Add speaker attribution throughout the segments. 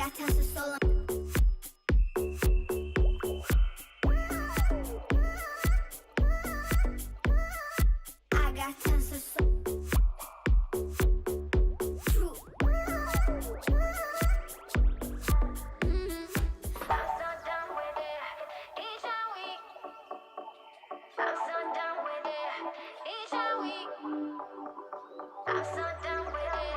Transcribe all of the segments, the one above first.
Speaker 1: got tons of soul. I got tons of soul. True. I'm so done with it. Each week. I'm so done with it. Each week. I'm so done with it.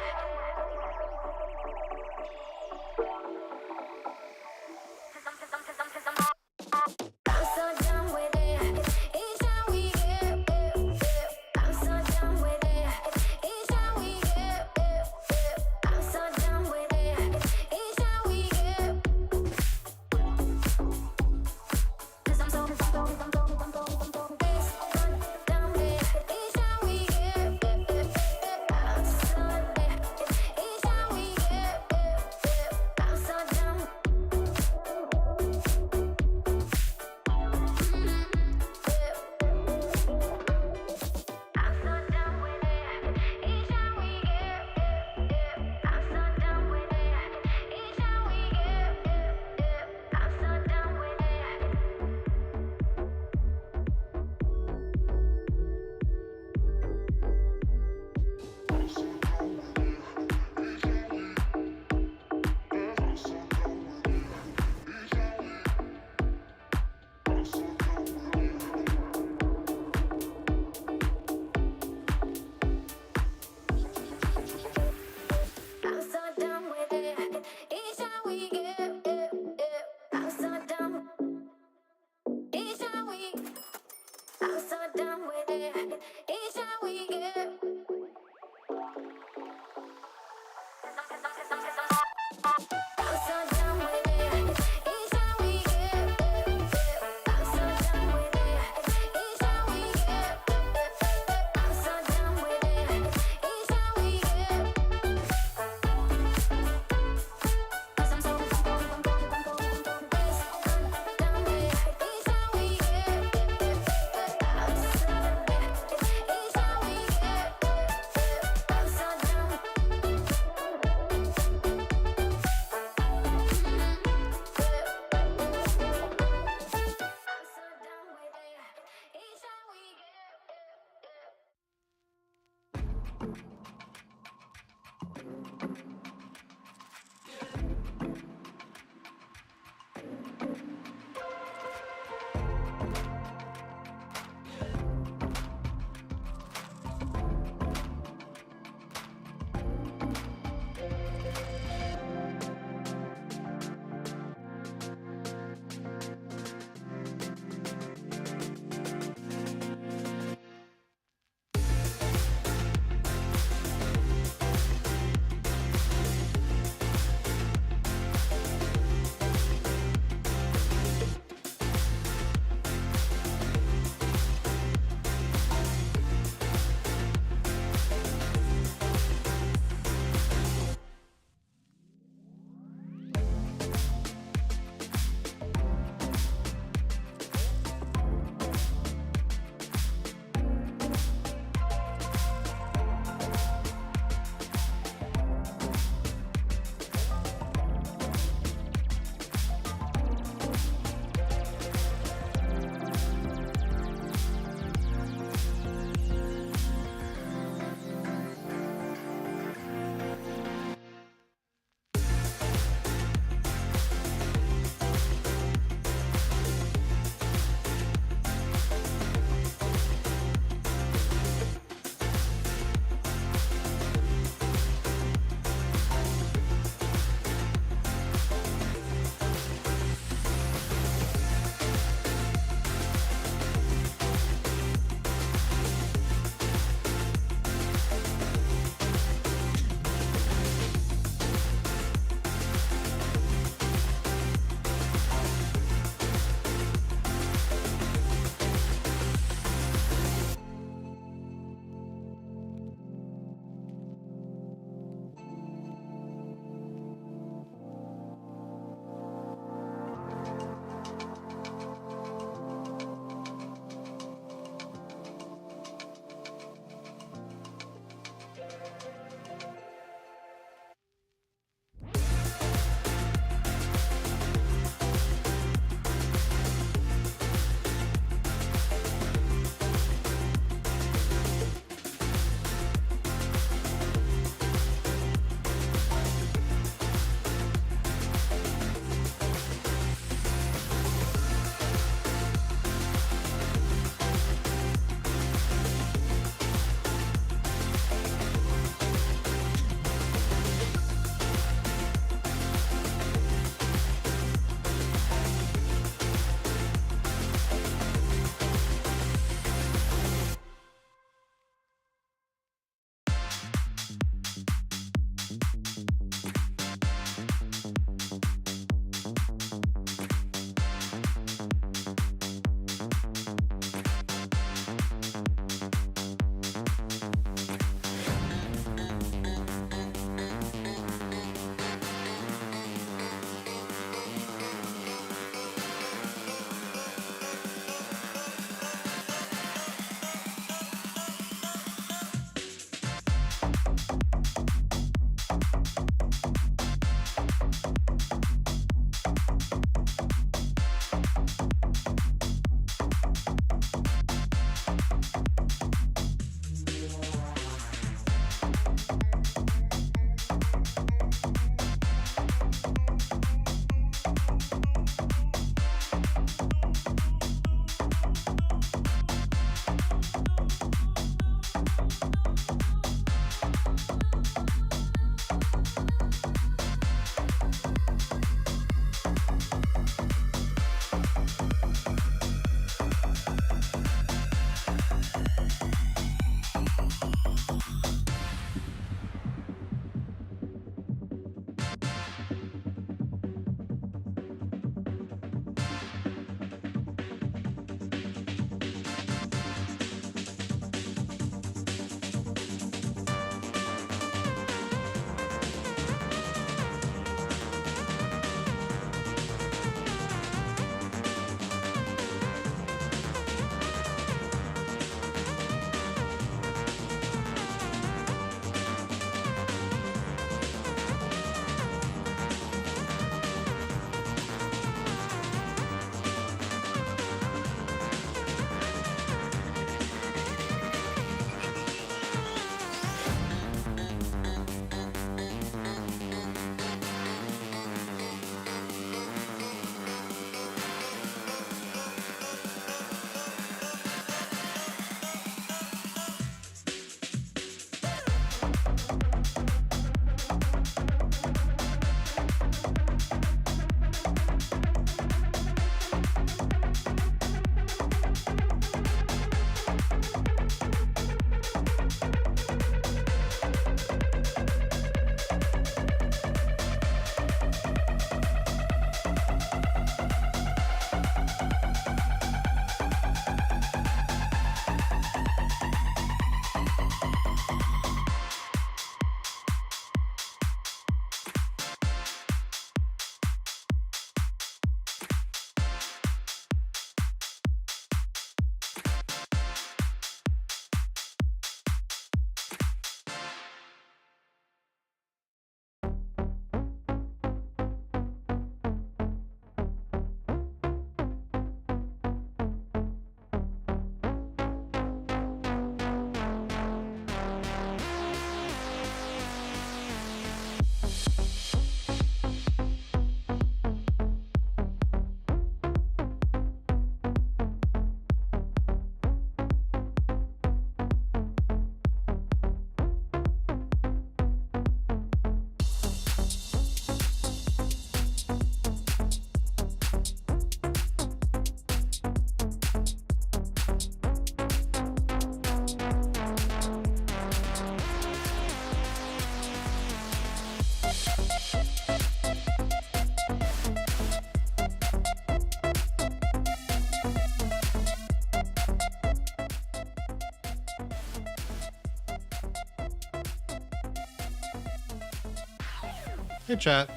Speaker 2: Hey chat,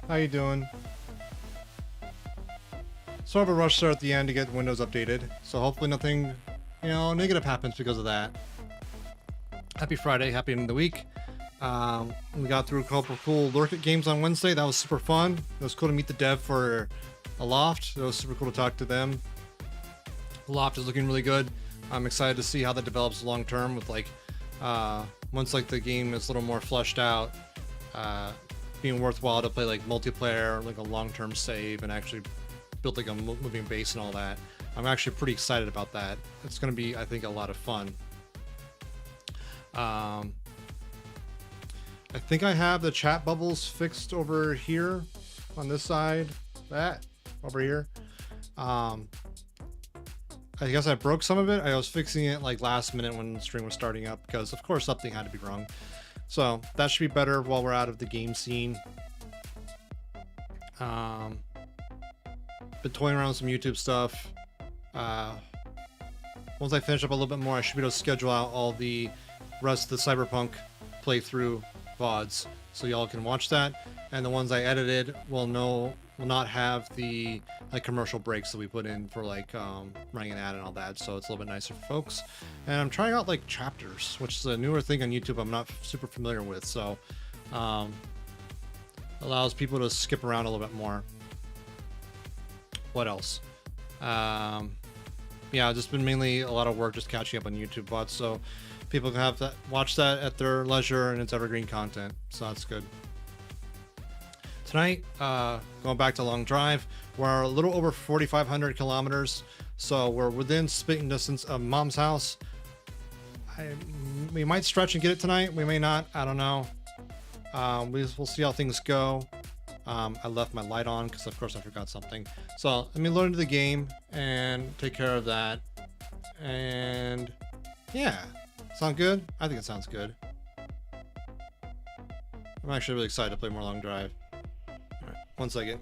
Speaker 2: how you doing? Sort of a rush there at the end to get Windows updated, so hopefully nothing, negative happens because of that. Happy Friday, happy end of the week. We got through a couple of cool Lurk games on Wednesday. That was super fun. It was cool to meet the dev for Aloft. It was super cool to talk to them. Aloft is looking really good. I'm excited to see how that develops long term with once the game is a little more fleshed out, being worthwhile to play multiplayer, a long-term save, and actually build a moving base and all that. I'm actually pretty excited about that. It's going to be, I think, a lot of fun. I think I have the chat bubbles fixed over here on this side. That over here. I guess I broke some of it. I was fixing it last minute when the stream was starting up because of course something had to be wrong. So that should be better while we're out of the game scene. Been toying around with some YouTube stuff. Once I finish up a little bit more, I should be able to schedule out all the rest of the Cyberpunk playthrough VODs, so y'all can watch that. And the ones I edited will not have the commercial breaks that we put in for running an ad and all that, so it's a little bit nicer for folks. And I'm trying out chapters, which is a newer thing on YouTube I'm not super familiar with, so allows people to skip around a little bit more. What else? Yeah, just been mainly a lot of work just catching up on YouTube VODs, so people can have that, watch that at their leisure, and it's evergreen content, so that's good. Tonight, going back to long drive, we're a little over 4,500 kilometers, so we're within spitting distance of Mom's house. We might stretch and get it tonight. We may not. I don't know. We'll see how things go. I left my light on because, of course, I forgot something. So let me load into the game and take care of that. And yeah, sound good? I think it sounds good. I'm actually really excited to play more long drive. All right, 1 second.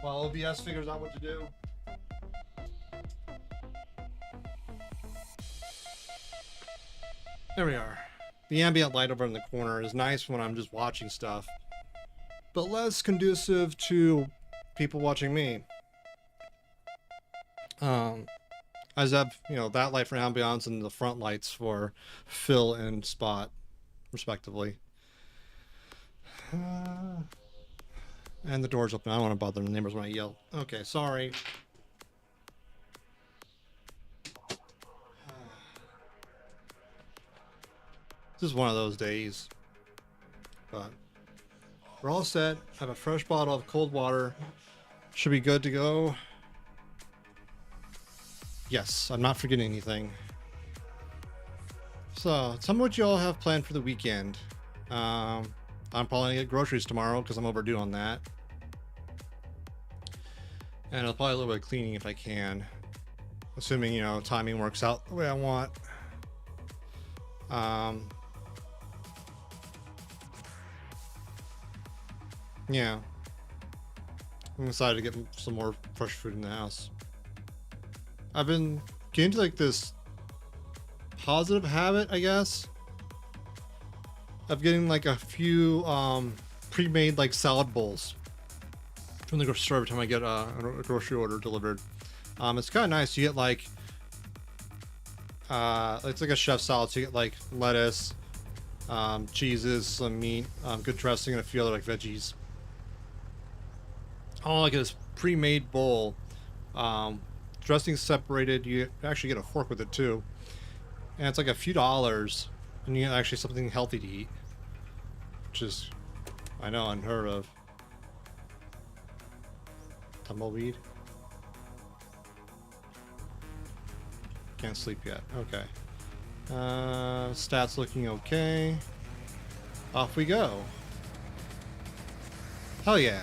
Speaker 2: While OBS figures out what to do. There we are. The ambient light over in the corner is nice when I'm just watching stuff, but less conducive to people watching me. I just have, that light for ambiance and the front lights for fill and spot, respectively. And the door's open. I don't want to bother the neighbors when I yell. Okay, sorry. This is one of those days, but we're all set. I have a fresh bottle of cold water. Should be good to go. Yes, I'm not forgetting anything. So, tell me what you all have planned for the weekend. I'm probably gonna get groceries tomorrow because I'm overdue on that. And I'll probably a little bit of cleaning if I can. Assuming, timing works out the way I want. Yeah. I'm excited to get some more fresh food in the house. I've been getting to this positive habit, I guess, of getting a few pre-made salad bowls from the grocery store every time I get a grocery order delivered. It's kind of nice. You get it's like a chef salad, so you get lettuce, cheeses, some meat, good dressing, and a few other veggies. All this pre-made bowl. Dressing separated. You actually get a fork with it too, and it's a few dollars, and you get actually something healthy to eat, which is, I know, unheard of. Tumbleweed. Can't sleep yet. Okay. Stats looking okay. Off we go. Hell yeah.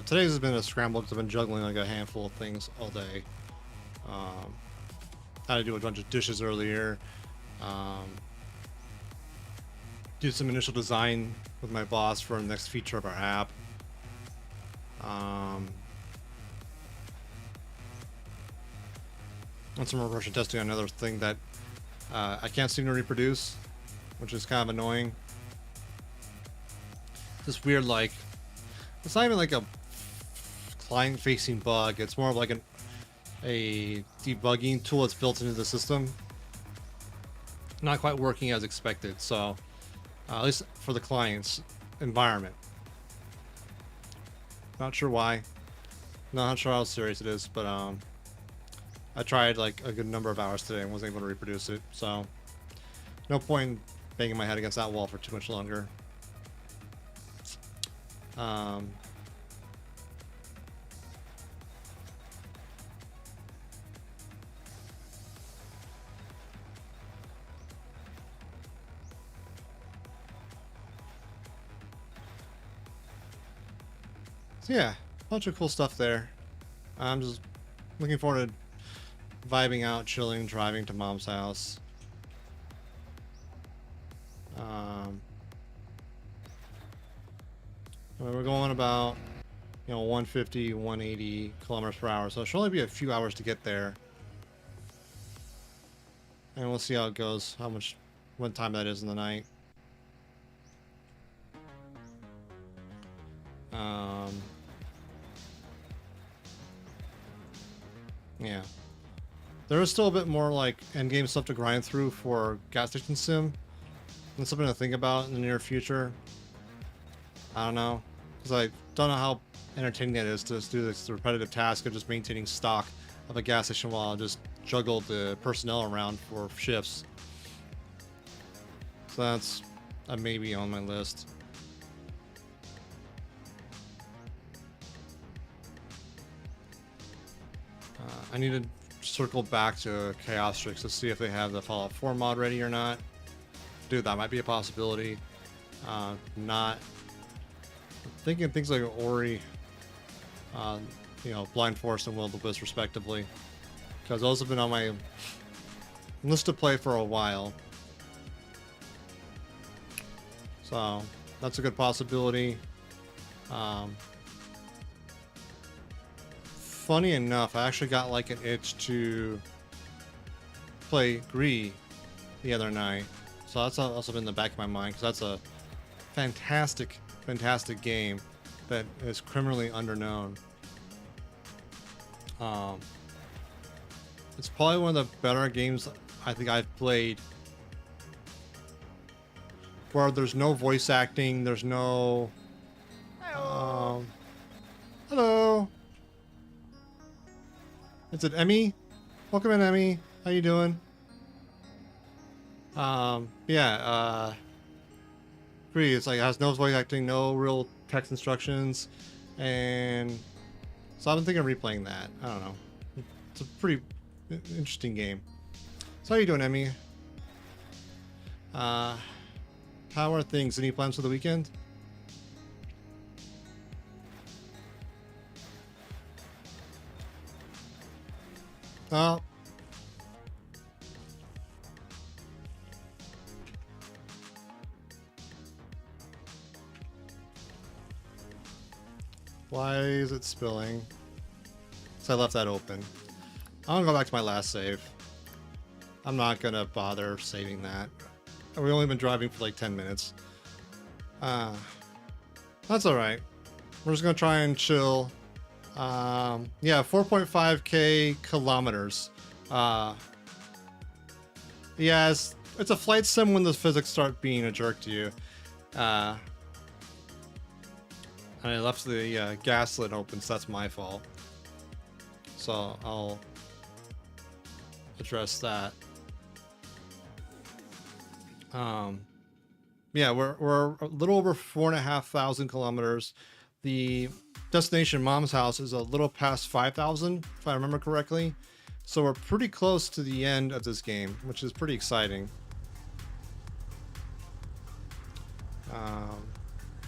Speaker 2: Today's has been a scramble because I've been juggling a handful of things all day. Had to do a bunch of dishes earlier. Do some initial design with my boss for the next feature of our app. And some more Russian testing on another thing that I can't seem to reproduce, which is kind of annoying. This weird, like, it's not even like a client-facing bug. It's more of like a debugging tool that's built into the system. Not quite working as expected. So, at least for the client's environment. Not sure why. Not sure how serious it is, but I tried like a good number of hours today and wasn't able to reproduce it. So, no point in banging my head against that wall for too much longer. So yeah, a bunch of cool stuff there. I'm just looking forward to vibing out, chilling, driving to mom's house. We're going about, 150, 180 kilometers per hour, so it should only be a few hours to get there. And we'll see how it goes, what time that is in the night. Yeah. There is still a bit more like endgame stuff to grind through for gas station sim. And something to think about in the near future. I don't know. Because I don't know how entertaining that is to just do this repetitive task of just maintaining stock of a gas station while I just juggle the personnel around for shifts. So that's a maybe on my list. I need to circle back to Chaostrix to see if they have the Fallout 4 mod ready or not. Dude, that might be a possibility. Not thinking things like Ori, Blind Forest and Will of the Wisp respectively, because those have been on my list to play for a while. So that's a good possibility. Funny enough, I actually got like an itch to play Gree the other night. So that's also been in the back of my mind, because that's a fantastic, fantastic game that is criminally underknown. It's probably one of the better games I think I've played where there's no voice acting, there's no... hello! Is it Emmy? Welcome in, Emmy. How you doing? Free. It's like it has no voice acting, no real text instructions, and so I've been thinking of replaying that. I don't know. It's a pretty interesting game. So how you doing, Emmy? How are things? Any plans for the weekend? Oh. Why is it spilling? So I left that open. I'm gonna go back to my last save. I'm not gonna bother saving that. We've only been driving for like 10 minutes. That's alright. We're just gonna try and chill. Yeah, 4.5k kilometers. Yeah, it's a flight sim when the physics start being a jerk to you. And I left the gas lid open, so that's my fault. So I'll address that. Yeah, we're a little over 4,500 kilometers. The destination mom's house is a little past 5,000, if I remember correctly. So we're pretty close to the end of this game, which is pretty exciting.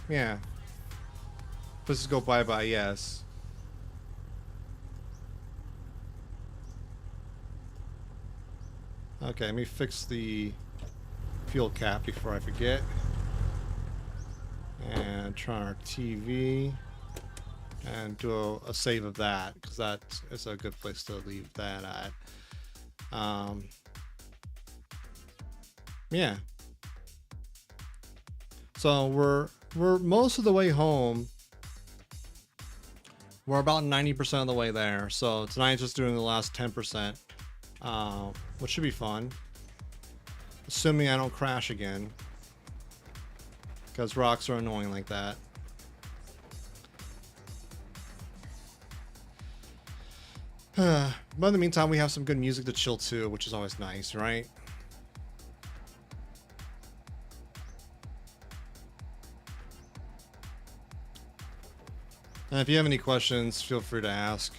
Speaker 2: Yeah. Let's just go bye-bye, yes. Okay, let me fix the fuel cap before I forget. And turn on our TV. And do a save of that, because that is a good place to leave that at. Yeah. So we're most of the way home. We're about 90% of the way there. So tonight's just doing the last 10%, which should be fun. Assuming I don't crash again. Because rocks are annoying like that. But in the meantime, we have some good music to chill to, which is always nice, right? And if you have any questions, feel free to ask.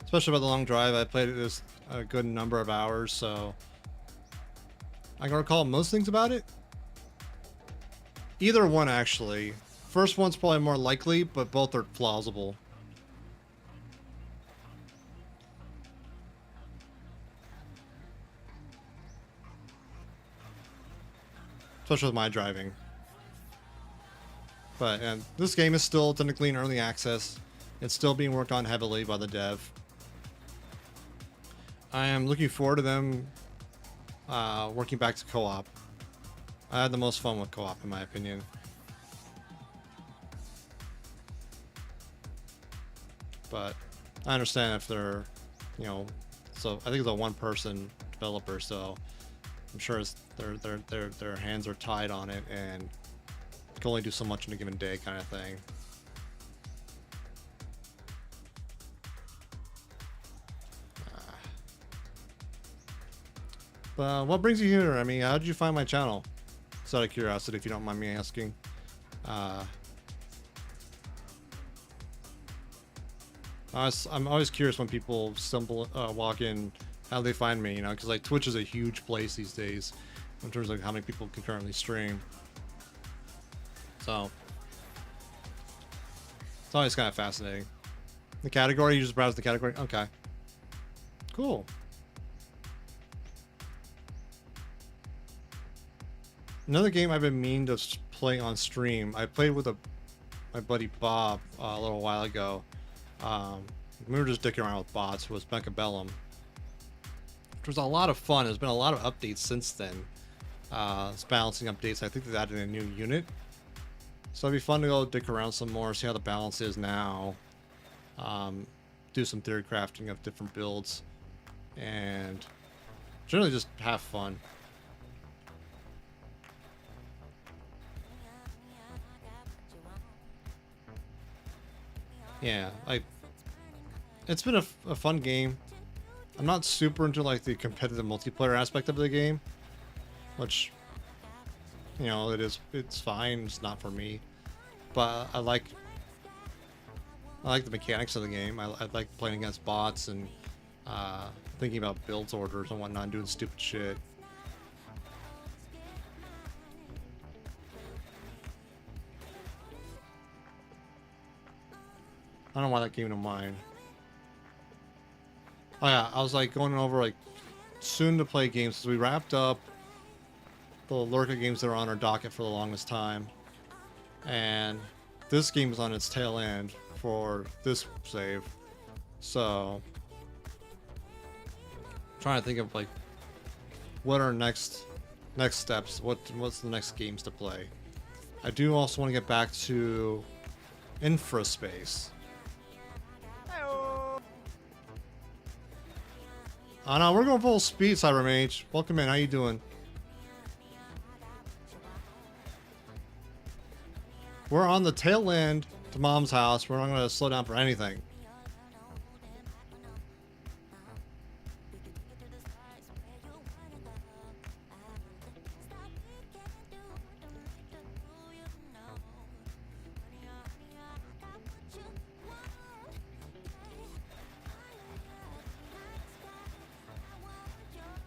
Speaker 2: Especially about the long drive, I played this a good number of hours, so I can recall most things about it. Either one, actually. First one's probably more likely, but both are plausible. Especially with my driving. But and this game is still technically in early access. It's still being worked on heavily by the dev. I am looking forward to them working back to co-op. I had the most fun with co-op, in my opinion. But I understand if they're, you know, so I think it's a one-person developer, so I'm sure it's, their hands are tied on it and can only do so much in a given day, kind of thing. But what brings you here? I mean, how did you find my channel? Just out of curiosity, if you don't mind me asking. I'm always curious when people walk in, how they find me, you know, because like Twitch is a huge place these days in terms of how many people can currently stream. So it's always kind of fascinating. The category, you just browse the category. Okay, cool. Another game I've been meaning to play on stream. I played with my buddy Bob a little while ago. We were just dicking around with bots. It was Mechabellum, which was a lot of fun. There's been a lot of updates since then. It's balancing updates. I think they've added a new unit, so it'd be fun to go dick around some more, see how the balance is now. Do some theory crafting of different builds, and generally just have fun. Yeah, it's been a fun game. I'm not super into like the competitive multiplayer aspect of the game, which, you know, it's fine. It's not for me, but I like the mechanics of the game. I like playing against bots and thinking about builds orders and whatnot, doing stupid shit. I don't know why that came to mind. Oh yeah, I was like going over like soon to play games, because we wrapped up the Lurka games that are on our docket for the longest time, and this game is on its tail end for this save. So trying to think of like what are next steps, what's the next games to play. I do also want to get back to Infraspace. Oh no, we're going full speed, Cybermage. Welcome in, how you doing? We're on the tail end to Mom's house. We're not going to slow down for anything.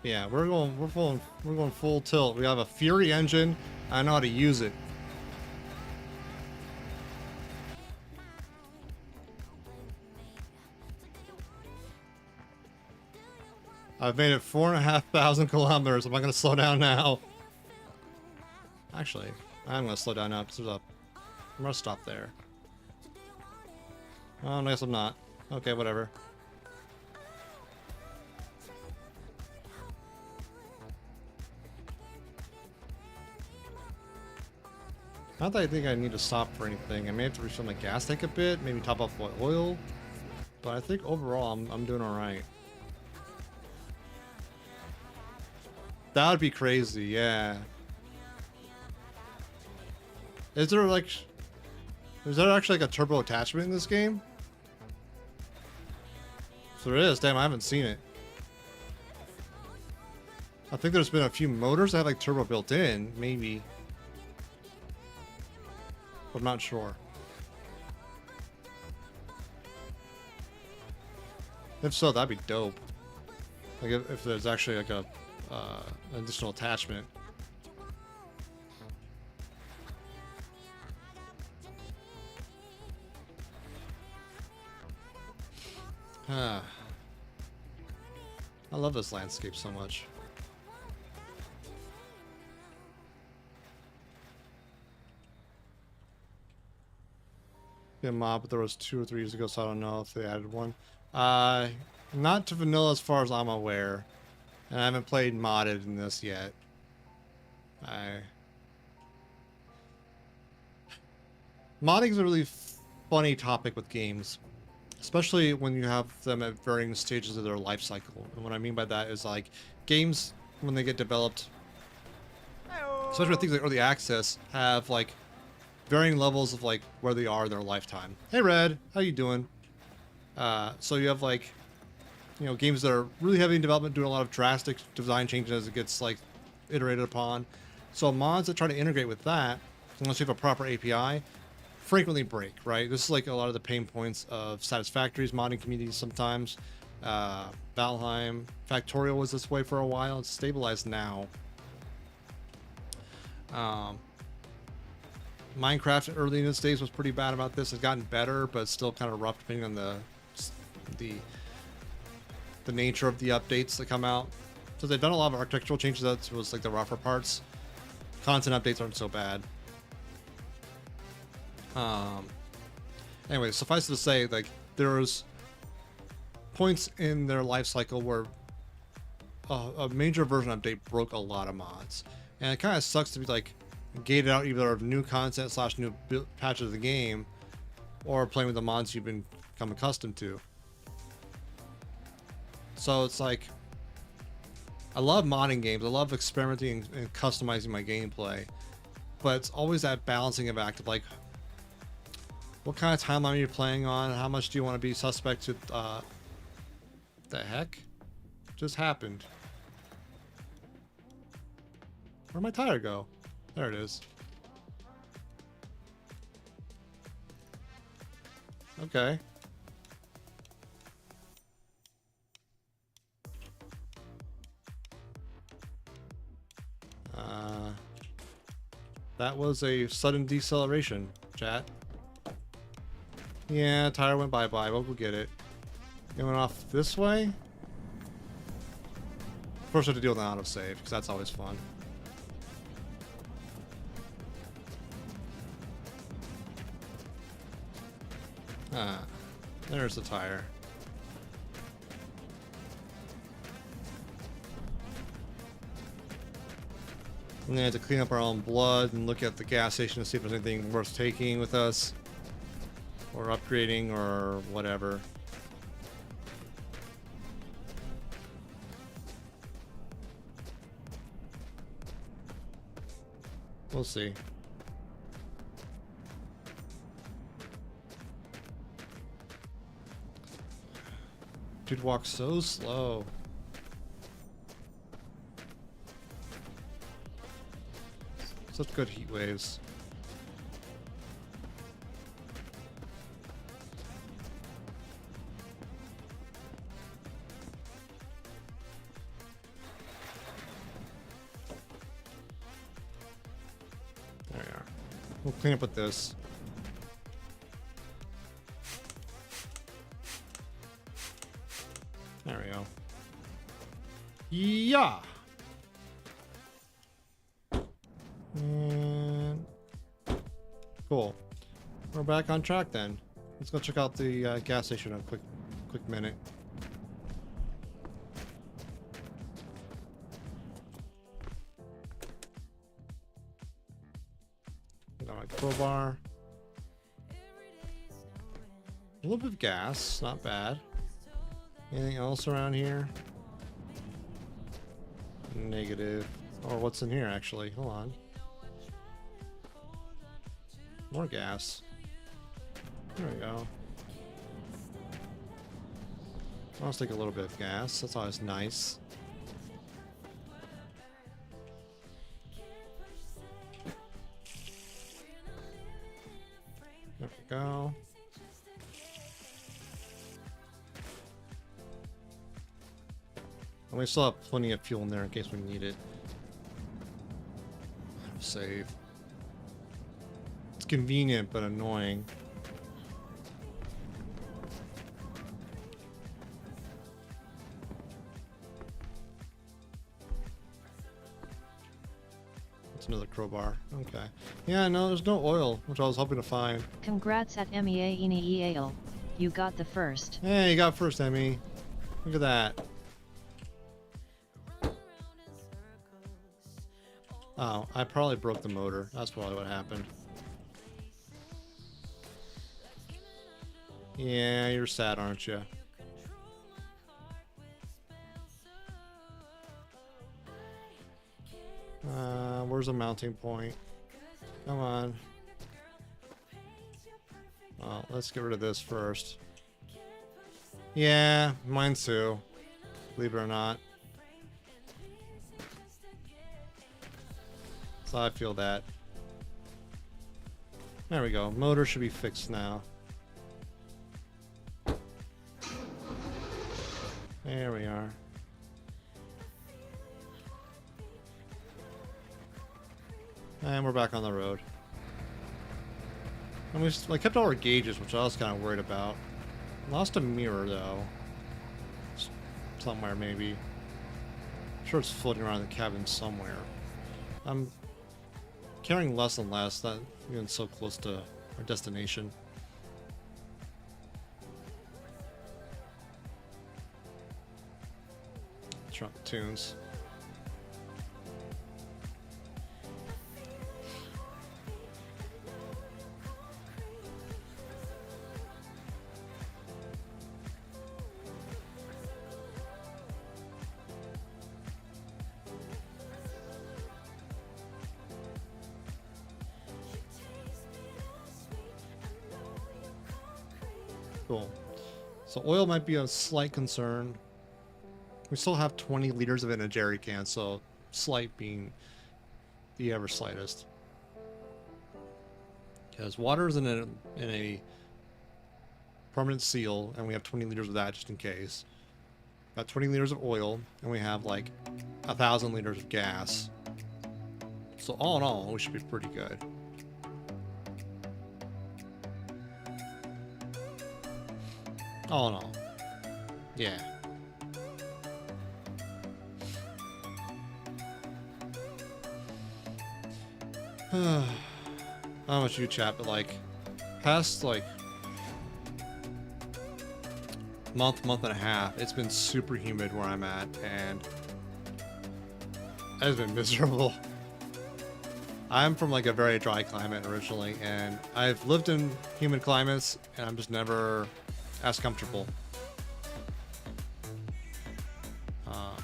Speaker 2: Yeah, we're going full tilt. We have a Fury engine. I know how to use it. I've made it 4,500 kilometers. I'm not gonna slow down now. Actually, I'm gonna slow down now because I'm gonna stop there. Oh, I guess I'm not. Okay, whatever. Not that I think I need to stop for anything. I may have to refill my gas tank a bit, maybe top up my oil. But I think overall I'm doing alright. That would be crazy, yeah. Is there like... Is there actually like a turbo attachment in this game? If there is, damn, I haven't seen it. I think there's been a few motors that have like turbo built in, maybe. But I'm not sure. If so, that'd be dope. Like if there's actually like a additional attachment. I love this landscape so much. Yeah, mod, but there was 2 or 3 years ago, so I don't know if they added one. Not to vanilla as far as I'm aware. And I haven't played modded in this yet. Modding is a really funny topic with games. Especially when you have them at varying stages of their life cycle. And what I mean by that is like games when they get developed, especially with things like early access, have like varying levels of like where they are in their lifetime. Hey Red, how you doing? So you have like, you know, games that are really heavy in development, doing a lot of drastic design changes as it gets like iterated upon. So mods that try to integrate with that, unless you have a proper API, frequently break, right? This is like a lot of the pain points of Satisfactory's modding communities sometimes. Valheim, Factorial was this way for a while. It's stabilized now. Minecraft early in its days was pretty bad about this. It's gotten better, but it's still kind of rough depending on the nature of the updates that come out. So they've done a lot of architectural changes. That was like the rougher parts. Content updates aren't so bad. Anyway, suffice it to say, like, there's points in their life cycle where a major version update broke a lot of mods. And it kind of sucks to be, like, gated out either of new content / new patches of the game or playing with the mods you've become accustomed to. So it's like, I love modding games. I love experimenting and customizing my gameplay. But it's always that balancing of act of, like, what kind of timeline are you playing on? How much do you want to be suspect to, the heck just happened? Where'd my tire go? There it is. Okay. That was a sudden deceleration, chat. Yeah, tire went bye-bye, but we'll get it. It went off this way? First I have to deal with an autosave, because that's always fun. There's the tire. And then I have to clean up our own blood and look at the gas station to see if there's anything worth taking with us. Or upgrading or whatever. We'll see. Dude walks so slow. Such good heat waves. There we are. We'll clean up with this. There we go. Yeah. And cool. We're back on track then. Let's go check out the gas station real quick. Quick minute. Got my crowbar. A little bit of gas, not bad. Anything else around here? Negative. Or what's in here actually? Hold on. More gas. There we go. I'll just take a little bit of gas. That's always nice. There we go. And we still have plenty of fuel in there in case we need it. Save. It's convenient but annoying. That's another crowbar. Okay. Yeah, no, there's no oil, which I was hoping to find.
Speaker 3: Congrats at MEA Ine. You got the first.
Speaker 2: Hey, you got first, Emmy. Look at that. Oh, I probably broke the motor. That's probably what happened. Yeah, you're sad, aren't you? Where's the mounting point? Come on. Well, let's get rid of this first. Yeah, mine too. Believe it or not. So I feel that. There we go. Motor should be fixed now. There we are. And we're back on the road. And we kept all our gauges, which I was kind of worried about. Lost a mirror though. Somewhere maybe. I'm sure it's floating around the cabin somewhere. I'm carrying less and less, that getting so close to our destination. Trump tunes. Cool. So oil might be a slight concern. We still have 20 liters of it in a jerry can, so slight being the ever slightest. Because water is in a permanent seal, and we have 20 liters of that just in case. Got 20 liters of oil, and we have like 1,000 liters of gas. So all in all, we should be pretty good. All in all. Yeah. I don't know about you, chat, but like past like month and a half, it's been super humid where I'm at, and it's been miserable. I'm from like a very dry climate originally, and I've lived in humid climates, and I'm just never as comfortable.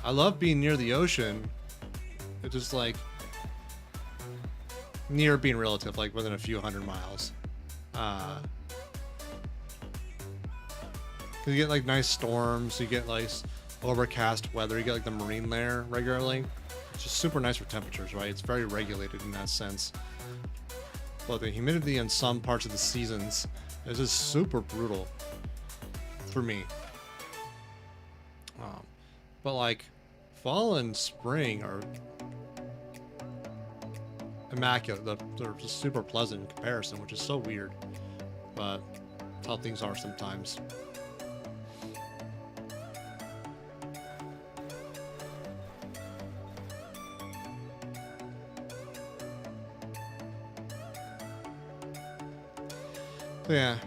Speaker 2: I love being near the ocean. It's just like near being relative, like within a few hundred miles. You get like nice storms, you get like overcast weather, you get like the marine layer regularly. It's just super nice for temperatures, right? It's very regulated in that sense. But the humidity in some parts of the seasons is just super brutal for me. But like fall and spring are immaculate. They're just super pleasant in comparison, which is so weird, but that's how things are sometimes. So yeah,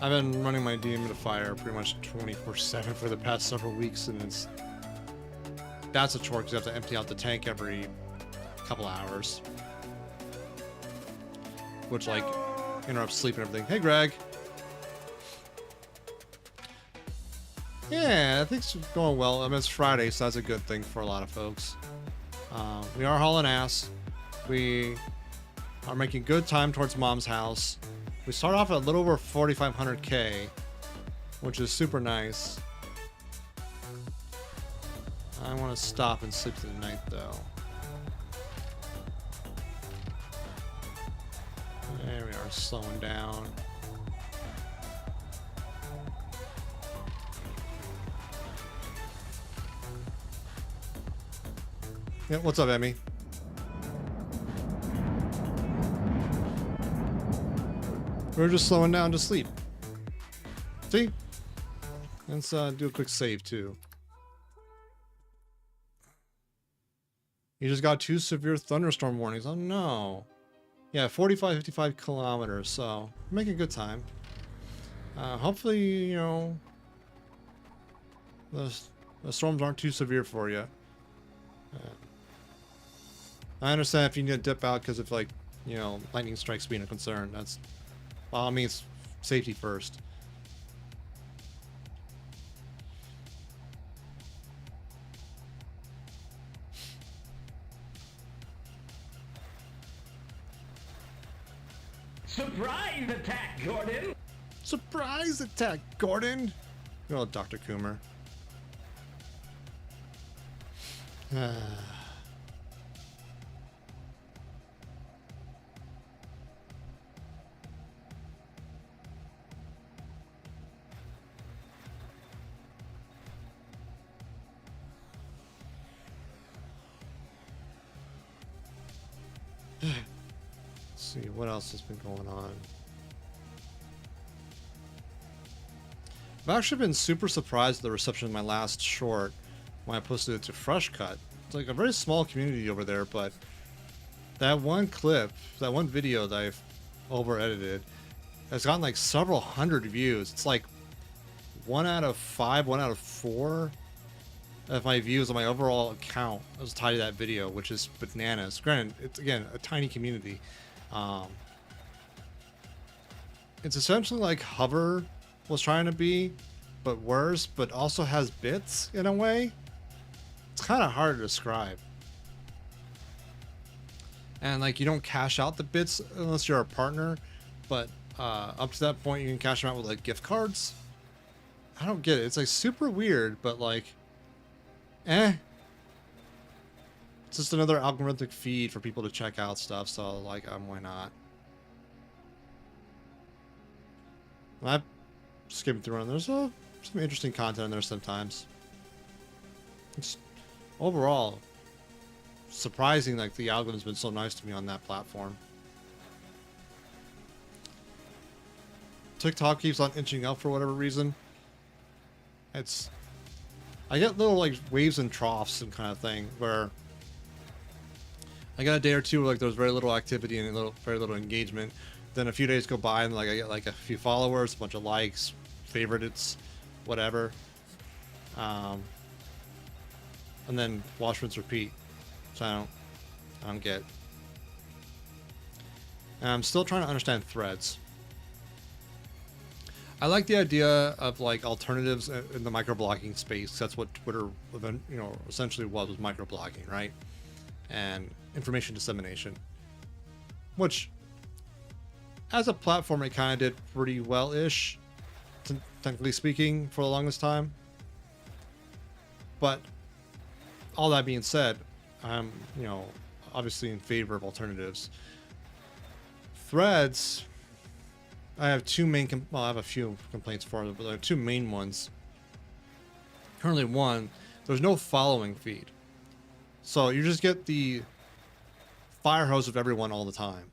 Speaker 2: I've been running my dehumidifier pretty much 24/7 for the past several weeks, and that's a chore because you have to empty out the tank every couple hours, which like interrupts sleep and everything. Hey, Greg. Yeah, I think it's going well. I mean, it's Friday, so that's a good thing for a lot of folks. We are hauling ass. We are making good time towards Mom's house. We start off at a little over 4,500K, which is super nice. I want to stop and sleep through the night, though. There we are, slowing down. Yeah, what's up, Emmy? We're just slowing down to sleep. See? Let's do a quick save, too. You just got 2 severe thunderstorm warnings. Oh, no. Yeah, 45, 55 kilometers, so we're making good time. Hopefully, you know, the storms aren't too severe for you. I understand if you need to dip out because of, like, you know, lightning strikes being a concern. That's, by all means, safety first.
Speaker 4: Surprise attack, Gordon!
Speaker 2: Surprise attack, Gordon! Good old Dr. Coomer. Let's see what else has been going on. I've actually been super surprised at the reception of my last short when I posted it to Fresh Cut. It's like a very small community over there, but that one clip, that one video that I've over edited has gotten like several hundred views. It's like 1 out of 5, 1 out of 4 of my views on my overall account was tied to that video, which is bananas. Granted, it's again a tiny community. It's essentially like Hover was trying to be, but worse, but also has bits in a way. It's kind of hard to describe. And like you don't cash out the bits unless you're a partner, but up to that point you can cash them out with like gift cards. I don't get it. It's like super weird, but like it's just another algorithmic feed for people to check out stuff, so like why not? I'm skipping through and there's some interesting content in there sometimes. It's overall surprising, like the algorithm's been so nice to me on that platform. TikTok keeps on inching up for whatever reason. I get little like waves and troughs and kind of thing where I got a day or two where like there's very little activity and very little engagement. Then a few days go by and like I get like a few followers, a bunch of likes, favorites, whatever. And then wash, rinse, repeat. So I don't get. And I'm still trying to understand threads. I like the idea of like alternatives in the microblogging space. That's what Twitter, you know, essentially was microblogging, right? And information dissemination, which, as a platform, it kind of did pretty well-ish, technically speaking, for the longest time. But all that being said, I'm, you know, obviously in favor of alternatives. Threads, I have two main, well, I have a few complaints for them, but there are two main ones. Currently, one, there's no following feed. So you just get the fire hose of everyone all the time.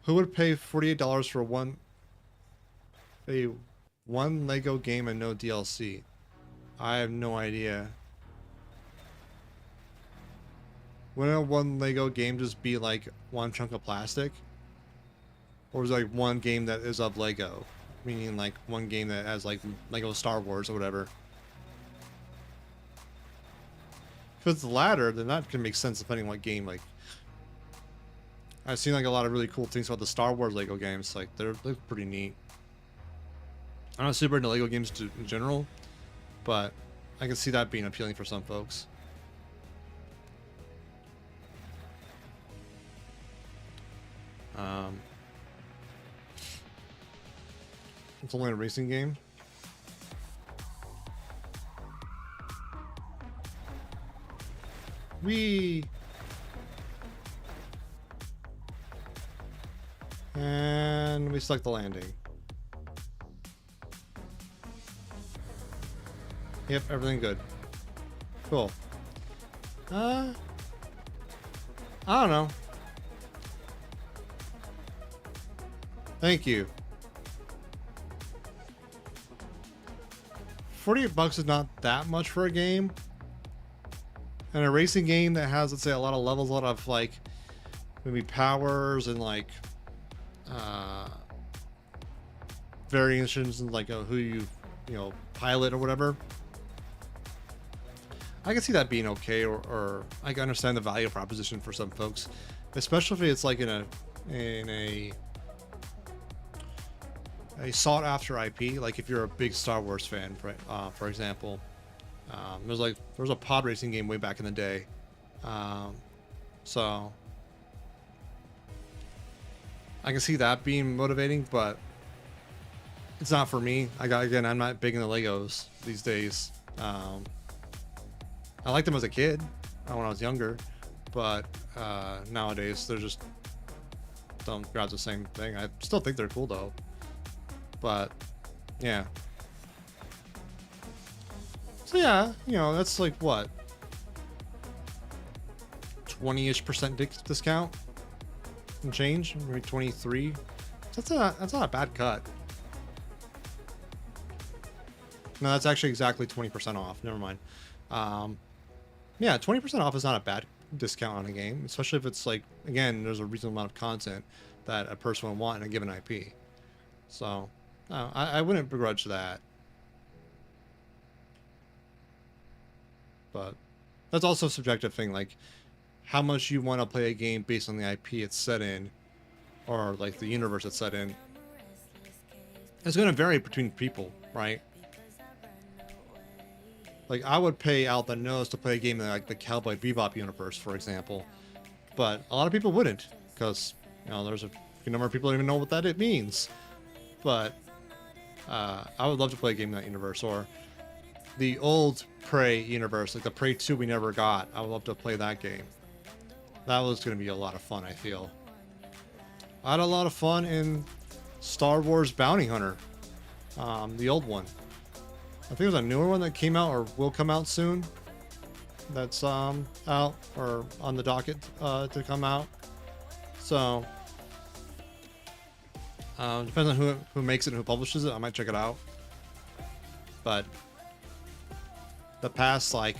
Speaker 2: Who would pay $48 for one Lego game and no DLC? I have no idea. Wouldn't one Lego game just be like one chunk of plastic? or is it like one game that is of Lego, meaning like one game that has like Lego Star Wars or whatever. If it's the latter, then that can make sense depending on what game. Like, I've seen like a lot of really cool things about the Star Wars Lego games. Like, they're pretty neat. I'm not super into Lego games in general, but I can see that being appealing for some folks. It's only a racing game. And we select the landing. Yep, everything good. Cool. I don't know. Thank you. $48 is not that much for a game. And a racing game that has, let's say, a lot of levels, a lot of like maybe powers and like variations and like who you pilot or whatever. I can see that being okay, or I can understand the value proposition for some folks, especially if it's like in a sought after IP. Like if you're a big Star Wars fan, for example, there was a pod racing game way back in the day, so I can see that being motivating, but it's not for me. I'm not big into Legos these days. I liked them as a kid, when I was younger, but nowadays they're just don't grab the same thing. I still think they're cool though, but yeah. So yeah, that's like what, 20-ish% discount and change, maybe 23. That's not a bad cut. No, that's actually exactly 20% off. Never mind. Yeah, 20% off is not a bad discount on a game, especially if it's like, again, there's a reasonable amount of content that a person would want in a given IP. So I wouldn't begrudge that. But that's also a subjective thing, like how much you want to play a game based on the IP it's set in, or like the universe it's set in. It's going to vary between people, right? Like, I would pay out the nose to play a game in like the Cowboy Bebop universe, for example, but a lot of people wouldn't, because there's a number of people don't even know what it means. But I would love to play a game in that universe, or the old Prey universe, like the Prey 2 we never got. I would love to play that game. That was going to be a lot of fun, I feel. I had a lot of fun in Star Wars Bounty Hunter, the old one. I think there's a newer one that came out or will come out soon. That's out or on the docket to come out. So depends on who makes it and who publishes it. I might check it out. But the past, like,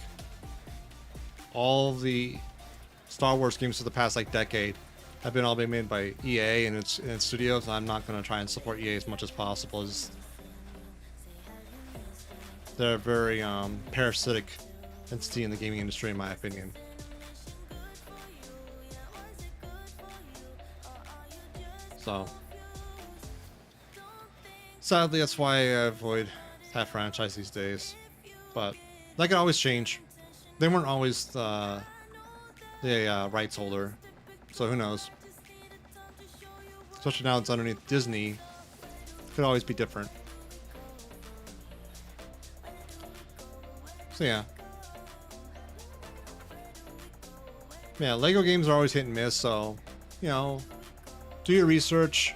Speaker 2: all the Star Wars games for the past like decade have been all made by EA and its studios. I'm not going to try and support EA as much as possible. They're a very parasitic entity in the gaming industry, in my opinion. So sadly, that's why I avoid that franchise these days. But that can always change. They weren't always the rights holder, so who knows? Especially now it's underneath Disney, could always be different. So yeah, Lego games are always hit and miss. So do your research,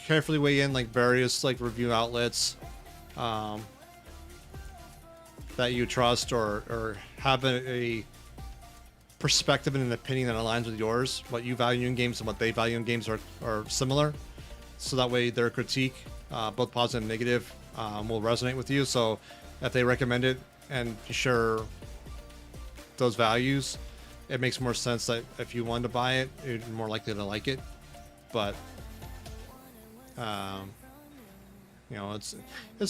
Speaker 2: carefully weigh in like various like review outlets that you trust, or have a perspective and an opinion that aligns with yours. What you value in games and what they value in games are similar, so that way their critique, both positive and negative, will resonate with you. So if they recommend it and you share those values, it makes more sense that if you wanted to buy it, you're more likely to like it. But you know, it's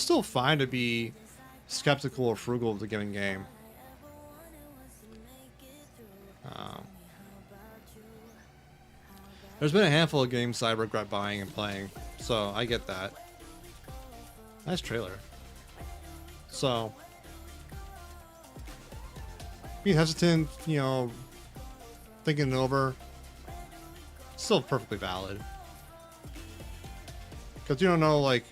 Speaker 2: still fine to be skeptical or frugal of the given game. There's been a handful of games I regret buying and playing, so I get that. Nice trailer. So, being hesitant, you know, thinking it over, still perfectly valid. Because you don't know, like,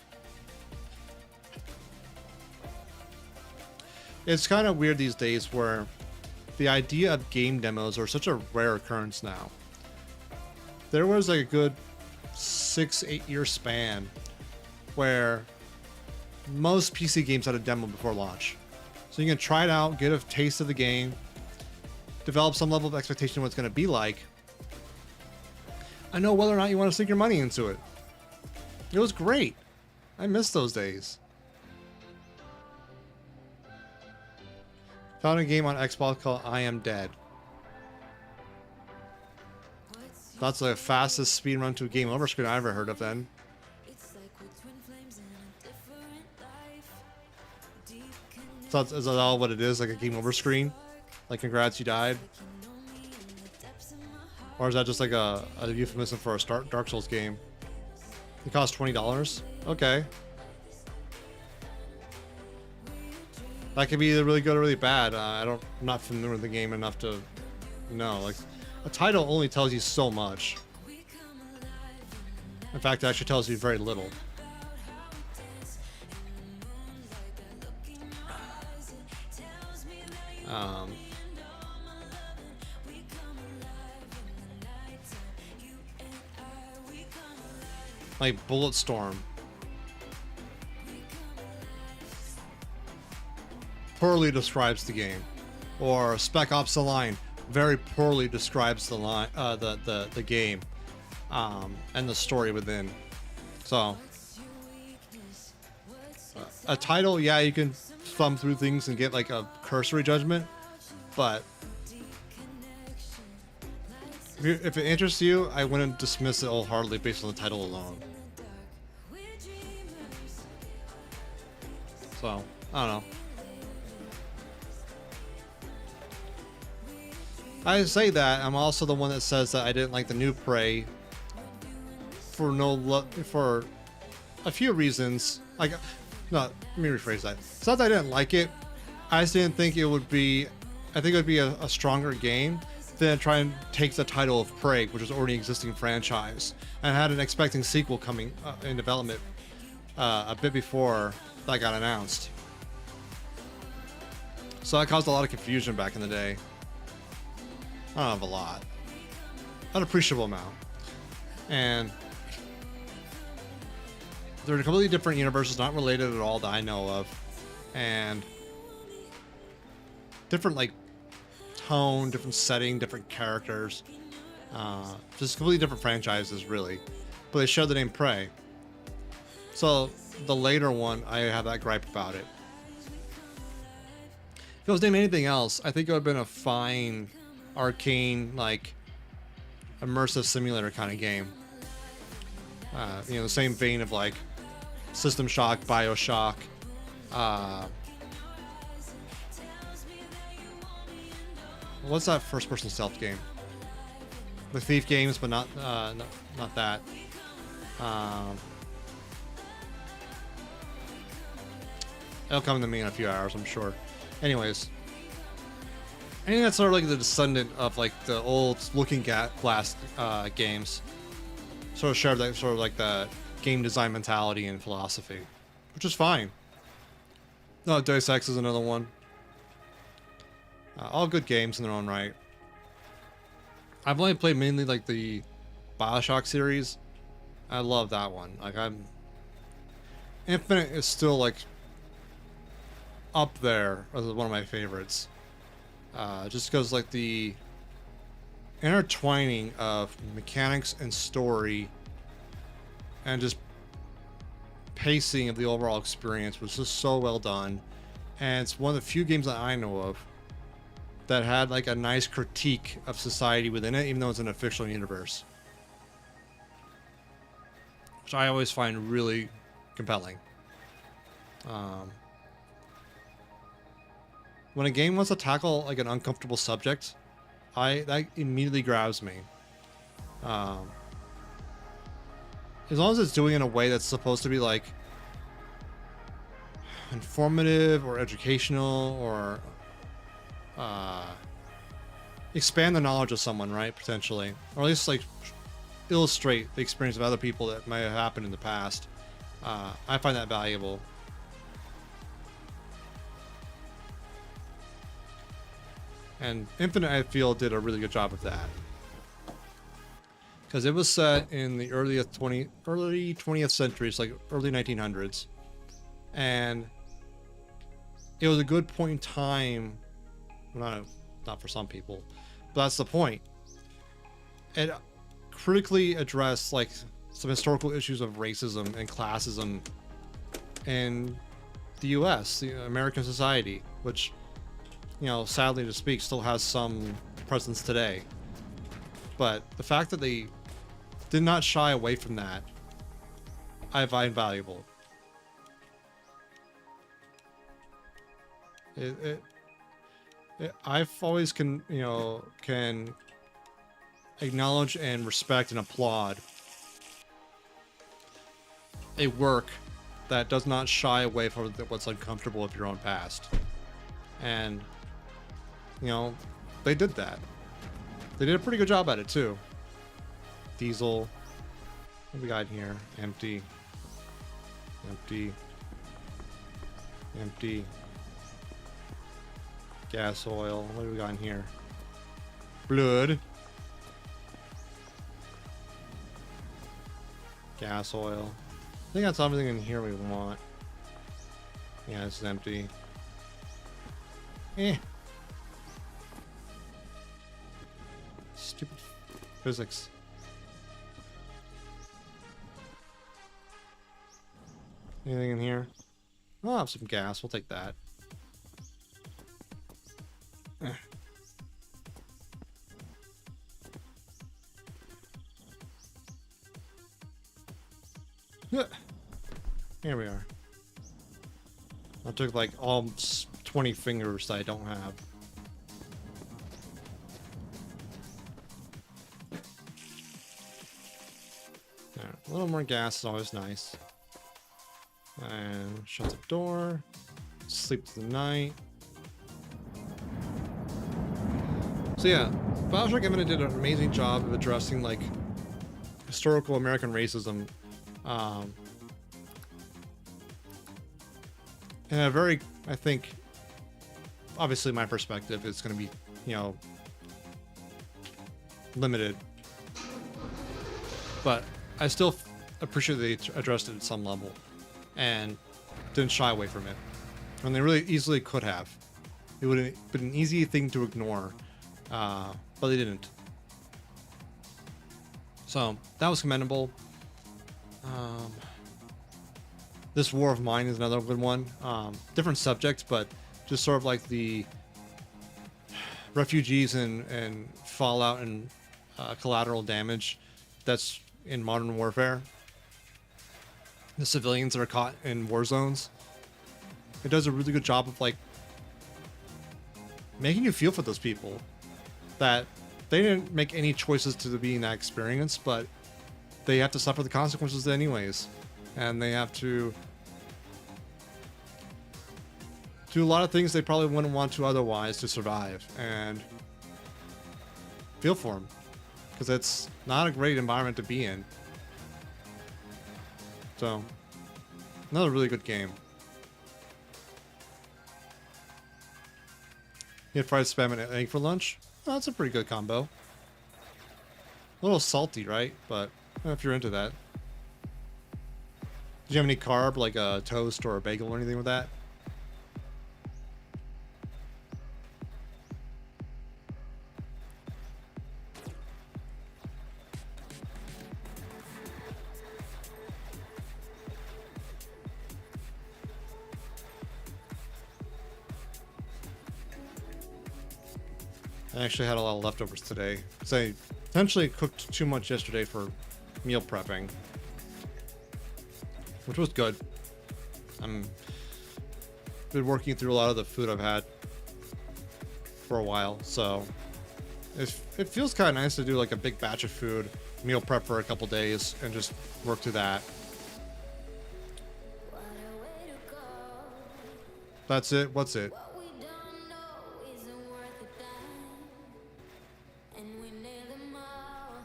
Speaker 2: it's kind of weird these days where the idea of game demos are such a rare occurrence now. There was like a good 6-8 year span where most PC games had a demo before launch. So you can try it out, get a taste of the game, develop some level of expectation of what it's going to be like, and know whether or not you want to sink your money into it. It was great. I miss those days. Found a game on Xbox called I Am Dead. That's the fastest speedrun to a game over screen I ever heard of then. So is that all what it is? Like a game over screen? Like congrats, you died? Or is that just like a euphemism for a Dark Souls game? It costs $20? Okay. That could be either really good or really bad. I'm not familiar with the game enough to know. Like, a title only tells you so much. In fact, it actually tells you very little. Like Bulletstorm. Poorly describes the game. Or Spec Ops: The Line very poorly describes the line, the game, and the story within. So, a title, yeah, you can thumb through things and get like a cursory judgment, but if it interests you, I wouldn't dismiss it wholeheartedly based on the title alone. So, I don't know. I say that I'm also the one that says that I didn't like the new Prey for a few reasons. Like, no, let me rephrase that. It's not that I didn't like it. I just didn't think it would be. I think it would be a stronger game than try and take the title of Prey, which is already an existing franchise, and had an expecting sequel coming in development a bit before that got announced. So that caused a lot of confusion back in the day. I don't have a lot. An appreciable amount. And they're completely different universes, not related at all that I know of. And different, like, tone, different setting, different characters. Just completely different franchises, really. But they share the name Prey. So the later one, I have that gripe about it. If it was named anything else, I think it would have been a fine arcane, like, immersive simulator kind of game. You know, the same vein of like System Shock, BioShock, what's that first-person stealth game? The Thief games, but not that. It'll come to me in a few hours, I'm sure. Anyways. Anything that's sort of like the descendant of like the old Looking Glass games, sort of share that sort of like the game design mentality and philosophy, which is fine. No, Deus Ex is another one. All good games in their own right. I've only played mainly like the BioShock series. I love that one. Like Infinite is still like up there as one of my favorites. Just because like the intertwining of mechanics and story and just pacing of the overall experience was just so well done, and it's one of the few games that I know of that had like a nice critique of society within it, even though it's an fictional universe, which I always find really compelling. When a game wants to tackle like an uncomfortable subject, that immediately grabs me. As long as it's doing it in a way that's supposed to be like informative or educational or expand the knowledge of someone, right? Potentially, or at least like illustrate the experience of other people that may have happened in the past. I find that valuable. And Infinite, I feel, did a really good job of that. Because it was set in the early 20th century, it's like early 1900s. And it was a good point in time. Well, not for some people, but that's the point. It critically addressed like some historical issues of racism and classism in the US, the American society, which, you know, sadly to speak, still has some presence today. But the fact that they did not shy away from that, I find valuable. I've always can acknowledge and respect and applaud a work that does not shy away from what's uncomfortable with your own past. And, you know, they did that. They did a pretty good job at it too. Diesel. What do we got in here? Empty. Empty. Empty. Gas oil. What do we got in here? Blood. Gas oil. I think that's everything in here we want. Yeah, this is empty. Stupid physics. Anything in here? I'll have some gas. We'll take that. Here we are. I took like all 20 fingers that I don't have. Right, a little more gas is always nice. And shut the door. Sleep through the night. So yeah, BioShock Infinite did an amazing job of addressing like historical American racism in a very, I think, obviously my perspective is going to be, you know, limited, but I still appreciate they addressed it at some level and didn't shy away from it. And they really easily could have. It would have been an easy thing to ignore, but they didn't. So that was commendable. This War of Mine is another good one. Different subject, but just sort of like the refugees and fallout and collateral damage that's in modern warfare. The civilians that are caught in war zones. It does a really good job of like making you feel for those people, that they didn't make any choices to be in that experience, but they have to suffer the consequences anyways, and they have to do a lot of things they probably wouldn't want to otherwise to survive, and feel for them, because it's not a great environment to be in. So, another really good game. You had fried spam and egg for lunch? Oh, that's a pretty good combo. A little salty, right? But if you're into that. Did you have any carb, like a toast or a bagel or anything with that? I actually had a lot of leftovers today. Because I potentially cooked too much yesterday for meal prepping. Which was good. I'm been working through a lot of the food I've had for a while, so it feels kind of nice to do like a big batch of food, meal prep for a couple days, and just work through that. That's it. What's it?
Speaker 1: What we don't know isn't worth a dime, and we nail them all.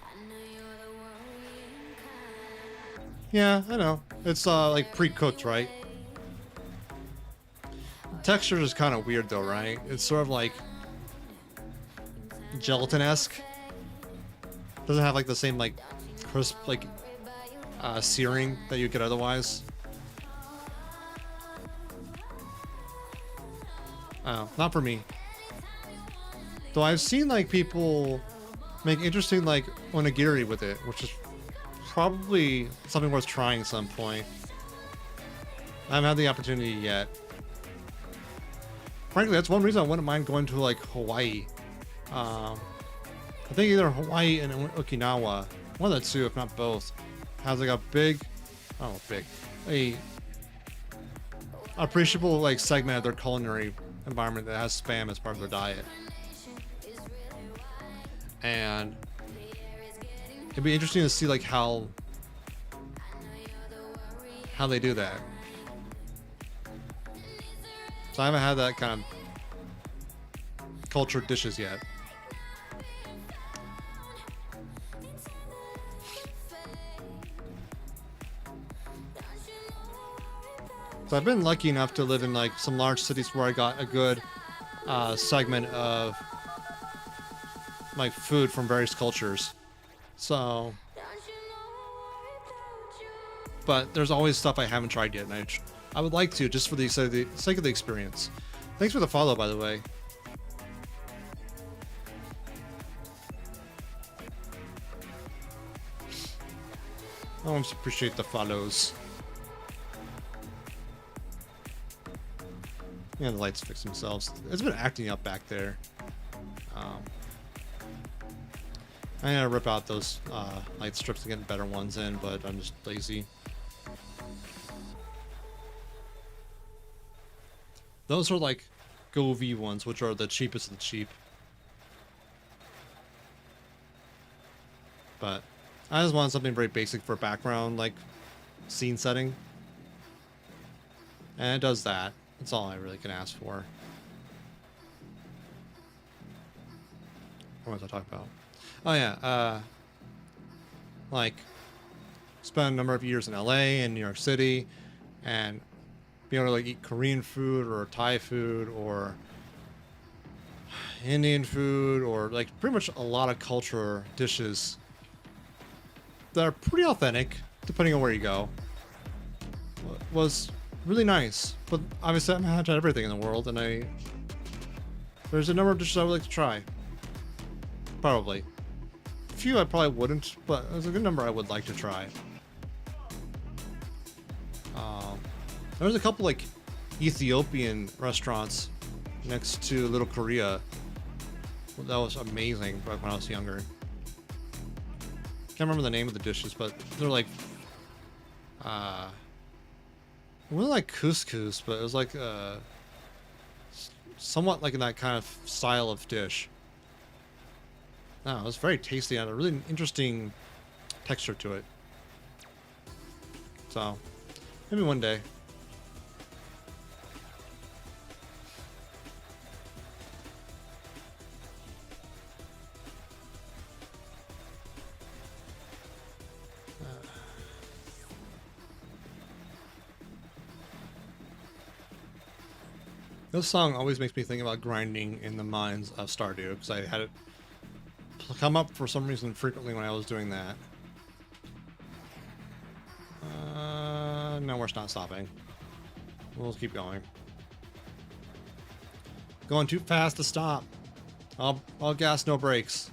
Speaker 1: I know you're the worrying kind.
Speaker 2: Yeah, I know. It's like pre-cooked, right? Texture is kind of weird though, right? It's sort of like gelatin-esque. Doesn't have like the same like crisp like searing that you get otherwise. Not for me. Though I've seen like people make interesting like onigiri with it, which is probably something worth trying at some point. I haven't had the opportunity yet. Frankly, that's one reason I wouldn't mind going to like Hawaii. I think either Hawaii and Okinawa, one of the two, if not both, has like a big, a appreciable like segment of their culinary environment that has spam as part of their diet. And it'd be interesting to see like how they do that. So I haven't had that kind of cultured dishes yet. So I've been lucky enough to live in like some large cities where I got a good segment of like food from various cultures. So, but there's always stuff I haven't tried yet, and I would like to, just for the sake of the experience. Thanks for the follow, by the way. I always appreciate the follows. Yeah, the lights fix themselves. It's been acting up back there. I gotta rip out those light strips to get better ones in, but I'm just lazy. Those are like Go-V ones, which are the cheapest of the cheap. But I just wanted something very basic for background, like scene setting. And it does that. That's all I really can ask for. What was I talking about? Oh yeah, like spent a number of years in LA and New York City, and be able to like eat Korean food or Thai food or Indian food or like pretty much a lot of culture dishes that are pretty authentic depending on where you go. Was really nice, but obviously I haven't had everything in the world, and there's a number of dishes I would like to try. Probably. A few I probably wouldn't, but there's a good number I would like to try. There's a couple like Ethiopian restaurants next to Little Korea. That was amazing back when I was younger. Can't remember the name of the dishes, but they're like it wasn't like couscous, but it was like somewhat like in that kind of style of dish. No, it was very tasty and a really interesting texture to it. So, maybe one day. This song always makes me think about grinding in the mines of Stardew, because I had it come up for some reason frequently when I was doing that. No, we're not stopping. We'll keep going. Going too fast to stop. All gas, no brakes.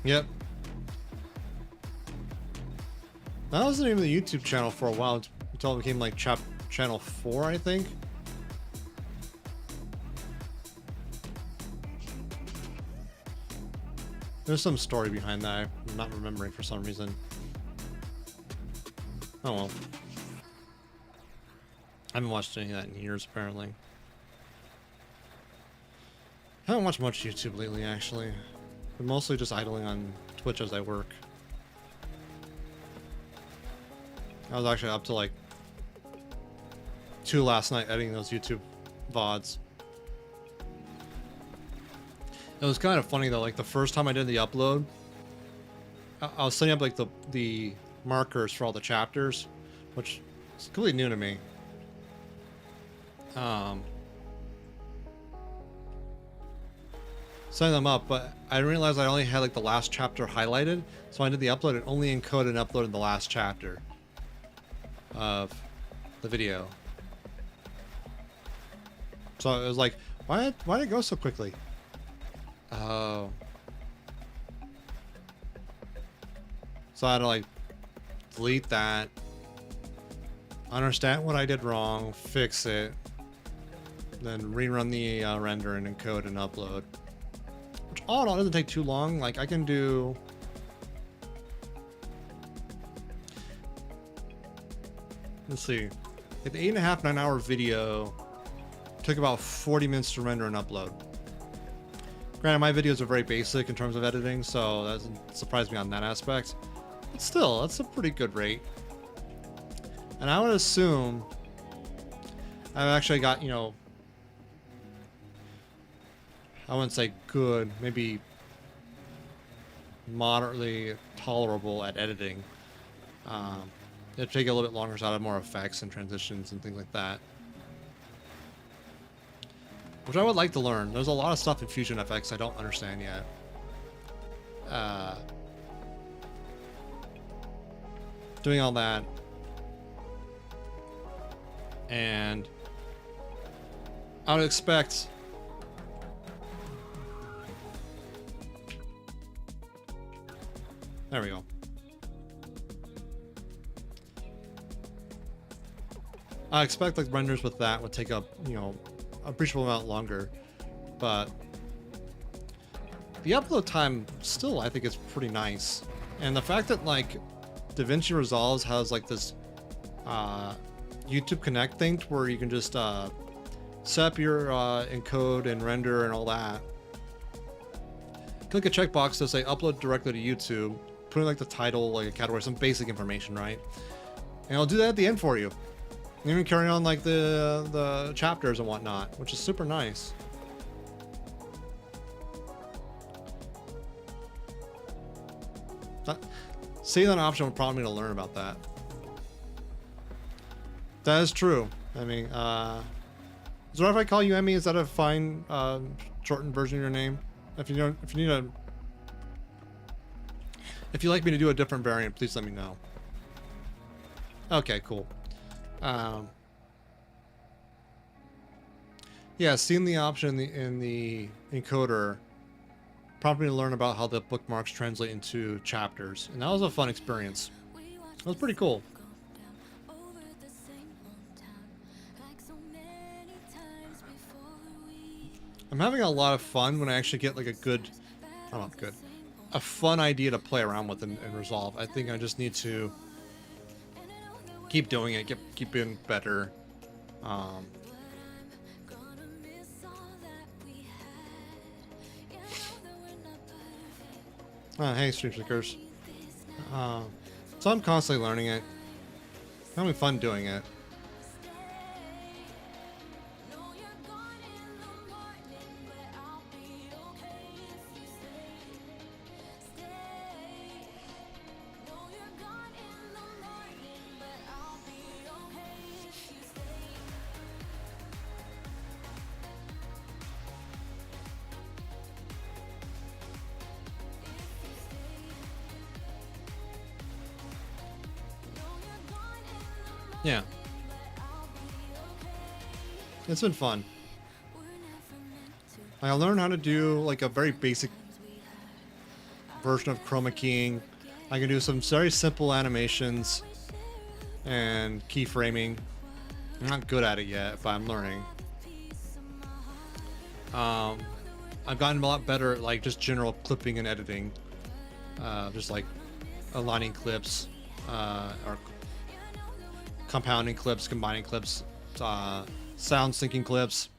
Speaker 2: Yep. That was the name of the YouTube channel for a while until it became like channel 4, I think. There's some story behind that I'm not remembering for some reason. Oh well. I haven't watched any of that in years, apparently. I haven't watched much YouTube lately, actually. I'm mostly just idling on Twitch as I work. I was actually up to like 2 last night editing those YouTube VODs. It was kind of funny though, like the first time I did the upload, I was setting up like the markers for all the chapters, which is completely new to me. Setting them up, but I didn't realize I only had like the last chapter highlighted, so I did the upload and only encoded and uploaded the last chapter of the video. So it was like, why did it go so quickly? Oh. So I had to like delete that, understand what I did wrong, fix it, then rerun the render and encode and upload. Which all in all doesn't take too long. Like I can do... Let's see. Like the 8.5, 9 hour video took about 40 minutes to render and upload. Granted, my videos are very basic in terms of editing, so that doesn't surprise me on that aspect. But still, that's a pretty good rate. And I would assume I've actually got, you know, I wouldn't say good, maybe moderately tolerable at editing. It'd take a little bit longer, so I'd have more effects and transitions and things like that. Which I would like to learn. There's a lot of stuff in Fusion FX I don't understand yet. Doing all that. And I would expect... There we go. I expect like renders with that would take up, you know, appreciable amount longer, but the upload time still I think is pretty nice. And the fact that like DaVinci Resolve has like this YouTube Connect thing where you can just set up your encode and render and all that. Click a checkbox to say upload directly to YouTube, put in like the title, like a category, some basic information, right? And it'll do that at the end for you. And even carry on like the chapters and whatnot, which is super nice. Seeing that option would prompt me to learn about that. That is true. I mean, is it alright if I call you Emmy? Is that a fine shortened version of your name? If you like me to do a different variant, please let me know. Okay, cool. Yeah, seeing the option in the encoder prompted me to learn about how the bookmarks translate into chapters, and that was a fun experience. It was pretty cool. I'm having a lot of fun when I actually get like a fun idea to play around with and resolve. I think I just need to keep doing it, keep being better. Hey, Stream Seekers. So I'm constantly learning it. I'm having fun doing it. Yeah. It's been fun. I learned how to do like a very basic version of chroma keying. I can do some very simple animations and keyframing. I'm not good at it yet, but I'm learning. I've gotten a lot better at like just general clipping and editing. Just like aligning clips, or compounding clips, combining clips, sound syncing clips,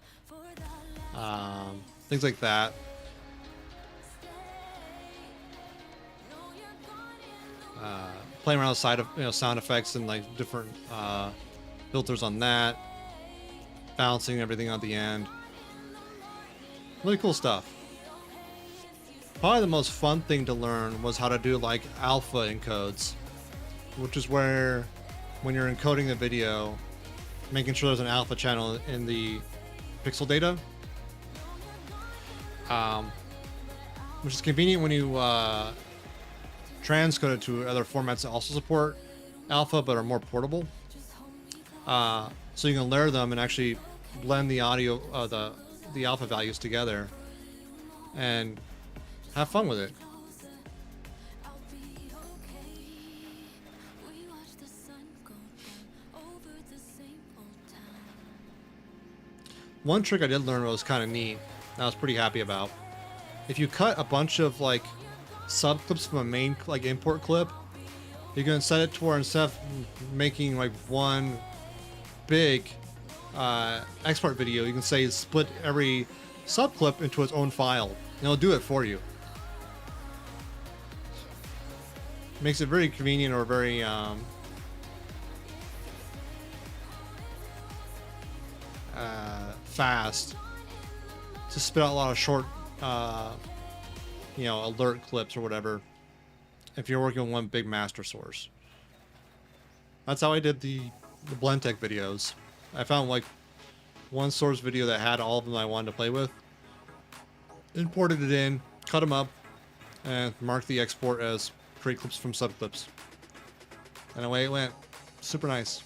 Speaker 2: things like that. Playing around outside of sound effects and like different filters on that, balancing everything at the end. Really cool stuff. Probably the most fun thing to learn was how to do like alpha encodes, which is where when you're encoding the video, making sure there's an alpha channel in the pixel data, which is convenient when you transcode it to other formats that also support alpha but are more portable. So you can layer them and actually blend the audio, the alpha values together and have fun with it. One trick I did learn was kind of neat, I was pretty happy about. If you cut a bunch of like sub clips from a main like import clip, you can set it to where instead of making like one big export video, you can say split every sub clip into its own file, and it'll do it for you. Makes it very convenient or very fast to spit out a lot of short alert clips or whatever if you're working on one big master source. That's how I did the Blendtec videos. I found like one source video that had all of them I wanted to play with, imported it in, cut them up, and marked the export as create clips from subclips. And away it went. Super nice.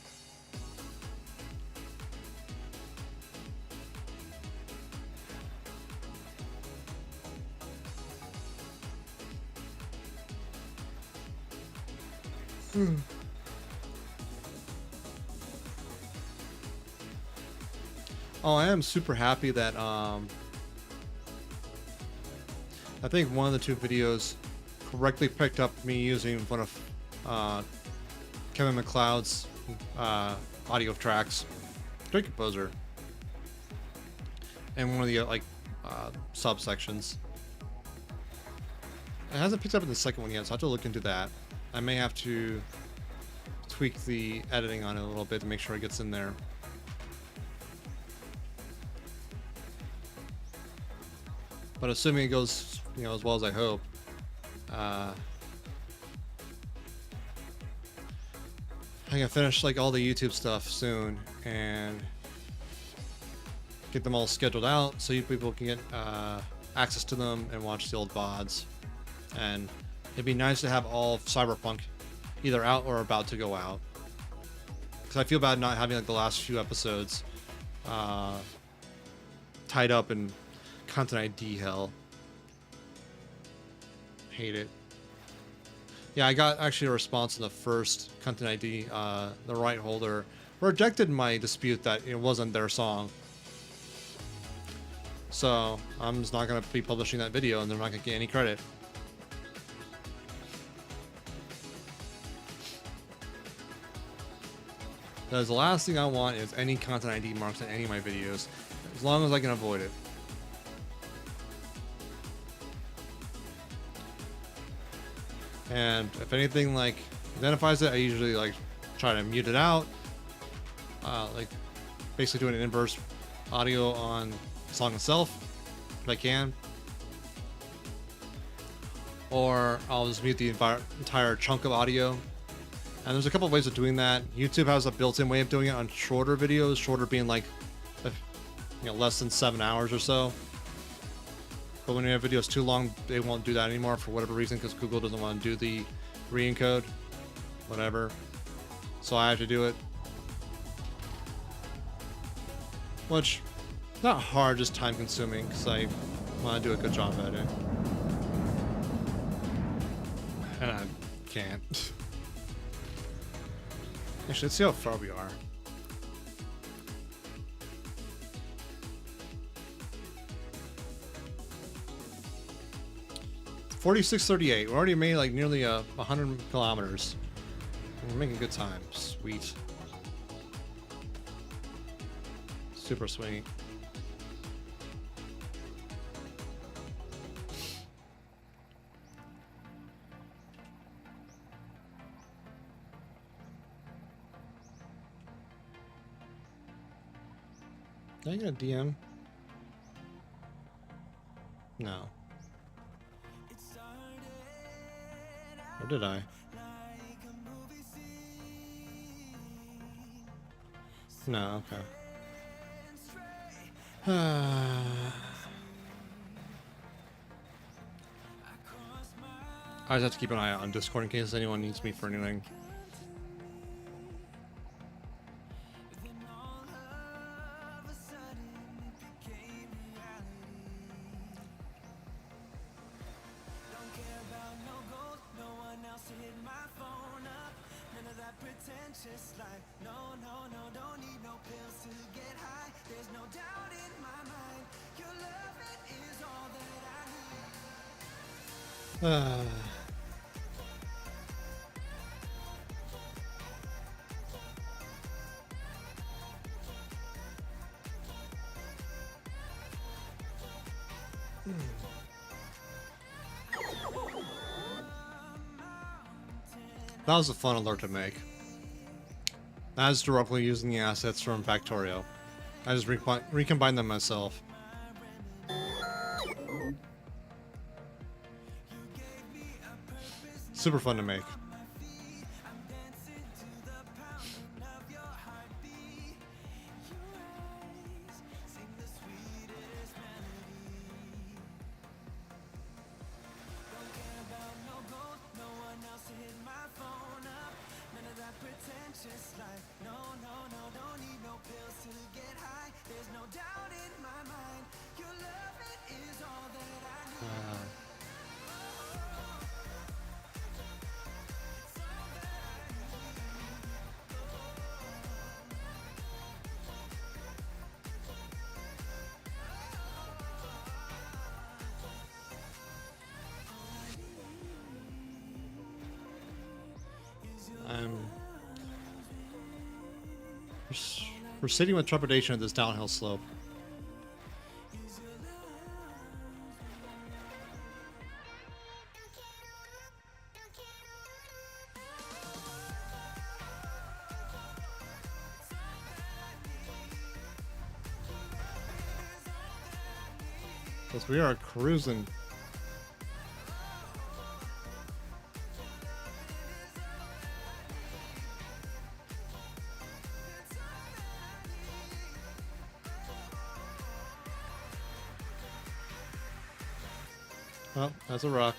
Speaker 2: Oh, I am super happy that I think one of the two videos correctly picked up me using one of Kevin MacLeod's audio tracks. Great composer. And one of the subsections. It hasn't picked up in the second one yet, so I have to look into that. I may have to tweak the editing on it a little bit to make sure it gets in there. But assuming it goes, as well as I hope, I can finish like all the YouTube stuff soon and get them all scheduled out so you people can get access to them and watch the old VODs. And it'd be nice to have all of Cyberpunk either out or about to go out, because I feel bad not having like the last few episodes tied up in Content ID hell. Hate it. Yeah, I got actually a response in the first Content ID. The right holder rejected my dispute that it wasn't their song. So I'm just not going to be publishing that video and they're not going to get any credit. Because the last thing I want is any Content ID marks in any of my videos, as long as I can avoid it. And if anything like identifies it, I usually like try to mute it out, like basically doing an inverse audio on the song itself if I can, or I'll just mute the entire chunk of audio. And there's a couple of ways of doing that. YouTube has a built-in way of doing it on shorter videos, shorter being like less than 7 hours or so. But when you have videos too long, they won't do that anymore for whatever reason, because Google doesn't want to do the re-encode, whatever. So I have to do it. Which, not hard, just time consuming, because I want to do a good job at it. can't. Actually, let's see how far we are. $46.38. We already made like nearly 100 kilometers. We're making good time. Sweet. Super sweet. Did I get a DM? No. Or did I? No, okay. I just have to keep an eye out on Discord in case anyone needs me for anything. That was a fun alert to make. That is directly using the assets from Factorio. I just recombined them myself. Super fun to make. We're sitting with trepidation at this downhill slope. Because we are cruising. Oh, that's a rock.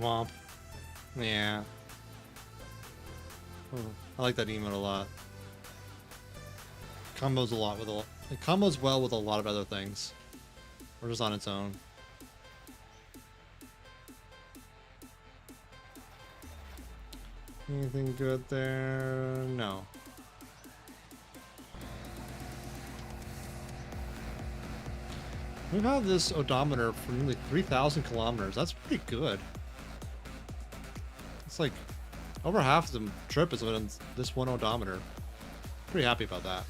Speaker 2: Womp. Yeah. I like that emote a lot. Combos a lot with it combos well with a lot of other things. Or just on its own. Anything good there? No. We've had this odometer for nearly 3,000 kilometers. That's pretty good. It's like over half the trip is on this one odometer. Pretty happy about that.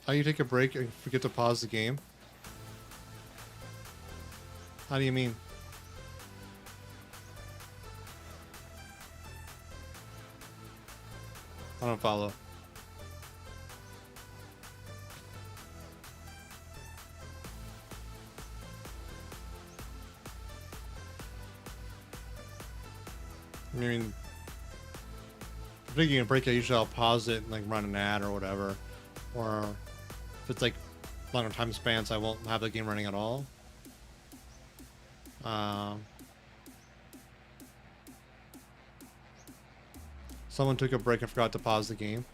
Speaker 2: How you take a break and forget to pause the game? How do you mean? I don't follow. I mean, if taking a break, I usually I'll pause it and like run an ad or whatever. Or if it's like longer time spans, I won't have the game running at all. Someone took a break and forgot to pause the game.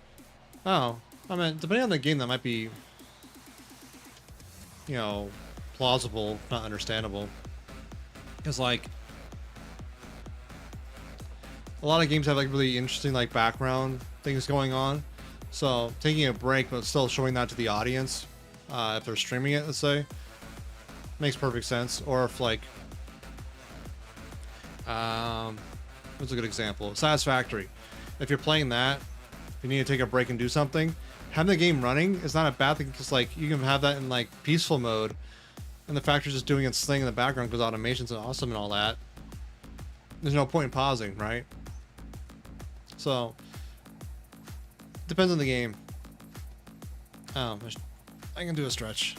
Speaker 2: Oh, I mean, depending on the game, that might be, you know, plausible, not understandable. Because like, a lot of games have like really interesting like background things going on. So taking a break but still showing that to the audience, if they're streaming it, let's say, makes perfect sense. Or if like, what's a good example? Satisfactory. If you're playing that, you need to take a break and do something. Having the game running is not a bad thing because like you can have that in like peaceful mode, and the factory's just doing its thing in the background because automation's awesome and all that. There's no point in pausing, right? So depends on the game. I can do a stretch.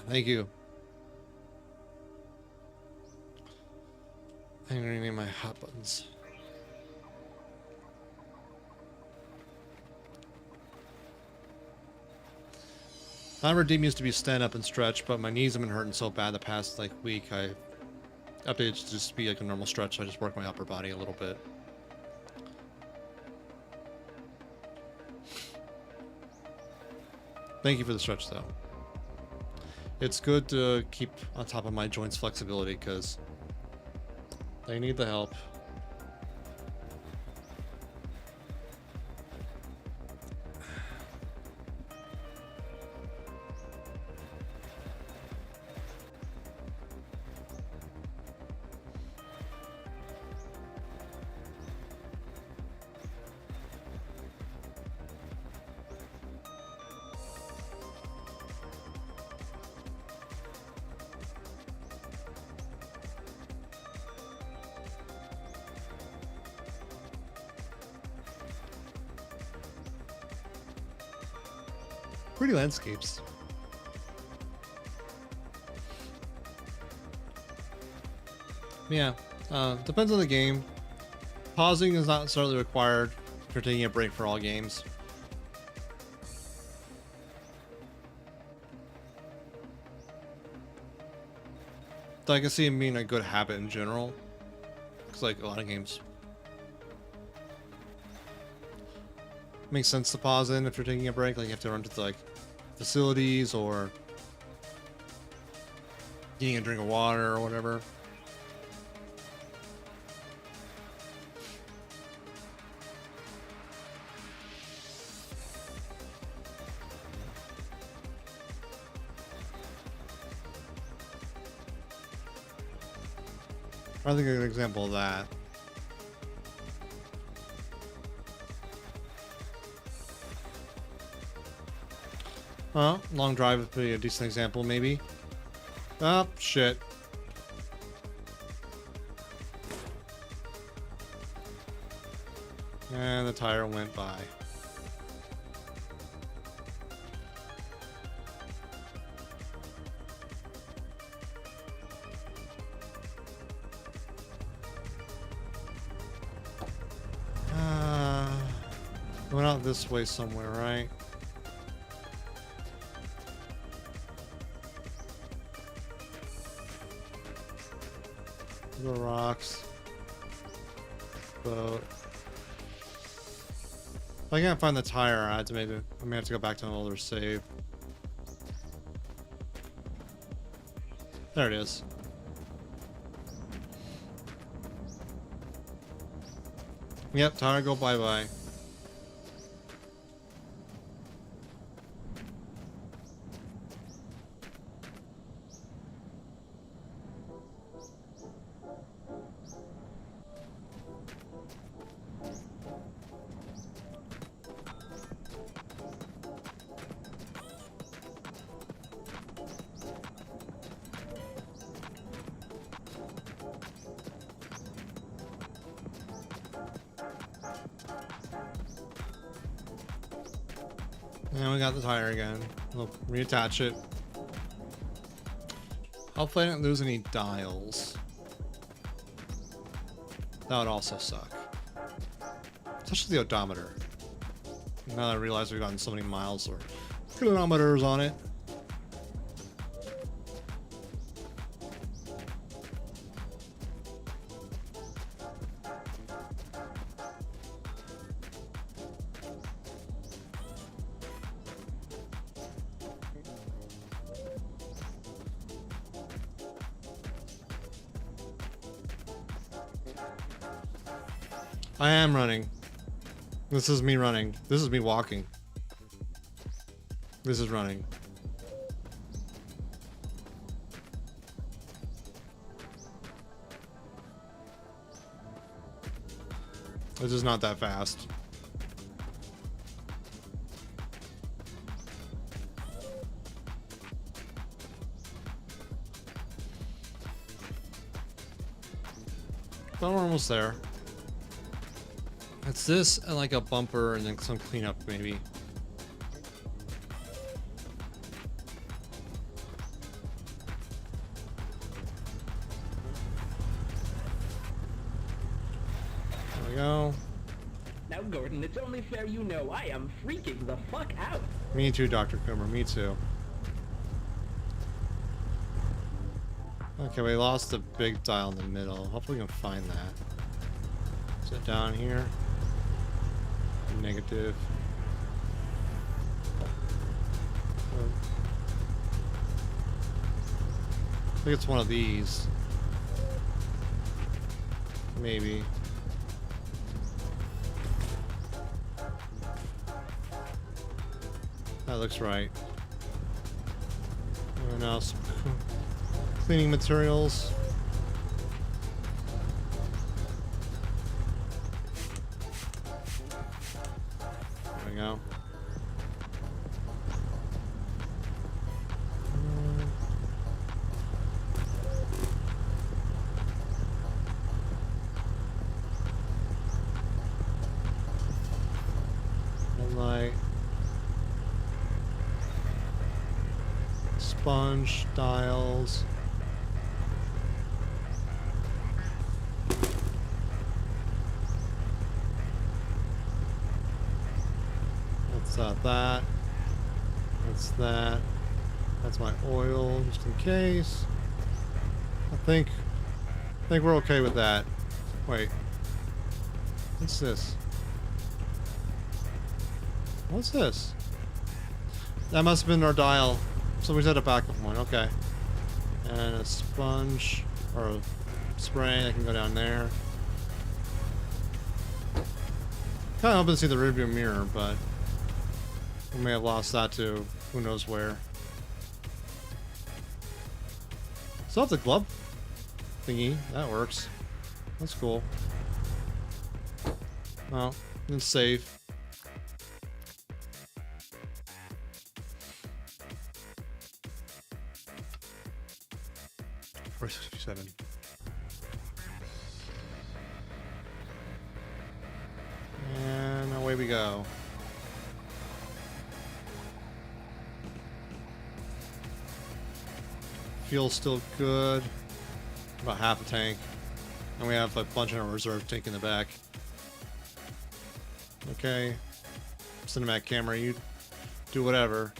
Speaker 2: Thank you. I'm gonna rename my hot buttons. My redeem used to be stand up and stretch, but my knees have been hurting so bad the past like week. I updated to just be like a normal stretch, so I just work my upper body a little bit. Thank you for the stretch though. It's good to keep on top of my joints flexibility because they need the help. Pretty landscapes. Yeah, depends on the game. Pausing is not necessarily required if you're taking a break for all games. Though I can see it being a good habit in general. Because like a lot of games makes sense to pause in if you're taking a break, like you have to run to like facilities or getting a drink of water or whatever. I think a good example of that. Well, long drive would be a decent example, maybe. Oh, shit. And the tire went by. Went out this way somewhere, right? The rocks. Boat. If I can't find the tire, I may have to go back to an older save. There it is. Yep, tire go bye-bye. And we got the tire again. We'll reattach it. Hopefully I didn't lose any dials. That would also suck. Especially the odometer. Now that I realize we've gotten so many miles or kilometers on it. I am running. This is me running. This is me walking. This is running. This is not that fast. But we're almost there. It's this and like a bumper and then some cleanup maybe. There we go.
Speaker 4: Now, Gordon, it's only fair you know I am freaking the fuck out.
Speaker 2: Me too, Dr. Coomer, me too. Okay, we lost the big dial in the middle. Hopefully we can find that. Is it down here? Negative. I think it's one of these. Maybe. That looks right. And now some cleaning materials. There we go. Light. Sponge dials. That's that. That's that. That's my oil, just in case. I think we're okay with that. Wait. What's this? What's this? That must have been our dial. So we set a backup one. Okay. And a sponge or a spray that can go down there. Kind of hoping to see the rearview mirror, but we may have lost that to who knows where. Still have the glove thingy. That works. That's cool. Well, it's safe. 467. And away we go. Fuel's still good. About half a tank. And we have a bunch in a reserve tank in the back. Okay. Cinematic camera, you do whatever.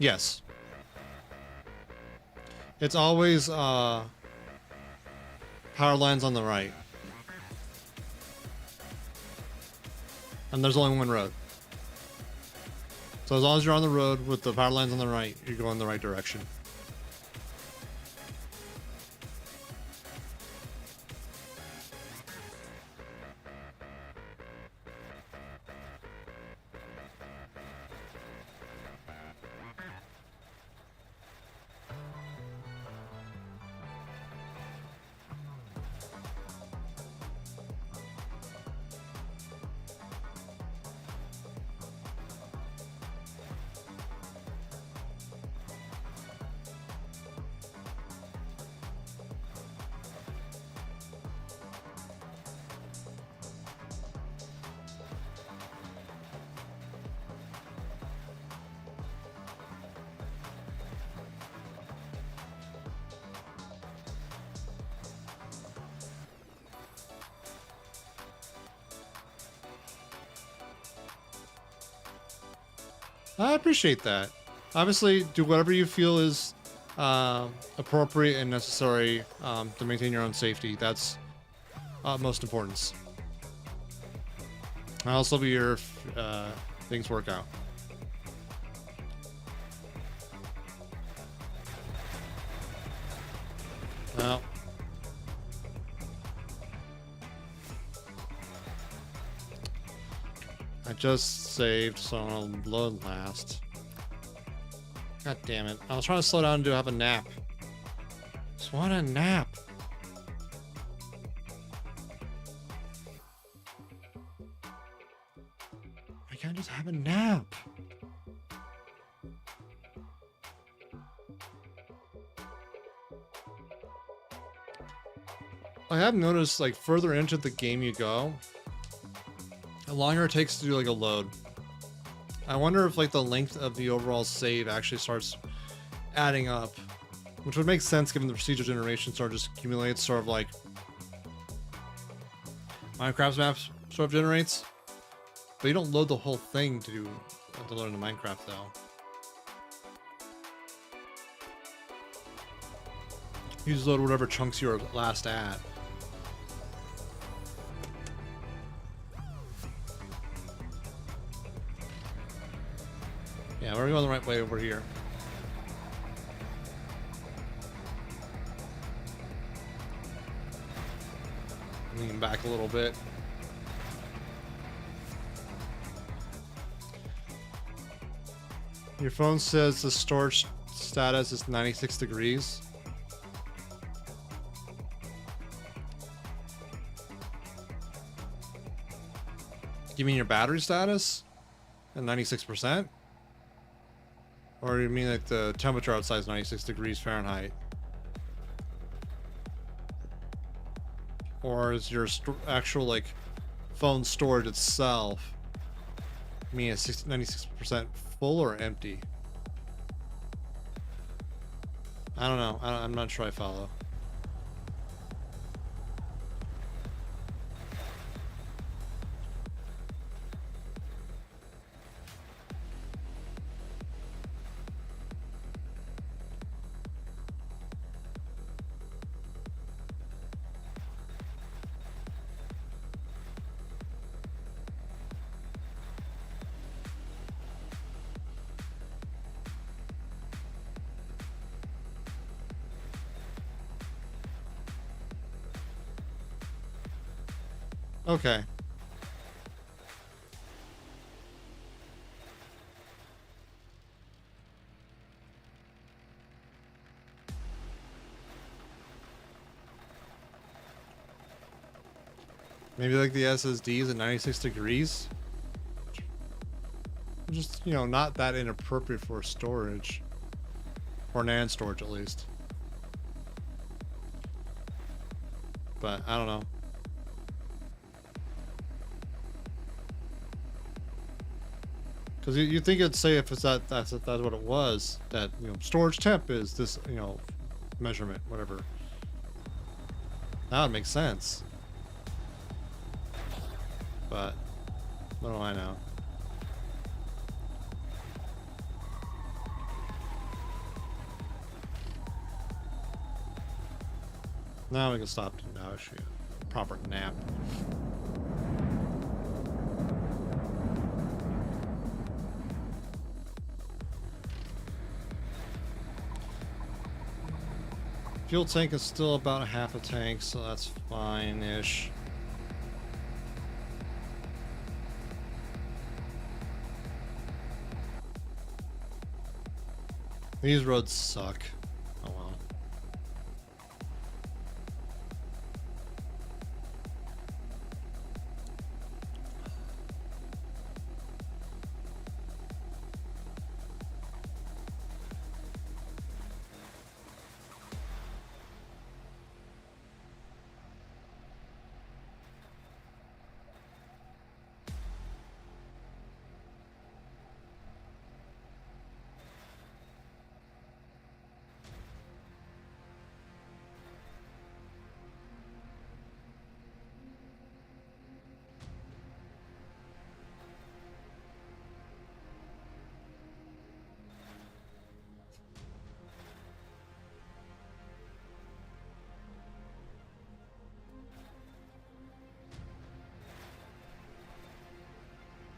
Speaker 2: Yes. It's always power lines on the right. And there's only one road. So as long as you're on the road with the power lines on the right, you're going the right direction. I appreciate that. Obviously, do whatever you feel is appropriate and necessary to maintain your own safety. That's utmost importance. I also be your things work out. Well, I just saved, so I'll load last. God damn it. I was trying to slow down to have a nap. Just want a nap. I can't just have a nap. I have noticed, like, further into the game you go, the longer it takes to do, like, a load. I wonder if, like, the length of the overall save actually starts adding up, which would make sense given the procedural generation sort of just accumulates, sort of like Minecraft's maps sort of generates. But you don't load the whole thing to load into Minecraft, though. You just load whatever chunks you were last at. Yeah, we're going the right way over here. Lean back a little bit. Your phone says the storage status is 96 degrees. You mean your battery status? At 96%? Or you mean like the temperature outside is 96 degrees Fahrenheit? Or is your actual like phone storage itself, I mean, it's 96% full or empty? I don't know. I'm not sure I follow. Okay. Maybe like the SSDs at 96 degrees? Just, you know, not that inappropriate for storage. Or NAND storage, at least. But, I don't know. Because you think it'd say if it's that's what it was, that, you know, storage temp is this, you know, measurement, whatever. That would make sense. But, what do I know? Now we can stop to now issue a proper nap. Fuel tank is still about half a tank, so that's fine-ish. These roads suck. Oh well.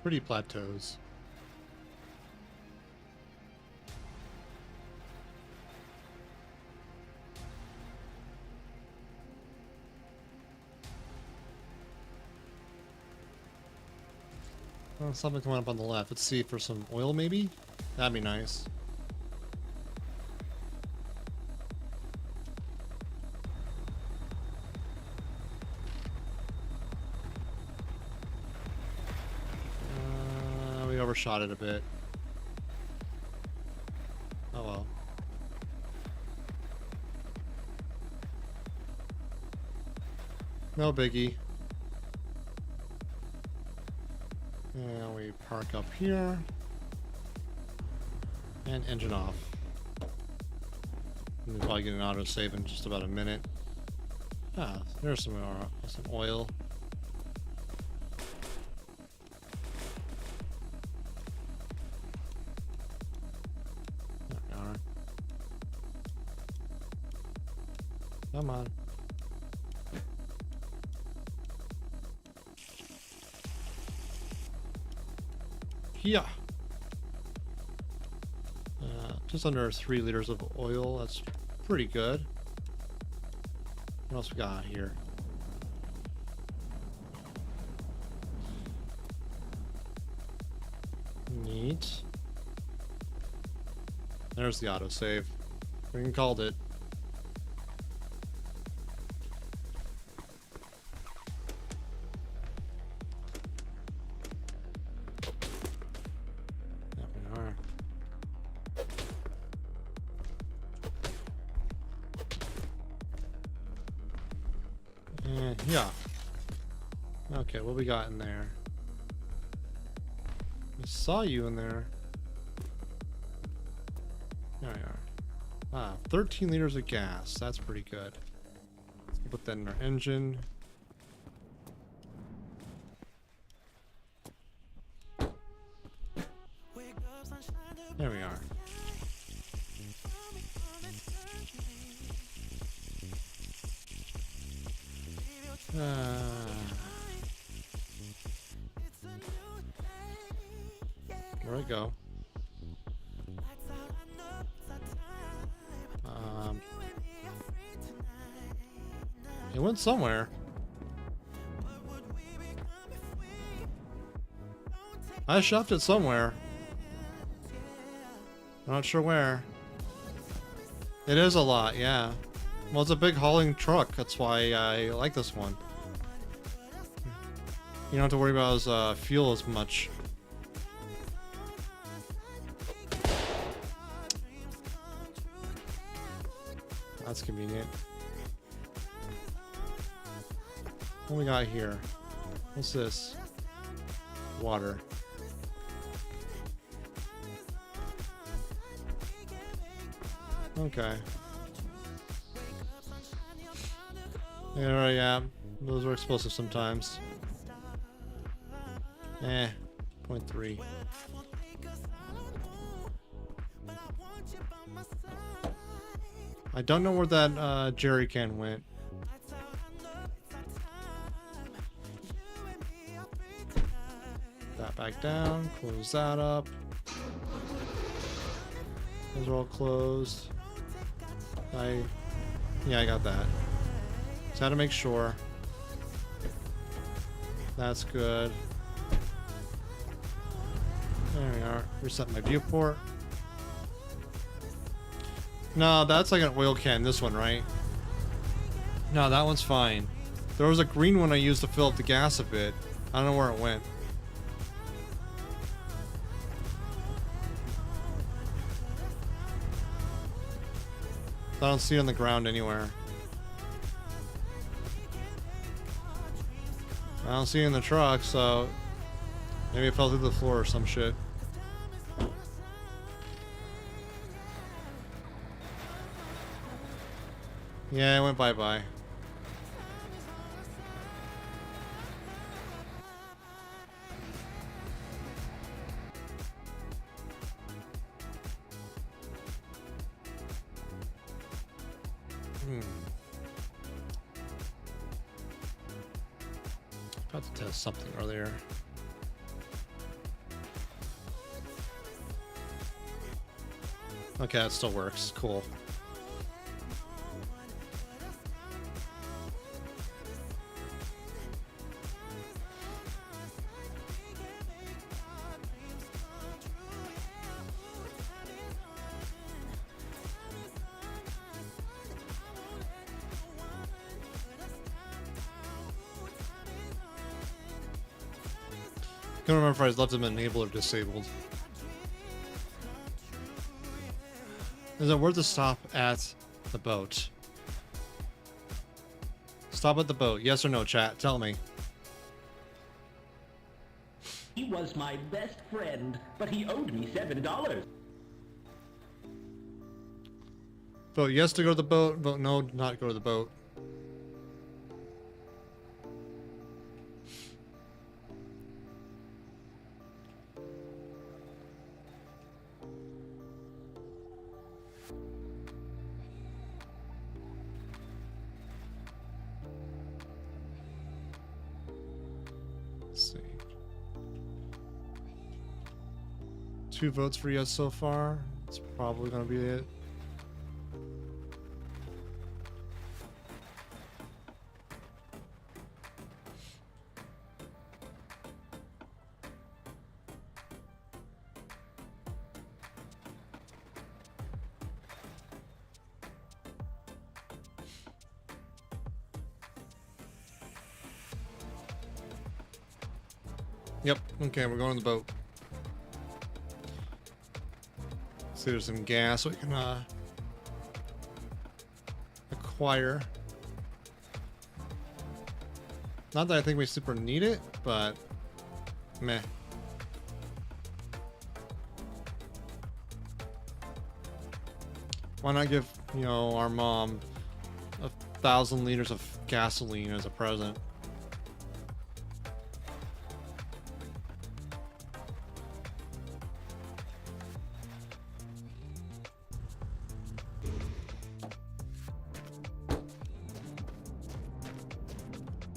Speaker 2: Pretty plateaus. Oh, something coming up on the left. Let's see for some oil, maybe? That'd be nice. We overshot it a bit. Oh well. No biggie. And we park up here. And engine off. We'll probably get an autosave in just about a minute. Ah, there's some oil. There we are. Come on. Yeah. Just under 3 liters of oil. That's pretty good. What else we got here? Neat. There's the autosave. We called it. Yeah. Okay, what we got in there? I saw you in there. There we are. Ah, 13 liters of gas. That's pretty good. Let's put that in our engine. There we are. Where'd it go? It went somewhere. I shoved it somewhere. I'm not sure where. It is a lot, yeah. Well, it's a big hauling truck. That's why I like this one. You don't have to worry about his fuel as much. That's convenient. What we got here? What's this? Water. Okay. Yeah, those are explosive sometimes. 0.3. I don't know where that jerry can went. That back down, close that up. Those are all closed. Yeah, I got that. Just had to make sure. That's good. There we are. Reset my viewport. No, that's like an oil can, this one, right? No, that one's fine. There was a green one I used to fill up the gas a bit. I don't know where it went. I don't see it on the ground anywhere. I don't see it in the truck, so maybe it fell through the floor or some shit. Yeah, it went bye-bye. About to test something earlier. Okay, that still works. Cool. I can't remember if I left them enabled or disabled. Is it worth a stop at the boat? Stop at the boat. Yes or no, chat? Tell me.
Speaker 4: He was my best friend, but he owed me $7.
Speaker 2: Vote yes to go to the boat. Vote no, not go to the boat. Let's see. 2 votes for yes so far. It's probably gonna be it. Yep. Okay, we're going to the boat. See, there's some gas we can acquire. Not that I think we super need it, but meh. Why not give, you know, our mom 1,000 liters of gasoline as a present?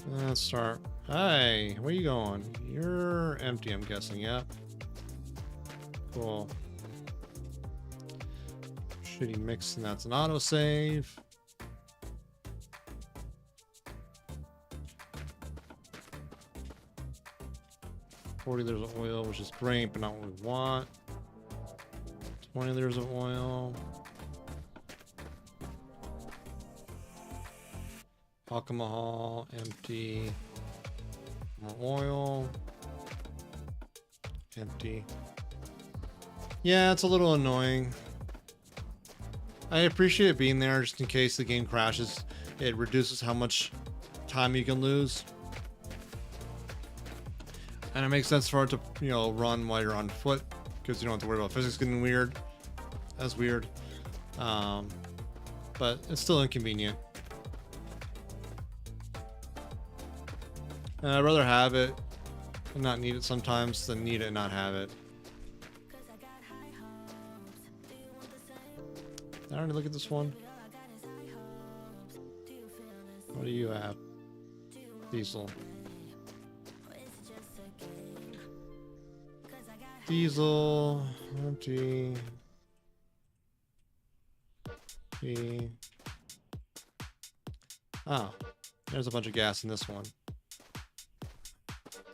Speaker 2: Let's start. Hey, where you going? You're empty, I'm guessing. Yep. Cool. Shitty mix, and that's an autosave. $40 liters of oil, which is great, but not what we want. 20 liters of oil. Alcohol, empty. More oil. Empty. Yeah, it's a little annoying. I appreciate it being there just in case the game crashes. It reduces how much time you can lose. And it makes sense for it to, you know, run while you're on foot because you don't have to worry about physics getting weird. That's weird. But it's still inconvenient. And I'd rather have it and not need it sometimes than need it and not have it. I already look at this one. What do you have? Diesel. Diesel. Empty. B. Oh, there's a bunch of gas in this one.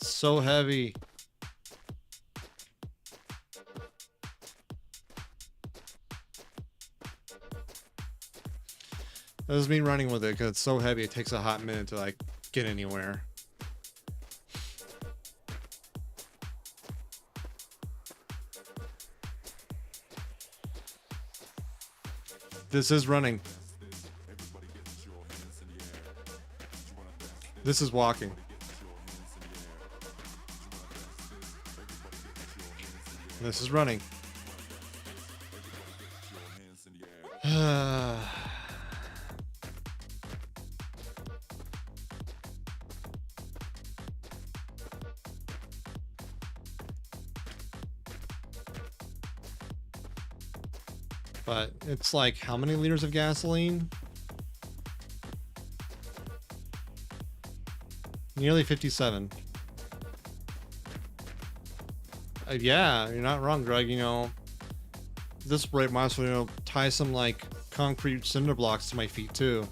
Speaker 2: So heavy. That was me running with it because it's so heavy it takes a hot minute to like get anywhere. This is running. This is walking. This is running. But it's like, how many liters of gasoline? Nearly 57. Yeah, you're not wrong, Greg. You know, this rate, might as well, you know, tie some like concrete cinder blocks to my feet too.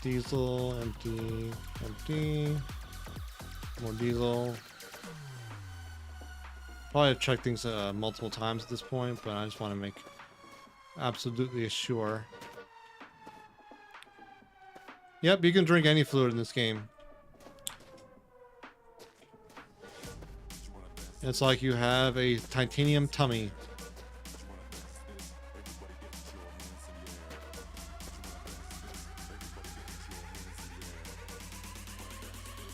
Speaker 2: Diesel, empty, empty. More diesel. Probably have checked things multiple times at this point, but I just want to make absolutely sure. Yep, you can drink any fluid in this game. It's like you have a titanium tummy.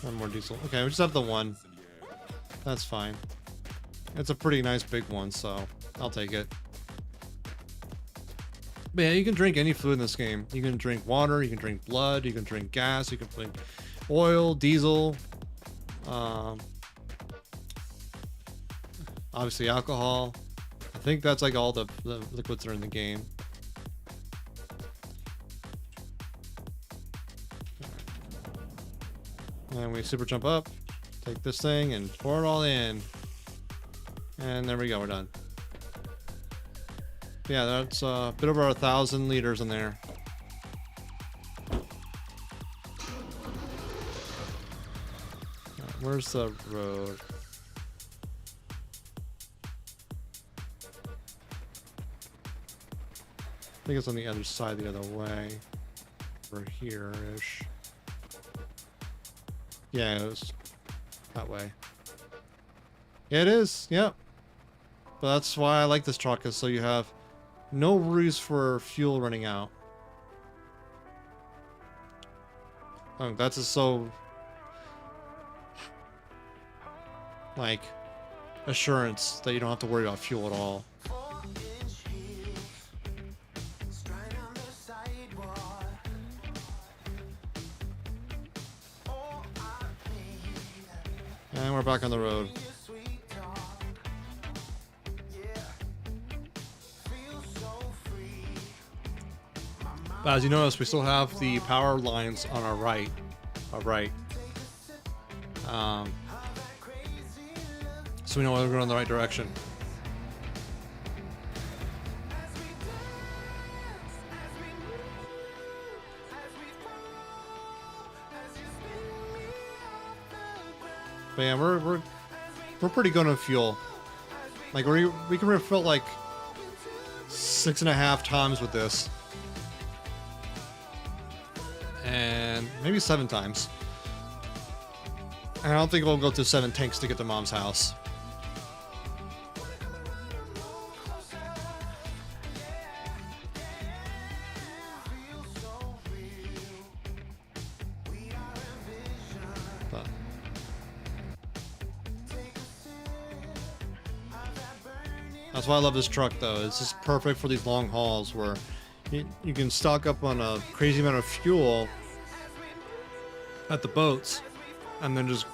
Speaker 2: One more diesel. Okay, we just have the one. That's fine. It's a pretty nice big one, so I'll take it. But yeah, you can drink any fluid in this game. You can drink water, you can drink blood, you can drink gas, you can drink oil, diesel, obviously alcohol. I think that's like all the liquids that are in the game. And we super jump up, take this thing and pour it all in. And there we go, we're done. Yeah, that's a bit over 1,000 liters in there. Where's the road? I think it's on the other side the other way. Over here-ish. Yeah, it was that way. Yeah, it is, yep. But that's why I like this truck, is so you have no worries for fuel running out. Oh, that's just so like assurance that you don't have to worry about fuel at all. And we're back on the road. But as you notice, we still have the power lines on our right. So we know we're going in the right direction. But yeah, we're pretty good on fuel. Like we can refill like 6.5 times with this. And maybe 7 times. And I don't think we'll go to 7 tanks to get to Mom's house. But that's why I love this truck, though. It's just perfect for these long hauls where you can stock up on a crazy amount of fuel at the boats and then just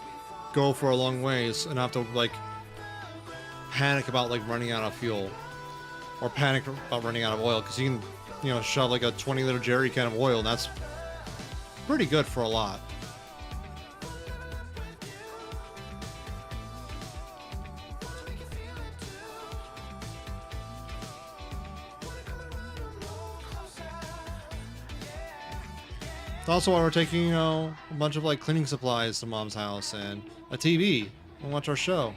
Speaker 2: go for a long ways and have to like panic about like running out of fuel or panic about running out of oil, because you can, you know, shove like a 20-liter jerry can of oil and that's pretty good for a lot. Also, while we're taking, you know, a bunch of like cleaning supplies to Mom's house and a TV and watch our show.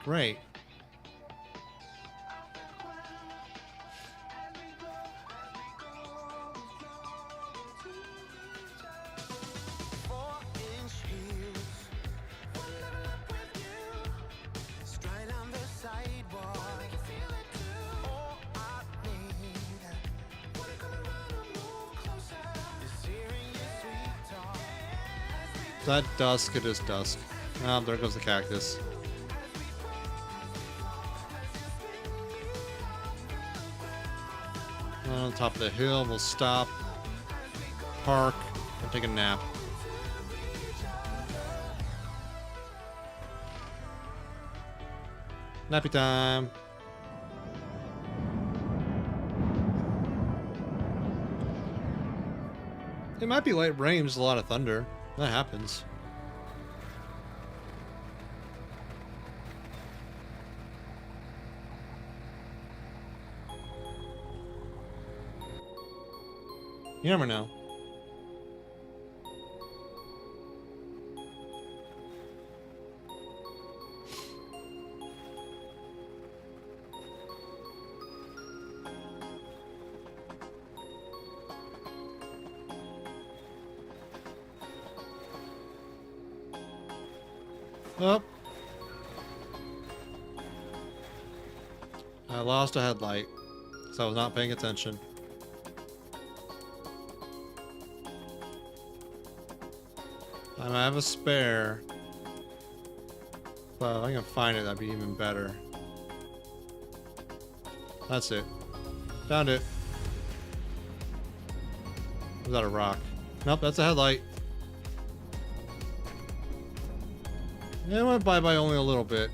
Speaker 2: Great. That dusk, it is dusk. Ah, there goes the cactus. On top of the hill, we'll stop, park, and take a nap. Nappy time. It might be light rain, just a lot of thunder. That happens. You never know. Oh. I lost a headlight, so I was not paying attention. I might have a spare, but if I can find it, that'd be even better. That's it. Found it. Was that a rock? Nope, that's a headlight. Yeah, it went by only a little bit.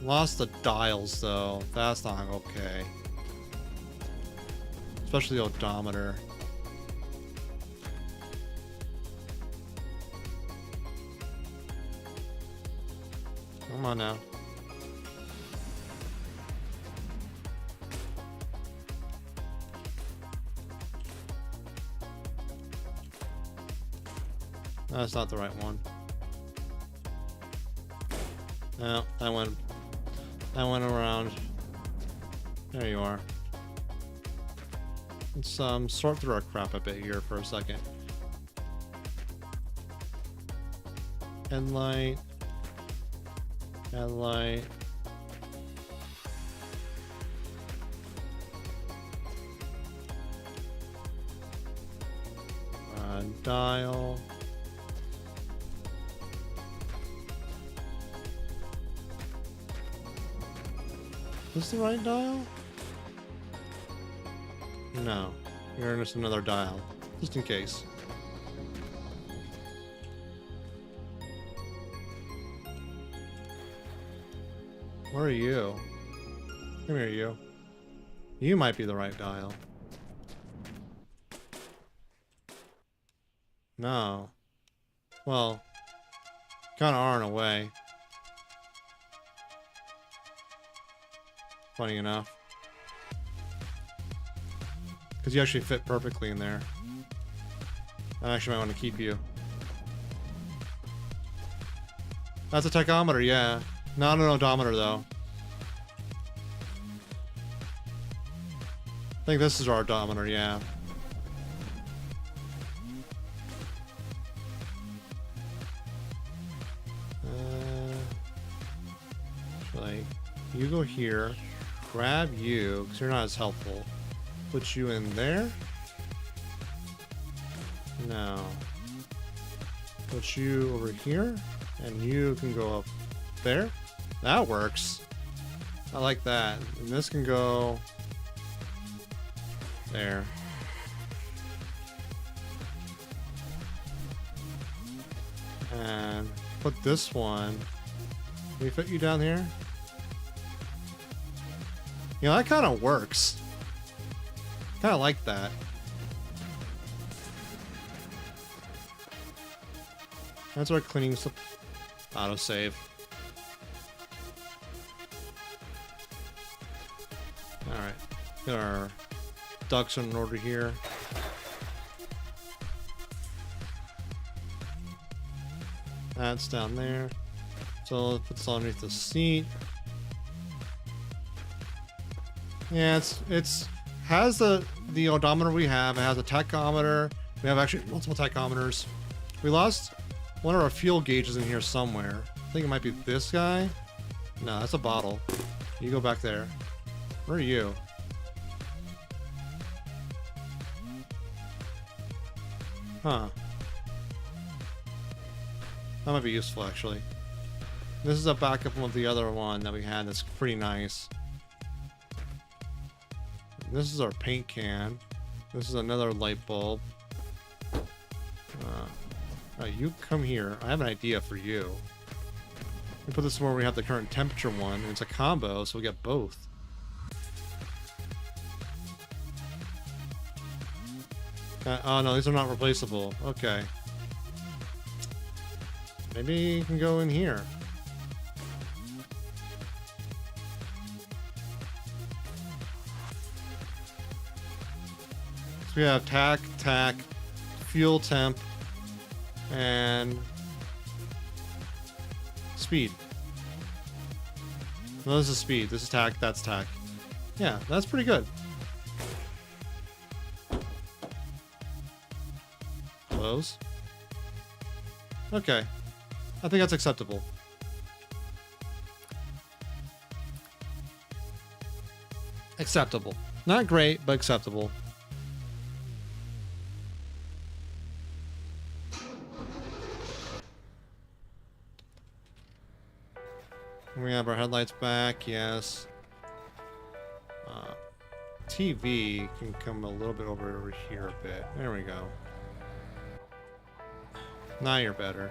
Speaker 2: Lost the dials though. That's not okay. Especially the odometer. Come on now. That's not the right one. No, I went around. There you are. Let's sort through our crap a bit here for a second. Headlight. Headlight. Dial. Is this the right dial? No. You're just another dial. Just in case. Where are you? Come here, you. You might be the right dial. No. Well, kinda are in a way. Funny enough. Because you actually fit perfectly in there. I actually might want to keep you. That's a tachometer, yeah. Not an odometer, though. I think this is our odometer, yeah. Like, you go here. Grab you, because you're not as helpful. Put you in there. No. Put you over here. And you can go up there. That works. I like that. And this can go there. And put this one. Can we fit you down here? You know, that kind of works. Kind of like that. That's our cleaning autosave. Alright. Got our ducks in order here. That's down there. So let's put this underneath the seat. Yeah, it's has the odometer we have. It has a tachometer. We have actually multiple tachometers. We lost one of our fuel gauges in here somewhere. I think it might be this guy. No, that's a bottle. You go back there. Where are you? Huh. That might be useful, actually. This is a backup of the other one that we had that's pretty nice. This is our paint can. This is another light bulb. You come here. I have an idea for you. We put this where we have the current temperature one, and it's a combo, so we get both. Oh no, these are not replaceable. Okay. Maybe you can go in here. So we have tack, fuel temp, and speed. No, this is speed. This is tack, that's tack. Yeah, that's pretty good. Close. Okay. I think that's acceptable. Acceptable. Not great, but acceptable. We have our headlights back, yes. TV can come a little bit over here a bit. There we go. Now you're better.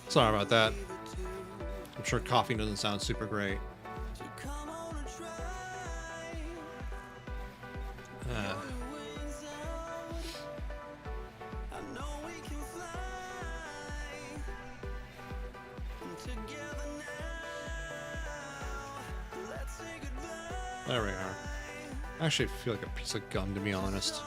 Speaker 2: Sorry about that. I'm sure coughing doesn't sound super great. There we are. I actually feel like a piece of gum, to be honest.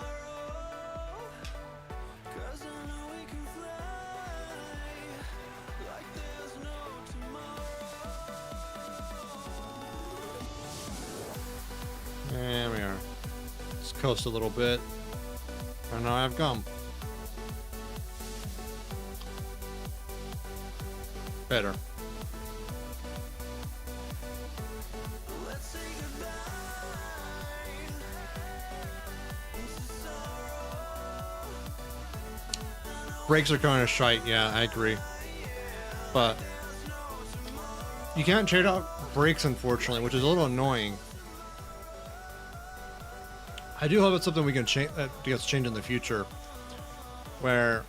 Speaker 2: There we are. Let's coast a little bit. And now I have gum. Better. Brakes are kind of shite, yeah, I agree. But you can't trade out brakes, unfortunately, which is a little annoying. I do hope it's something we can change that gets changed in the future, where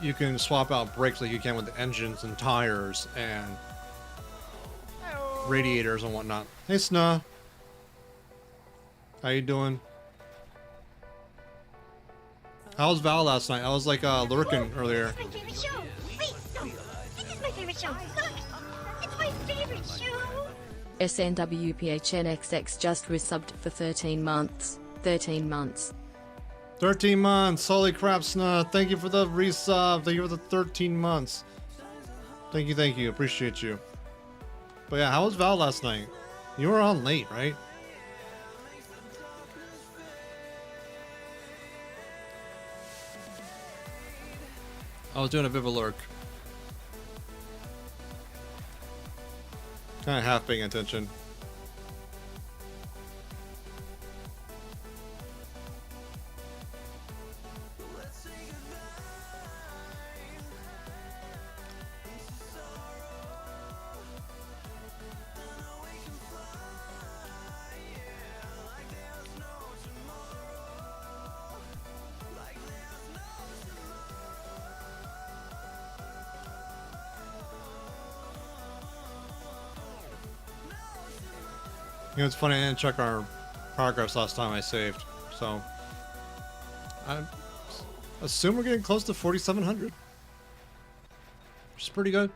Speaker 2: you can swap out brakes like you can with the engines and tires and radiators and whatnot. Hey, Sna. How you doing? How was Val last night? I was like lurking earlier.
Speaker 5: It's my favorite show. Wait, no. This is my favorite show. Look. It's my favorite show.
Speaker 6: SNWPHNXX just resubbed for 13 months. 13 months.
Speaker 2: 13 months. Holy crap, Sna. Thank you for the resub. Thank you for the 13 months. Thank you, thank you. Appreciate you. But yeah, how was Val last night? You were on late, right? I was doing a bit of a lurk. Kind of half paying attention. You know, it's funny, I didn't check our progress last time I saved, so I assume we're getting close to 4,700, which is pretty good.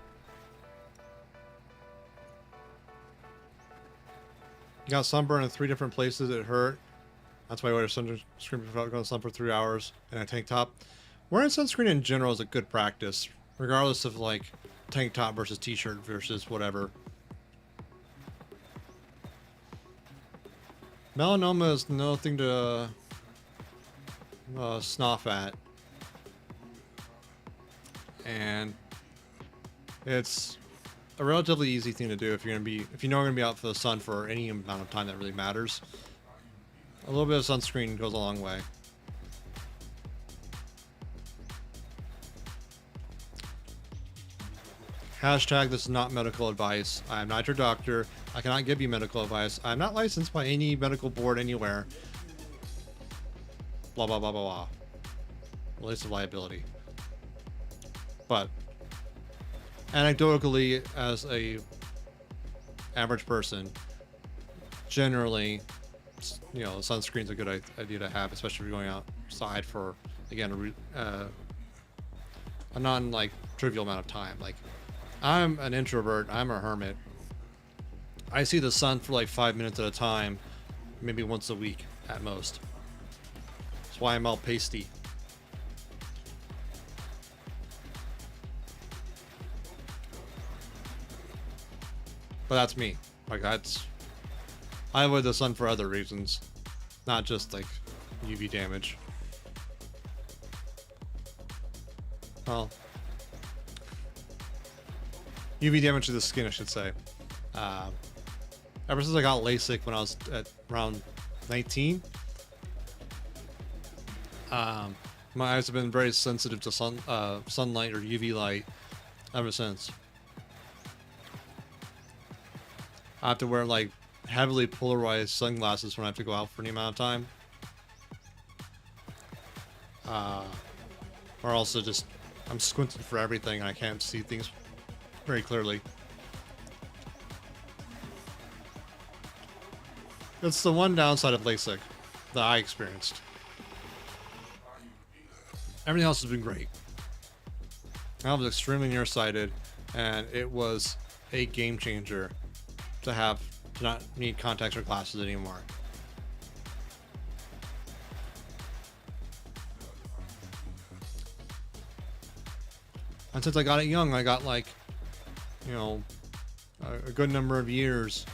Speaker 2: You got sunburn in 3 different places. It hurt. That's why I wear sunscreen without going to sun for 3 hours and a tank top. Wearing sunscreen in general is a good practice, regardless of like tank top versus t-shirt versus whatever. Melanoma is nothing to snuff at, and it's a relatively easy thing to do if you're gonna be out for the sun for any amount of time that really matters. A little bit of sunscreen goes a long way. Hashtag this is not medical advice. I am not your doctor. I cannot give you medical advice. I am not licensed by any medical board anywhere. Blah, blah, blah, blah, blah. at least of liability. But anecdotally, as a average person, generally, you know, sunscreen's a good idea to have, especially if you're going outside for, again, a non like trivial amount of time. Like, I'm an introvert, I'm a hermit. I see the sun for like 5 minutes at a time, maybe once a week at most. That's why I'm all pasty. But that's me. Like, I avoid the sun for other reasons, not just like UV damage. Well, UV damage to the skin, I should say. Ever since I got LASIK when I was at around 19, my eyes have been very sensitive to sunlight or UV light ever since. I have to wear like heavily polarized sunglasses when I have to go out for any amount of time. Or also just, I'm squinting for everything and I can't see things very clearly. It's the one downside of LASIK that I experienced. Everything else has been great. I was extremely nearsighted, and it was a game changer to not need contacts or glasses anymore. And since I got it young, I got like, you know, a good number of years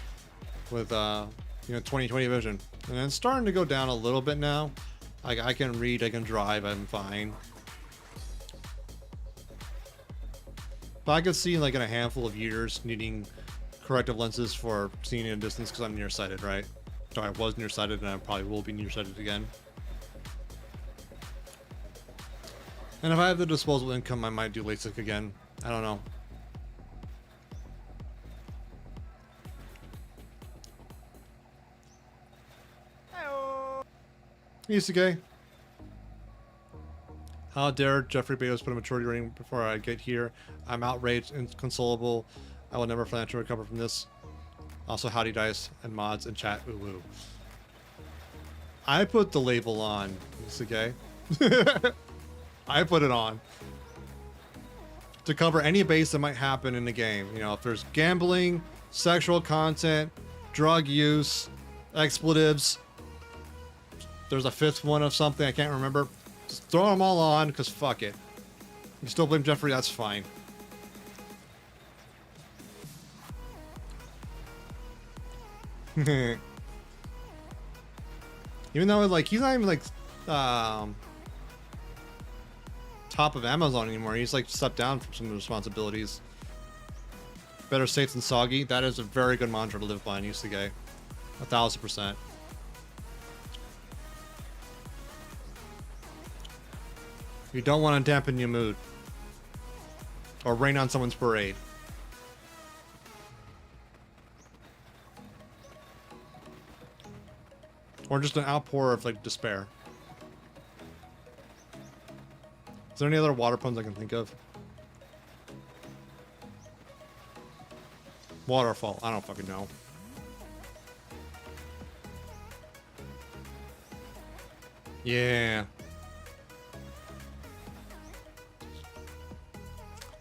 Speaker 2: with, you know, 20/20 vision. And it's starting to go down a little bit now. Like, I can read, I can drive, I'm fine. But I could see like in a handful of years needing corrective lenses for seeing in a distance because I'm nearsighted, right? So I was nearsighted and I probably will be nearsighted again. And if I have the disposable income, I might do LASIK again. I don't know. Isuke. How dare Jeffrey Bezos put a maturity rating before I get here? I'm outraged, inconsolable. I will never financially recover from this. Also, howdy dice and mods and chat. Ooh, ooh. I put the label on, Isuke. I put it on to cover any base that might happen in the game. You know, if there's gambling, sexual content, drug use, expletives. There's a fifth one of something I can't remember. Just throw them all on, because fuck it. You still blame Jeffrey, that's fine. Even though, like, he's not even, like, top of Amazon anymore. He's, like, stepped down from some of the responsibilities. Better safe than soggy. That is a very good mantra to live by in Isuke. 1000%. You don't want to dampen your mood. Or rain on someone's parade. Or just an outpour of, like, despair. Is there any other water puns I can think of? Waterfall. I don't fucking know. Yeah.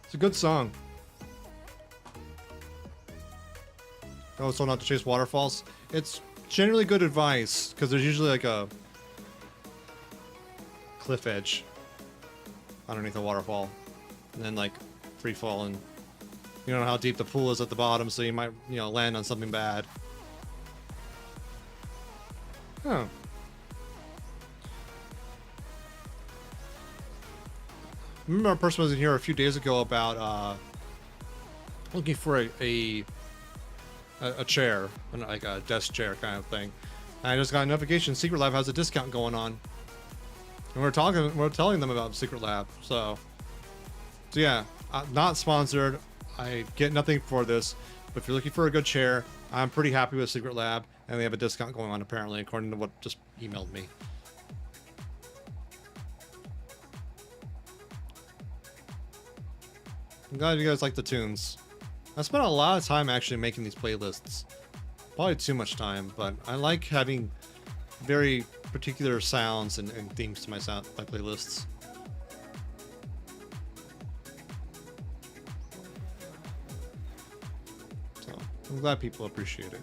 Speaker 2: It's a good song. Oh, so not to chase waterfalls? It's generally good advice, because there's usually like a cliff edge underneath a waterfall. And then like free fall, and you don't know how deep the pool is at the bottom, so you might, you know, land on something bad. Huh. I remember a person was in here a few days ago about looking for a chair, like a desk chair kind of thing. And I just got a notification Secret Lab has a discount going on. And we're telling them about Secret Lab. So yeah, not sponsored. I get nothing for this. But if you're looking for a good chair, I'm pretty happy with Secret Lab, and they have a discount going on apparently, according to what just emailed me. I'm glad you guys like the tunes. I spent a lot of time actually making these playlists. Probably too much time, but I like having very particular sounds and themes to my playlists. So I'm glad people appreciate it.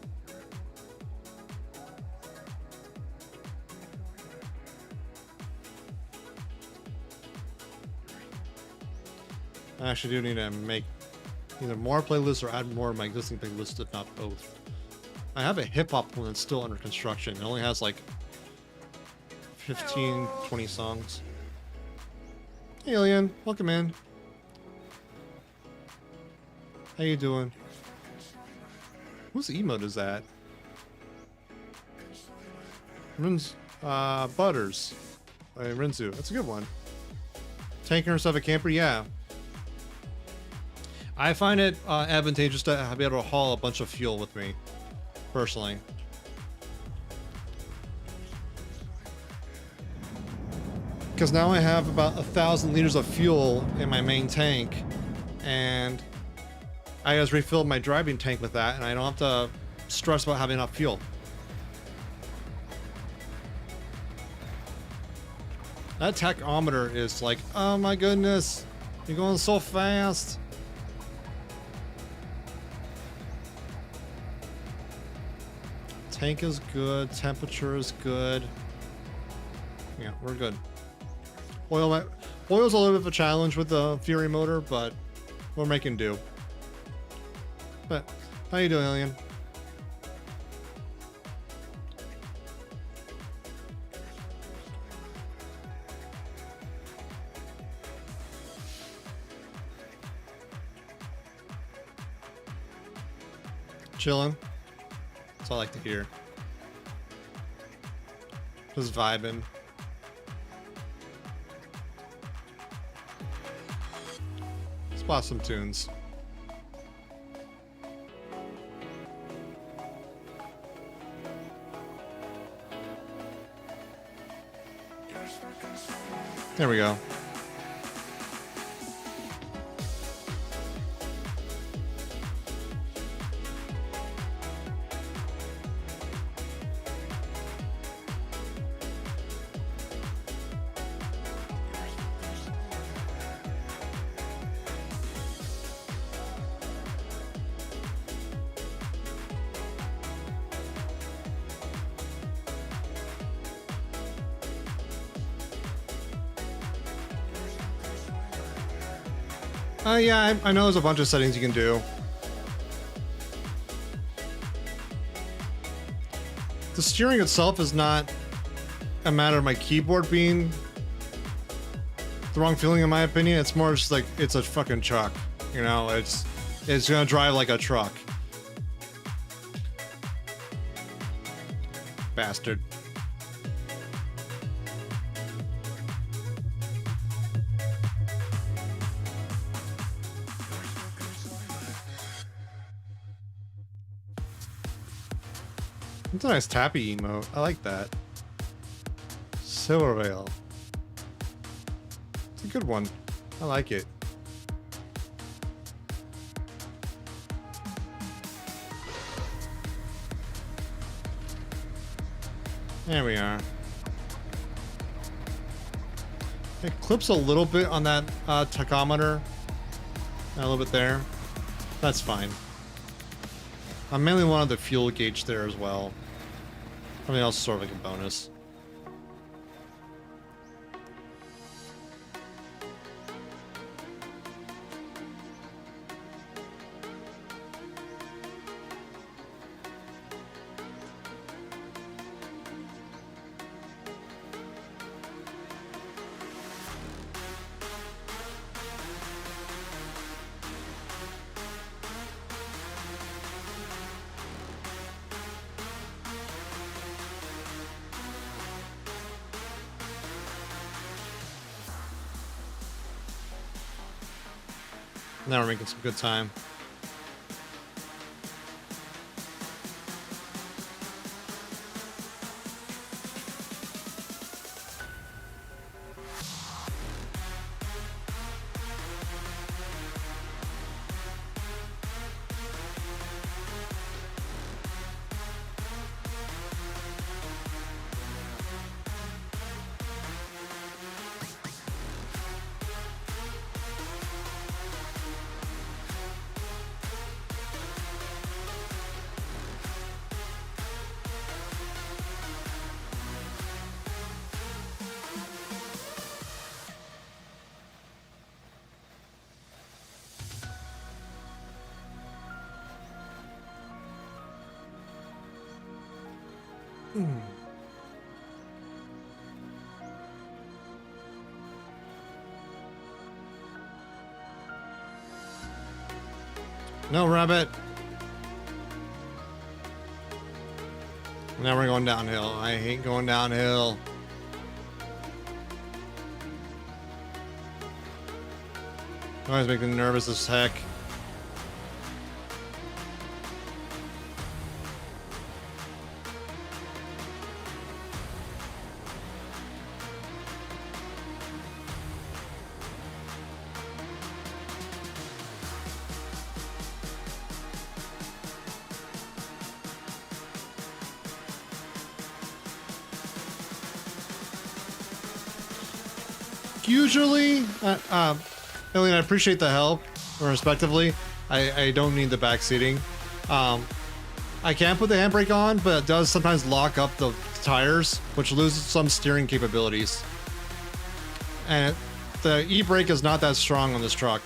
Speaker 2: I actually do need to make either more playlists or add more of my existing playlists, if not both. I have a hip-hop one that's still under construction. It only has like 15, 20 songs. Hey, Alien. Welcome in. How you doing? Whose emote is that? Butters. By Rinzu. That's a good one. Tanking herself a camper? Yeah. I find it advantageous to be able to haul a bunch of fuel with me, personally. Because now I have about 1,000 liters of fuel in my main tank, and I just refilled my driving tank with that, and I don't have to stress about having enough fuel. That tachometer is like, oh my goodness, you're going so fast. Tank is good, temperature is good. Yeah, we're good. Oil's a little bit of a challenge with the Fury motor, but we're making do. But how you doing, Alien? Chilling. That's all I like to hear. Just vibing. Let's blast some tunes. There we go. Yeah, I know there's a bunch of settings you can do. The steering itself is not a matter of my keyboard being the wrong feeling, in my opinion. It's more just like, it's a fucking truck. You know, it's gonna drive like a truck. Bastard. It's a nice tappy emote. I like that. Silver Veil. It's a good one. I like it. There we are. It clips a little bit on that tachometer. A little bit there. That's fine. I mainly wanted the fuel gauge there as well. Everything else is sort of like a bonus. Now we're making some good time. No, rabbit. Now we're going downhill. I hate going downhill. Always make me nervous as heck. Usually, Alien, I appreciate the help, respectively. I don't need the back seating. I can put the handbrake on, but it does sometimes lock up the tires, which loses some steering capabilities. And the e-brake is not that strong on this truck.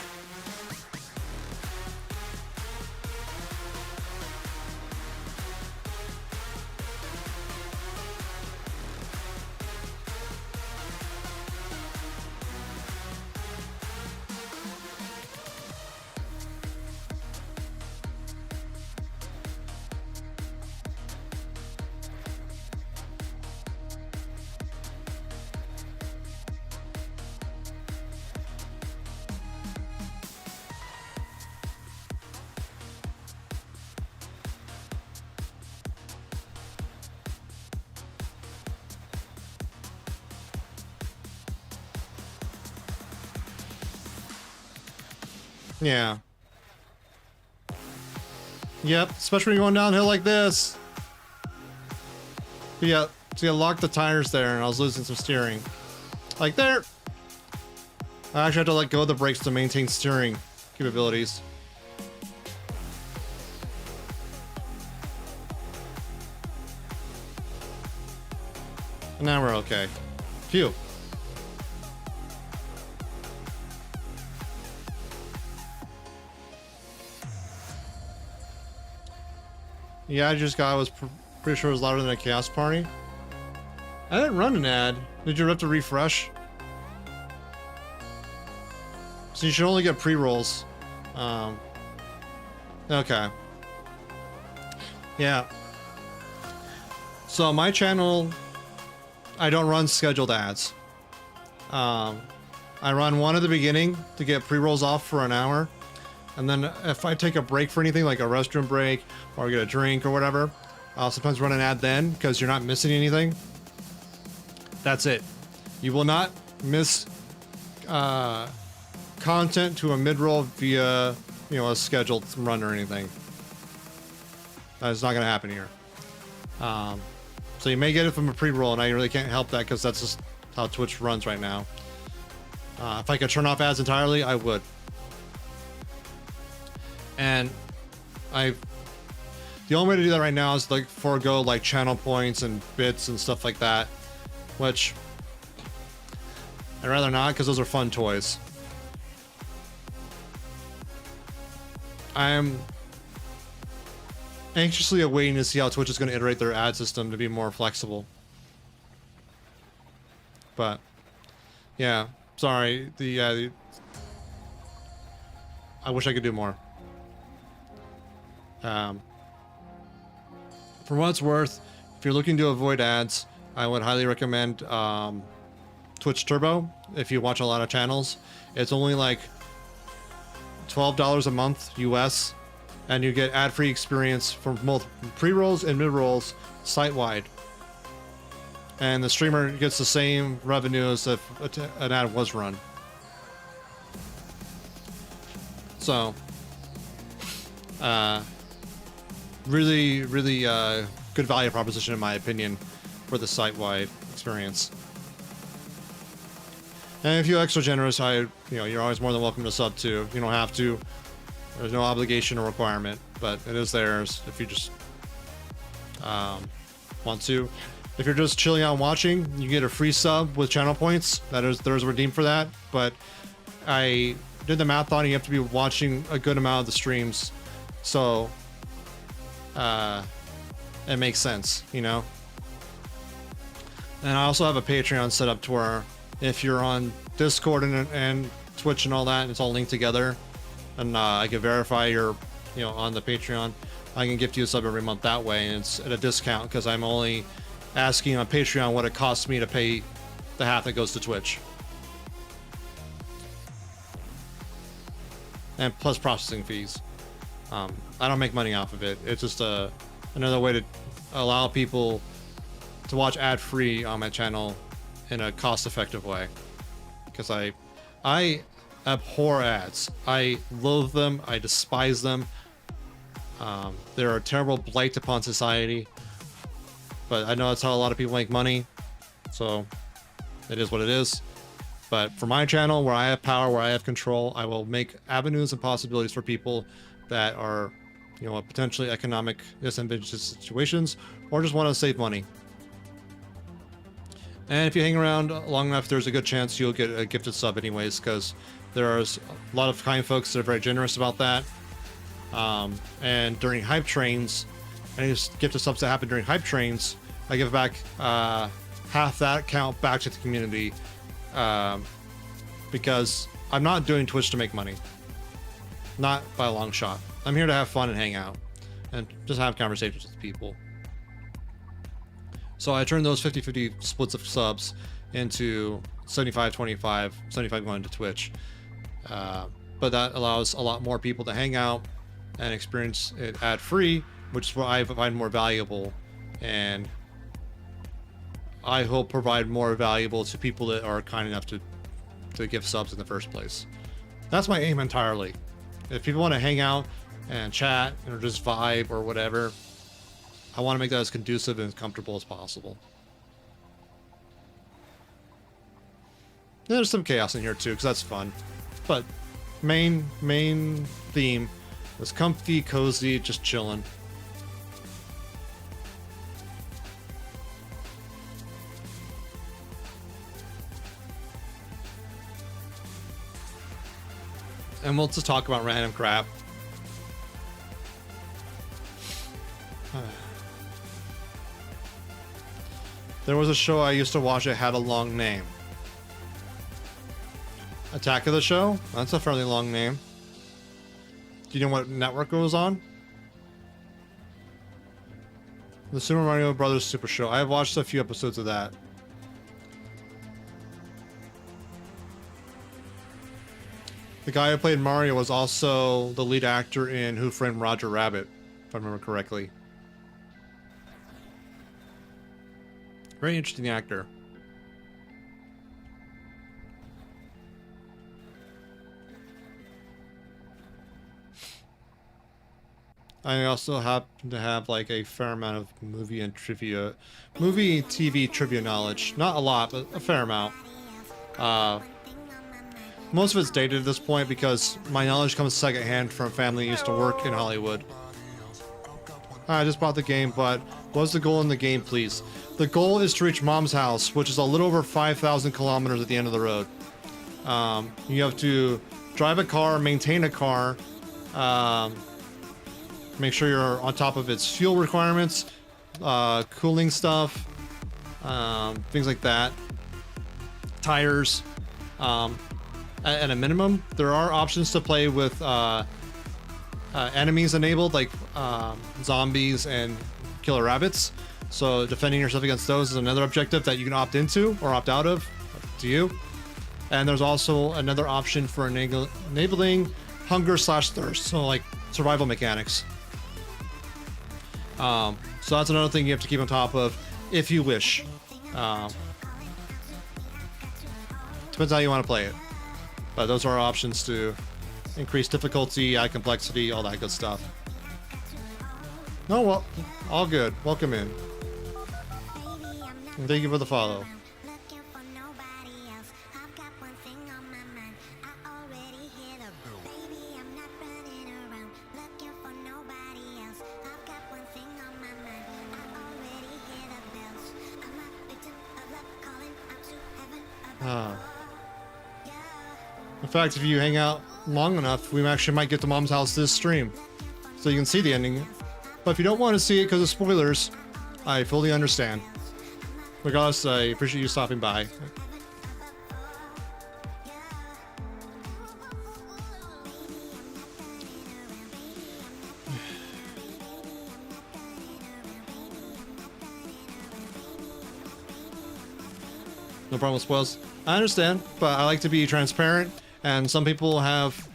Speaker 2: Yeah. Yep, especially when you're going downhill like this. But yeah, so you locked the tires there and I was losing some steering. Like there. I actually had to let go of the brakes to maintain steering capabilities. And now we're okay. Phew. Yeah, I just got, I was pretty sure it was louder than a chaos party. I didn't run an ad. Did you have to refresh? So you should only get pre-rolls. Okay. Yeah. So my channel, I don't run scheduled ads. I run one at the beginning to get pre-rolls off for an hour. And then if I take a break for anything, like a restroom break or get a drink or whatever, I'll sometimes run an ad then because you're not missing anything. That's it. You will not miss content to a mid-roll via, you know, a scheduled run or anything. That is not going to happen here. So you may get it from a pre-roll, and I really can't help that because that's just how Twitch runs right now. If I could turn off ads entirely, I would. And the only way to do that right now is like forego like channel points and bits and stuff like that, which I'd rather not because those are fun toys. I'm anxiously awaiting to see how Twitch is going to iterate their ad system to be more flexible. But yeah, sorry. I wish I could do more. For what it's worth, if you're looking to avoid ads, I would highly recommend Twitch Turbo. If you watch a lot of channels, it's only like $12 a month US, and you get ad-free experience from both pre-rolls and mid-rolls site-wide. And the streamer gets the same revenue as if an ad was run. So, really good value proposition in my opinion for the site-wide experience. And if you're extra generous, you're always more than welcome to sub too. You don't have to. There's no obligation or requirement, but it is theirs if you just want to. If you're just chilling out and watching, you get a free sub with channel points. There's redeemed for that. But I did the math on it. You have to be watching a good amount of the streams, so it makes sense, you know. And I also have a Patreon set up to where if you're on Discord and Twitch and all that, and it's all linked together, and I can verify you're, you know, on the Patreon, I can gift you a sub every month that way, and it's at a discount because I'm only asking on Patreon what it costs me to pay the half that goes to Twitch. And plus processing fees. I don't make money off of it. It's just another way to allow people to watch ad-free on my channel in a cost-effective way. Because I abhor ads. I loathe them. I despise them. They're a terrible blight upon society. But I know that's how a lot of people make money. So it is what it is. But for my channel, where I have power, where I have control, I will make avenues and possibilities for people that are, you know, potentially economic disadvantageous situations, or just want to save money. And if you hang around long enough, there's a good chance you'll get a gifted sub anyways, because there's a lot of kind folks that are very generous about that. And during hype trains, any gifted subs that happen during hype trains, I give back half that count back to the community. Because I'm not doing Twitch to make money. Not by a long shot. I'm here to have fun and hang out and just have conversations with people. So I turned those 50-50 splits of subs into 75-25, 75 going to Twitch. But that allows a lot more people to hang out and experience it ad-free, which is what I find more valuable, and I hope provide more valuable to people that are kind enough to give subs in the first place. That's my aim entirely. If people want to hang out and chat or just vibe or whatever, I want to make that as conducive and as comfortable as possible. There's some chaos in here too, because that's fun. But main theme is comfy, cozy, just chilling. And we'll just talk about random crap. There was a show I used to watch that had a long name. Attack of the Show? That's a fairly long name. Do you know what network it was on? The Super Mario Brothers Super Show. I have watched a few episodes of that. The guy who played Mario was also the lead actor in Who Framed Roger Rabbit, if I remember correctly. Very interesting actor. I also happen to have like a fair amount of movie TV trivia knowledge. Not a lot, but a fair amount. Most of it's dated at this point because my knowledge comes secondhand from family who used to work in Hollywood. I just bought the game, but what's the goal in the game, please? The goal is to reach Mom's house, which is a little over 5,000 kilometers at the end of the road. You have to drive a car, maintain a car, make sure you're on top of its fuel requirements, cooling stuff, things like that, tires. At a minimum, there are options to play with enemies enabled, like zombies and killer rabbits. So defending yourself against those is another objective that you can opt into or opt out of, up to you. And there's also another option for enabling hunger/thirst, so like survival mechanics. So that's another thing you have to keep on top of if you wish. Depends how you want to play it. But those are options to increase difficulty, add complexity, all that good stuff. No, well, all good. Welcome in. And thank you for the follow. In fact, if you hang out long enough, we actually might get to Mom's house this stream, so you can see the ending. But if you don't want to see it because of spoilers, I fully understand. regardless, I appreciate you stopping by. No problem with spoils. I understand, but I like to be transparent, and some people have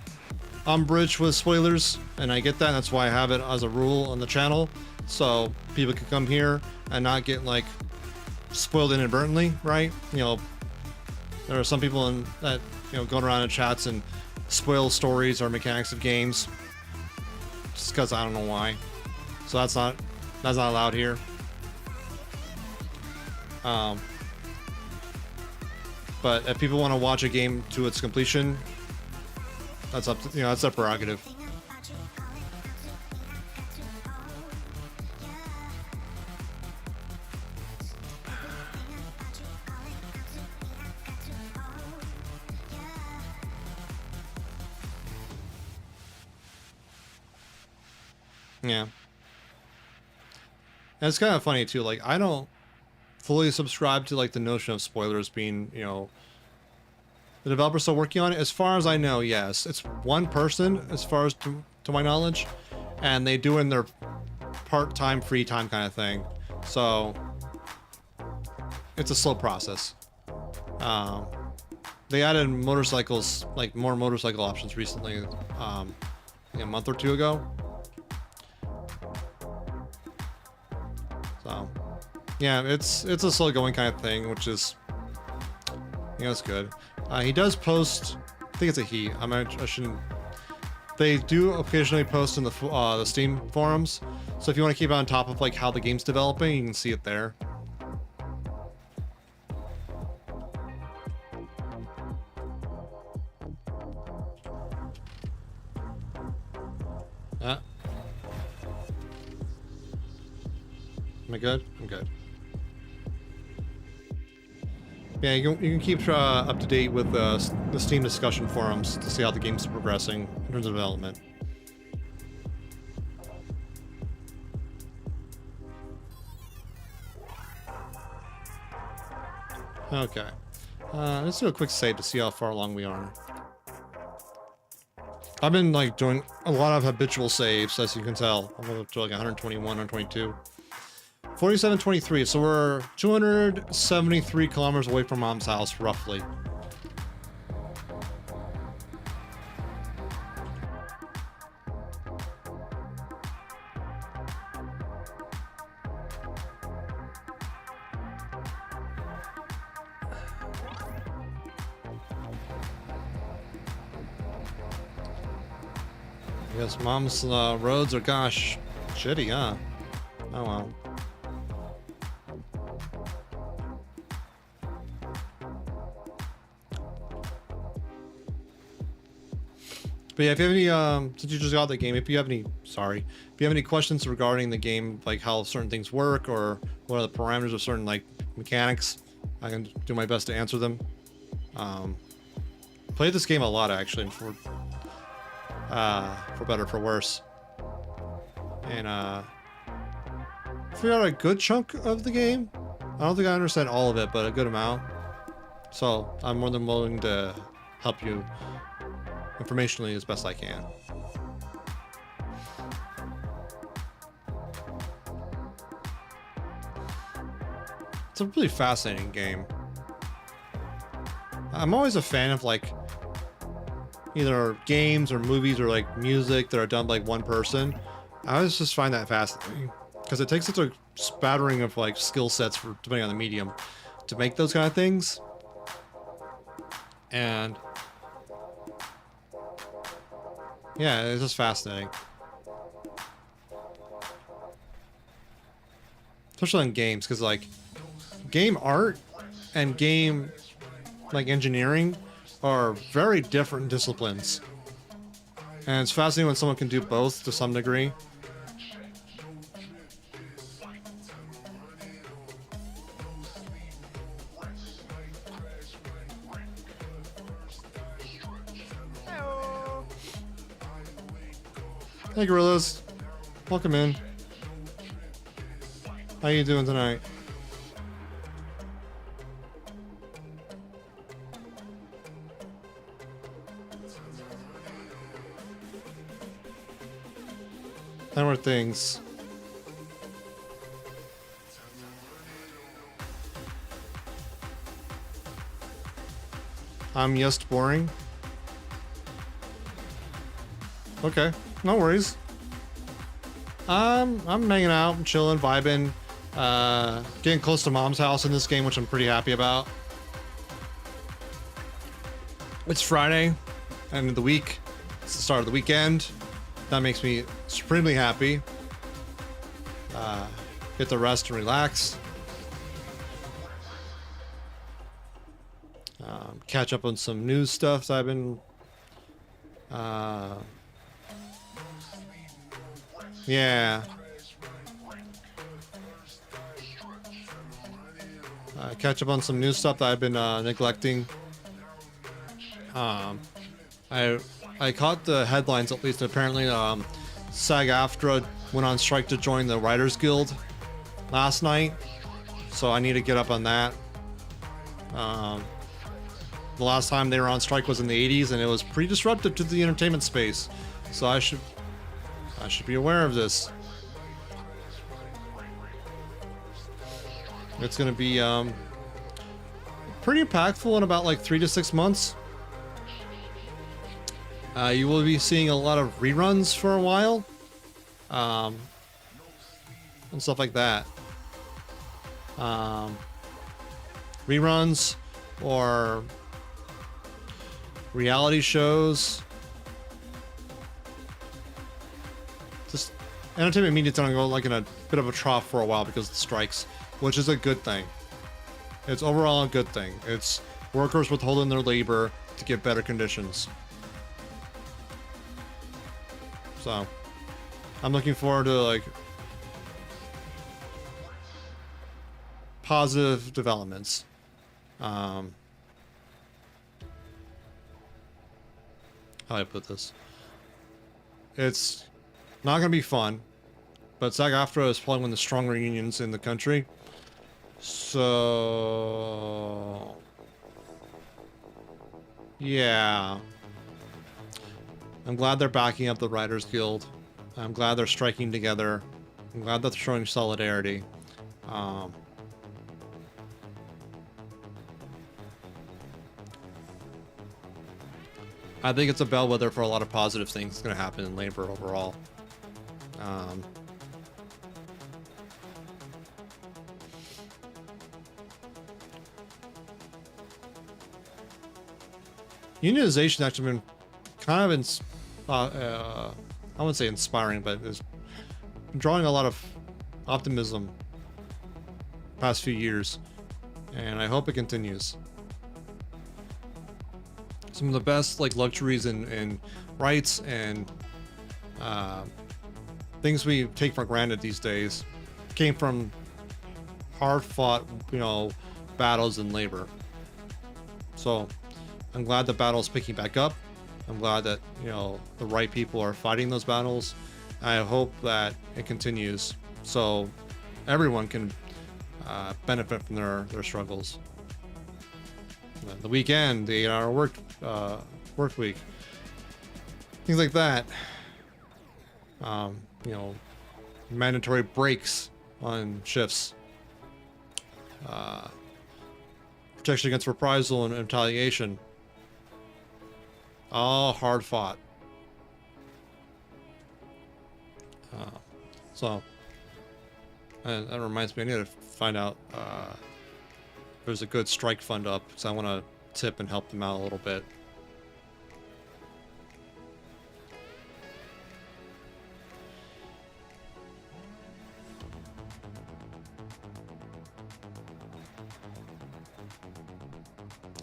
Speaker 2: umbrage with spoilers, and I get that, and that's why I have it as a rule on the channel, so people can come here and not get like spoiled inadvertently, right? You know, there are some people that going around in chats and spoil stories or mechanics of games just because I don't know why. So that's not allowed here. But if people want to watch a game to its completion, that's up to, that's their prerogative. Yeah. And it's kind of funny too, like I don't fully subscribe to like the notion of spoilers being, the developers still working on it. As far as I know, yes. It's one person as far as to my knowledge, and they do it in their part-time free time kind of thing. So it's a slow process. They added motorcycles, like more motorcycle options recently, a month or two ago. So yeah, it's a slow going kind of thing, which is, it's good. He does post, I think it's a he. I shouldn't. They do occasionally post in the Steam forums, so if you want to keep on top of like how the game's developing, you can see it there. Am I good? I'm good. Yeah, you can keep up to date with the Steam discussion forums to see how the game's progressing in terms of development. Okay. Let's do a quick save to see how far along we are. I've been like doing a lot of habitual saves, as you can tell. I'm up to like 121, 122. 4723, so we're 273 kilometers away from Mom's house, roughly. I guess Mom's roads are, gosh, shitty, huh? Oh well. But yeah, if you have any, since you just got the game, if you have any questions regarding the game, like how certain things work or what are the parameters of certain like mechanics, I can do my best to answer them. Played this game a lot actually, for better, for worse, and figured out a good chunk of the game. I don't think I understand all of it, but a good amount. So I'm more than willing to help you informationally as best I can. It's a really fascinating game. I'm always a fan of like either games or movies or like music that are done by like one person. I always just find that fascinating because it takes such a spattering of like skill sets, for depending on the medium, to make those kind of things. And yeah, it's just fascinating. Especially in games, because like game art and game like engineering are very different disciplines. And it's fascinating when someone can do both to some degree. Hey gorillas, welcome in. How you doing tonight? 10 more things. I'm just boring. Okay, no worries. I'm hanging out, I'm chilling, vibing, getting close to mom's house in this game, which I'm pretty happy about. It's Friday, end of the week. It's the start of the weekend. That makes me supremely happy. Get to rest and relax. Catch up on some news stuff that I've been yeah. Catch up on some news stuff that I've been neglecting. I caught the headlines at least. Apparently, SAG-AFTRA went on strike to join the Writers Guild last night, so I need to get up on that. The last time they were on strike was in the 80s, and it was pretty disruptive to the entertainment space. So I should be aware of this. It's going to be pretty impactful in about like 3 to 6 months. You will be seeing a lot of reruns for a while, and stuff like that. Reruns or reality shows. Just entertainment media's gonna go like in a bit of a trough for a while because of the strikes, which is a good thing. It's overall a good thing. It's workers withholding their labor to get better conditions. So I'm looking forward to like positive developments. How do I put this? It's not gonna be fun, but SAG-AFTRA is probably one of the stronger unions in the country. So yeah, I'm glad they're backing up the Writers Guild. I'm glad they're striking together. I'm glad that they're showing solidarity. I think it's a bellwether for a lot of positive things going to happen in labor overall. Unionization actually been kind of I wouldn't say inspiring, but it's drawing a lot of optimism past few years, and I hope it continues. Some of the best like luxuries and rights and things we take for granted these days came from hard-fought, battles in labor. So I'm glad the battle's picking back up. I'm glad that the right people are fighting those battles. I hope that it continues so everyone can benefit from their struggles. The weekend, the 8-hour work week, things like that. Mandatory breaks on shifts, protection against reprisal and retaliation. All hard fought. And that reminds me, I need to find out if there's a good strike fund up, because I want to tip and help them out a little bit.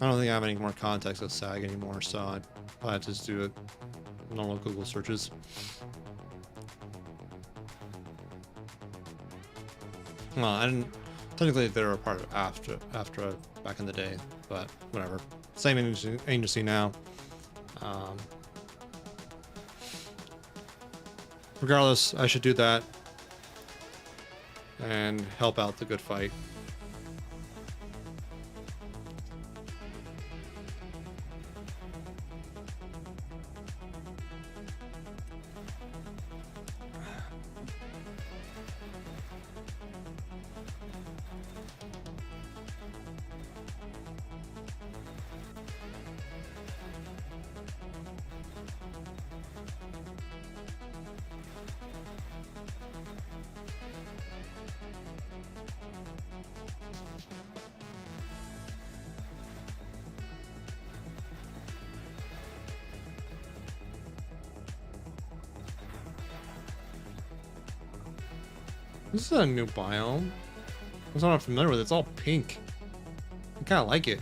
Speaker 2: I don't think I have any more contacts with SAG anymore, so I'd probably just do it normal Google searches. Well, I didn't technically they were a part of after back in the day, but whatever. Same agency now. Regardless, I should do that and help out the good fight. This is a new biome. That's what I'm familiar with. It's all pink. I kind of like it.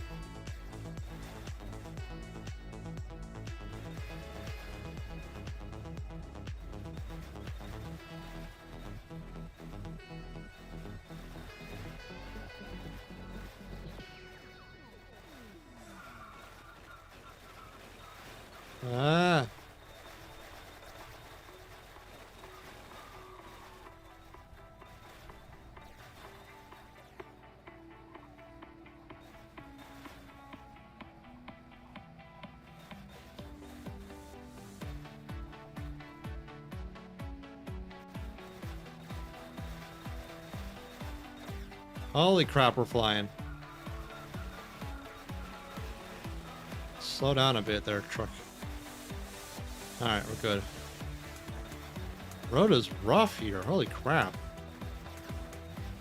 Speaker 2: Ah. Holy crap, we're flying. Slow down a bit there, truck. Alright, we're good. Road is rough here. Holy crap.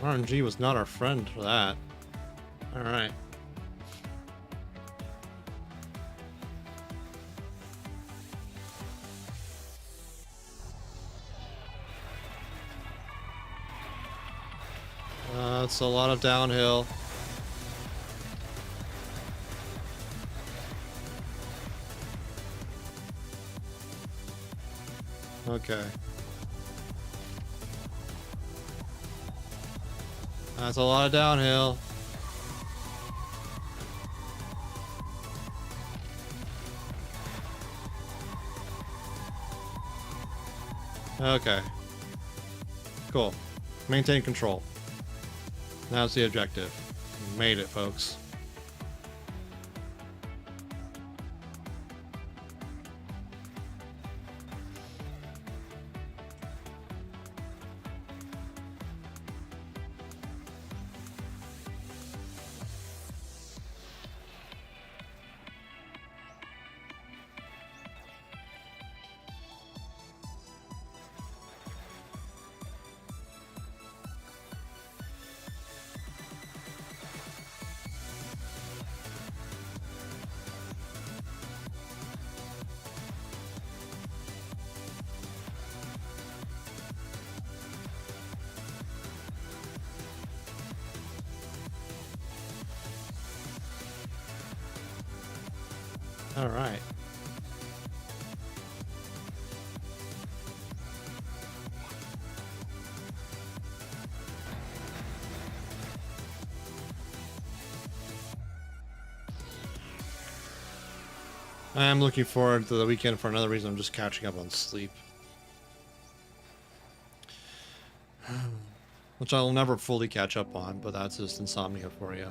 Speaker 2: RNG was not our friend for that. Alright. It's a lot of downhill. Okay. That's a lot of downhill. Okay. Cool. Maintain control. That's the objective. We made it, folks. All right. I am looking forward to the weekend for another reason. I'm just catching up on sleep. Which I'll never fully catch up on, but that's just insomnia for you.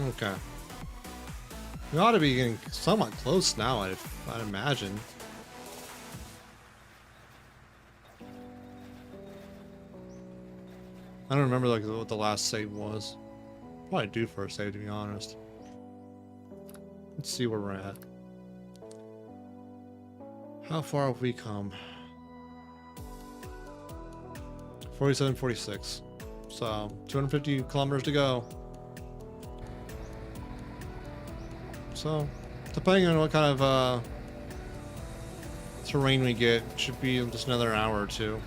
Speaker 2: Okay. We ought to be getting somewhat close now, I'd imagine. I don't remember like what the last save was. Probably due for a save, to be honest. Let's see where we're at. How far have we come? 47, 46. So 250 kilometers to go. So, depending on what kind of terrain we get. Should be just another hour or two.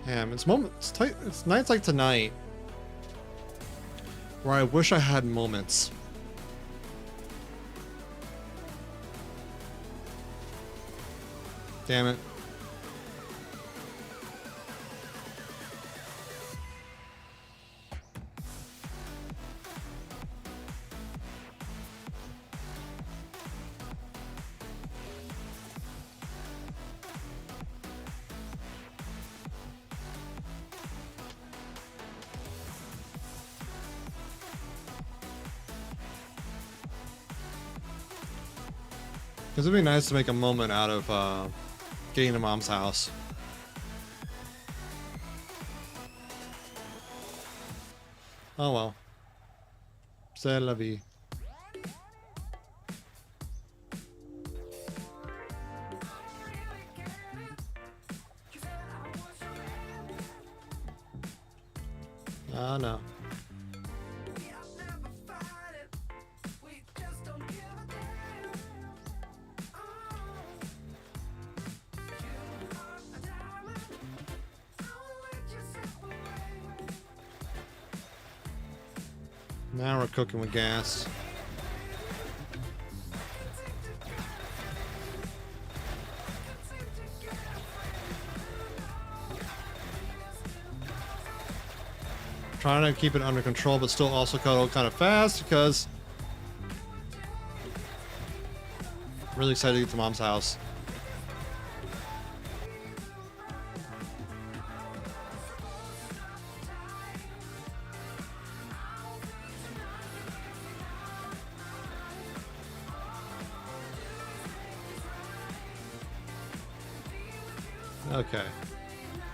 Speaker 2: Damn, it's tight. It's nights like tonight where I wish I had moments. Damn it. Because it'd be nice to make a moment out of getting to Mom's house. Oh well. C'est la vie. Oh no. Now we're cooking with gas. Trying to keep it under control, but still also go kind of fast because I'm really excited to get to Mom's house. Okay.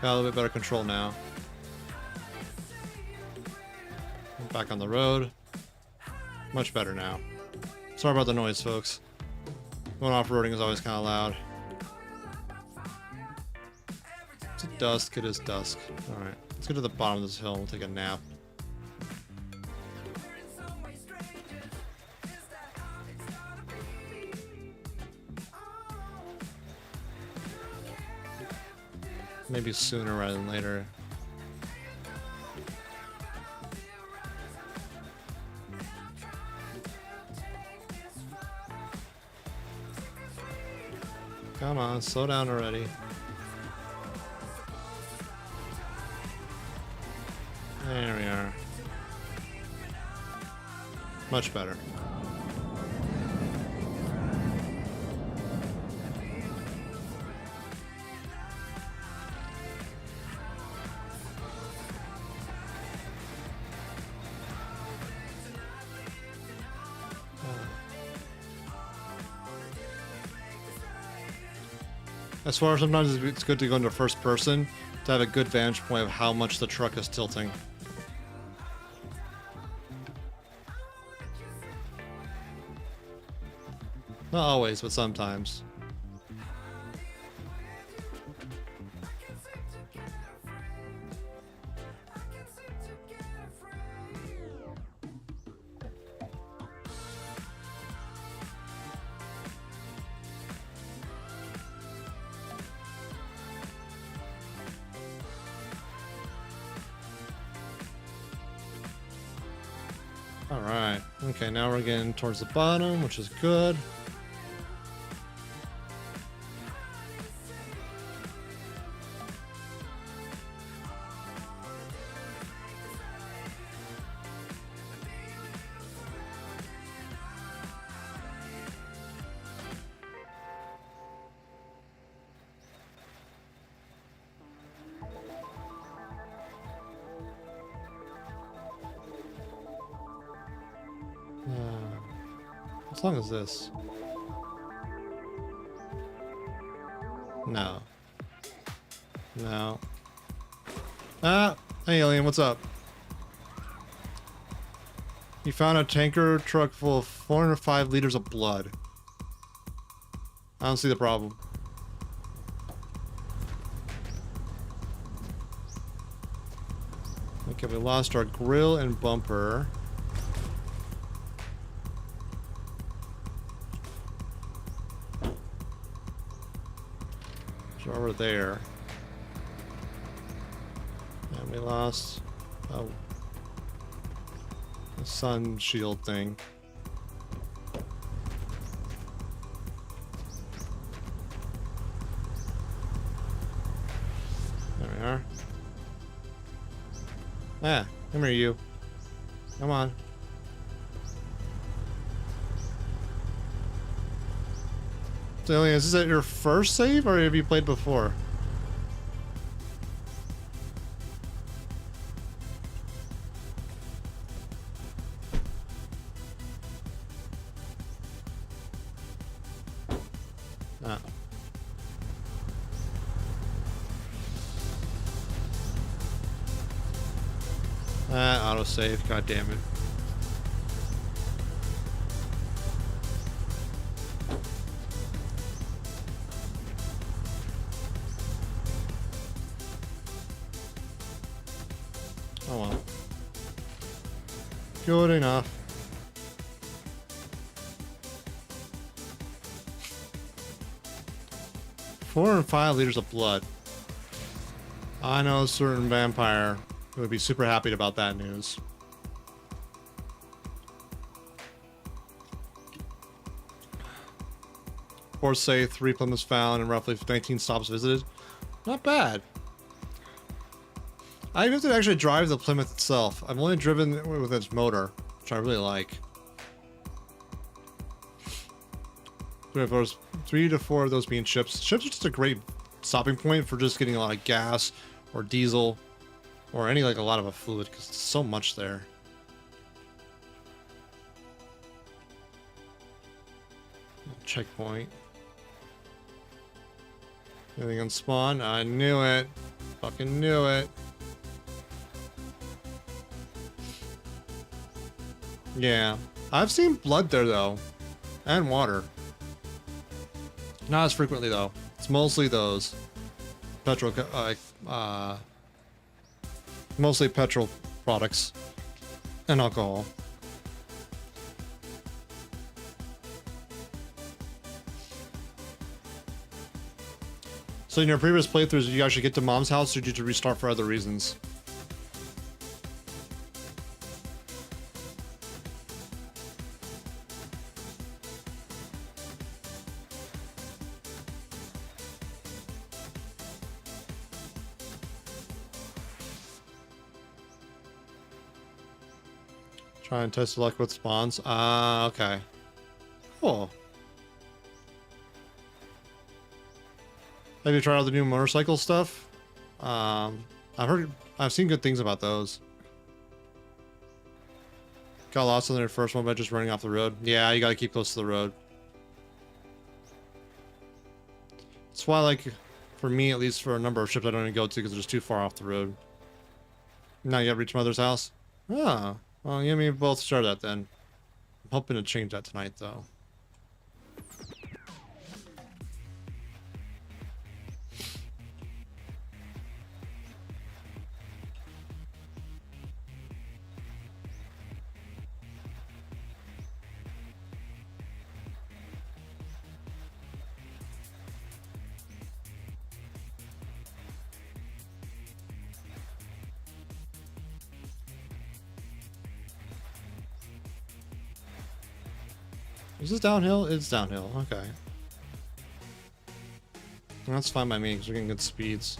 Speaker 2: Got a little bit better control now. Back on the road. Much better now. Sorry about the noise, folks. Going off-roading is always kind of loud. It's dusk. It is dusk. Alright. Let's get to the bottom of this hill and we'll take a nap. Maybe sooner rather than later. Come on, slow down already. There we are. Much better. As far as sometimes it's good to go into first person to have a good vantage point of how much the truck is tilting. Not always, but sometimes. Alright, okay, now we're getting towards the bottom, which is good. How long is this? No. No. Ah! Hey alien, what's up? You found a tanker truck full of 405 liters of blood. I don't see the problem. Okay, we lost our grill and bumper. So over there. And we lost the sun shield thing. There we are. Ah, come here, you. Come on. So, is this your first save, or have you played before? Ah. Ah, autosave. God damn it. Oh well. Good enough. Four and 5 liters of blood. I know a certain vampire who would be super happy about that news. Reports say 3 Plymouths found and roughly 19 stops visited. Not bad. I have to actually drive the Plymouth itself. I've only driven with its motor, which I really like. 3 to 4 of those being ships. Ships are just a great stopping point for just getting a lot of gas or diesel or any like a lot of a fluid because there's so much there. Checkpoint. Anything on spawn? I knew it. Fucking knew it. Yeah. I've seen blood there though. And water. Not as frequently though. It's mostly those petrol, mostly petrol products and alcohol. So in your previous playthroughs, did you actually get to Mom's house, or did you restart for other reasons? Try and test luck with spawns. Okay. Cool. Have you tried out the new motorcycle stuff? I've seen good things about those. Got lost on their first one by just running off the road. Yeah, you gotta keep close to the road. That's why, like, for me, at least for a number of ships I don't even go to because they're just too far off the road. Now you have reached Mother's house? Ah. Well, you and me both share that then. I'm hoping to change that tonight, though. Is this downhill? It's downhill. Okay. That's fine by me because we're getting good speeds.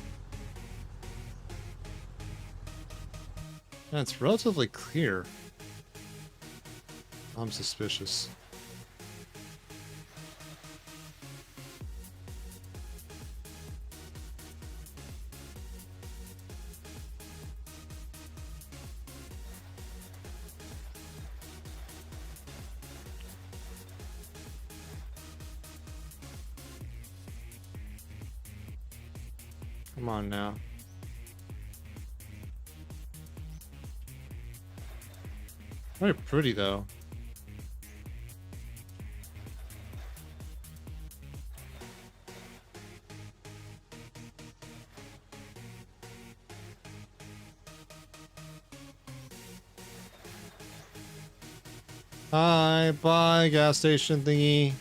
Speaker 2: Yeah, it's relatively clear. I'm suspicious. Come on now. Very pretty though. Hi, bye, gas station thingy.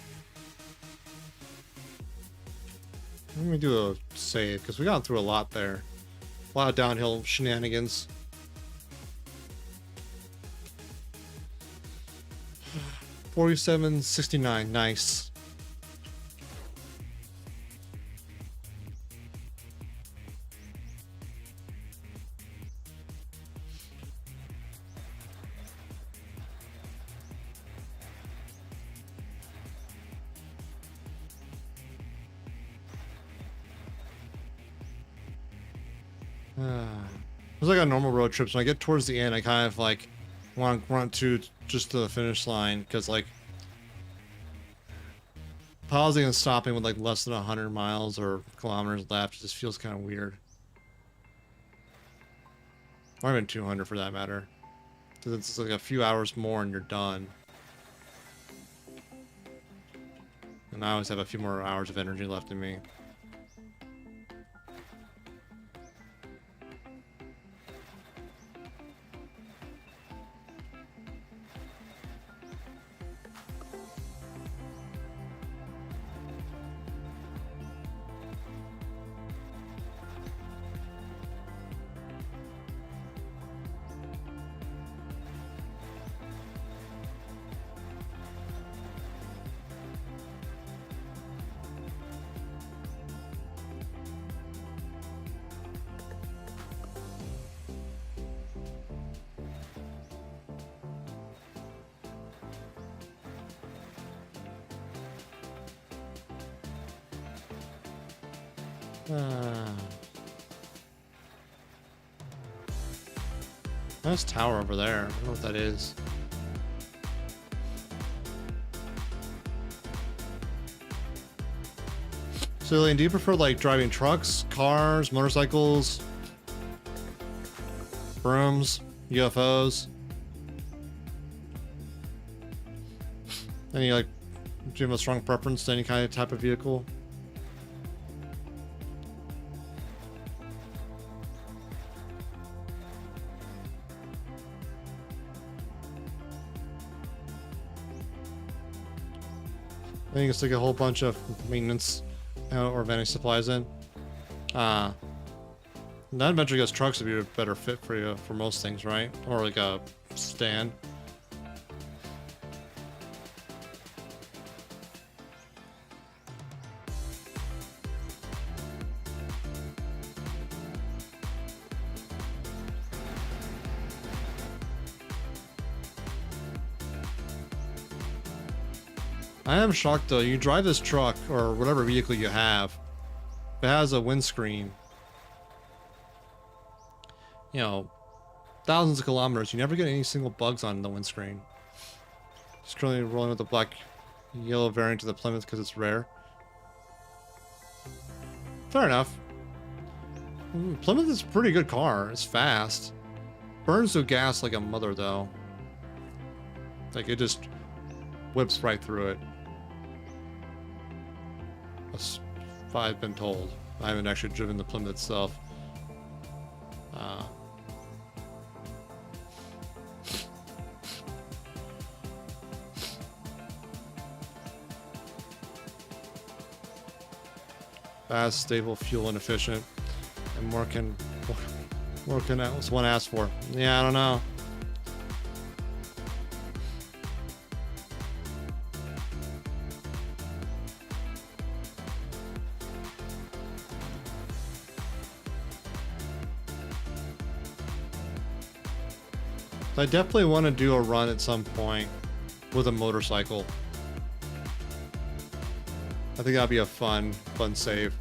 Speaker 2: Let me do a save, because we got through a lot there. A lot of downhill shenanigans. $47.69, nice. It's like a normal road trip, so when I get towards the end, I kind of like want to just to the finish line, because like pausing and stopping with like less than 100 miles or kilometers left just feels kind of weird. Or even 200 for that matter, because it's like a few hours more and you're done. And I always have a few more hours of energy left in me. Nice tower over there. I don't know what that is. So, Lane, do you prefer like driving trucks, cars, motorcycles, brooms, UFOs? Any like, do you have a strong preference to any kind of type of vehicle? I think it's like a whole bunch of maintenance or vending supplies in. That Adventure Guest trucks would be a better fit for you for most things, right? Or like a stand. I am shocked though, you drive this truck or whatever vehicle you have, it has a windscreen, you know, thousands of kilometers, you never get any single bugs on the windscreen. Just currently rolling with the black yellow variant of the Plymouth because it's rare. Fair enough. Plymouth is a pretty good car, it's fast. Burns through gas like a mother though. Like it just whips right through it. That's what I've been told. I haven't actually driven the Plymouth itself. Fast, stable, fuel inefficient, and more can one ask for? Yeah, I don't know. I definitely want to do a run at some point with a motorcycle. I think that'd be a fun save.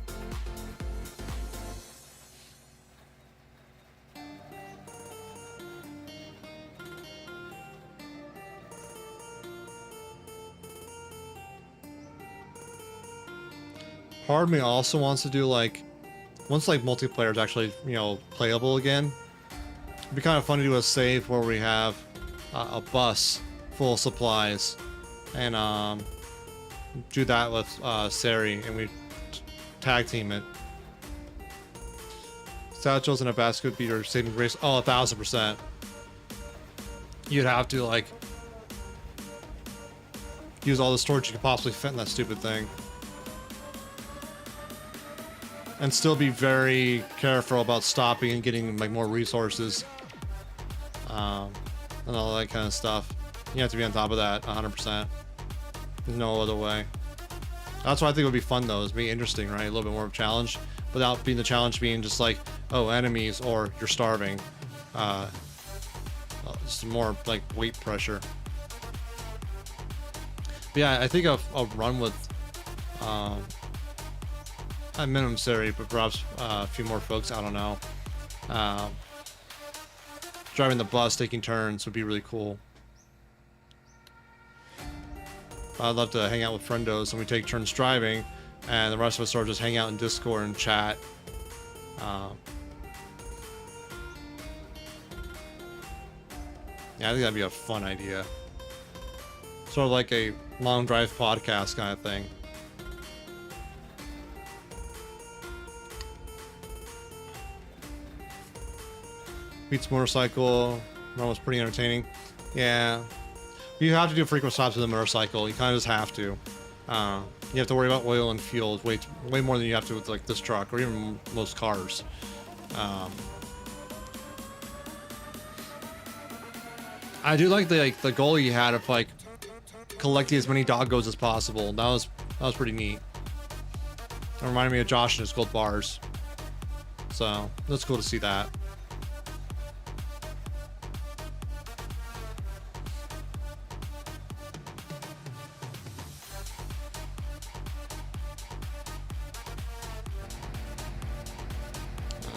Speaker 2: Part of me also wants to do like, once like multiplayer is actually, you know, playable again, it'd be kind of fun to do a save where we have a bus full of supplies and do that with Sari and we tag team it. Satchels and a basket would be your saving grace. Oh, 1000%. You'd have to like use all the storage you could possibly fit in that stupid thing. And still be very careful about stopping and getting like more resources. And all that kind of stuff. You have to be on top of that 100%. There's no other way. That's what I think would be fun though, is be interesting, right? A little bit more of a challenge, without being the challenge being just like, oh, enemies or you're starving. Just more like weight pressure. But yeah, I think I'll run with a minimum salary, but perhaps a few more folks. I don't know. Driving the bus, taking turns would be really cool. I'd love to hang out with friendos and we take turns driving, and the rest of us sort of just hang out in Discord and chat. Yeah, I think that'd be a fun idea. Sort of like a long drive podcast kind of thing. Beats motorcycle. That was pretty entertaining. Yeah. You have to do frequent stops with a motorcycle. You kind of just have to. You have to worry about oil and fuel way more than you have to with like this truck or even most cars. I do like the goal you had of like collecting as many doggos as possible. That was pretty neat. It reminded me of Josh and his gold bars. So that's cool to see that.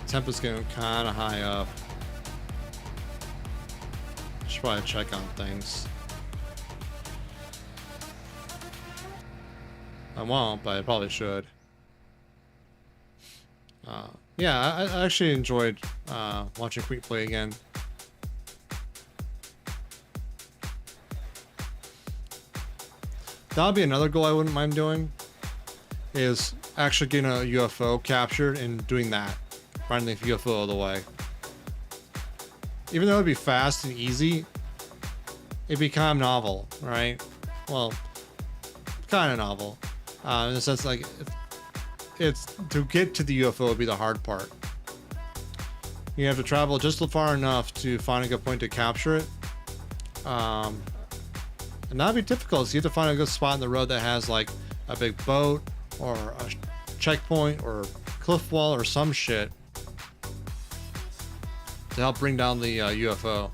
Speaker 2: Temp is getting kind of high up. Should probably check on things. I won't, but I probably should. Yeah, I actually enjoyed watching Queen play again. That would be another goal I wouldn't mind doing, is actually getting a UFO captured and doing that. Finding the UFO all the way. Even though it'd be fast and easy, it'd be kind of novel, right? Well, kind of novel. In the sense, like, it's to get to the UFO would be the hard part. You have to travel just far enough to find a good point to capture it. And that'd be difficult. So you have to find a good spot in the road that has like a big boat or a checkpoint or cliff wall or some shit to help bring down the UFO.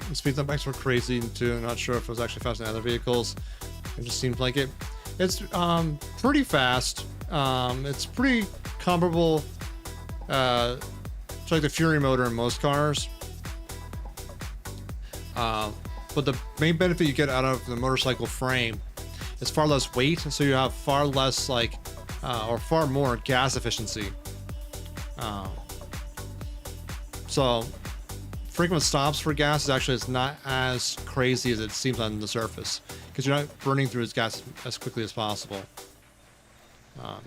Speaker 2: The speed bikes were crazy too. Not sure if it was actually faster than other vehicles. It just seems like it. It's pretty fast. It's pretty comparable to like the Fury motor in most cars. But the main benefit you get out of the motorcycle frame is far less weight, so you have far less like or far more gas efficiency. So frequent stops for gas is actually it's not as crazy as it seems on the surface, because you're not burning through its gas as quickly as possible.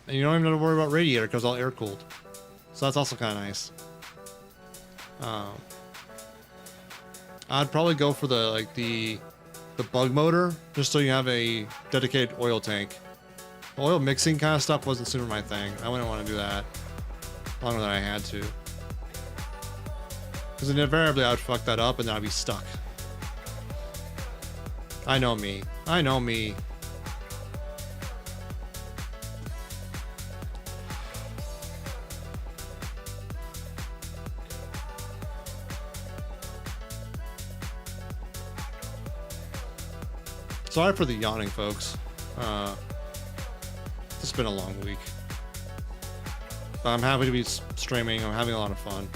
Speaker 2: And you don't even have to worry about radiator because it's all air cooled. So that's also kind of nice. I'd probably go for the bug motor, just so you have a dedicated oil tank. Oil mixing kind of stuff wasn't super my thing. I wouldn't want to do that longer than I had to. Because invariably I would fuck that up and then I'd be stuck. I know me. I know me. Sorry for the yawning, folks. It's been a long week. But I'm happy to be streaming. I'm having a lot of fun.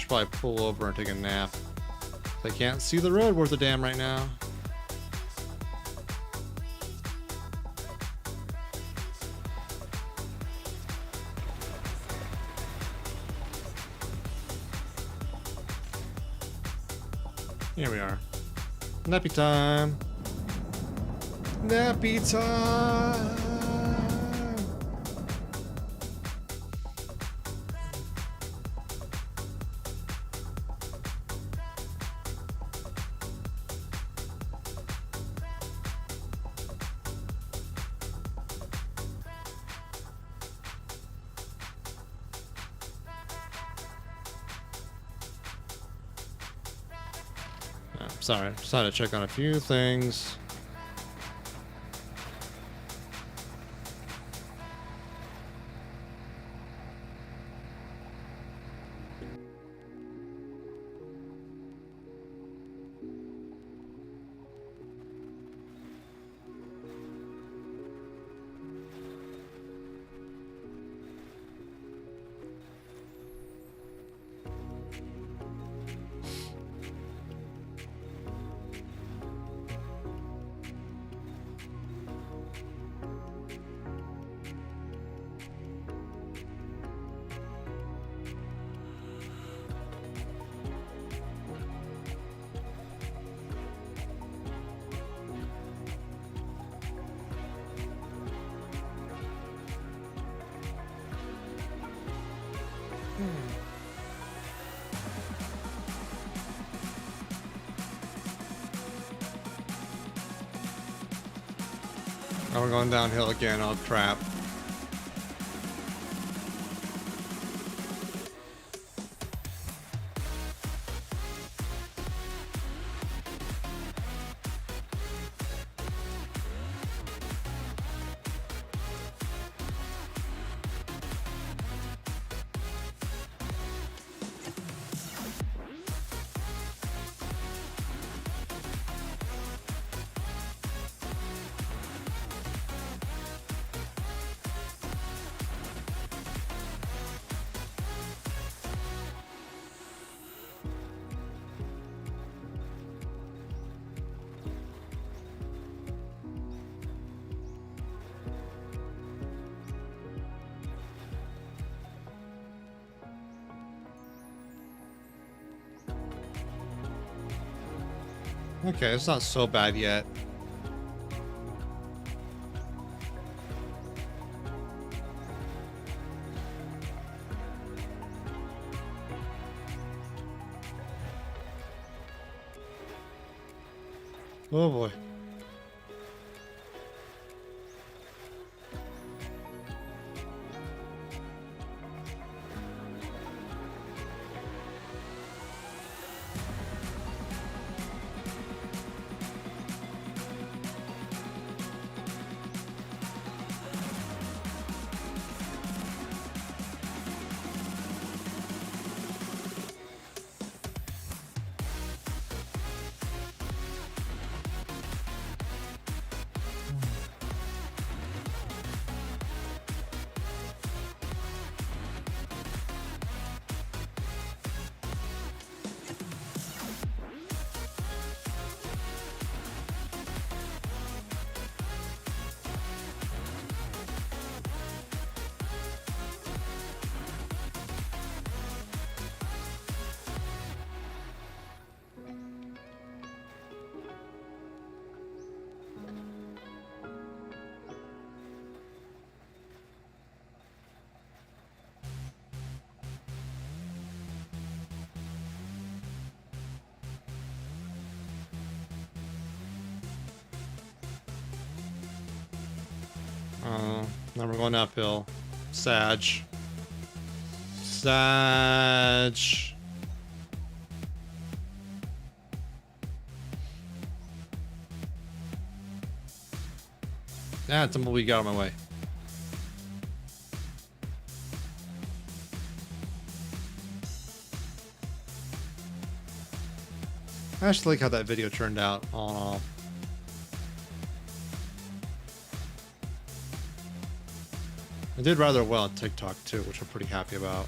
Speaker 2: Should probably pull over and take a nap. I can't see the road worth a damn right now. Here we are. Nappy time. Nappy time. Sorry, just had to check on a few things. Now we're going downhill again. Oh crap. Okay, it's not so bad yet. Oh boy. Now we're going uphill. Sag. Sag. Ah, tumbleweed got out of my way. I actually like how that video turned out, all in all. It did rather well on TikTok too, which I'm pretty happy about.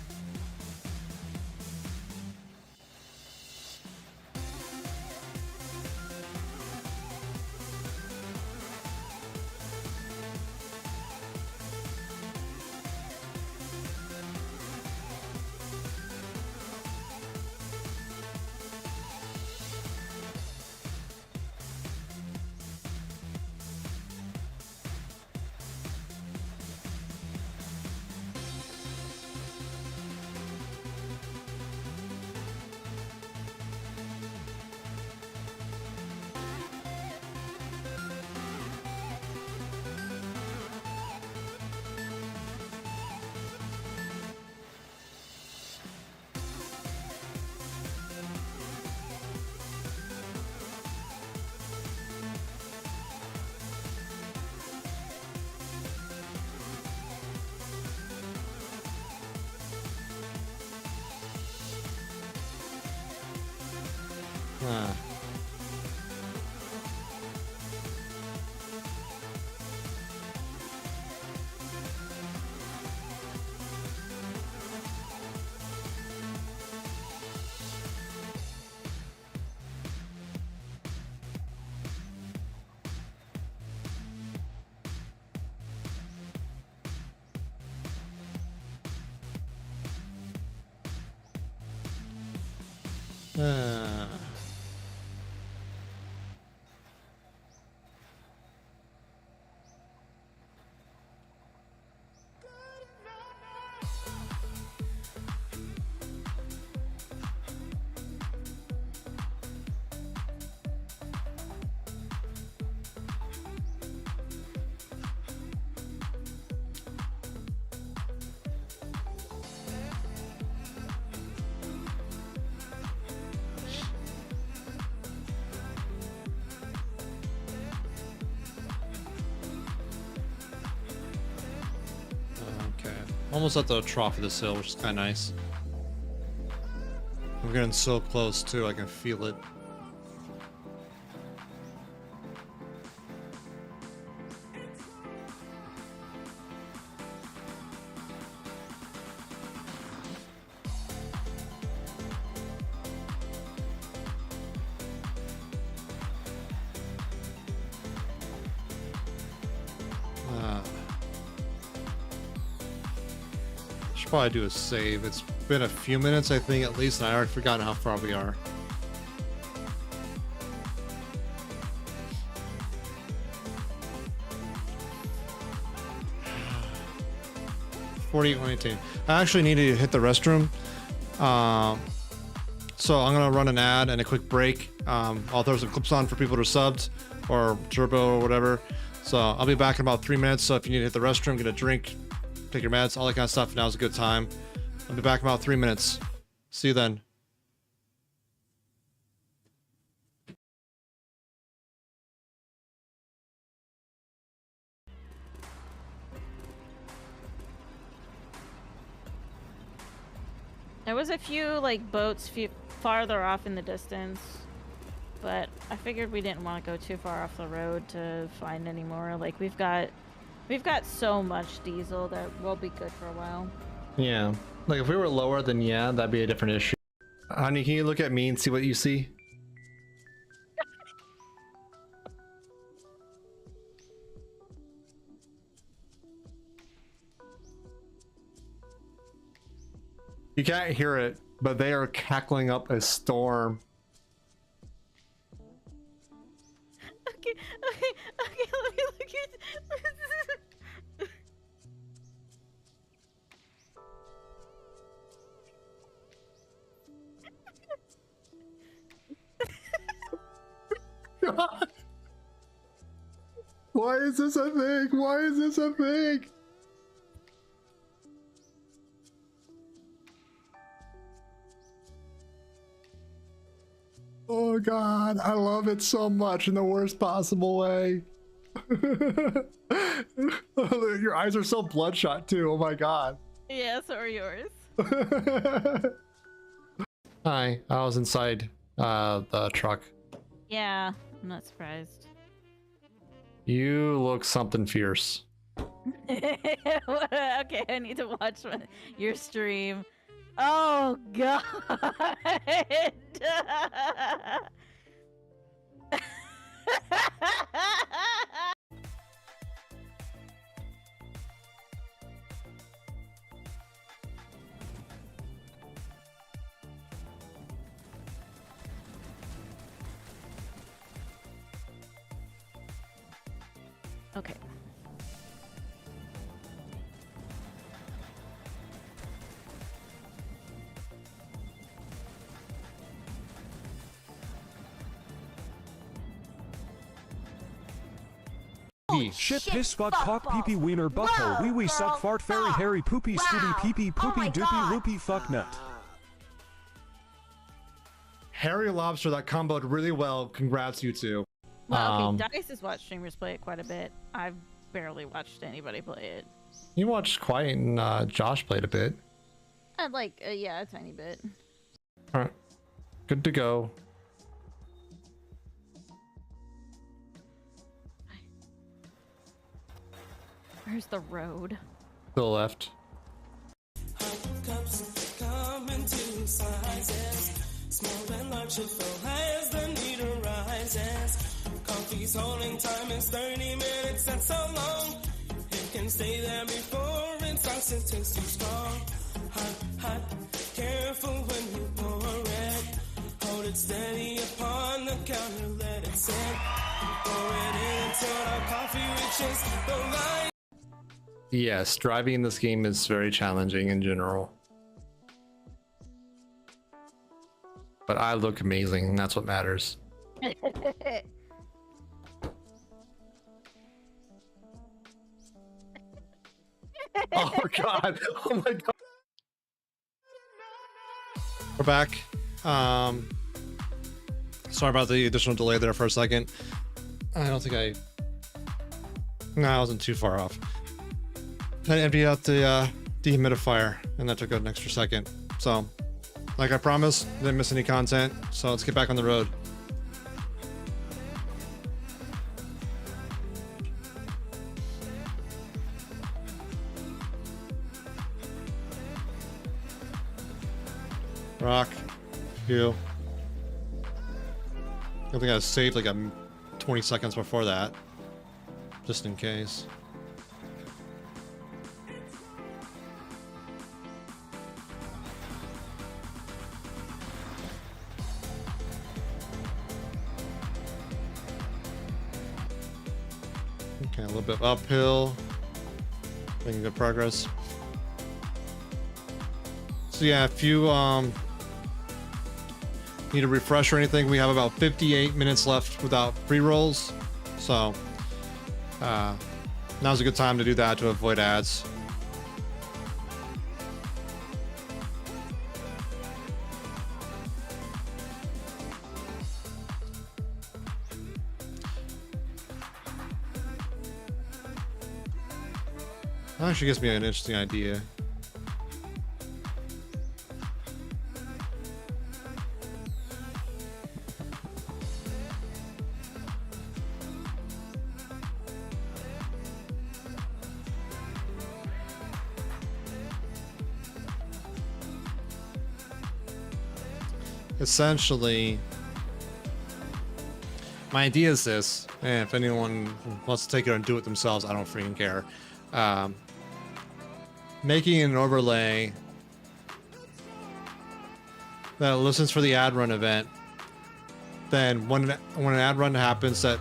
Speaker 2: Ah. Ah. Okay. Almost at the trough of this hill, which is kind of nice. We're getting so close too, I can feel it. Should probably do a save. It's been a few minutes, I think, at least, and I already forgotten how far we are. $48.18. I actually need to hit the restroom. So I'm gonna run an ad and a quick break. I'll throw some clips on for people who are subbed or turbo or whatever. So I'll be back in about 3 minutes. So if you need to hit the restroom, get a drink, take your meds, all that kind of stuff, now's a good time. I'll be back in about 3 minutes. See you then.
Speaker 7: There was a few like boats farther off in the distance, but I figured we didn't want to go too far off the road to find any more. Like we've got so much diesel that we'll be good for a while.
Speaker 2: Yeah, like if we were lower, then yeah, that'd be a different issue. Honey, can you look at me and see what you see? You can't hear it, but they are cackling up a storm.
Speaker 7: Okay, let me look at
Speaker 2: God. Why is this a thing? Why is this a thing? Oh God, I love it so much in the worst possible way. Your eyes are so bloodshot too. Oh my God.
Speaker 7: Yeah, so are yours.
Speaker 2: Hi, I was inside the truck.
Speaker 7: Yeah, I'm not surprised.
Speaker 2: You look something fierce.
Speaker 7: Okay, I need to watch your stream. Oh God. Okay.
Speaker 8: Shit, piss, fuck, cock, pee pee, wiener, butthole, wee wee, suck, fart, fairy, hairy, poopy, stooty, pee pee, poopy, doopy, loopy, fuck nut.
Speaker 2: Harry Lobster, that comboed really well. Congrats, you two.
Speaker 7: Well, okay, Dice has watched streamers play it quite a bit. I've barely watched anybody play it.
Speaker 2: You watched Quiet and Josh played a bit.
Speaker 7: I'd like, yeah, a tiny bit.
Speaker 2: All right, good to go.
Speaker 7: Where's the road?
Speaker 2: To the left.
Speaker 9: Cups come in two sizes, small and large, should fill as the need arises. Coffee's holding time is 30 minutes, that's so long. It can stay there before it starts to taste too strong. Hot, hot, careful when you pour it. Hold it steady upon the counter, let it sit. Pour it in until our coffee reaches the line.
Speaker 2: Yes, driving in this game is very challenging in general. But I look amazing, and that's what matters. Oh god! Oh my god! We're back. Sorry about the additional delay there for a second. I don't think No, I wasn't too far off. I emptied out the dehumidifier, and that took an extra second. So, like I promised, didn't miss any content. So let's get back on the road. Rock, you. I think I saved like 20 seconds before that, just in case. Okay, a little bit uphill. Making good progress. So yeah, if you need a refresh or anything, we have about 58 minutes left without pre-rolls. So now's a good time to do that to avoid ads. That actually gives me an interesting idea. Essentially, my idea is this, and if anyone wants to take it and do it themselves, I don't freaking care. Making an overlay that listens for the ad run event. Then when an ad run happens that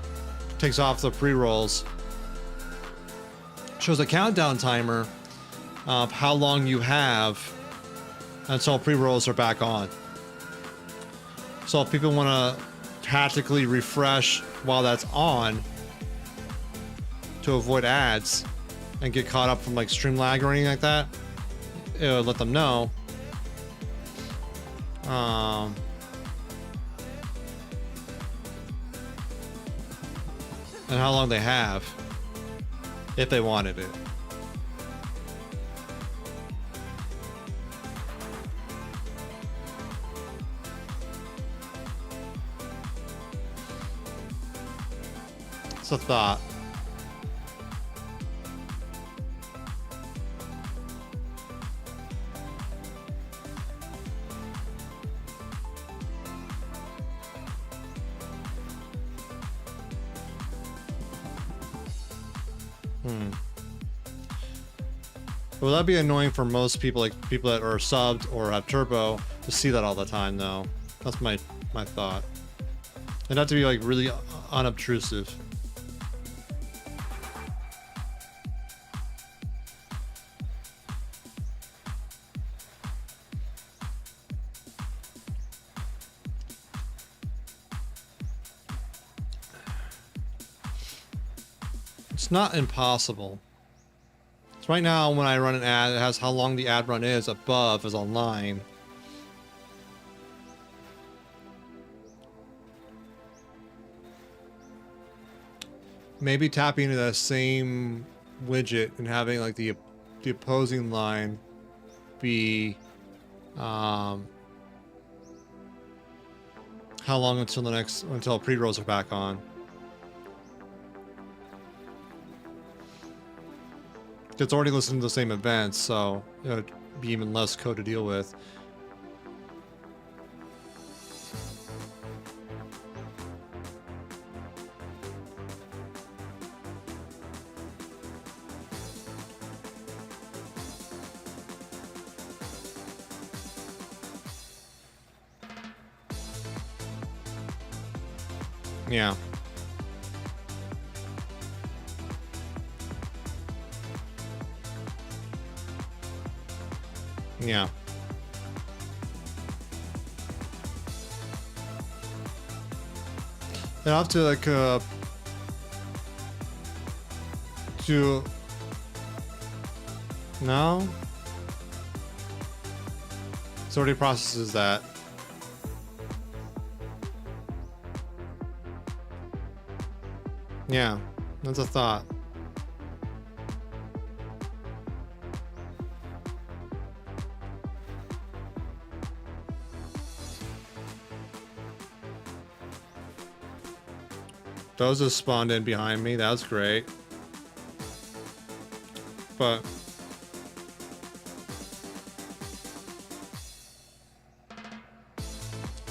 Speaker 2: takes off the pre-rolls, shows a countdown timer of how long you have until pre-rolls are back on. So if people want to tactically refresh while that's on to avoid ads and get caught up from like stream lag or anything like that, it would let them know. And how long they have if they wanted it. It's a thought. Well, that'd be annoying for most people, like people that are subbed or have turbo, to see that all the time, though. That's my thought. It'd have to be like really unobtrusive. It's not impossible. So right now, when I run an ad, it has how long the ad run is above is online. Maybe tapping into that same widget and having like the opposing line be how long until pre-rolls are back on. It's already listening to the same events, so it would be even less code to deal with. Yeah. Yeah. I have to like to no. It already processes that. Yeah, that's a thought. Those just spawned in behind me. That was great. But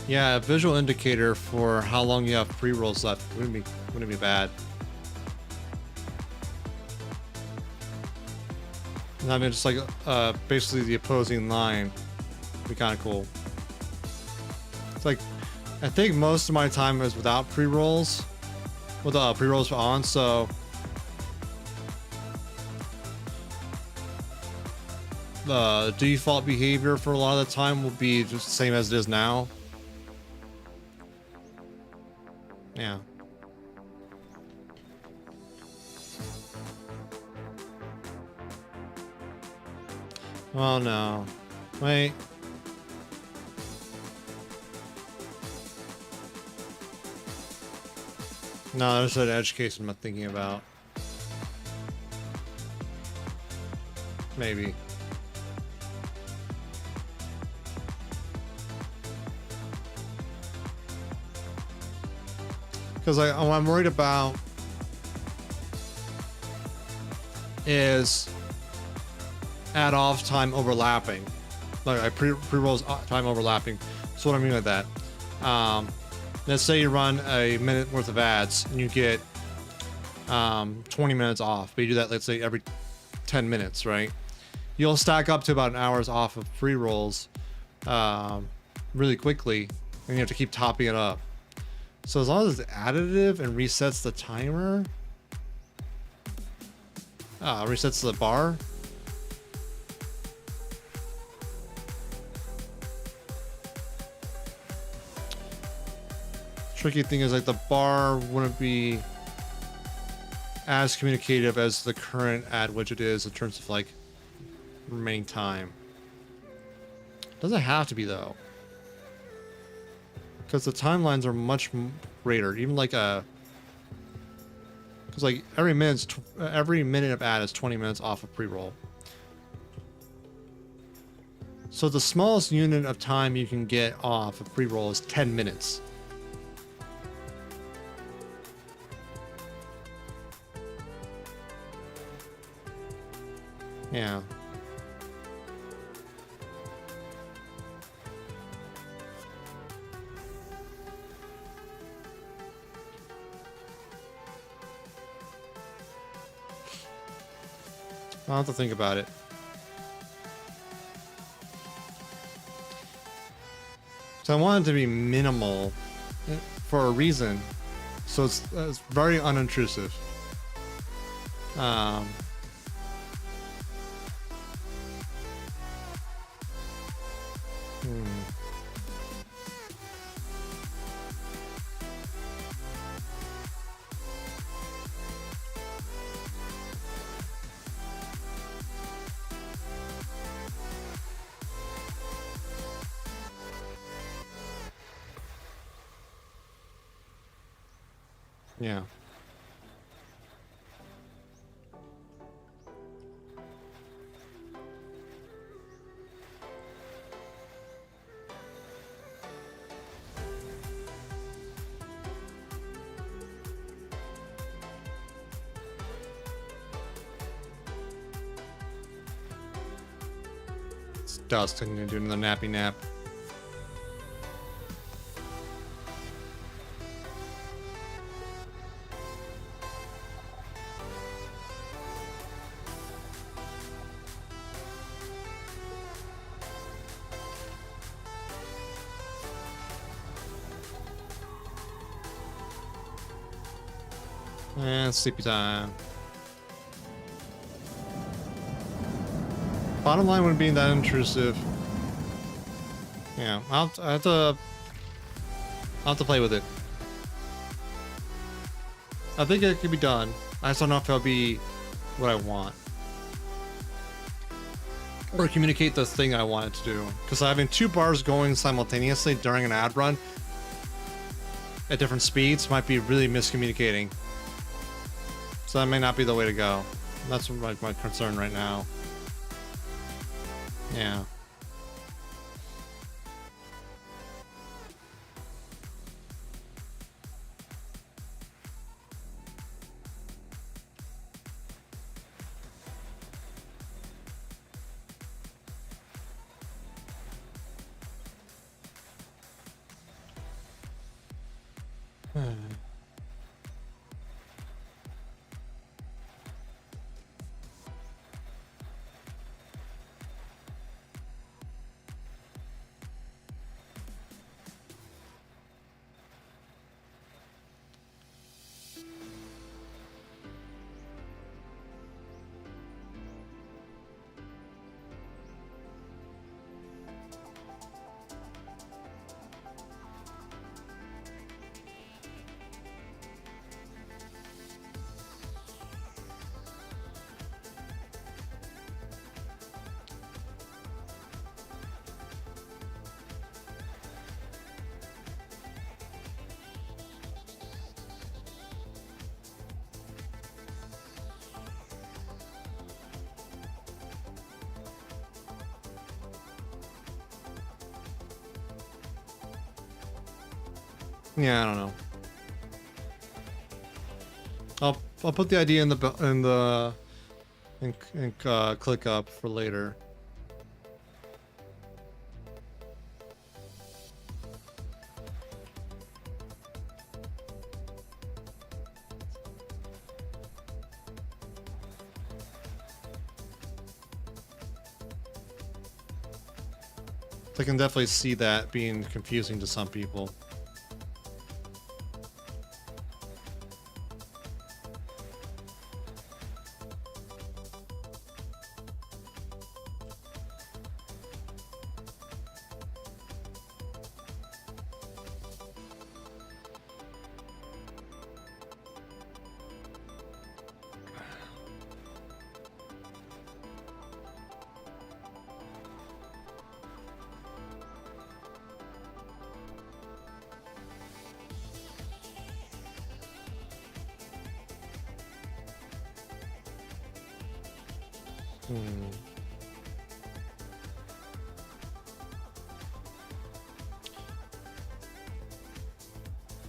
Speaker 2: yeah, a visual indicator for how long you have pre-rolls left wouldn't be bad. And I mean, just like basically the opposing line would be kind of cool. It's like I think most of my time is without pre-rolls, with pre-rolls on, so the default behavior for a lot of the time will be just the same as it is now. Yeah. Oh no. Wait. No, there's that edge case I'm not thinking about. Maybe. Because what I'm worried about is add off time overlapping, like I pre-rolls time overlapping. So what I mean by that, let's say you run a minute worth of ads and you get 20 minutes off, but you do that, let's say every 10 minutes, right? You'll stack up to about an hour's off of pre-rolls really quickly, and you have to keep topping it up. So as long as it's additive and resets the timer, resets the bar. Tricky thing is like the bar wouldn't be as communicative as the current ad widget is in terms of like remaining time. Doesn't have to be though, because the timelines are much greater. Even like because like every minute of ad is 20 minutes off of pre-roll. So the smallest unit of time you can get off of pre-roll is 10 minutes. Yeah. I'll have to think about it. So I want it to be minimal for a reason. So it's very unintrusive. Yeah. It's dusk and you're doing the nappy nap. And sleepy time. Bottom line wouldn't be that intrusive. Yeah, I'll have to play with it. I think it could be done. I just don't know if it'll be what I want. Or communicate the thing I want it to do. Because having two bars going simultaneously during an ad run at different speeds might be really miscommunicating. So that may not be the way to go. That's my concern right now. Yeah. Yeah, I don't know. I'll put the idea in the click up for later. I can definitely see that being confusing to some people.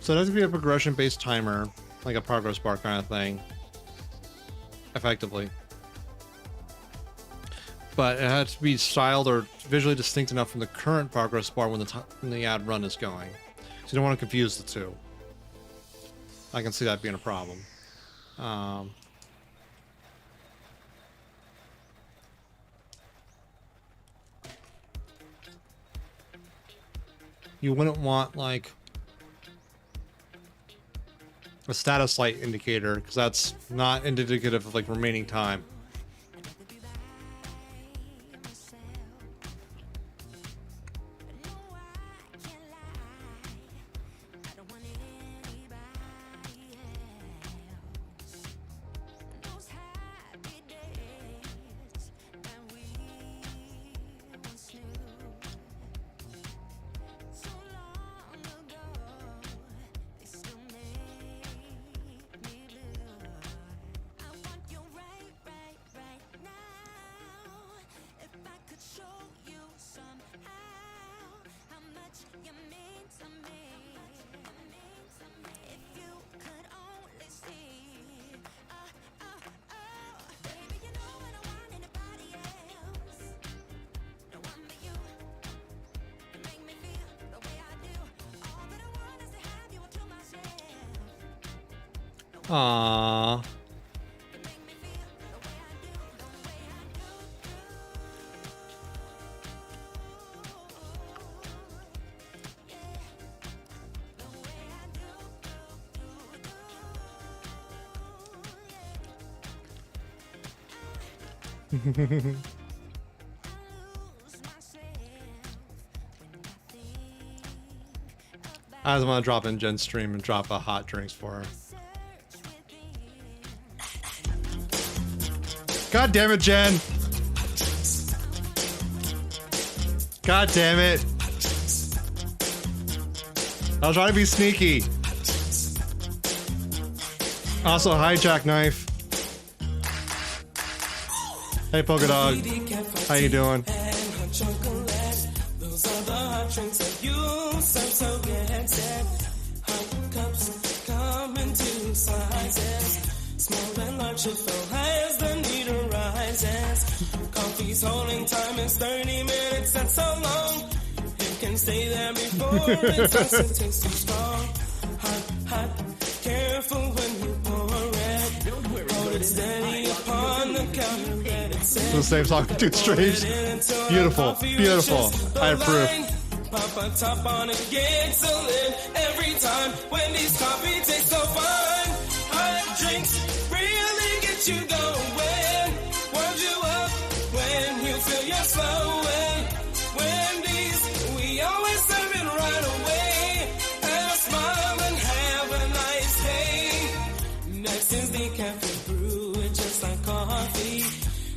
Speaker 2: So it has to be a progression-based timer, like a progress bar kind of thing, effectively. But it has to be styled or visually distinct enough from the current progress bar when the ad run is going. So you don't want to confuse the two. I can see that being a problem. You wouldn't want, like, a status light indicator, because that's not indicative of, like, remaining time. Aww. I just want to drop in Jen's stream and drop a hot drinks for her. God damn it, Jen! God damn it! I was trying to be sneaky. Also, hijack knife. Hey, Polka Dog. How you doing?
Speaker 9: Those are the hot drinks that you serve so get set. Hot cups come in two sizes. Small and large, you fill as the need arises. Coffee's holding time is 30 minutes, that's so long. You can stay there before it starts to taste too strong. Hot, hot, careful when you pour it. Hold it steady upon the counter, let it set.
Speaker 2: The same song, two streams. Beautiful, beautiful. I approve.
Speaker 9: Pop a top on it, get a lid every time. Wendy's coffee tastes so fine. Hot drinks really get you going. Warms you up when you feel you're slowing. Wendy's, we always serve it right away. Have a smile and have a nice day. Next is the cafe brew, it's just like coffee.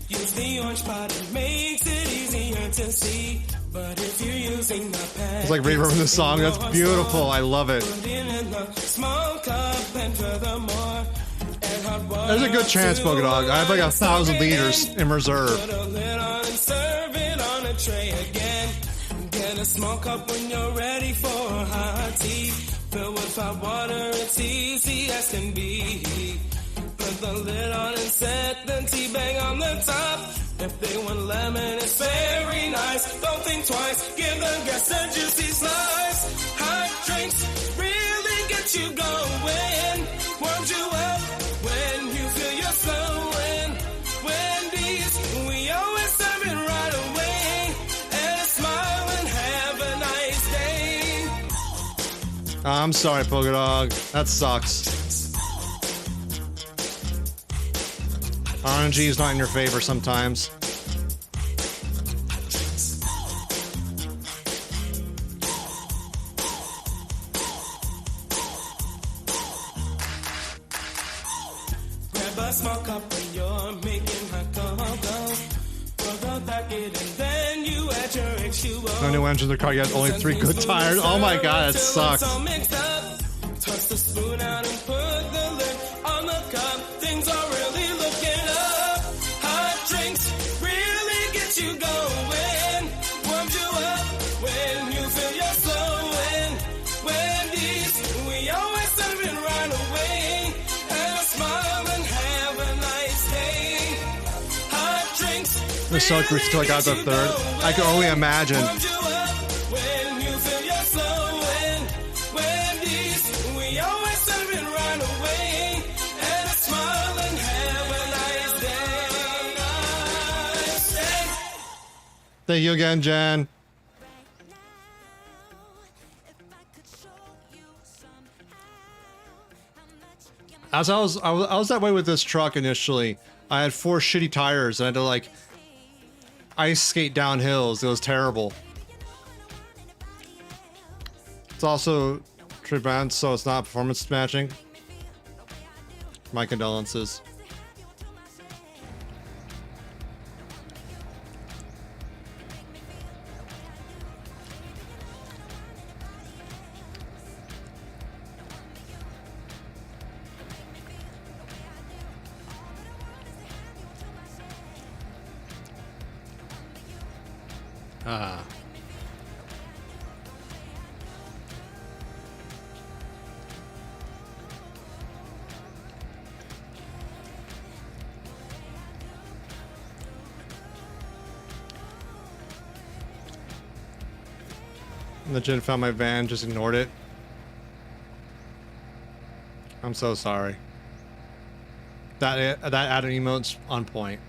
Speaker 9: Use the orange pot, it makes it easier to see. But if you're using the pen,
Speaker 2: It's like reverbing the song. That's beautiful. I love it.
Speaker 9: Small cup and furthermore, and hot water.
Speaker 2: There's a good chance, Polka Dog. I have like 1,000 liters in reserve.
Speaker 9: Put a lid on and serve it on a tray again. Get a small cup when you're ready for hot tea. Fill with hot water, it's easy as can be. Put the lid on and set the tea bag on the top. If they want lemon, it's very nice. Don't think twice, give the guests a juicy slice. Hot drinks really get you going. Warms you up when you feel you're slowing. Wendy's, we always serve it right away. And a smile and have a nice day.
Speaker 2: I'm sorry, Polka Dog. That sucks. RNG is not in your favor sometimes.
Speaker 9: Grab a small cup when you're making hot cocoa. Throw the packet and then you add your H2O.
Speaker 2: No new engine in the car yet. Only 3 good tires. Oh my god, that sucks.
Speaker 9: Toss the spoon out and put the lid on the cup. Things are really looking up. Hot drinks really get you going. Warms you up when you feel you're slowing. Wendy's, we always serve it right away. Have a smile and have a nice day. Hot drinks.
Speaker 2: The so cruise till I got the third. I can only imagine.
Speaker 9: Warms you up when you feel you're slowing. Wendy's, we always serve it right away. And a smile and have a nice day. Nice day.
Speaker 2: Thank you again, Jen. As I was that way with this truck initially. I had 4 shitty tires and I had to like ice skate down hills. It was terrible. It's also tree band, so it's not performance matching. My condolences. Ah. And the Jin found my van, just ignored it. I'm so sorry. That added emote's on point.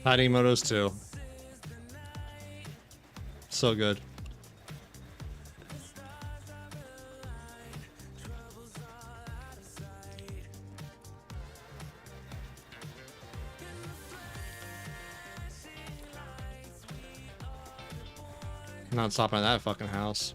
Speaker 2: Had emotos too. So good. Not stopping at that fucking house.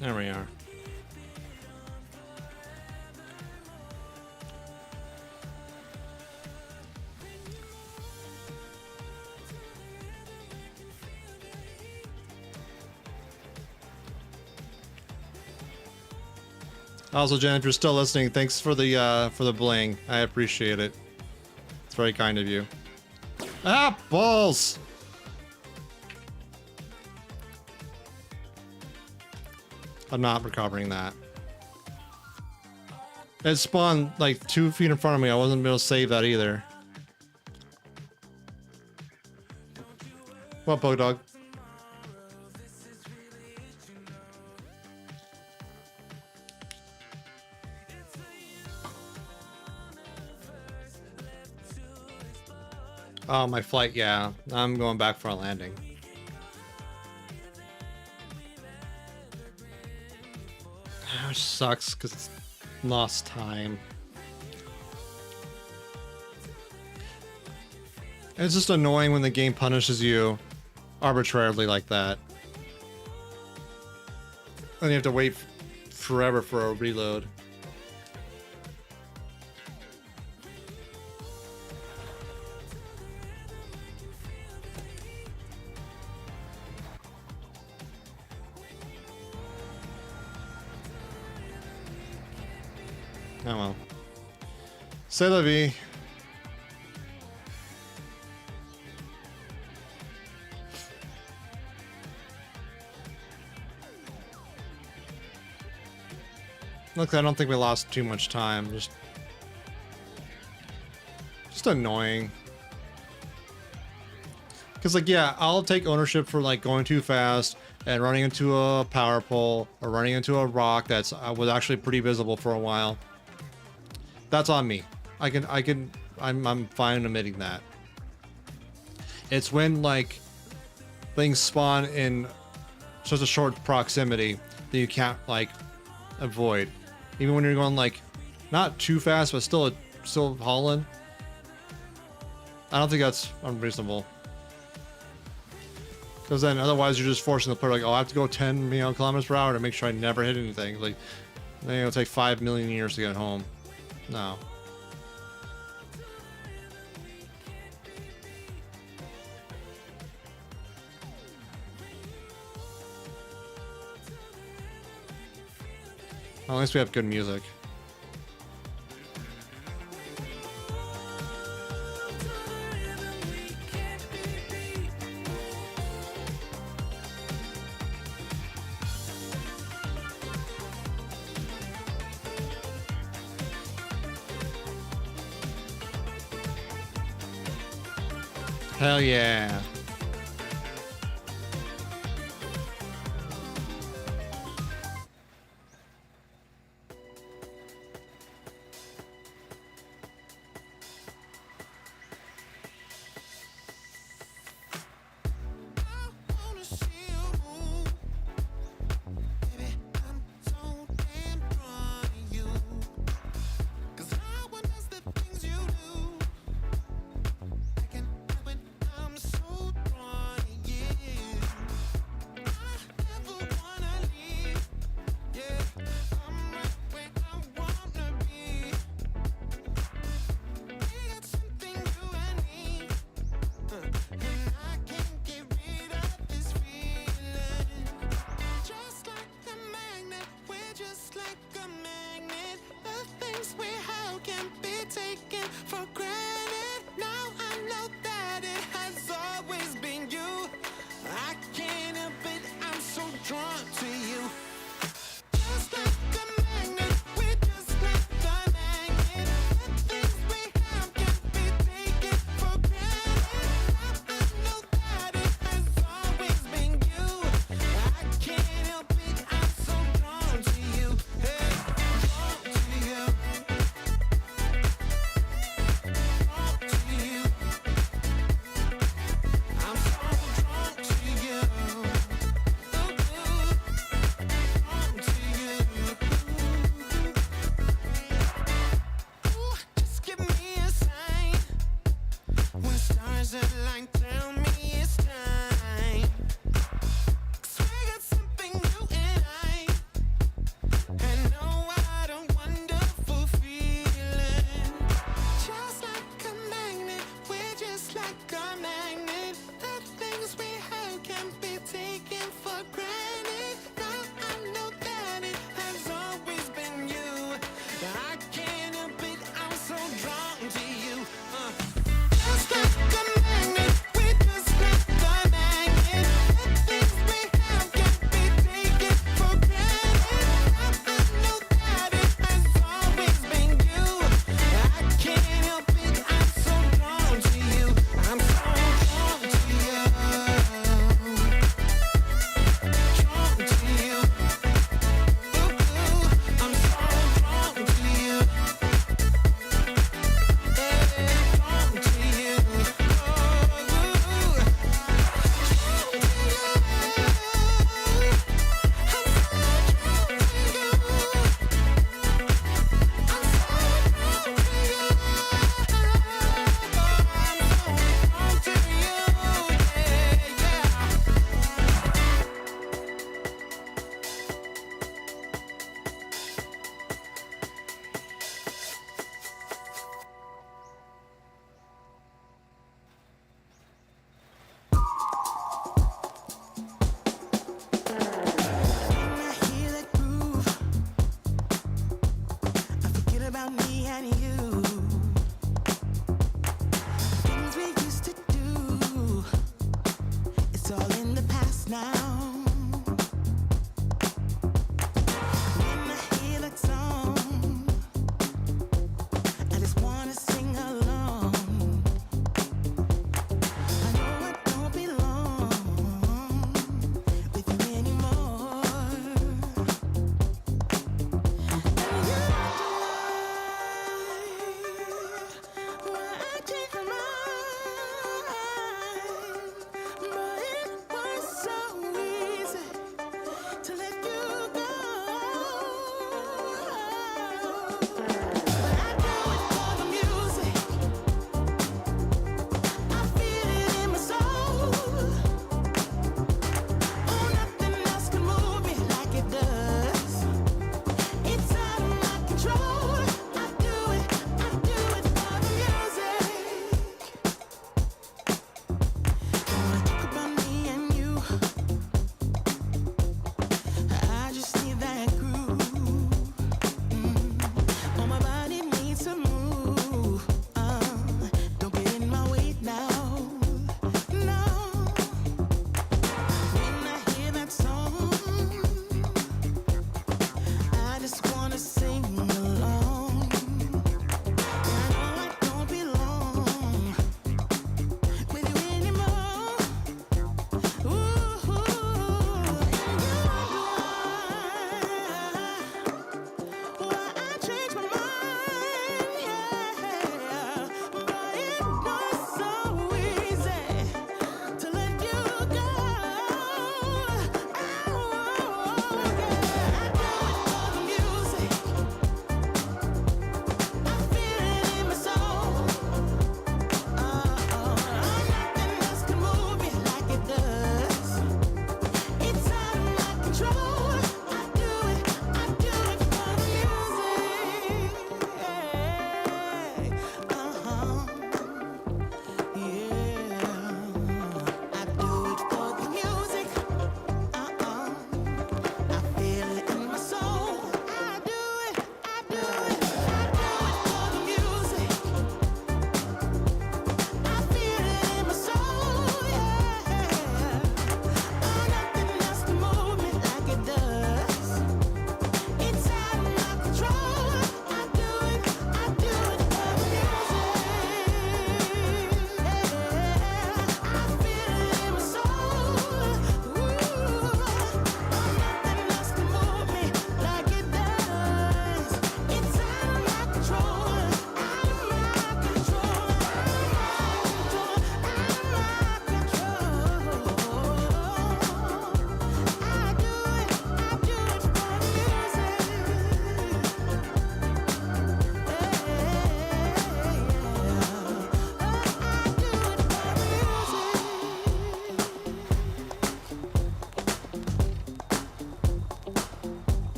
Speaker 2: There we are. Also, Jen, if you're still listening, thanks for the bling. I appreciate it. It's very kind of you. Ah, balls! I'm not recovering that. It spawned like 2 feet in front of me. I wasn't able to save that either. What, Bug Dog? Oh, my flight, yeah. I'm going back for a landing. Which sucks, because it's lost time. It's just annoying when the game punishes you arbitrarily like that. And you have to wait forever for a reload. Oh well. C'est la vie. Look, I don't think we lost too much time. Just annoying. Cause like, yeah, I'll take ownership for like going too fast and running into a power pole or running into a rock that's was actually pretty visible for a while. That's on me. I'm fine admitting that. It's when like things spawn in such a short proximity that you can't like avoid. Even when you're going like not too fast, but still hauling. I don't think that's unreasonable. Because then otherwise you're just forcing the player like, oh, I have to go 10 kilometers per hour to make sure I never hit anything. Like, then it'll take 5 million years to get home. No. Well, at least we have good music. Hell yeah.
Speaker 9: So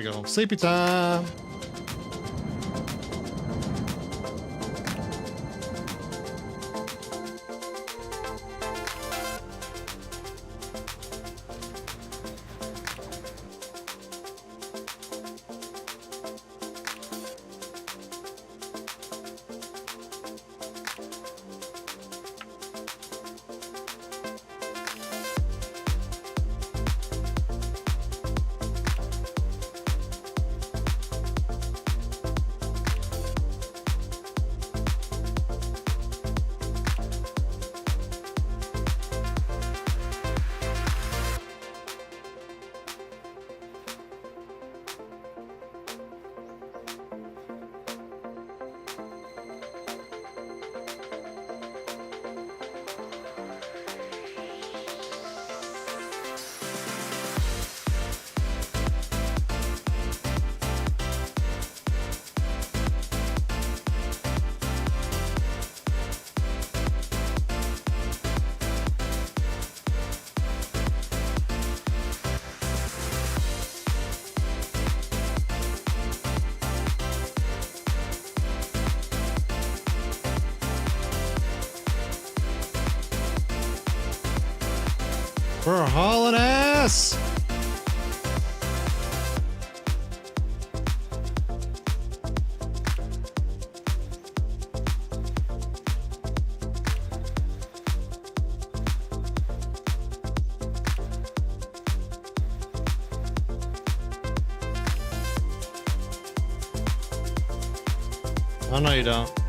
Speaker 2: we go. Sleepy time. We're hauling ass! Oh, no, you don't.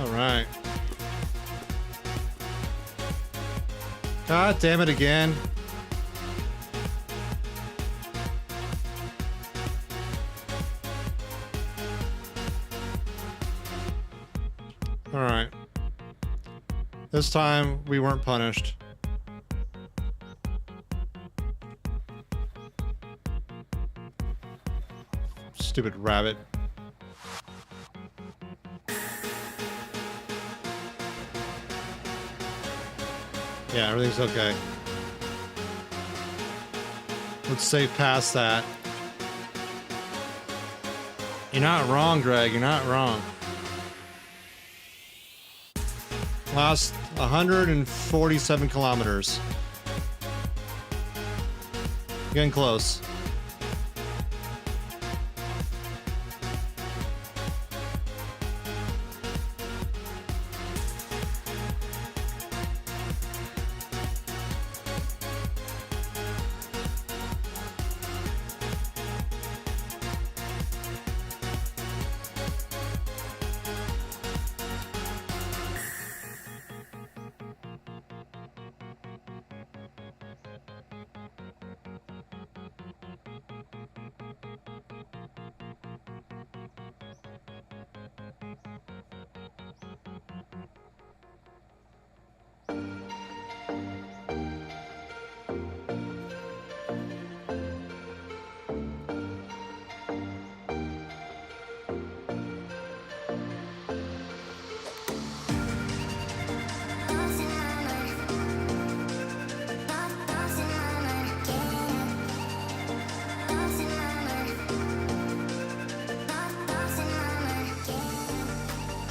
Speaker 2: All right. God damn it again. All right. This time we weren't punished. Stupid rabbit. Yeah, everything's okay. Let's save past that. You're not wrong, Greg. You're not wrong. Last 147 kilometers. Getting close.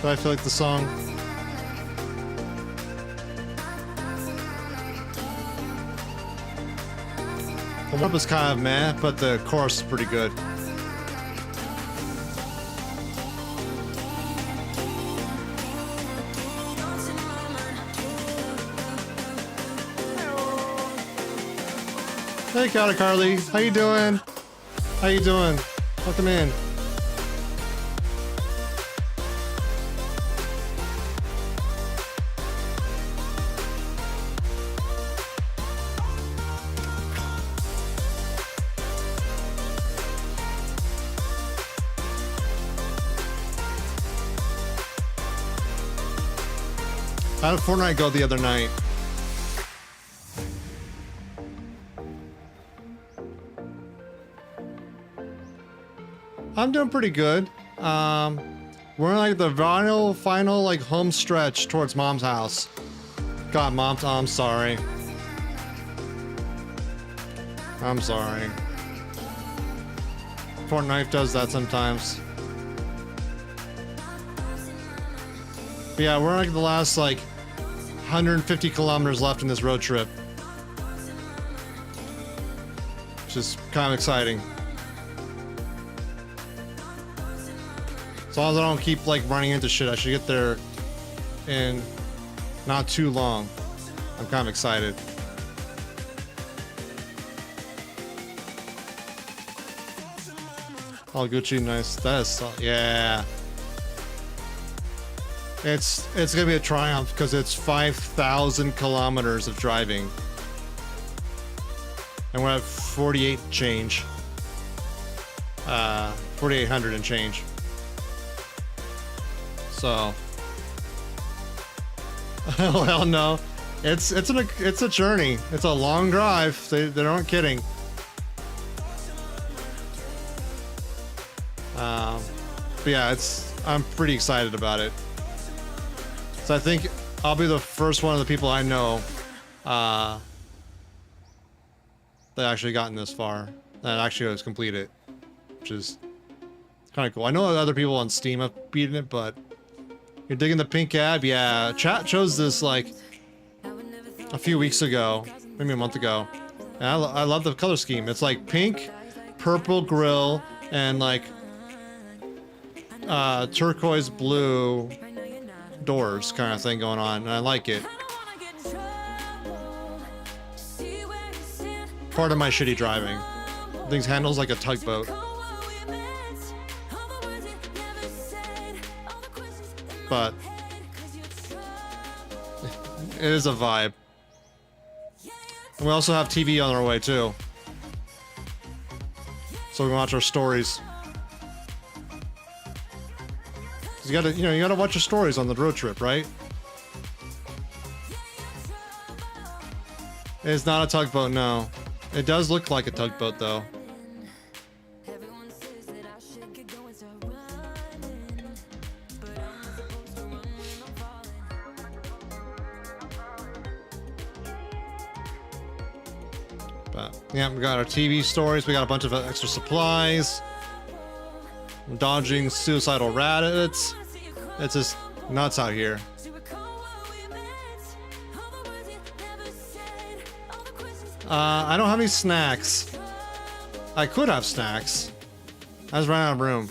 Speaker 2: Do I feel like the song? The warm-up is kind of meh, but the chorus is pretty good. Hey, Kata Carly, how you doing? How you doing? Welcome in. How did Fortnite go the other night? I'm doing pretty good. We're in like the final like home stretch towards Mom's house. God, Mom, I'm sorry. I'm sorry. Fortnite does that sometimes. But yeah, we're like the last like 150 kilometers left in this road trip. Which is kind of exciting. As long as I don't keep like running into shit, I should get there in not too long. I'm kind of excited. Oh, Gucci, nice. That is, yeah. It's gonna be a triumph because it's 5,000 kilometers of driving, and we're at 48 change. 4,800 and change. So, oh hell no, it's a journey. It's a long drive. They aren't kidding. But yeah, I'm pretty excited about it. So I think I'll be the first one of the people I know that actually gotten this far, that actually has completed it, which is kind of cool. I know other people on Steam have beaten it, but you're digging the pink ab? Yeah, chat chose this like a few weeks ago, maybe a month ago. And I love the color scheme. It's like pink, purple grill, and like turquoise blue doors kind of thing going on, and I like it. Part of my shitty driving. Things handles like a tugboat. But it is a vibe. And we also have TV on our way too, so we can watch our stories. You gotta watch your stories on the road trip, right? It's not a tugboat, no. It does look like a tugboat, though. But yeah, we got our TV stories. We got a bunch of extra supplies. I'm dodging suicidal rabbits. It's just nuts out here. I don't have any snacks. I could have snacks. I just ran out of room.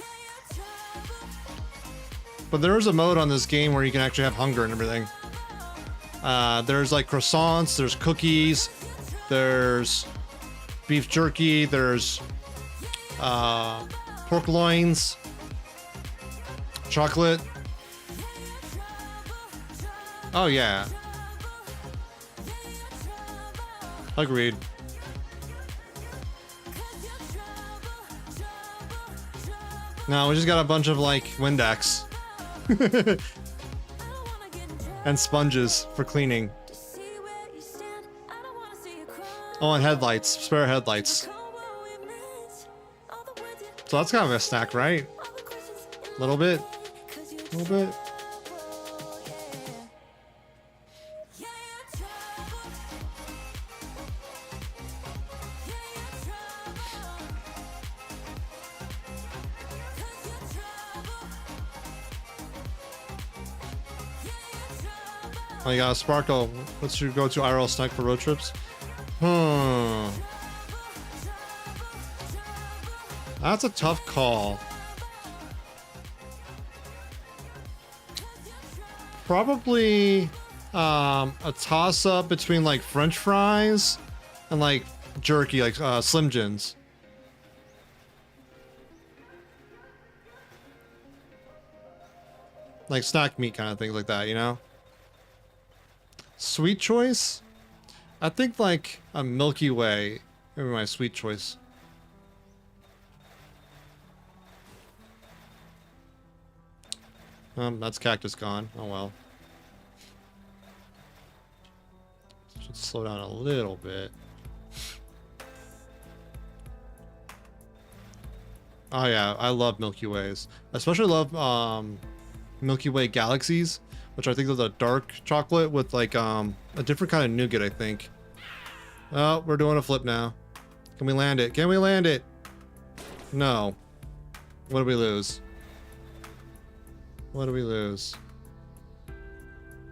Speaker 2: But there is a mode on this game where you can actually have hunger and everything. There's like croissants, there's cookies, there's beef jerky, there's pork loins, chocolate. Oh yeah. Agreed. No, we just got a bunch of like Windex. And sponges for cleaning. Oh, and headlights. Spare headlights. So that's kind of a snack, right? A little bit. A little bit. Oh, you got a Sparkle. What's your go-to IRL snack for road trips? That's a tough call. Probably a toss-up between like French fries and like jerky, like Slim Jims. Like snack meat kind of things like that, you know? Sweet choice? I think like a Milky Way would be my sweet choice. That's cactus gone. Oh well. Should slow down a little bit. Oh yeah, I love Milky Ways. I especially love Milky Way Galaxies, which I think is a dark chocolate with like a different kind of nougat, I think. Oh, we're doing a flip now. Can we land it? Can we land it? No. What did we lose? What did we lose?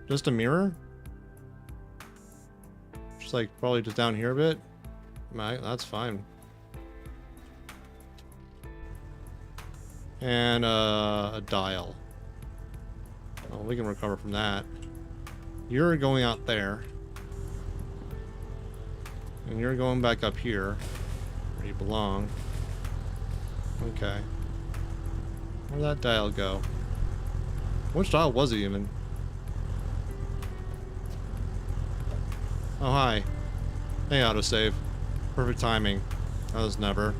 Speaker 2: Just a mirror? Just like probably just down here a bit? That's fine. And a dial. Oh, we can recover from that. You're going out there. And you're going back up here. Where you belong. Okay. Where'd that dial go? Which dial was it even? Oh, hi. Hey, autosave. Perfect timing. That was never.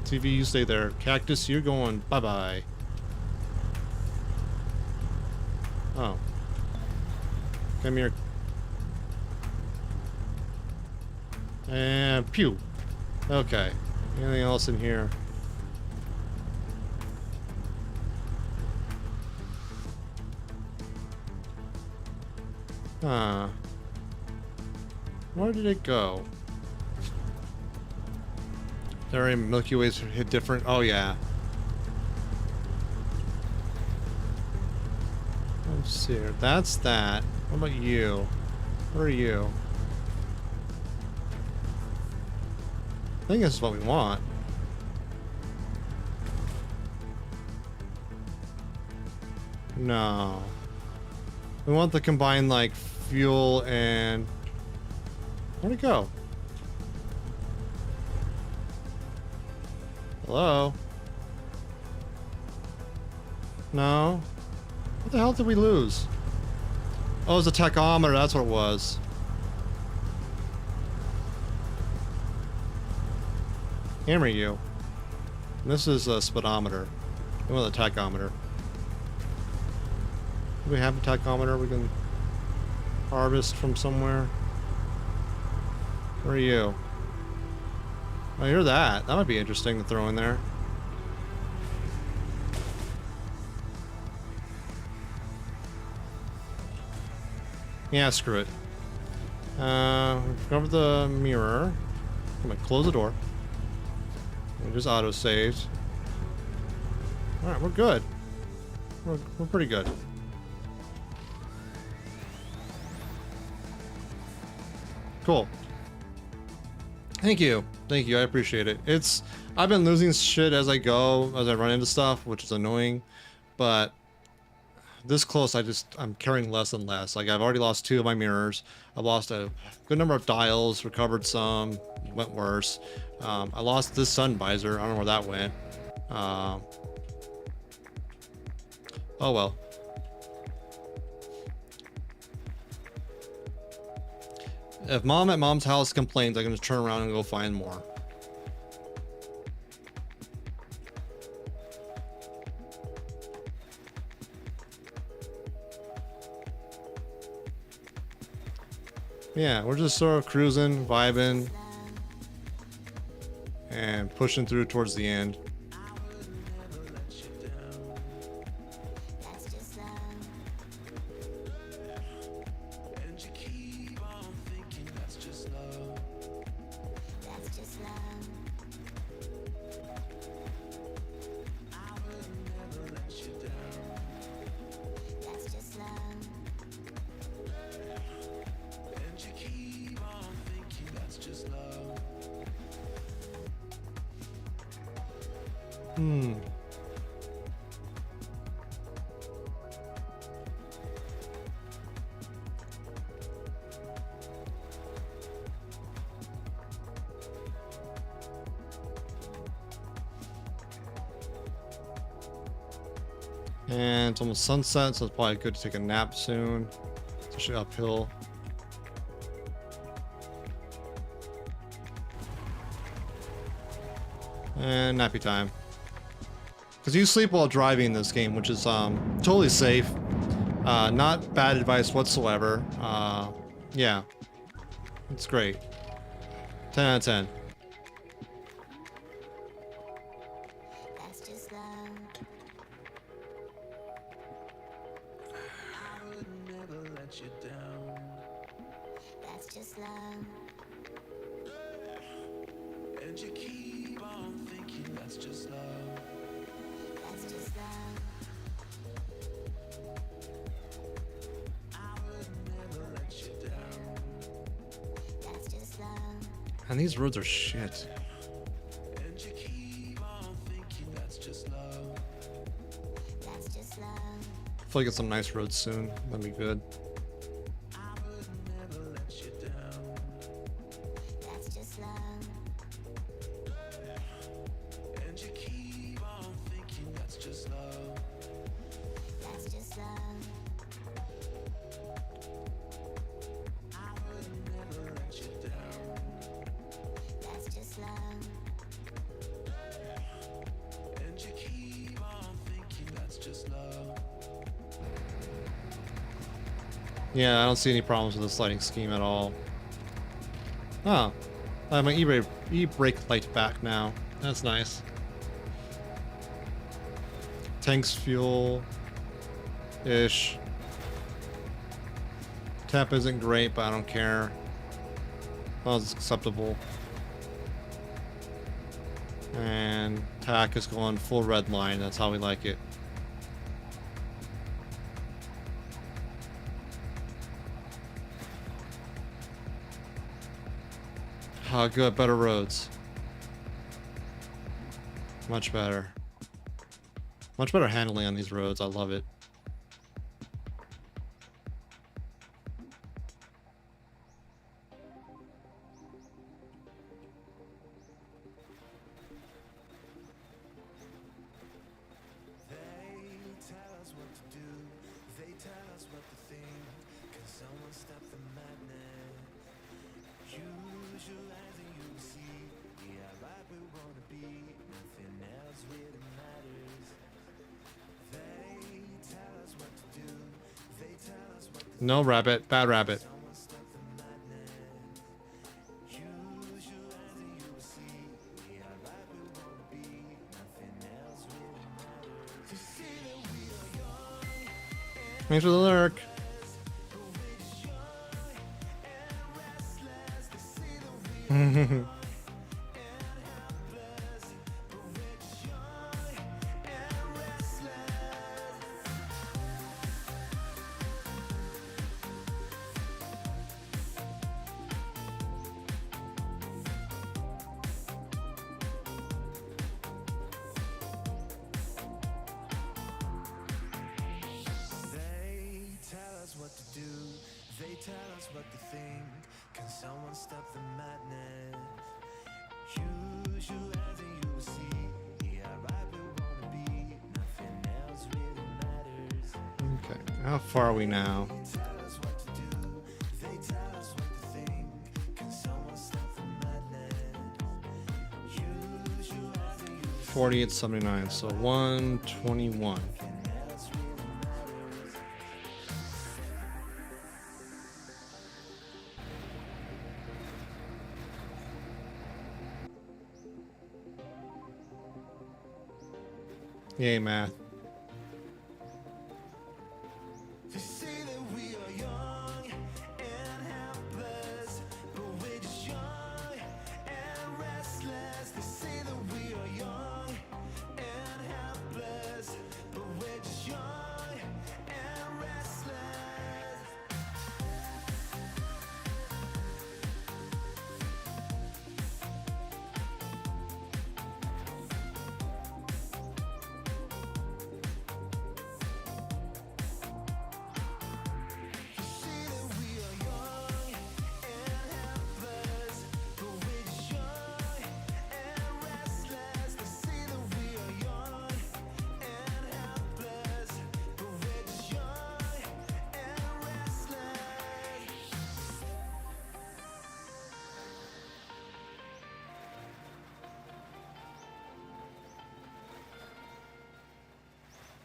Speaker 2: TV, you stay there. Cactus, you're going bye-bye. Oh. Come here. And pew. Okay. Anything else in here? Huh. Where did it go? There are Milky Ways hit different. Oh yeah. Let's see here. That's that. What about you? Where are you? I think this is what we want. No. We want the combined like fuel and... Where'd it go? Hello? No? What the hell did we lose? Oh, it was a tachometer, that's what it was. Hammer you. And this is a speedometer. We want a tachometer. Do we have a tachometer we can harvest from somewhere? Where are you? Oh, you're that. That might be interesting to throw in there. Yeah, screw it. Cover the mirror. I'm gonna close the door. We just auto-saved. Alright, we're good. We're pretty good. Cool. Thank you. Thank you. I appreciate it. I've been losing shit as I go, as I run into stuff, which is annoying. But this close, I'm carrying less and less. Like, I've already lost 2 of my mirrors. I've lost a good number of dials, recovered some, went worse. I lost this sun visor. I don't know where that went. Oh well. If mom at mom's house complains, I'm gonna turn around and go find more. Yeah, we're just sort of cruising, vibing, and pushing through towards the end. And it's almost sunset, so it's probably good to take a nap soon, especially uphill. And nappy time. Because you sleep while driving in this game, which is totally safe. Not bad advice whatsoever. Yeah. It's great. 10 out of 10. And these roads are shit. Hopefully get some nice roads soon. That'd be good. Yeah, I don't see any problems with the sliding scheme at all. Oh, I have my e-brake light back now. That's nice. Tanks fuel-ish. Tap isn't great, but I don't care. Well, it's acceptable. And tack is going full red line. That's how we like it. Oh, good. Better roads. Much better. Much better handling on these roads. I love it. No rabbit, bad rabbit. Thanks for the lurk.
Speaker 9: us what to think. Can someone stop the madness? Use you as and you will see. Yeah, right where we wanna be. Nothing else really matters.
Speaker 2: Okay, how far are we now?
Speaker 9: Tell us what to do. They tell us what to think. Can someone stop the madness? Use you as and you will see.
Speaker 2: 48.79, so 121. Yay, math.
Speaker 9: They say that we are young and helpless, but we're just young and restless. They say that we are young and helpless, but we're just young and restless. They say that we are young and helpless, but we're just young and restless. They say that we are young and helpless, but we're just young and restless.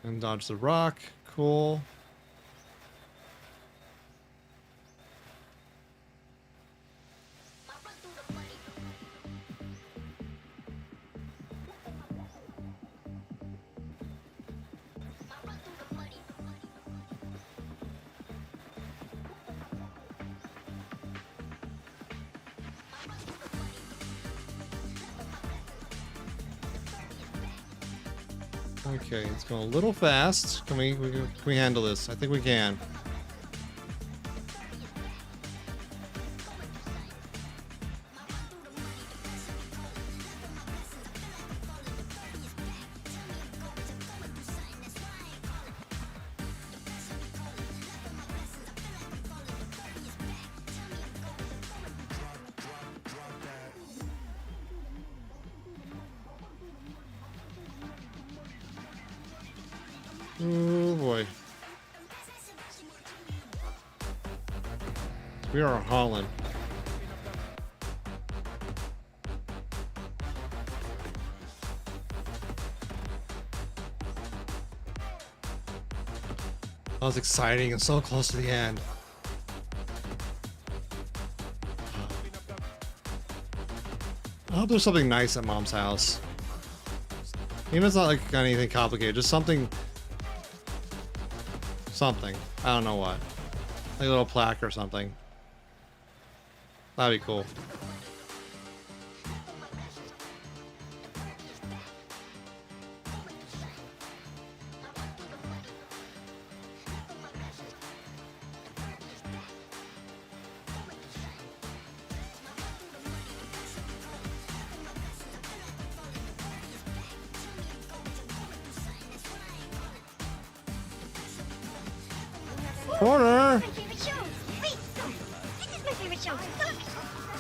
Speaker 2: And dodge the rock. Cool. Okay, it's going a little fast. Can we handle this? I think we can. Oh boy. We are Holland. That was exciting and so close to the end. I hope there's something nice at Mom's house. Even if it's not like anything complicated, just something. Something. I don't know what. Like a little plaque or something. That'd be cool. Corner!
Speaker 5: My favorite show! Wait, no! This is my favorite show! Look!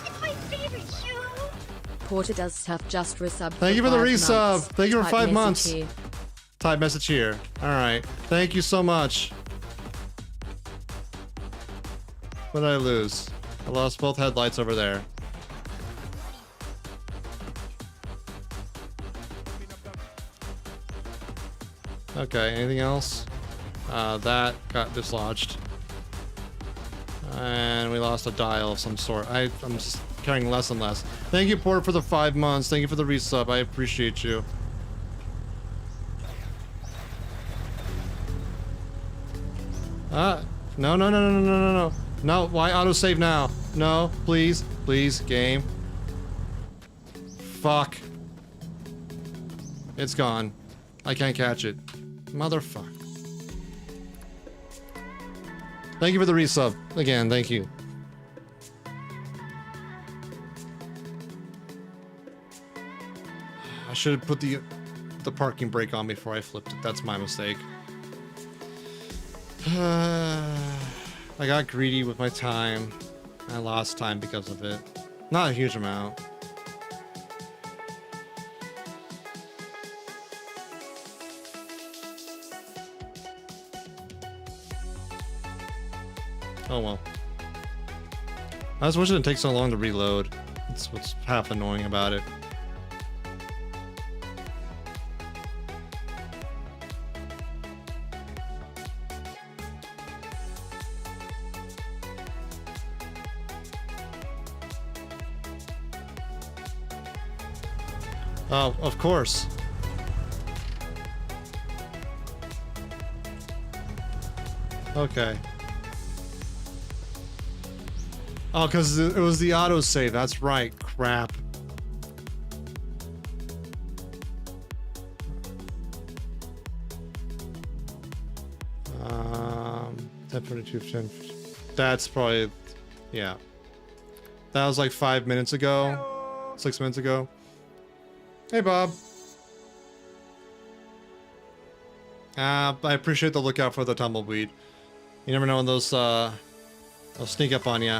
Speaker 5: It's my favorite show!
Speaker 6: Porter does stuff just resub.
Speaker 2: Thank you for the
Speaker 6: 5
Speaker 2: resub.
Speaker 6: months.
Speaker 2: Thank you for
Speaker 6: Type
Speaker 2: 5
Speaker 6: message
Speaker 2: months.
Speaker 6: here.
Speaker 2: Type message here. Alright. Thank you so much. What did I lose? I lost both headlights over there. Okay, anything else? That got dislodged. And we lost a dial of some sort. I'm just carrying less and less. Thank you, Porter, for the 5 months. Thank you for the resub. I appreciate you. No, no, no, no, no, no, no, no. No, why autosave now? No, please, please, game. Fuck. It's gone. I can't catch it. Motherfucker. Thank you for the resub. Again, thank you. I should have put the parking brake on before I flipped it. That's my mistake. I got greedy with my time. I lost time because of it. Not a huge amount. Oh well. I just wish it didn't take so long to reload. That's what's half annoying about it. Oh, of course. Okay. Oh, because it was the autosave. That's right. Crap. Um, 10:22, 10. That's probably, yeah. That was like 5 minutes ago. 6 minutes ago. Hey, Bob. I appreciate the lookout for the tumbleweed. You never know when those, they'll sneak up on you.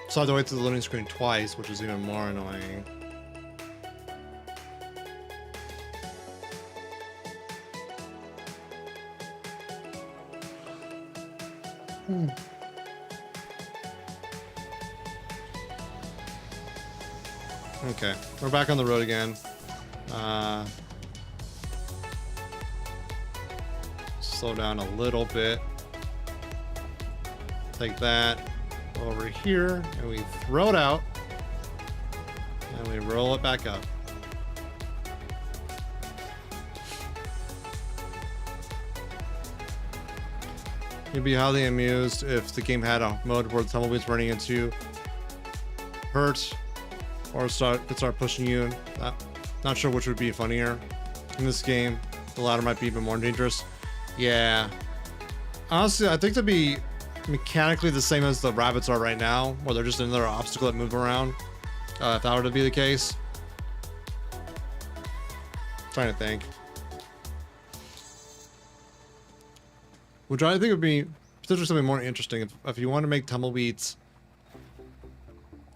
Speaker 2: So I have to wait to the loading screen twice, which is even more annoying. Okay, we're back on the road again. Slow down a little bit. Take that over here, and we throw it out, and we roll it back up. You'd be highly amused if the game had a mode where the tumbleweed's running into hurt or could start pushing you. Not sure which would be funnier. In this game, the latter might be even more dangerous. Yeah. Honestly, I think that'd be mechanically the same as the rabbits are right now, where they're just another obstacle that move around. If that were to be the case. Trying to think. Which I think would be potentially something more interesting if you want to make tumbleweeds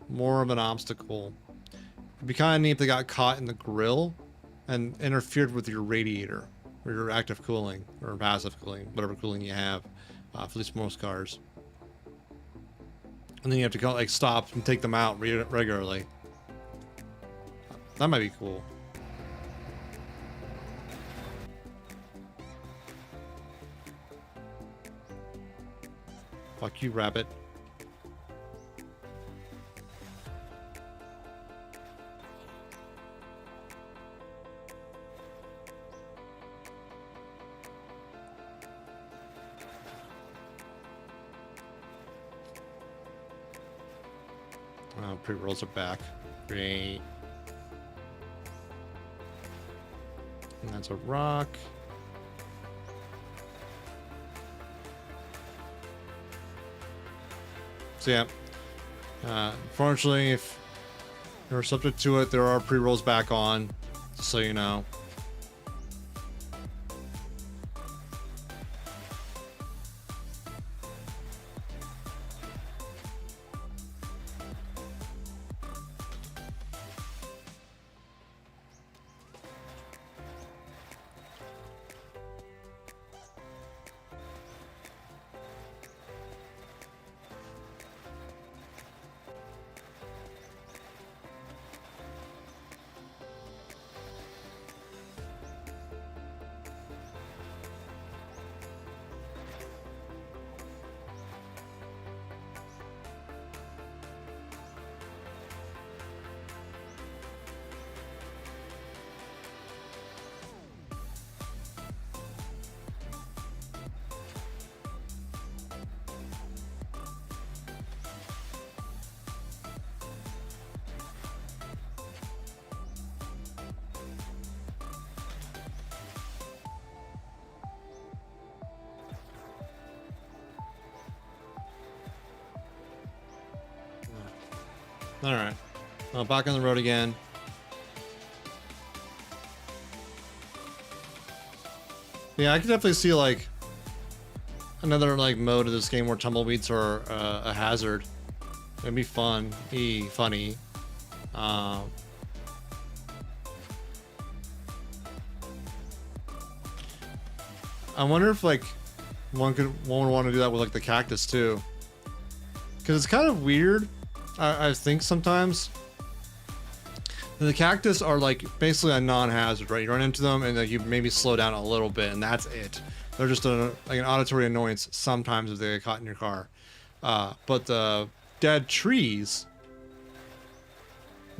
Speaker 2: more of an obstacle. It'd be kind of neat if they got caught in the grill and interfered with your radiator or your active cooling or passive cooling, whatever cooling you have. For at least most cars. And then you have to go, like, stop and take them out regularly. That might be cool. Fuck you, rabbit. Pre-rolls are back. Great. And that's a rock. So yeah. Unfortunately, if you're subject to it, there are pre-rolls back on, just so you know. All right. Well, back on the road again. Yeah, I could definitely see like another like mode of this game where tumbleweeds are a hazard. It'd be fun, be funny. I wonder if like one would want to do that with like the cactus too, because it's kind of weird. I think sometimes the cactus are like basically a non-hazard, right? You run into them and like you maybe slow down a little bit, and that's it. They're just like an auditory annoyance sometimes if they get caught in your car. But the dead trees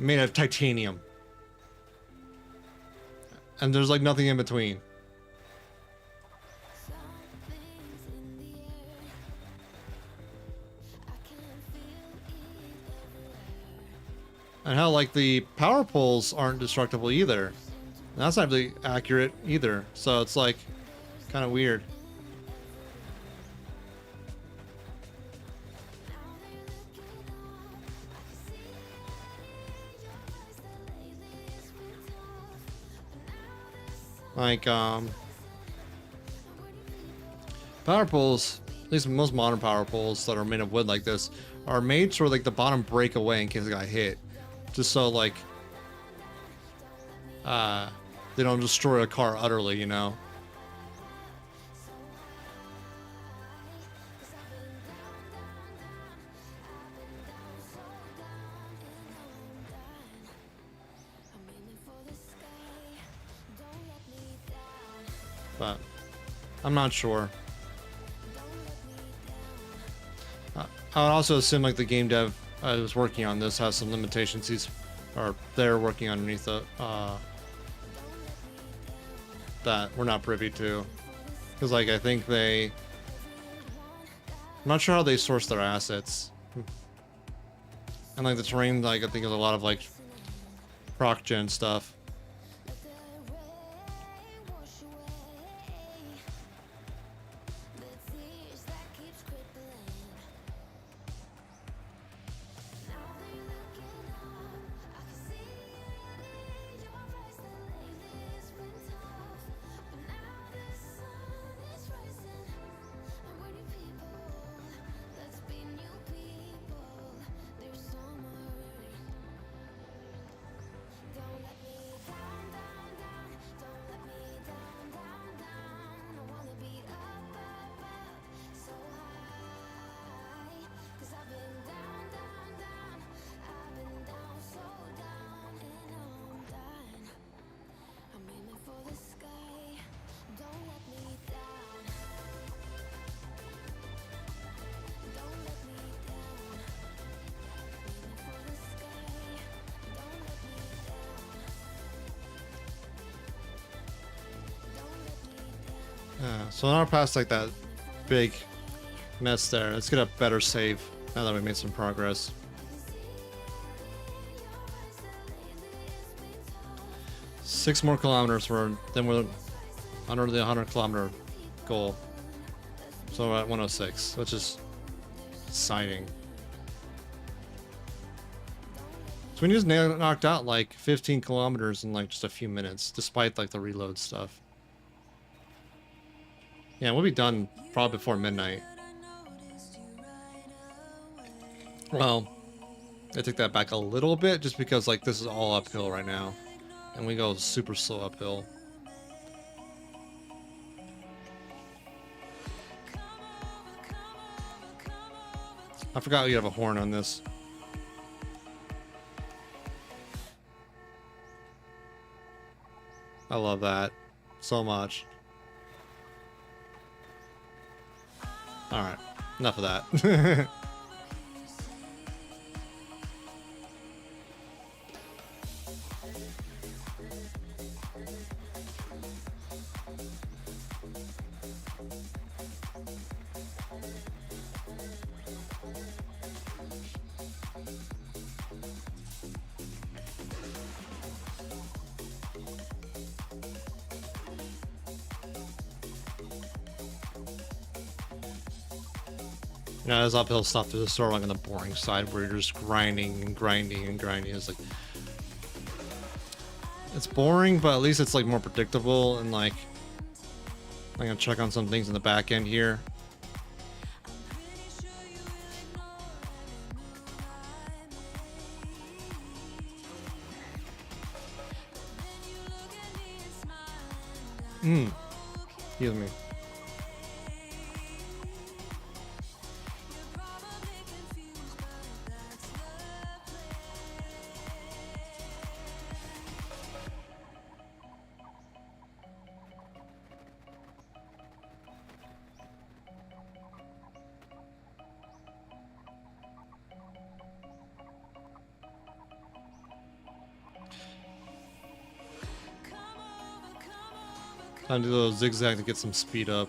Speaker 2: made of titanium, and there's like nothing in between. And how like the power poles aren't destructible either. And that's not really accurate either. So it's like kind of weird. Like power poles, at least most modern power poles that are made of wood like this, are made so like the bottom break away in case it got hit. Just so like they don't destroy a car utterly, you know. But I'm not sure. I would also assume like the game dev who's working on this has some limitations. They're working underneath the that we're not privy to, because like I think I'm not sure how they source their assets, and like the terrain, like I think is a lot of like proc gen stuff. So now we're past like that big mess there. Let's get a better save now that we made some progress. Six more kilometers then we're under the 100-kilometer goal. So we're at 106, which is exciting. So we just knocked out like 15 kilometers in like just a few minutes, despite like the reload stuff. Yeah, we'll be done probably before midnight. Well, I take that back a little bit just because like this is all uphill right now. And we go super slow uphill. I forgot you have a horn on this. I love that so much. Alright, enough of that. You know, there's uphill stuff. There's sort of like on the boring side where you're just grinding and grinding and grinding. It's like, it's boring, but at least it's like more predictable. And like, I'm gonna check on some things in the back end here. Excuse me. Time to do a little zigzag to get some speed up.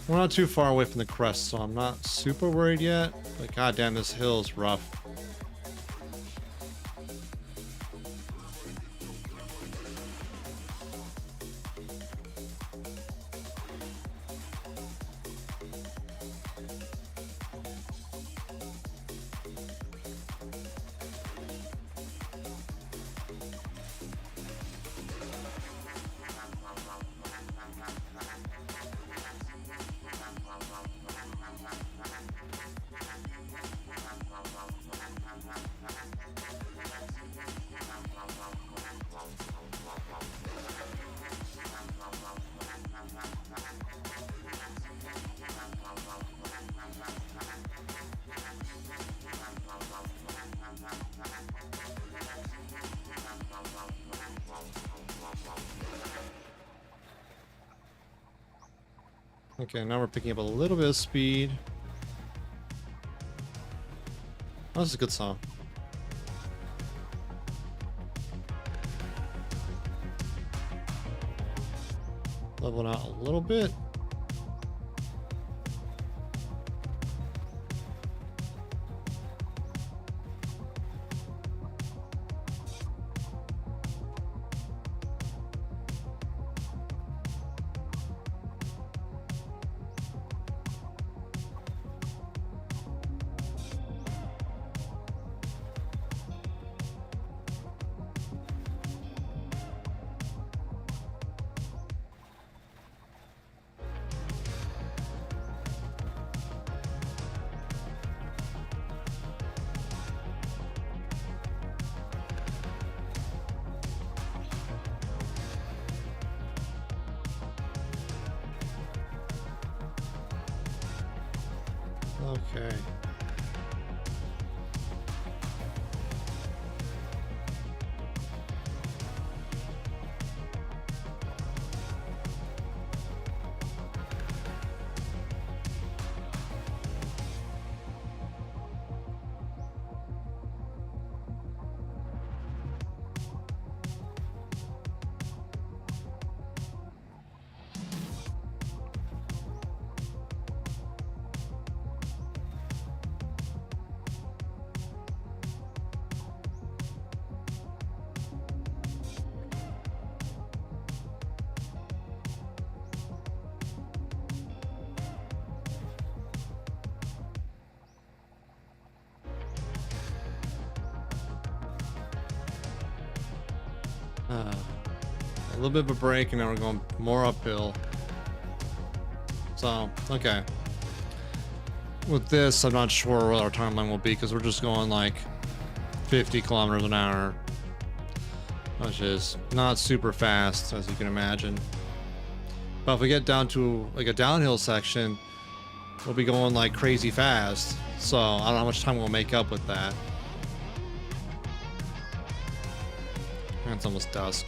Speaker 2: We're not too far away from the crest, so I'm not super worried yet. But goddamn, this hill is rough. Okay, now we're picking up a little bit of speed. Oh, this is a good song. Leveling out a little bit. Okay. A little bit of a break, and now we're going more uphill. So, okay. With this, I'm not sure what our timeline will be because we're just going like 50 kilometers an hour, which is not super fast, as you can imagine. But if we get down to like a downhill section, we'll be going like crazy fast. So I don't know how much time we'll make up with that. And it's almost dusk.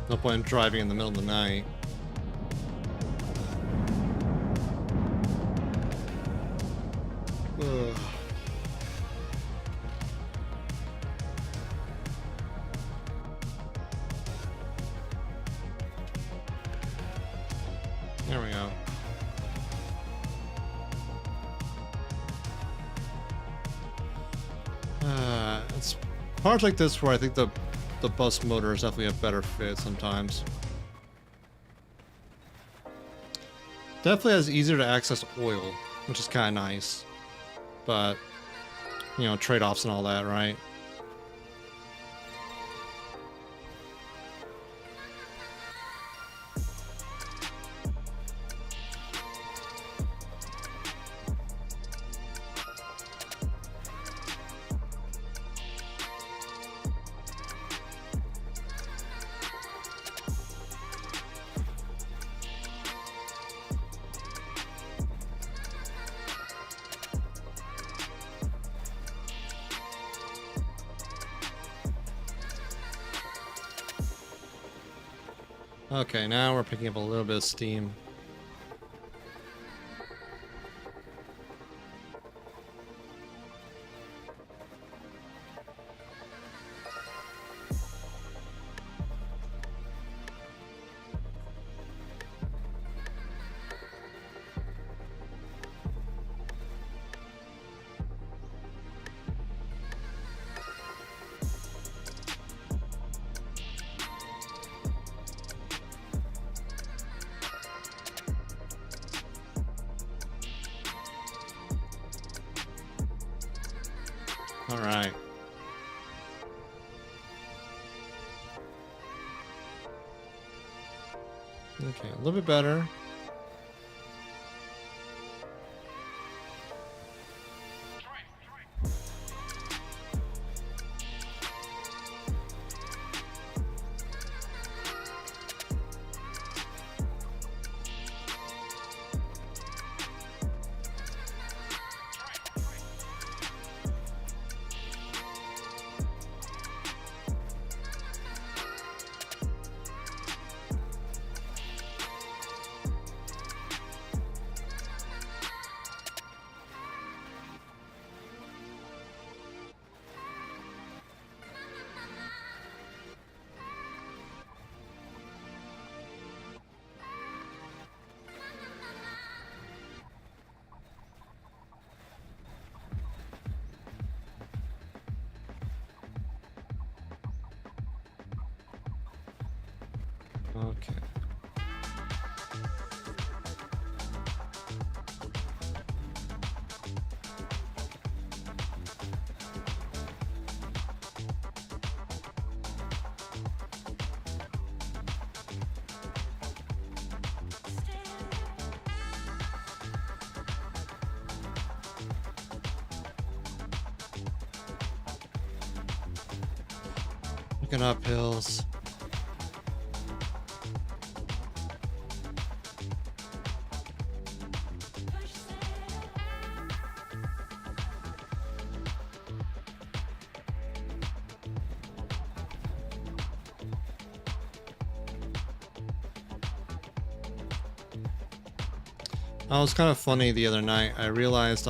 Speaker 2: No point in driving in the middle of the night. Ugh. There we go. It's parts like this where I think the bus motor is definitely a better fit sometimes. Definitely has easier to access oil, which is kind of nice. But, you know, trade-offs and all that, right? Okay, now we're picking up a little bit of steam. All right. Okay, a little bit better. Okay. Looking up hills. It was kind of funny the other night. I realized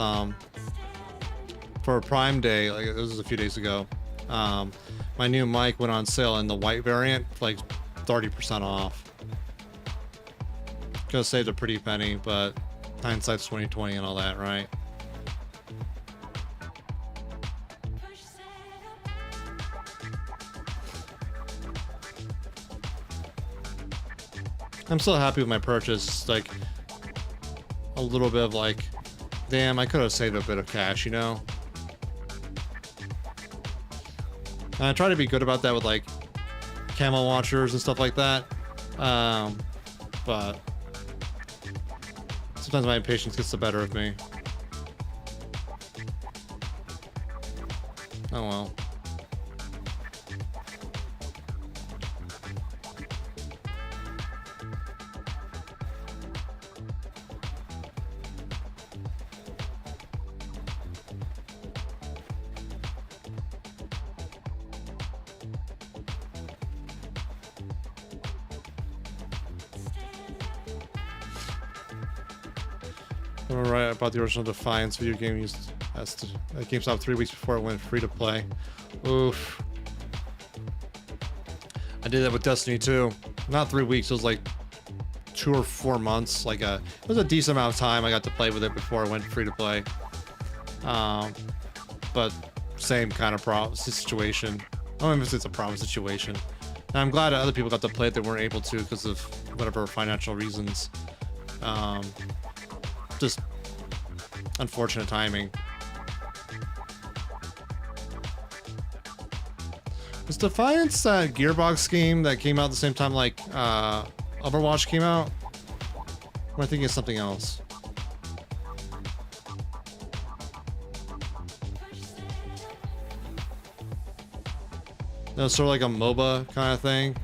Speaker 2: for Prime Day, like this was a few days ago, my new mic went on sale in the white variant for like 30% off. Could have saved a pretty penny, but hindsight's 20/20 and all that, right? I'm still happy with my purchase. Like a little bit of like, damn, I could have saved a bit of cash, you know? And I try to be good about that with like camo watchers and stuff like that. But sometimes my impatience gets the better of me. Oh well. Someone write about the original Defiance video game used as to GameStop 3 weeks before it went free to play. Oof. I did that with Destiny 2. Not 3 weeks, it was like 2 or 4 months. Like it was a decent amount of time I got to play with it before it went free to play. But same kind of situation. I don't know if it's a problem situation. And I'm glad that other people got to play it that weren't able to because of whatever financial reasons. Just unfortunate timing. Was Defiance that Gearbox game that came out at the same time like Overwatch came out? Or am I thinking of something else? No, sort of like a MOBA kind of thing.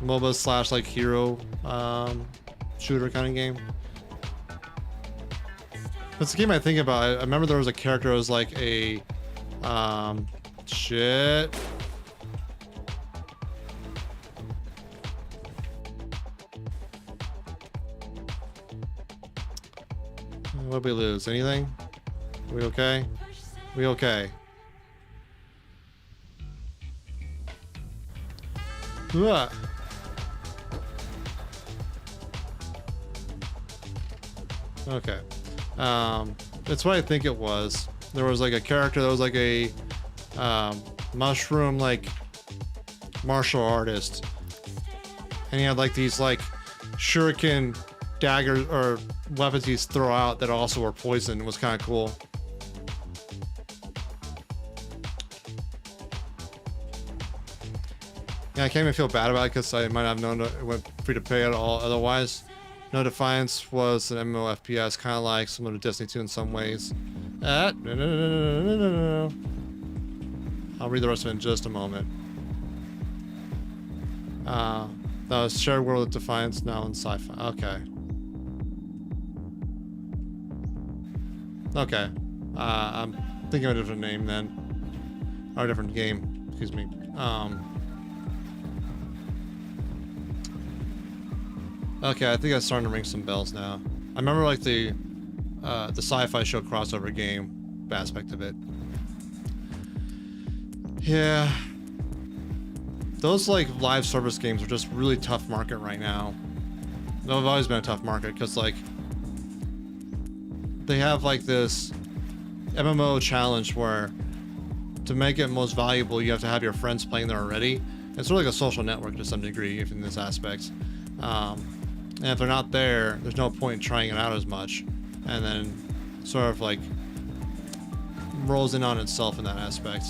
Speaker 2: MOBA slash like hero shooter kind of game. That's the game I think about. I remember there was a character that was like a shit. What did we lose? Anything? We okay? We okay? Ugh. Okay. That's what I think it was. There was like a character that was like a mushroom like martial artist, and he had like these like shuriken daggers or weapons he'd throw out that also were poison. It was kind of cool. Yeah, I can't even feel bad about it because I might have known it went free to pay at all otherwise. No, Defiance was an MMO FPS, kind of like similar to Destiny 2 in some ways. No. I'll read the rest of it in just a moment. That was shared world with Defiance, now in sci-fi. Okay. Okay. I'm thinking of a different name then. Or a different game, excuse me. Okay, I think I'm starting to ring some bells now. I remember like the sci-fi show crossover game aspect of it. Yeah. Those like live service games are just really tough market right now. They've always been a tough market because like they have like this MMO challenge where to make it most valuable you have to have your friends playing there already. It's sort of like a social network to some degree in this aspect. And if they're not there, there's no point in trying it out as much. And then sort of like rolls in on itself in that aspect.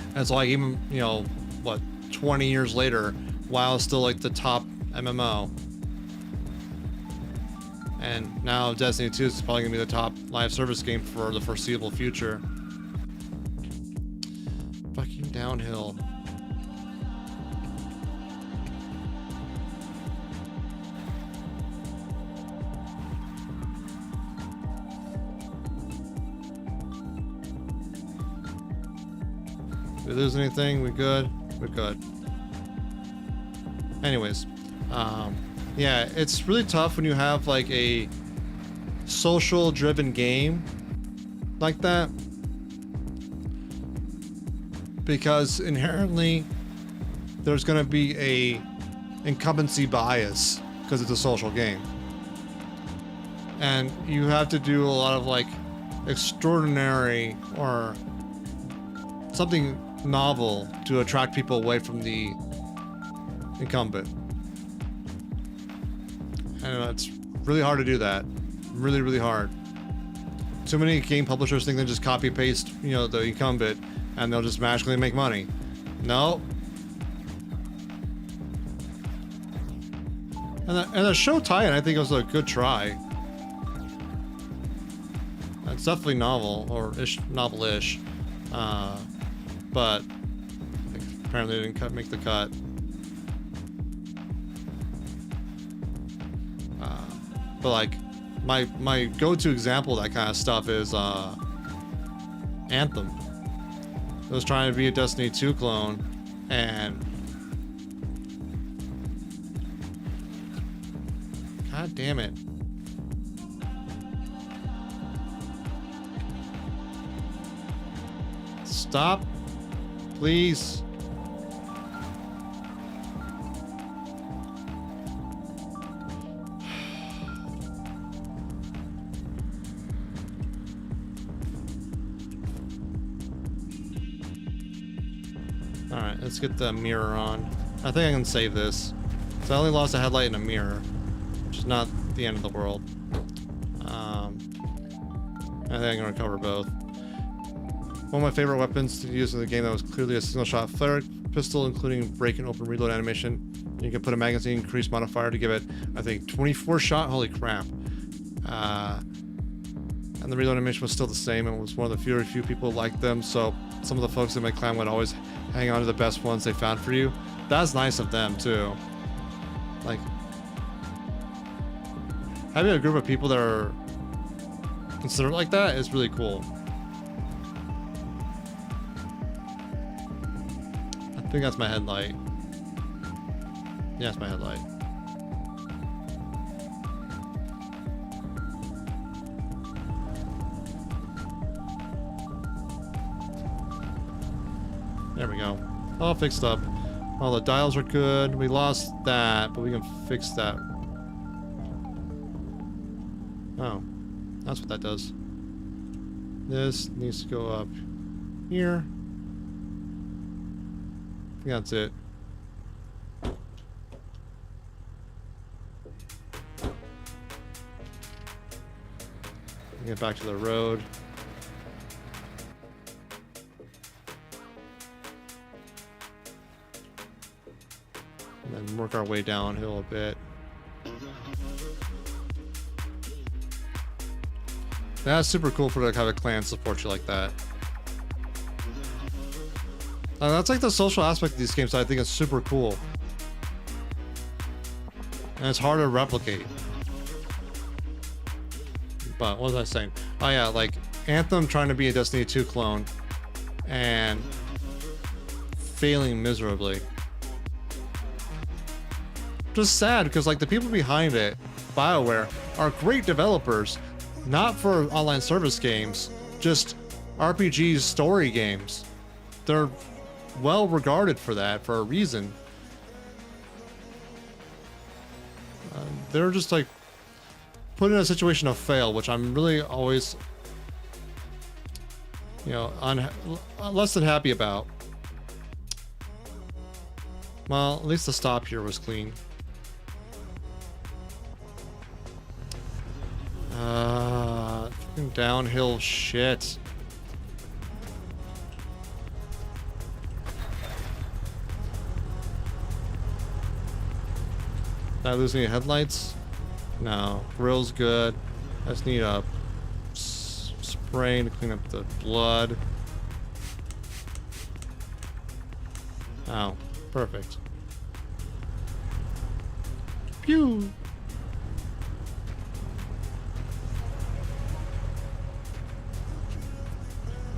Speaker 2: And it's like even, you know, what, 20 years later, WoW is still like the top MMO. And now Destiny 2 is probably gonna be the top live service game for the foreseeable future. Fucking downhill. Did we lose anything? We good? We're good. Anyways, yeah, it's really tough when you have like a social driven game like that, because inherently there's going to be a incumbency bias because it's a social game, and you have to do a lot of like extraordinary or something novel to attract people away from the incumbent. And it's really hard to do that. Really, really hard. Too many game publishers think they just copy paste, you know, the incumbent and they'll just magically make money. No. And the show tie-in, I think, was a good try. It's definitely novel, or novel-ish. But apparently they didn't make the cut. But like my go-to example of that kind of stuff is Anthem. It was trying to be a Destiny 2 clone, and God damn it. Stop. Please. Alright, let's get the mirror on. I think I can save this. So I only lost a headlight and a mirror, which is not the end of the world. I think I can recover both. One of my favorite weapons to use in the game that was clearly a single shot flare pistol, including break and open reload animation. You can put a magazine increase modifier to give it, I think, 24 shot. Holy crap. And the reload animation was still the same, and was one of the few people liked them, so some of the folks in my clan would always hang on to the best ones they found for you. That's nice of them too. Like, having a group of people that are considered like that is really cool. I think that's my headlight. Yeah, it's my headlight. There we go. All fixed up. All the dials are good. We lost that, but we can fix that. Oh, that's what that does. This needs to go up here. I think that's it. Get back to the road. And then work our way downhill a bit. That's super cool for to have a clan support you like that. That's like the social aspect of these games that I think is super cool. And it's hard to replicate. But what was I saying? Oh yeah, like Anthem trying to be a Destiny 2 clone and failing miserably. Just sad because like the people behind it, BioWare, are great developers, not for online service games, just RPGs, story games. They're well regarded for that for a reason. They're just like put in a situation of fail, which I'm really always, you know, less than happy about. Well, at least the stop here was clean. Downhill shit. Did I lose any headlights? No. Grill's good. I just need a spray to clean up the blood. Oh, perfect. Pew!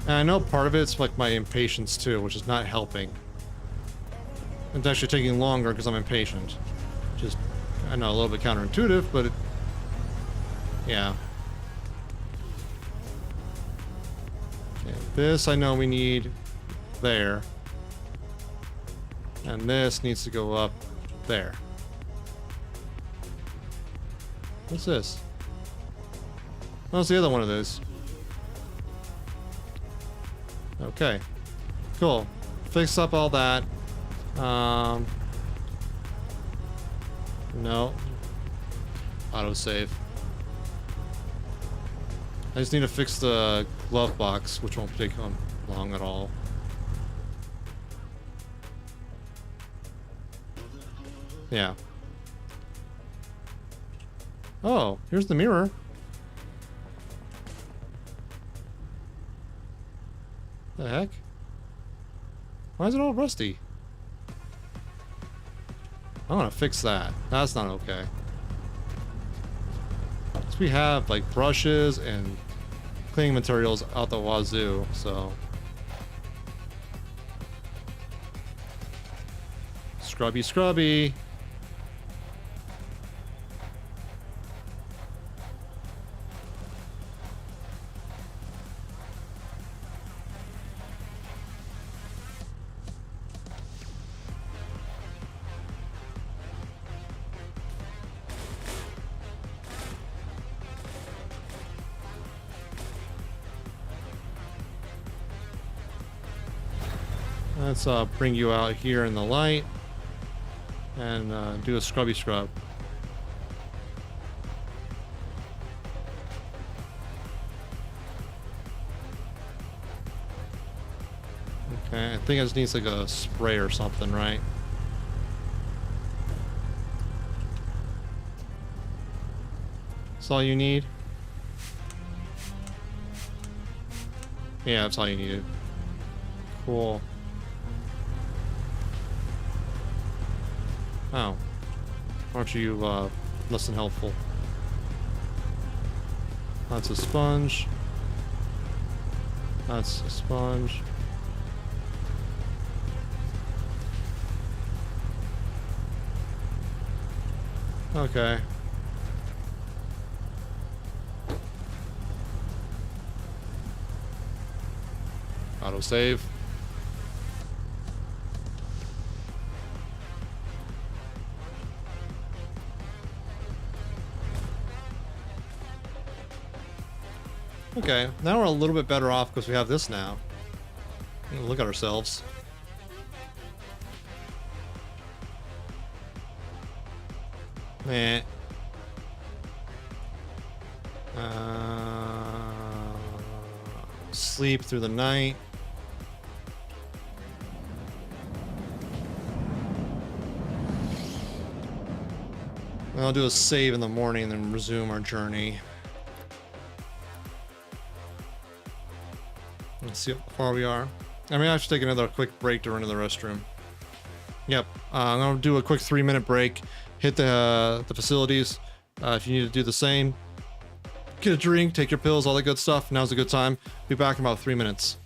Speaker 2: And I know part of it's like my impatience too, which is not helping. It's actually taking longer because I'm impatient. Just, I know, a little bit counterintuitive, but it, yeah. Okay, this I know we need there. And this needs to go up there. What's this? Oh, it's the other one of those. Okay. Cool. Fix up all that. No. Autosave. I just need to fix the glove box, which won't take long at all. Yeah. Oh, here's the mirror. The heck? Why is it all rusty? I want to fix that. That's not okay. So we have like brushes and cleaning materials out the wazoo, so. Scrubby, scrubby. Let's bring you out here in the light and do a scrubby scrub. Okay, I think it just needs like a spray or something, right? That's all you need? Yeah, that's all you needed. Cool. Oh. Aren't you less than helpful? That's a sponge. That's a sponge. Okay. Auto save. Okay, now we're a little bit better off because we have this now. Look at ourselves. Eh. Sleep through the night. I'll do a save in the morning and then resume our journey. Let's see how far we are. I mean, I should take another quick break to run to the restroom. Yep, I'm gonna do a quick 3-minute break. Hit the facilities. If you need to do the same, get a drink, take your pills, all that good stuff. Now's a good time. Be back in about 3 minutes.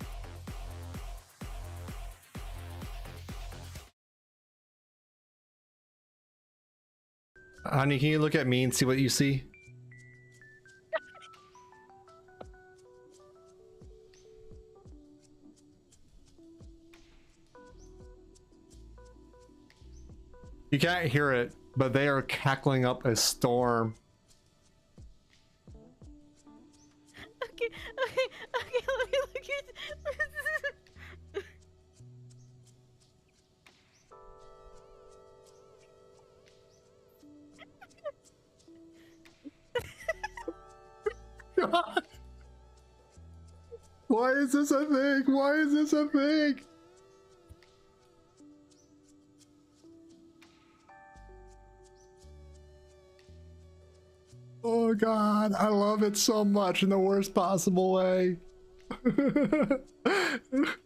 Speaker 2: Honey, can you look at me and see what you see? You can't hear it, but they are cackling up a storm.
Speaker 7: Okay, let me look at.
Speaker 2: God. Why is this a thing? Why is this a thing? Oh God, I love it so much in the worst possible way.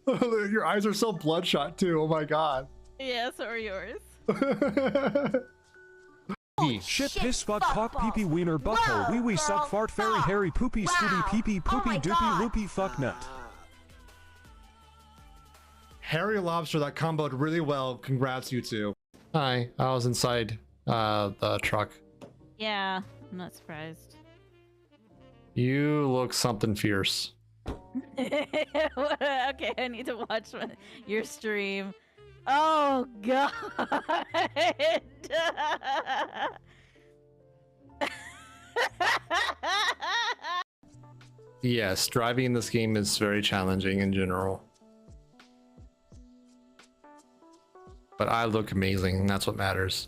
Speaker 2: Your eyes are so bloodshot too. Oh my God.
Speaker 7: Yeah, so are yours.
Speaker 8: Shit, piss, fuck, cock, pee pee, wiener, butthole, wee wee, suck, fart, fairy, hairy, poopy, stooty, pee pee, poopy, doopy, loopy, fuck, nut.
Speaker 2: Hairy lobster, that comboed really well. Congrats, you two. Hi, I was inside the truck.
Speaker 7: Yeah, I'm not surprised.
Speaker 2: You look something fierce.
Speaker 7: Okay, I need to watch your stream. Oh God!
Speaker 2: Yes, driving in this game is very challenging in general. But I look amazing, and that's what matters.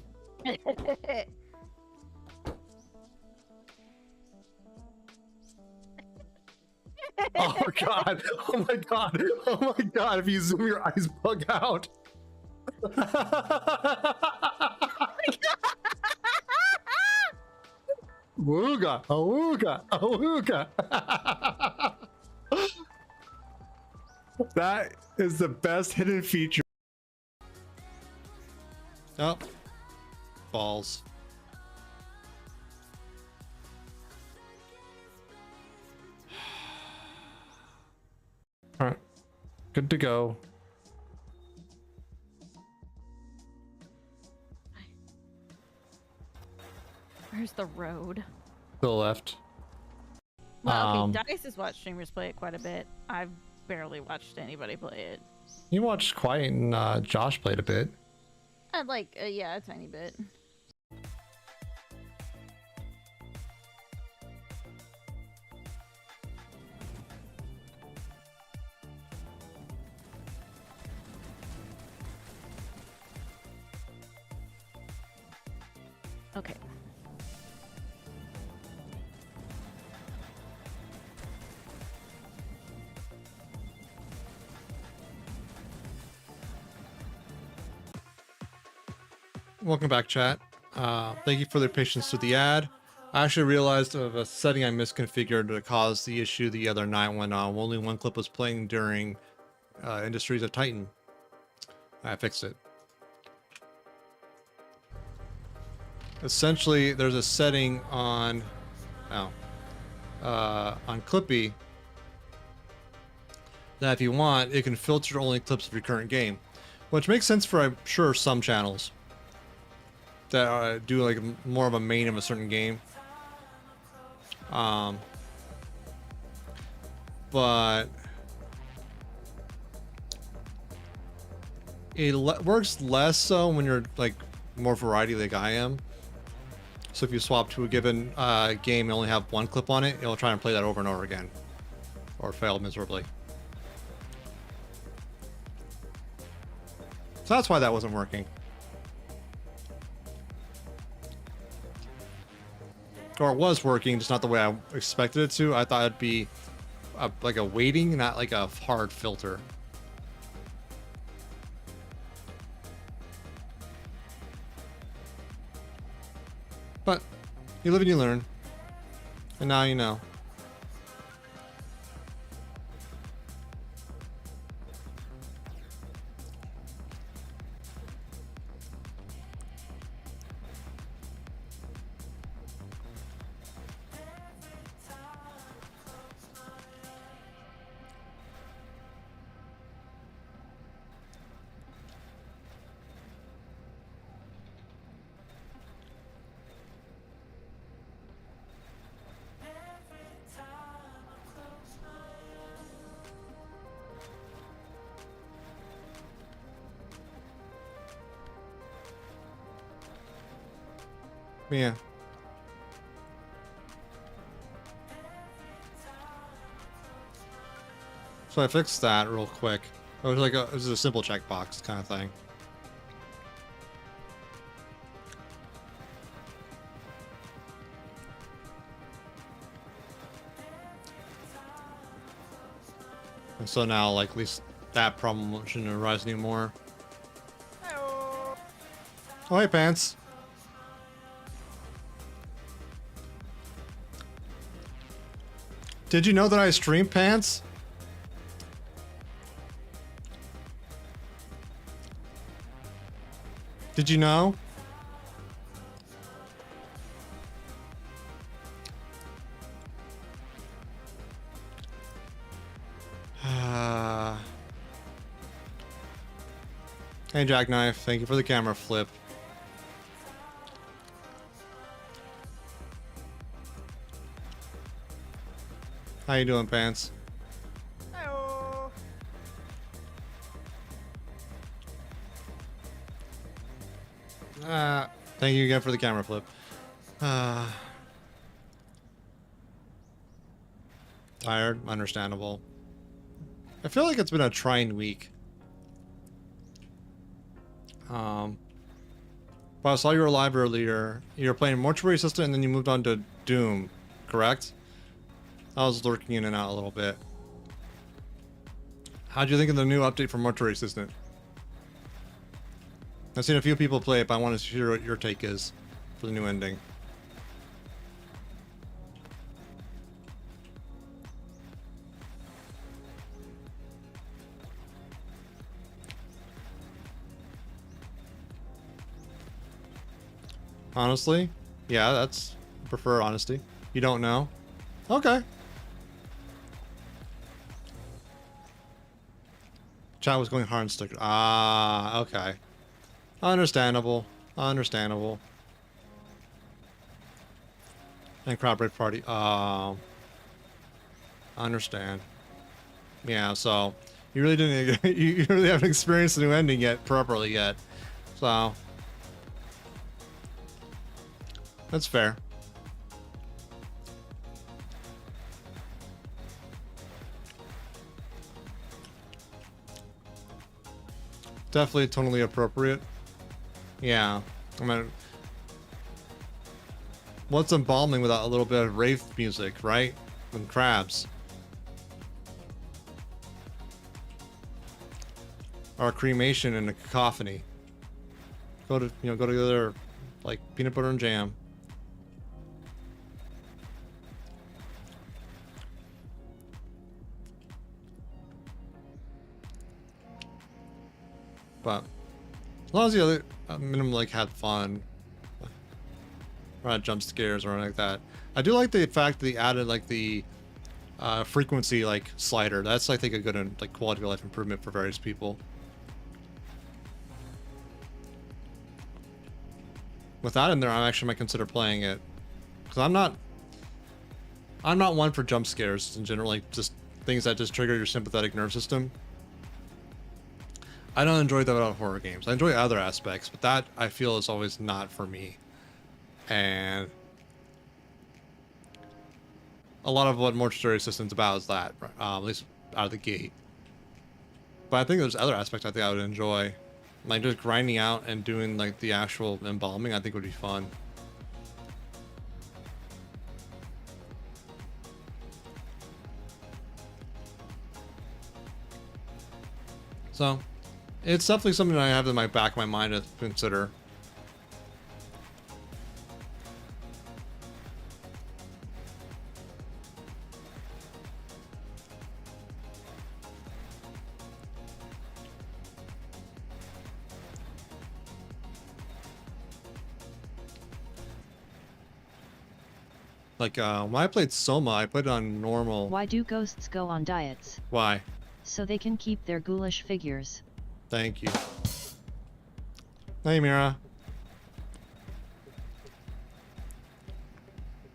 Speaker 2: Oh God! Oh my God! Oh my God! If you zoom, your eyes bug out. Wooga! Awooga! Awooga! That is the best hidden feature. Oh, balls. All right, good to go.
Speaker 7: Where's the road?
Speaker 2: To the left.
Speaker 7: Well, okay, Dice has watched streamers play it quite a bit. I've barely watched anybody play it.
Speaker 2: You watched Quiet and Josh played a bit.
Speaker 7: I'd like, yeah, a tiny bit. Okay.
Speaker 2: Welcome back, chat. Thank you for their patience with the ad. I actually realized of a setting I misconfigured that caused the issue the other night when only one clip was playing during Industries of Titan. I fixed it. Essentially, there's a setting on Clippy that if you want, it can filter only clips of your current game, which makes sense for, I'm sure, some channels that do like more of a main of a certain game. But it works less so when you're like more variety like I am. So if you swap to a given game and only have one clip on it, it'll try and play that over and over again, or fail miserably. So that's why that wasn't working. Or it was working, just not the way I expected it to. I thought it'd be like a weighting, not like a hard filter. But you live and you learn. And now you know. Yeah. So I fixed that real quick. It was like it was a simple checkbox kind of thing. And so now, like, at least that problem shouldn't arise anymore. Oh, hey, Pants. Did you know that I stream, Pants? Did you know? Hey, Jackknife, thank you for the camera flip. How you doing, Pants?
Speaker 10: Hello.
Speaker 2: Thank you again for the camera flip. Tired, understandable. I feel like it's been a trying week. But I saw you were live earlier. You were playing Mortuary Assistant and then you moved on to Doom, correct? I was lurking in and out a little bit. How'd you think of the new update for Mortuary Assistant? I've seen a few people play it, but I wanted to hear what your take is for the new ending. Honestly? Yeah, that's... prefer honesty. You don't know? Okay. Chat was going hard and sticker. Ah, okay. Understandable. Understandable. And crowd break party. Understand. Yeah, so you really didn't. You really haven't experienced the new ending yet properly yet. So that's fair. Definitely tonally appropriate. Yeah, I mean, What's embalming without a little bit of rave music, right? And crabs. Or cremation and a cacophony. Go together like peanut butter and jam. But as long as the other minimum like had fun, or not jump scares or anything like that. I do like the fact that they added like the frequency like slider. That's I think a good like quality of life improvement for various people. With that in there, I actually might consider playing it because I'm not one for jump scares in general, like just things that just trigger your sympathetic nerve system. I don't enjoy that about horror games. I enjoy other aspects, but that I feel is always not for me. And a lot of what Mortuary System's about is that, at least out of the gate. But I think there's other aspects I think I would enjoy. Like just grinding out and doing like the actual embalming, I think would be fun. So, it's definitely something that I have in my back of my mind to consider. Like, when I played Soma, I played it on normal.
Speaker 3: Why do ghosts go on diets?
Speaker 2: Why?
Speaker 3: So they can keep their ghoulish figures.
Speaker 2: Thank you. Hey, Mira.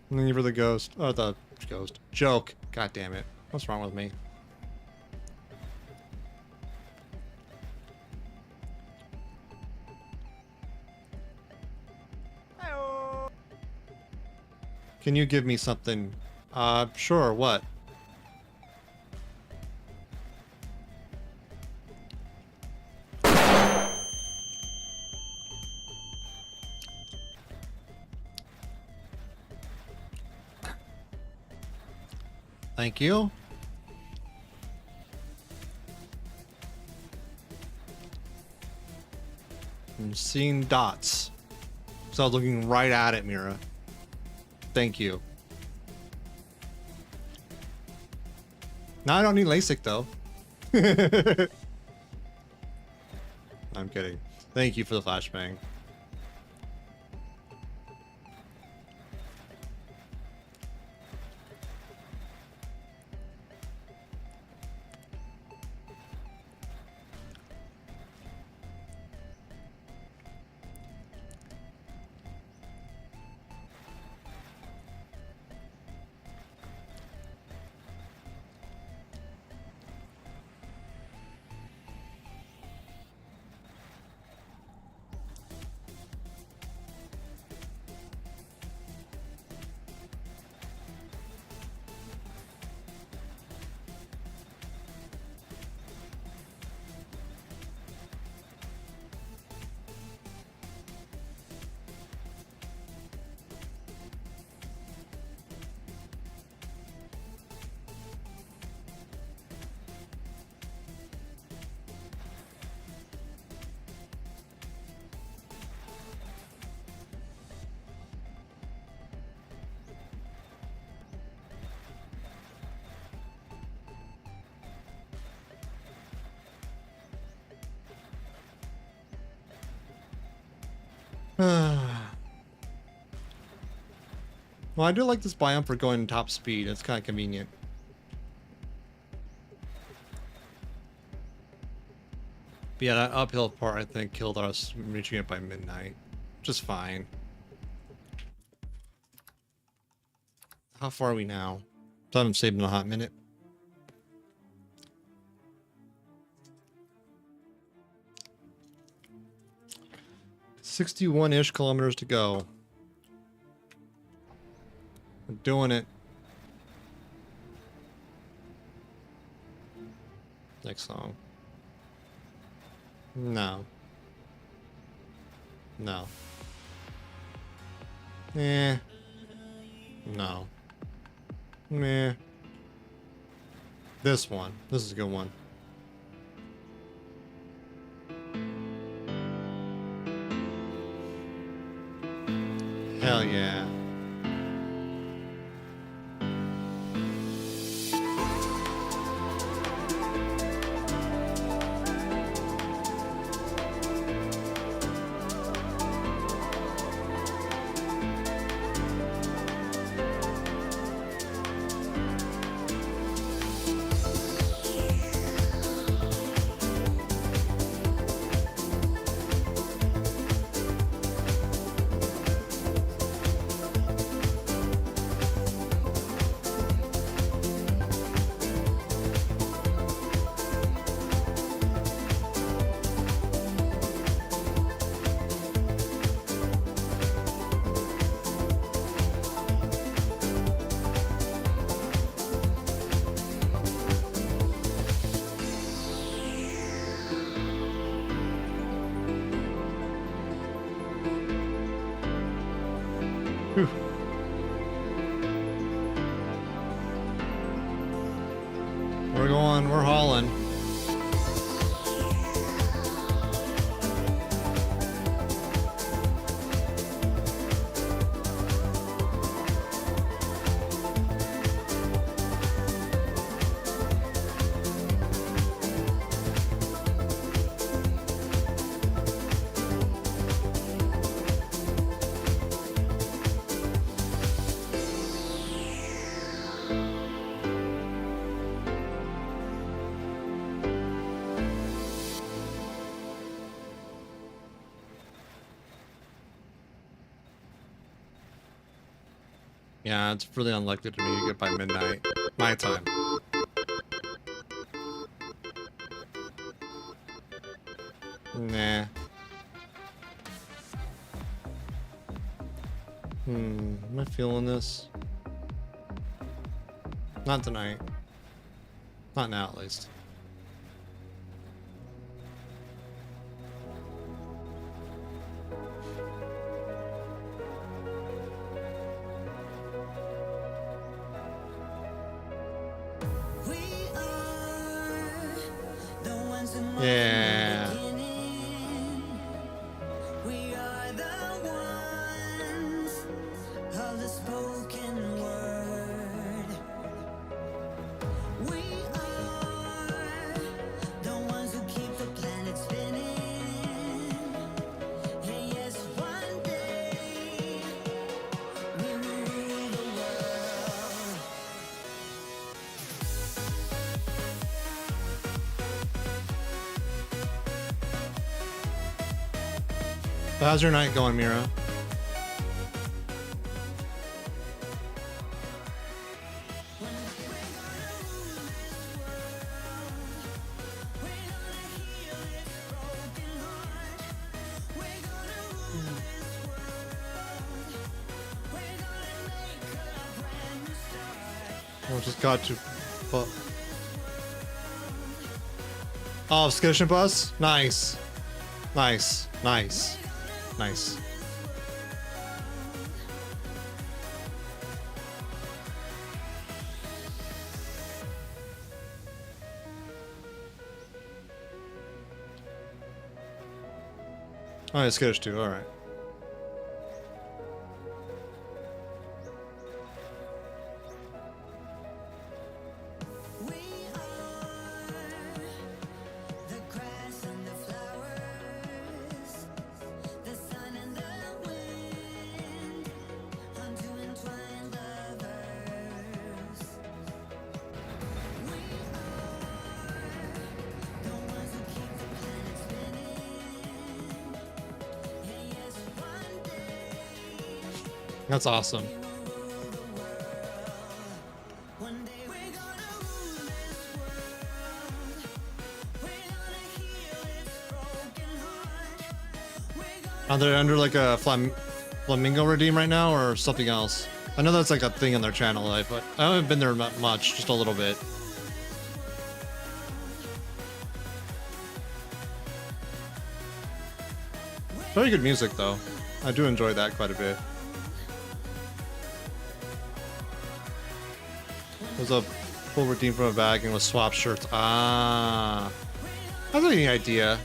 Speaker 2: And then you were the ghost. Oh, the ghost. Joke. God damn it. What's wrong with me?
Speaker 10: Hi-oh.
Speaker 2: Can you give me something? Sure, what? Thank you. I'm seeing dots. So I was looking right at it, Mira. Thank you. Now I don't need LASIK though. I'm kidding. Thank you for the flashbang. Well, I do like this biome for going top speed. It's kind of convenient. But yeah, that uphill part I think killed us reaching it by midnight. Just fine. How far are we now? So I haven't saved in a hot minute. "61-ish kilometers to go. We're doing it." Next song. No. No. Eh. No. Meh. This one. This is a good one. Hell yeah. Whew. We're hauling. Yeah, it's really unlikely to me to get by midnight. My time. Nah. Am I feeling this? Not tonight. Not now, at least. Yeah.
Speaker 9: We are the ones of the spoken word. We are the ones who keep the planet spinning. And yes, one day we will rule the world.
Speaker 2: How's your night going, Mira? Oh, just got to. Oh, Skittish Bus? Nice. Nice. Nice. Nice. Oh, yeah, Skittish too. All right. That's awesome. Are they under like a flamingo redeem right now or something else? I know that's like a thing on their channel, but I haven't been there much, just a little bit. Very good music though. I do enjoy that quite a bit. was a full redeem from a bag and was swap shirts. Ah, that's a neat idea.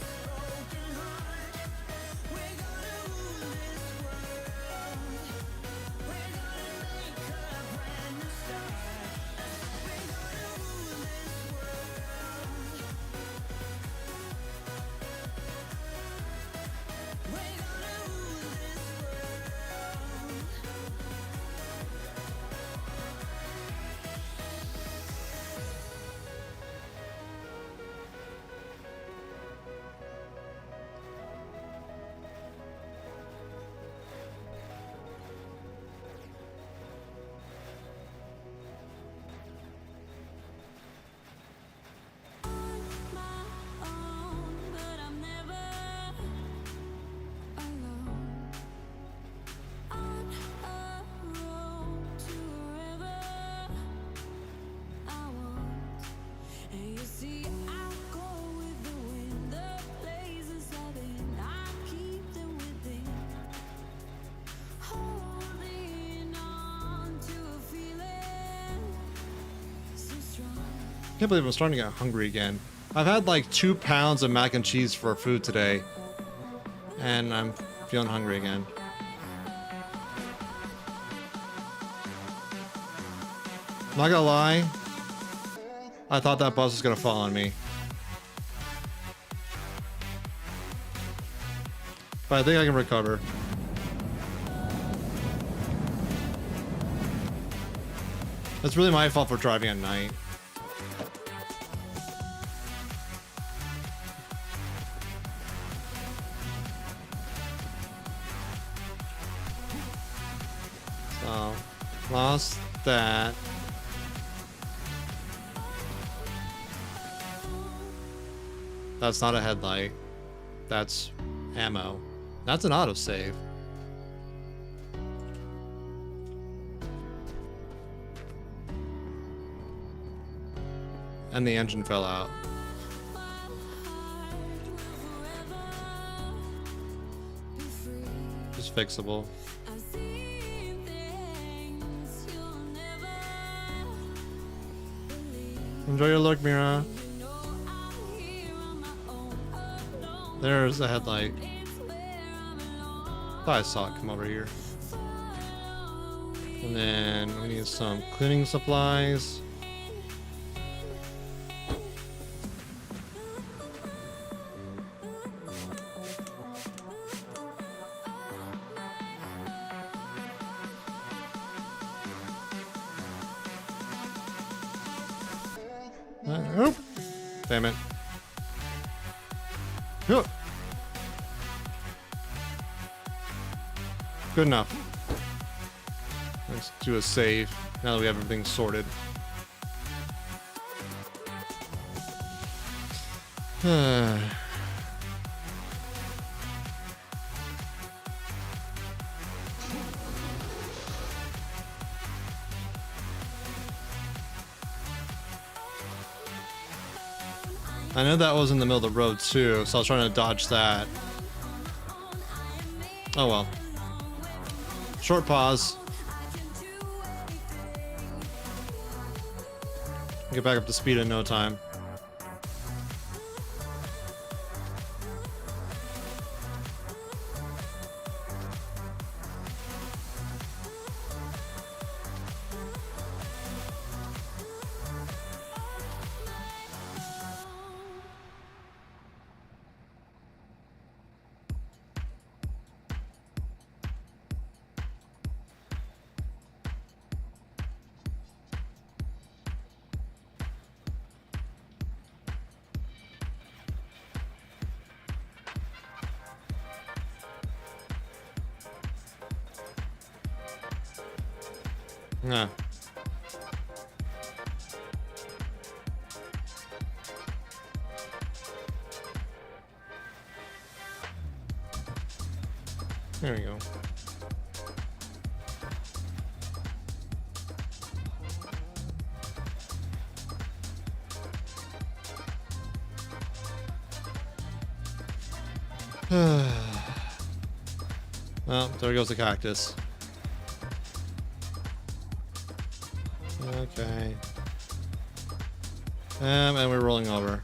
Speaker 2: I can't believe I'm starting to get hungry again. I've had like 2 pounds of mac and cheese for food today, and I'm feeling hungry again. Not gonna lie, I thought that bus was gonna fall on me. But I think I can recover. It's really my fault for driving at night. So, lost that. That's not a headlight. That's ammo. That's an autosave. And the engine fell out. Just fixable. Enjoy your look, Mira. There's a headlight. Thought I saw it come over here. And then we need some cleaning supplies. Oh, damn it. Oh. Good enough. Let's do a save now that we have everything sorted. I know that was in the middle of the road too, so I was trying to dodge that. Oh well. Short pause. Get back up to speed in no time. Yeah. There we go. Well, there goes the cactus. Okay. And we're rolling over.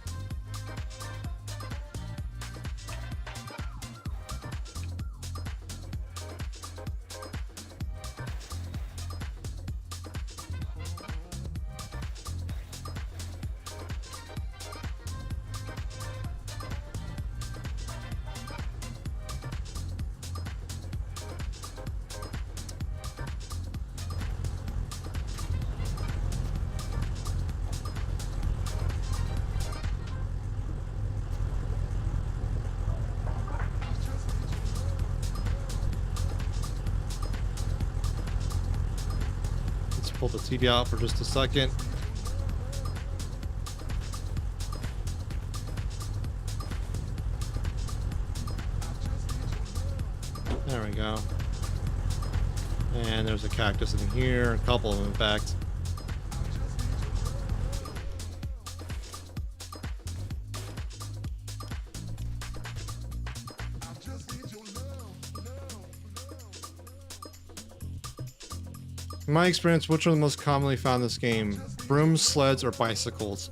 Speaker 2: Pull the TV out for just a second. There we go. And there's a cactus in here, a couple of them in fact. In my experience, which are the most commonly found in this game? Brooms, sleds, or bicycles?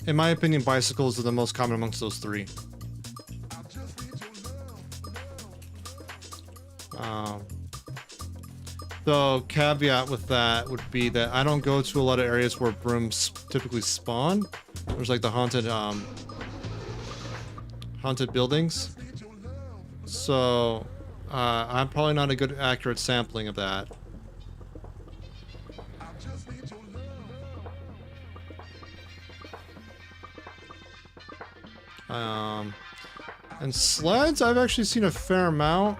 Speaker 2: In my opinion, bicycles are the most common amongst those three. The caveat with that would be that I don't go to a lot of areas where brooms typically spawn. There's like the haunted buildings. So I'm probably not a good accurate sampling of that. And sleds, I've actually seen a fair amount.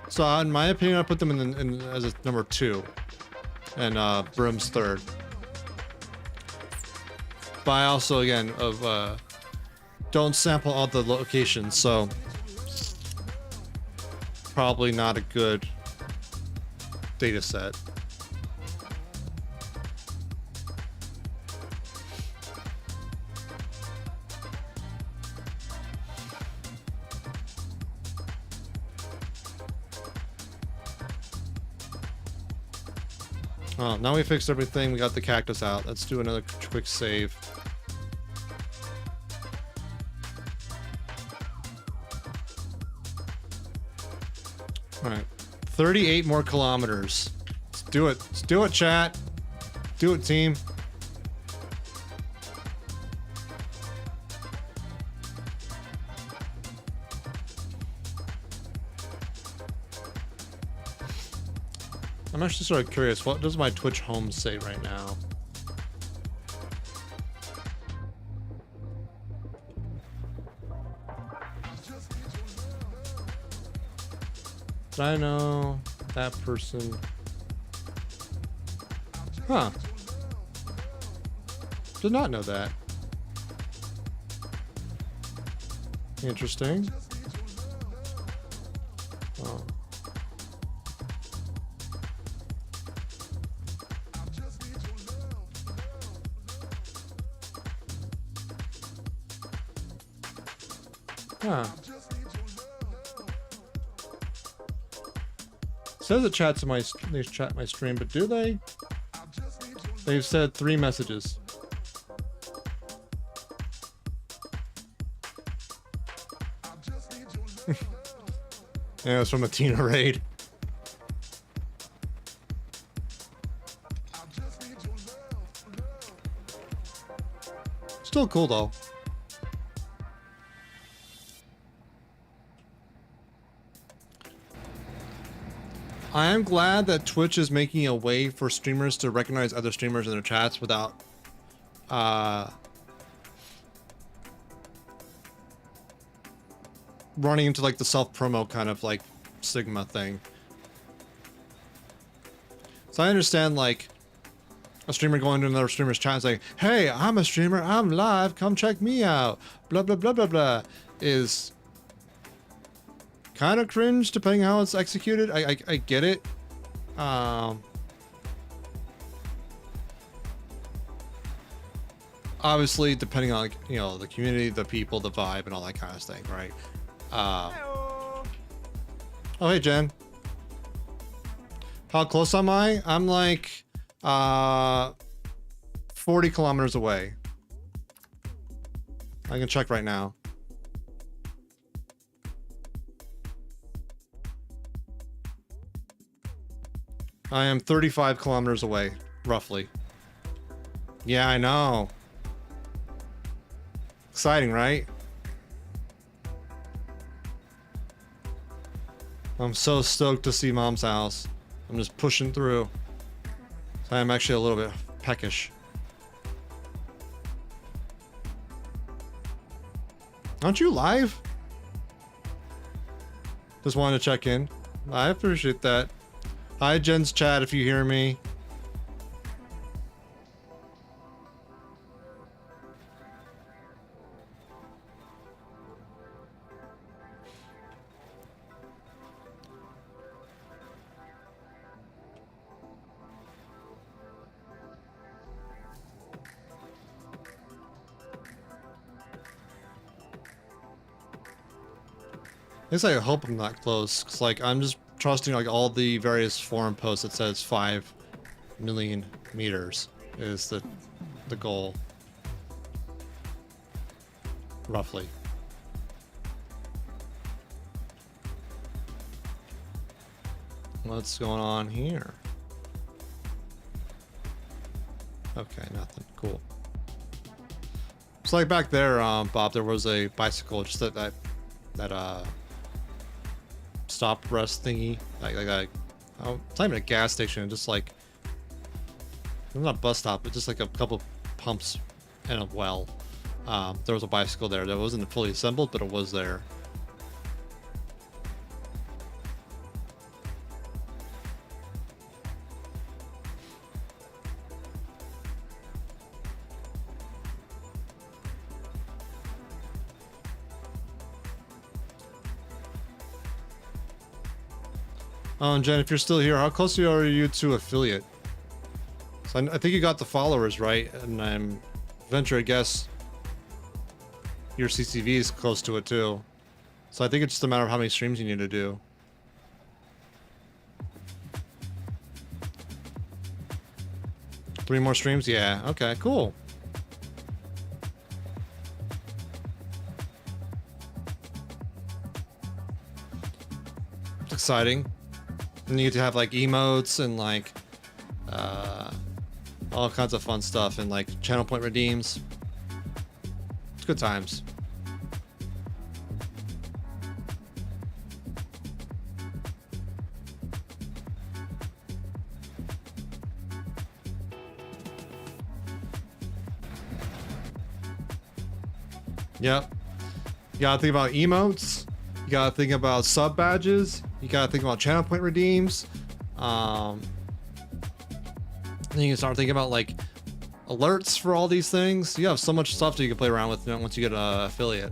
Speaker 2: So in my opinion, I put them in as a number 2, and brooms 3rd. But I also, again, don't sample all the locations, so probably not a good data set. Oh, now we fixed everything. We got the cactus out. Let's do another quick save. Alright. 38 more kilometers. Let's do it. Let's do it, chat. Do it, team. I'm actually sort of curious, what does my Twitch home say right now? Did I know that person? Huh. Did not know that. Interesting. Oh. Huh. Says it chats in they chat my stream, but do they? They've said 3 messages. Yeah, it's from a Tina raid. Still cool though. I am glad that Twitch is making a way for streamers to recognize other streamers in their chats without running into like the self-promo kind of like stigma thing. So I understand like a streamer going to another streamer's chat and saying, hey, I'm a streamer, I'm live, come check me out, blah blah blah blah blah, is kind of cringe depending on how it's executed. I get it. Obviously depending on, like, you know, the community, the people, the vibe, and all that kind of thing, right? Oh, hey Jen. How close am I? I'm like 40 kilometers away. I can check right now. I am 35 kilometers away, roughly. Yeah, I know. Exciting, right? I'm so stoked to see Mom's house. I'm just pushing through. I am actually a little bit peckish. Aren't you live? Just wanted to check in. I appreciate that. Hi, Jen's chat, if you hear me. I guess I hope I'm not close, cause like I'm just trusting like all the various forum posts that says 5 million meters is the goal, roughly. What's going on here? Okay, nothing. Cool. It's like back there, Bob. There was a bicycle, just that stop rest thingy, like oh, it's not even a gas station, just like it's not a bus stop, but just like a couple pumps and a well. There was a bicycle there that wasn't fully assembled, but it was there. Oh, and Jen, if you're still here, how close are you to affiliate? So I think you got the followers, right? And I'm venture a guess your CCV is close to it too. So I think it's just a matter of how many streams you need to do. Three more streams? Yeah. Okay, cool. It's exciting. And you get to have like emotes and like all kinds of fun stuff and like channel point redeems. It's good times. Yep. You gotta think about emotes. You gotta think about sub badges. You gotta think about channel point redeems. Then you can start thinking about like alerts for all these things. You have so much stuff that you can play around with once you get an affiliate.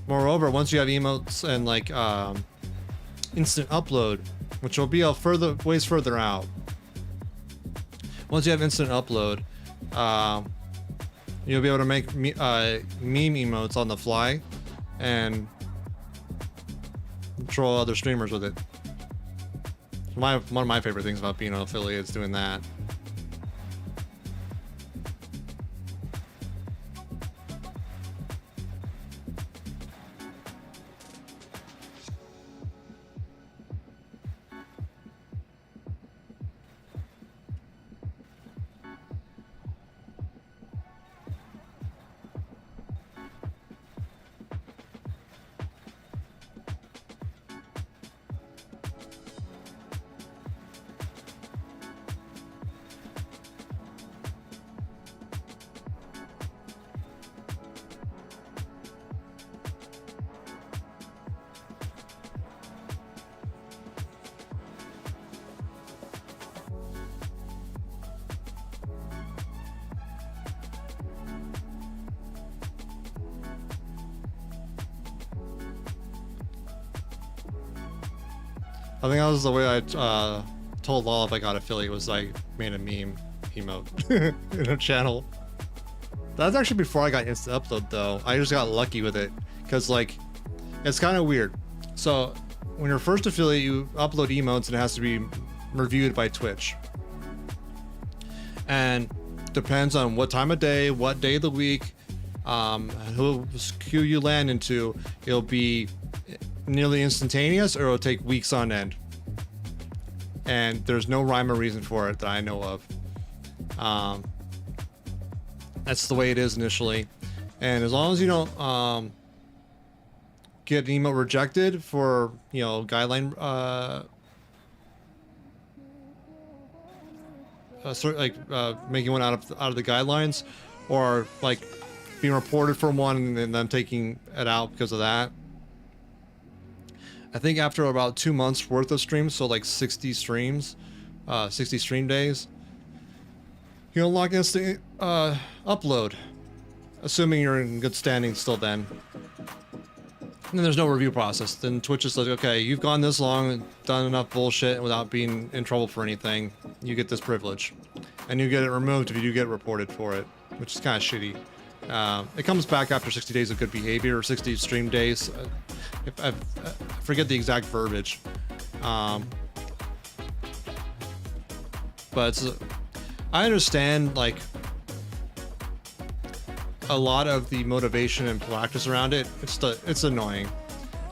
Speaker 2: Moreover, once you have emotes and like instant upload, which will be a ways further out. Once you have instant upload, you'll be able to make meme emotes on the fly and control other streamers with it. One of my favorite things about being an affiliate is doing that. I think that was the way I told Lala if I got affiliate, was I made a meme emote in her channel. That's actually before I got instant upload though. I just got lucky with it because like it's kind of weird. So when you're first affiliate, you upload emotes and it has to be reviewed by Twitch. And depends on what time of day, what day of the week, whose queue you land into, it'll be nearly instantaneous or it'll take weeks on end. And there's no rhyme or reason for it that I know of. That's the way it is initially. And as long as you don't get an emote rejected for, you know, guideline making one out of the guidelines, or like being reported for one and then them taking it out because of that. I think after about 2 months worth of streams, so like 60 streams, 60 stream days, you unlock instant upload, assuming you're in good standing still then. And then there's no review process. Then Twitch is like, okay, you've gone this long and done enough bullshit without being in trouble for anything. You get this privilege. And you get it removed if you do get reported for it, which is kind of shitty. It comes back after 60 days of good behavior, or 60 stream days. I forget the exact verbiage. But I understand, like, a lot of the motivation and practice around it. It's annoying.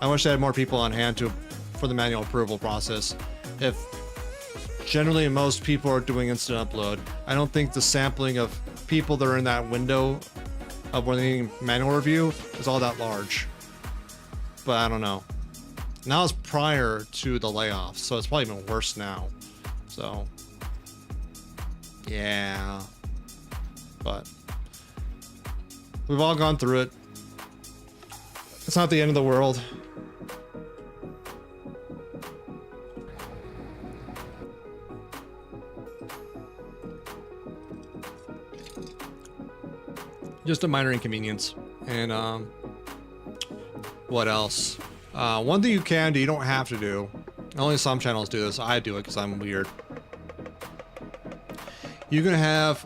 Speaker 2: I wish I had more people on hand for the manual approval process. If generally most people are doing instant upload, I don't think the sampling of people that are in that window of when they need manual review is all that large. But I don't know. Now it's prior to the layoffs, so it's probably even worse now. So yeah, but we've all gone through it. It's not the end of the world. Just a minor inconvenience. And what else? One thing you can do, you don't have to do. Only some channels do this. I do it because I'm weird. You can have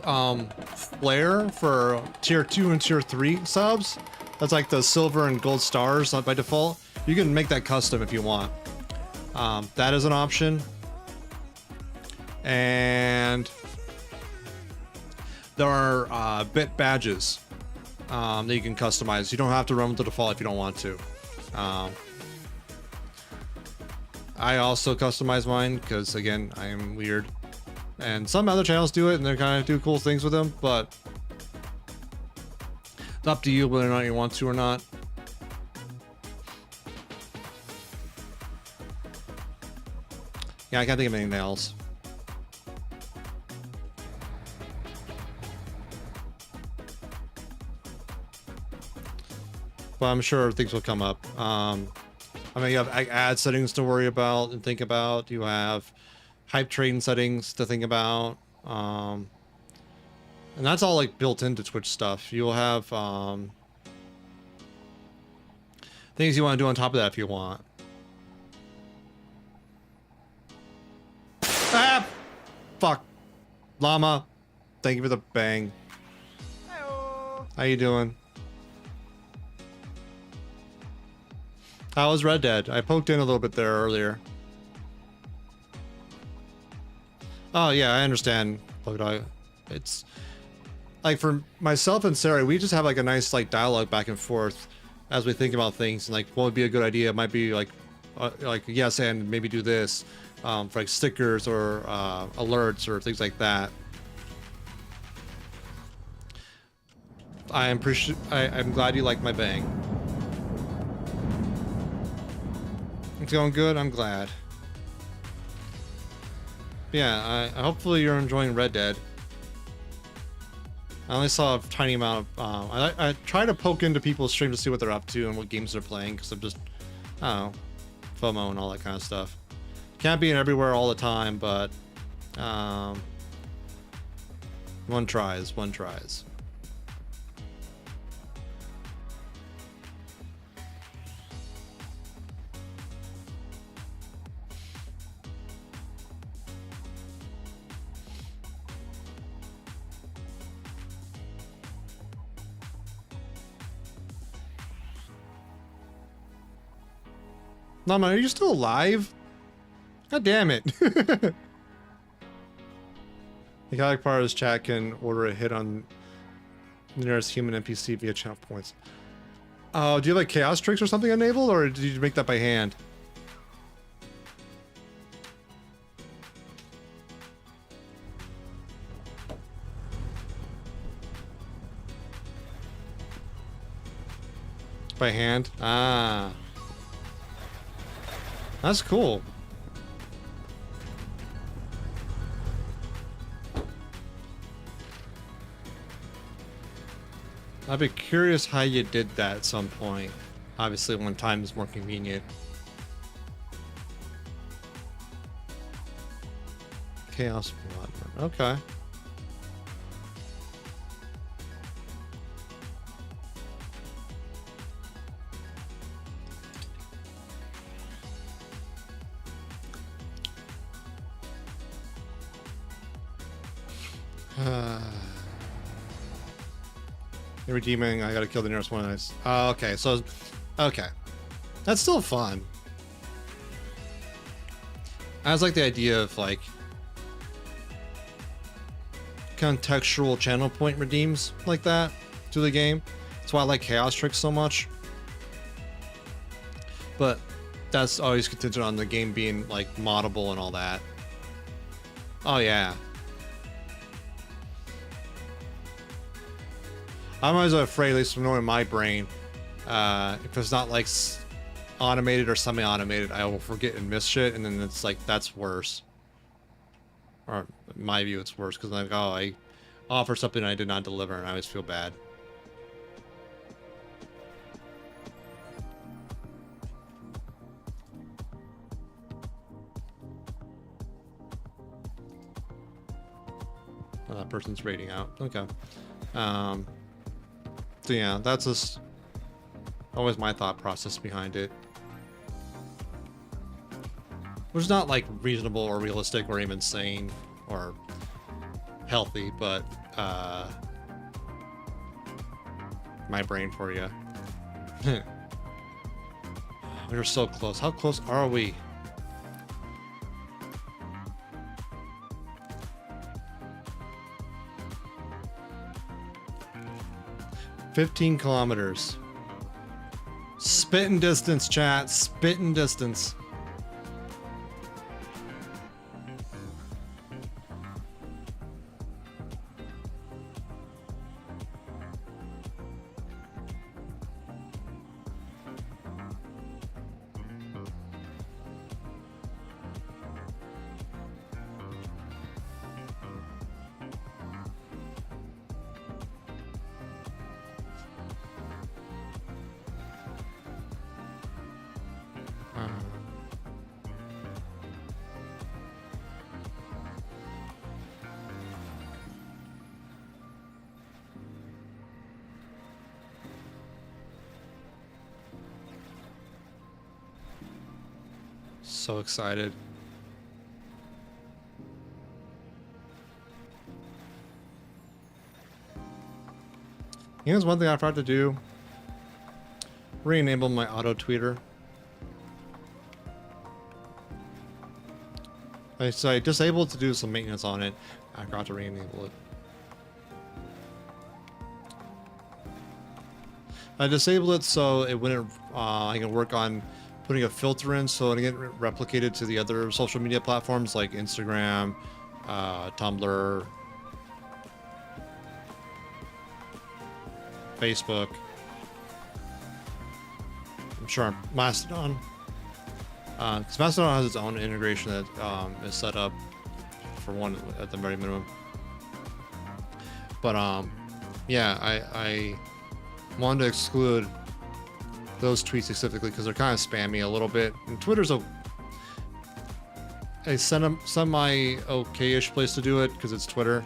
Speaker 2: flare for tier 2 and tier 3 subs. That's like the silver and gold stars by default. You can make that custom if you want. That is an option. And there are bit badges that you can customize. You don't have to run with the default if you don't want to. I also customize mine because, again, I am weird. And some other channels do it and they kind of do cool things with them, but it's up to you whether or not you want to or not. Yeah, I can't think of anything else. But I'm sure things will come up. I mean, you have ad settings to worry about and think about. You have hype train settings to think about. And that's all like built into Twitch stuff. You'll have things you want to do on top of that if you want. Ah! Fuck. Llama. Thank you for the bang.
Speaker 10: Hello.
Speaker 2: How you doing? How was Red Dead? I poked in a little bit there earlier. Oh yeah, I understand. It's like for myself and Sarah, we just have like a nice like dialogue back and forth as we think about things and like what would be a good idea. It might be like yes, and maybe do this for like stickers or alerts or things like that. I'm glad you like my bang. It's going good. I'm glad. Yeah, hopefully you're enjoying Red Dead. I only saw a tiny amount of... I try to poke into people's streams to see what they're up to and what games they're playing, because I'm just, I don't know, FOMO and all that kind of stuff. Can't be in everywhere all the time, but one tries. Nama, are you still alive? God damn it. The chaotic part of this chat can order a hit on the nearest human NPC via channel points. Oh, do you have like chaos tricks or something enabled, or did you make that by hand? By hand? Ah. That's cool. I'd be curious how you did that at some point. Obviously, when time is more convenient. Chaos Blood. Okay. You're redeeming, I gotta kill the nearest one. Nice. Oh, okay, so, okay. That's still fun. I just like the idea of, like, contextual channel point redeems like that to the game. That's why I like Chaos Tricks so much. But that's always contingent on the game being, like, moddable and all that. Oh, yeah. I'm always afraid, at least from knowing my brain, if it's not like automated or semi-automated, I will forget and miss shit, and then it's like, that's worse. Or in my view, it's worse, because I'm like, oh, I offered something I did not deliver, and I always feel bad. Oh, that person's rating out. Okay. So yeah, that's just always my thought process behind it. Which is not like reasonable or realistic or even sane or healthy, but my brain for you. We're so close. How close are we? "15 kilometers. Spitting distance, chat. Spitting distance. So excited. You know, there's one thing I forgot to do. Re-enable my auto tweeter. I disabled to do some maintenance on it. I forgot to re-enable it. I disabled it so it wouldn't. I can work on putting a filter in so it get replicated to the other social media platforms like Instagram, Tumblr, Facebook. I'm sure Mastodon. Because Mastodon has its own integration that is set up for one at the very minimum. But yeah, I wanted to exclude those tweets specifically because they're kind of spammy a little bit. And Twitter's a semi okay-ish place to do it because it's Twitter.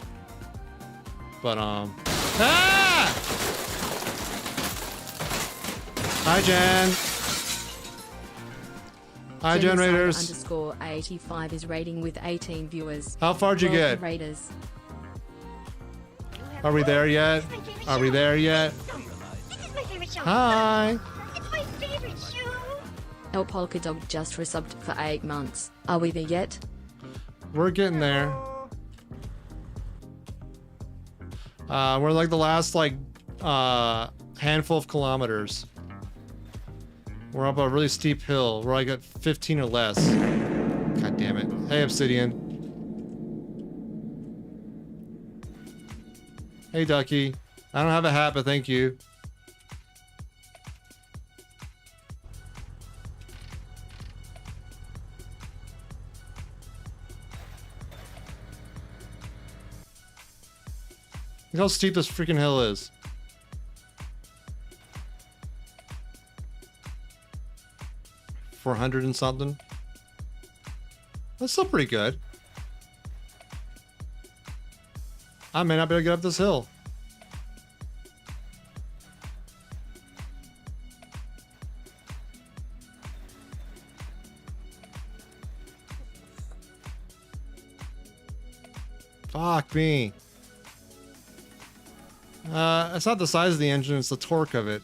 Speaker 2: But ah! Hi Jen. Hi generators.
Speaker 6: Underscore 85 is rating with 18 viewers.
Speaker 2: How far did you get?
Speaker 6: Raiders.
Speaker 2: Are we there yet? Are we there yet?
Speaker 5: This is my favorite show.
Speaker 2: Hi.
Speaker 5: It's my favorite show.
Speaker 6: El Polka Dog just resubbed for 8 months. Are we there yet?
Speaker 2: We're getting there. We're like the last like handful of kilometers. We're up a really steep hill. We're like at 15 or less. God damn it. Hey, Obsidian. Hey, Ducky. I don't have a hat, but thank you. Look how steep this freaking hill is. $400 and something. That's still pretty good. I may not be able to get up this hill. Fuck me. It's not the size of the engine, it's the torque of it.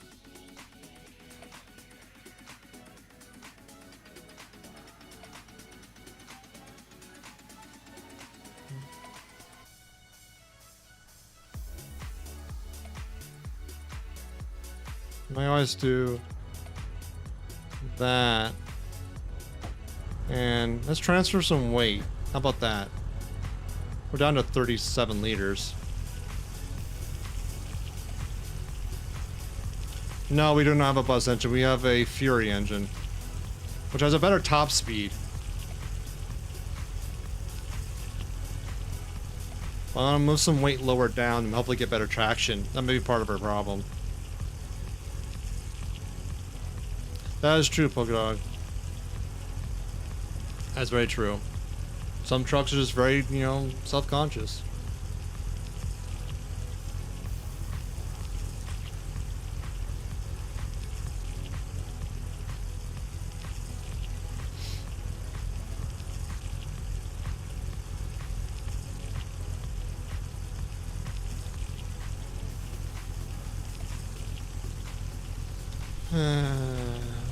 Speaker 2: I always do that. And let's transfer some weight. How about that? We're down to 37 liters. No, we do not have a bus engine. We have a Fury engine, which has a better top speed. Well, I'm gonna move some weight lower down and hopefully get better traction. That may be part of our problem. That is true, Polkadog. That's very true. Some trucks are just very, you know, self-conscious.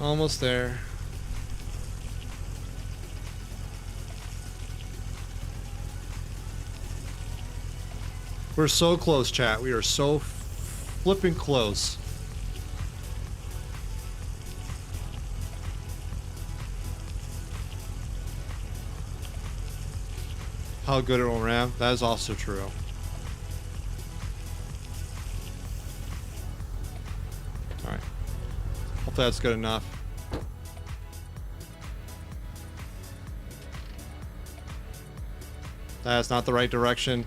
Speaker 2: Almost there. We're so close, chat. We are so flipping close. How good it will ramp. That is also true. Alright. Hopefully that's good enough. That's not the right direction.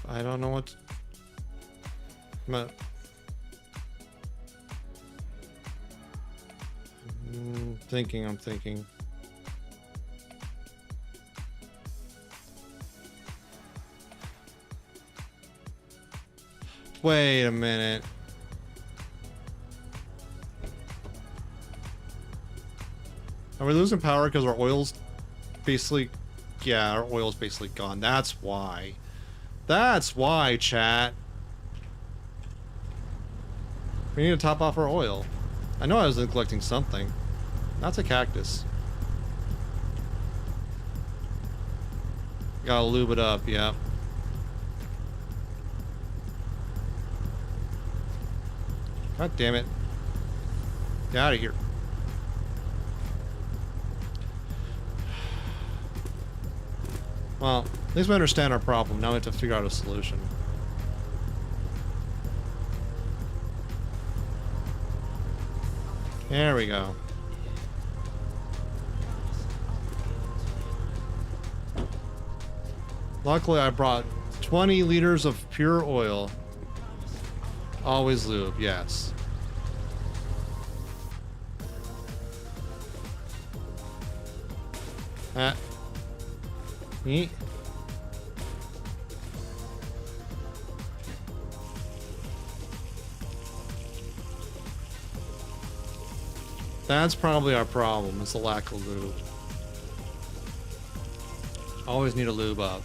Speaker 2: I don't know what. I'm thinking. Wait a minute. Are we losing power because our oil's basically... Yeah, our oil's basically gone. That's why. That's why, chat. We need to top off our oil. I know I was neglecting something. That's a cactus. Gotta lube it up, yeah. God damn it. Get out of here. Well, at least we understand our problem. Now we have to figure out a solution. There we go. Luckily, I brought 20 liters of pure oil. Always lube, yes. Neat. That's probably our problem, it's the lack of lube. Always need to lube up.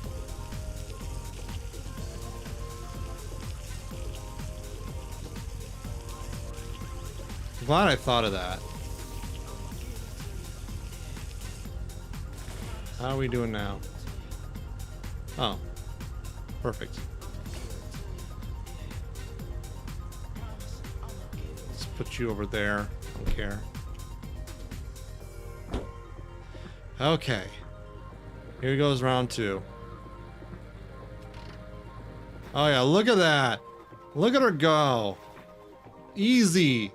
Speaker 2: Glad I thought of that. How are we doing now? Oh, perfect. Let's put you over there. Don't care. Okay. Here goes round 2. Oh yeah, look at that. Look at her go. Easy.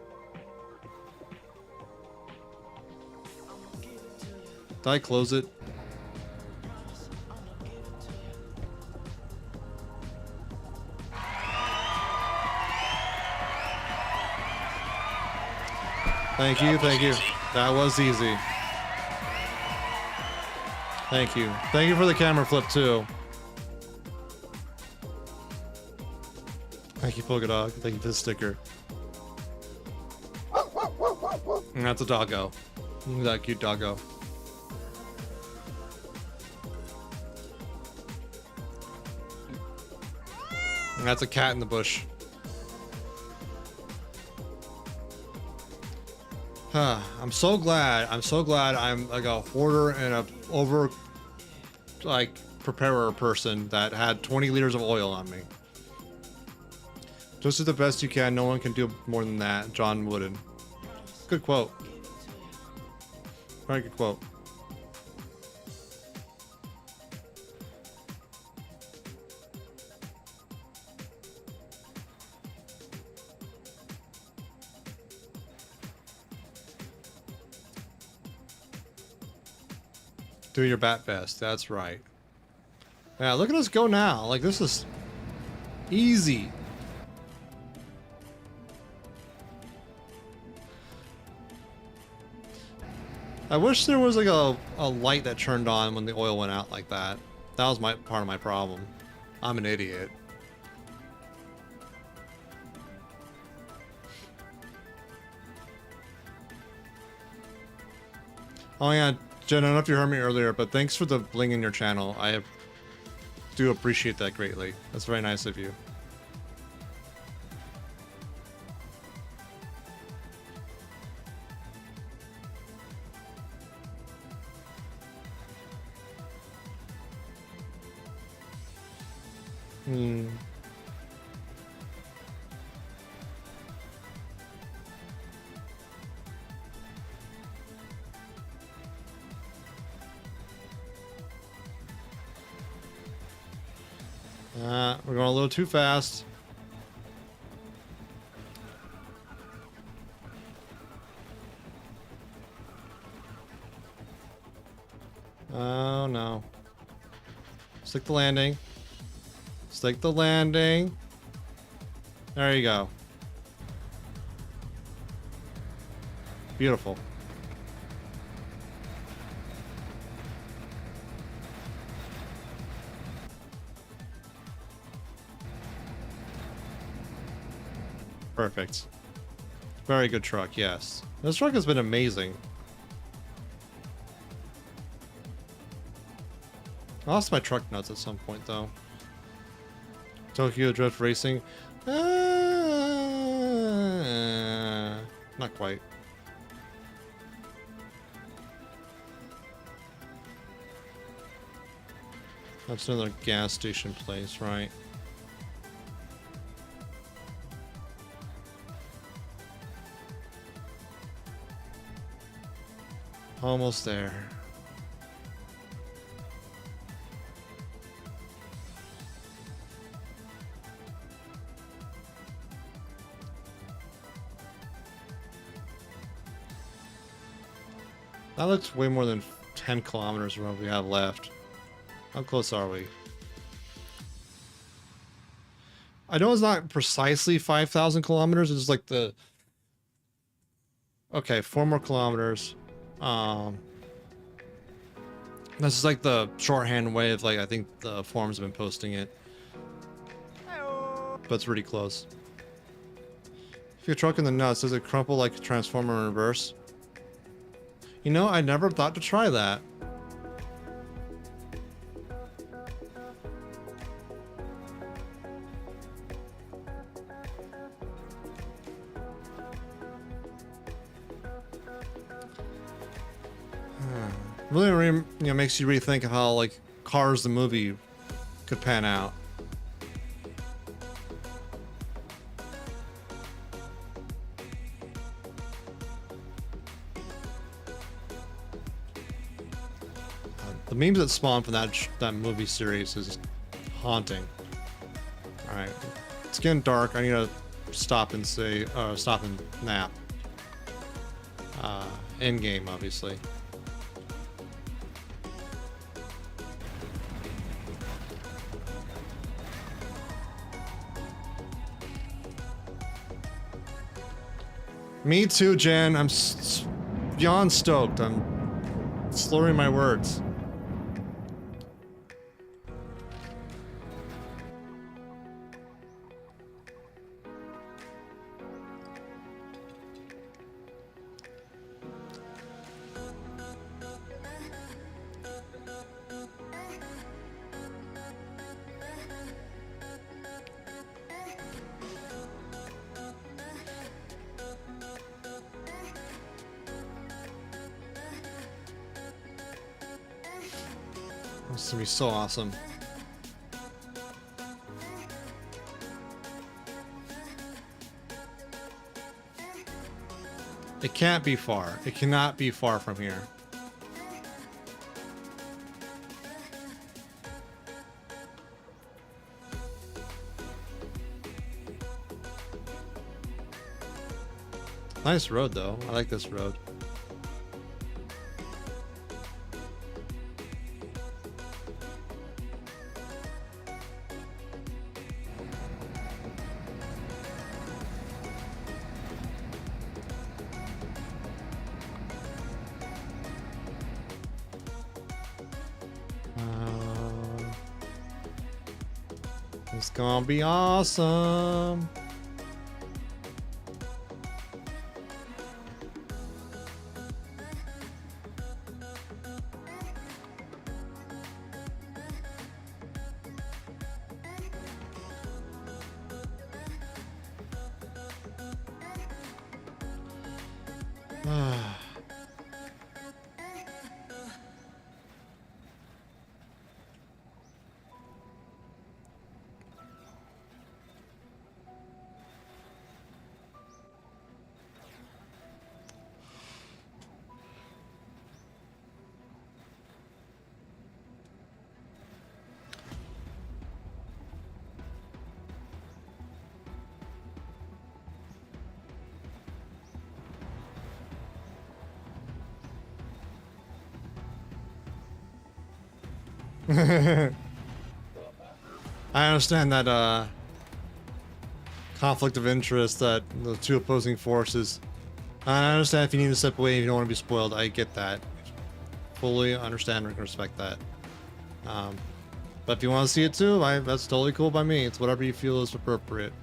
Speaker 2: Did I close it? Thank you, thank you. That was easy. Thank you. Thank you for the camera flip too. Thank you, Polka Dog. Thank you for the sticker. And that's a doggo. Look at that cute doggo. And that's a cat in the bush. I'm so glad I'm like a hoarder and a over like preparer person that had 20 liters of oil on me. Just do the best you can. No one can do more than that. John Wooden. Good quote. Very good quote. Do your bat best. That's right. Yeah, look at us go now. Like, this is easy. I wish there was like a light that turned on when the oil went out like that. That was part of my problem. I'm an idiot. Oh yeah, Jen, I don't know if you heard me earlier, but thanks for the bling in your channel. I do appreciate that greatly. That's very nice of you. We're going a little too fast. Oh no. Stick the landing. Stick the landing. There you go. Beautiful. Perfect. Very good truck, yes. This truck has been amazing. I lost my truck nuts at some point, though. Tokyo Drift Racing? Not quite. That's another gas station place, right? Almost there. That looks way more than 10 kilometers from what we have left. How close are we? I know it's not precisely 5,000 kilometers. It's like the... Okay, 4 more kilometers. This is like the shorthand way of, like, I think the forums have been posting it. But it's really close. If you're trucking the nuts, does it crumple like a transformer in reverse? You know, I never thought to try that. Really, makes you rethink of how like Cars the movie could pan out. The memes that spawn from that movie series is haunting. All right, it's getting dark. I need to stop and nap. End game, obviously. Me too, Jen. I'm beyond stoked. I'm slurring my words. This is gonna be so awesome. It can't be far. It cannot be far from here. Nice road though. I like this road. It's gonna be awesome. I understand that conflict of interest, that the two opposing forces. I understand if you need to step away, if you don't want to be spoiled. I get that. Fully understand and respect that. But if you want to see it too, that's totally cool by me. It's whatever you feel is appropriate.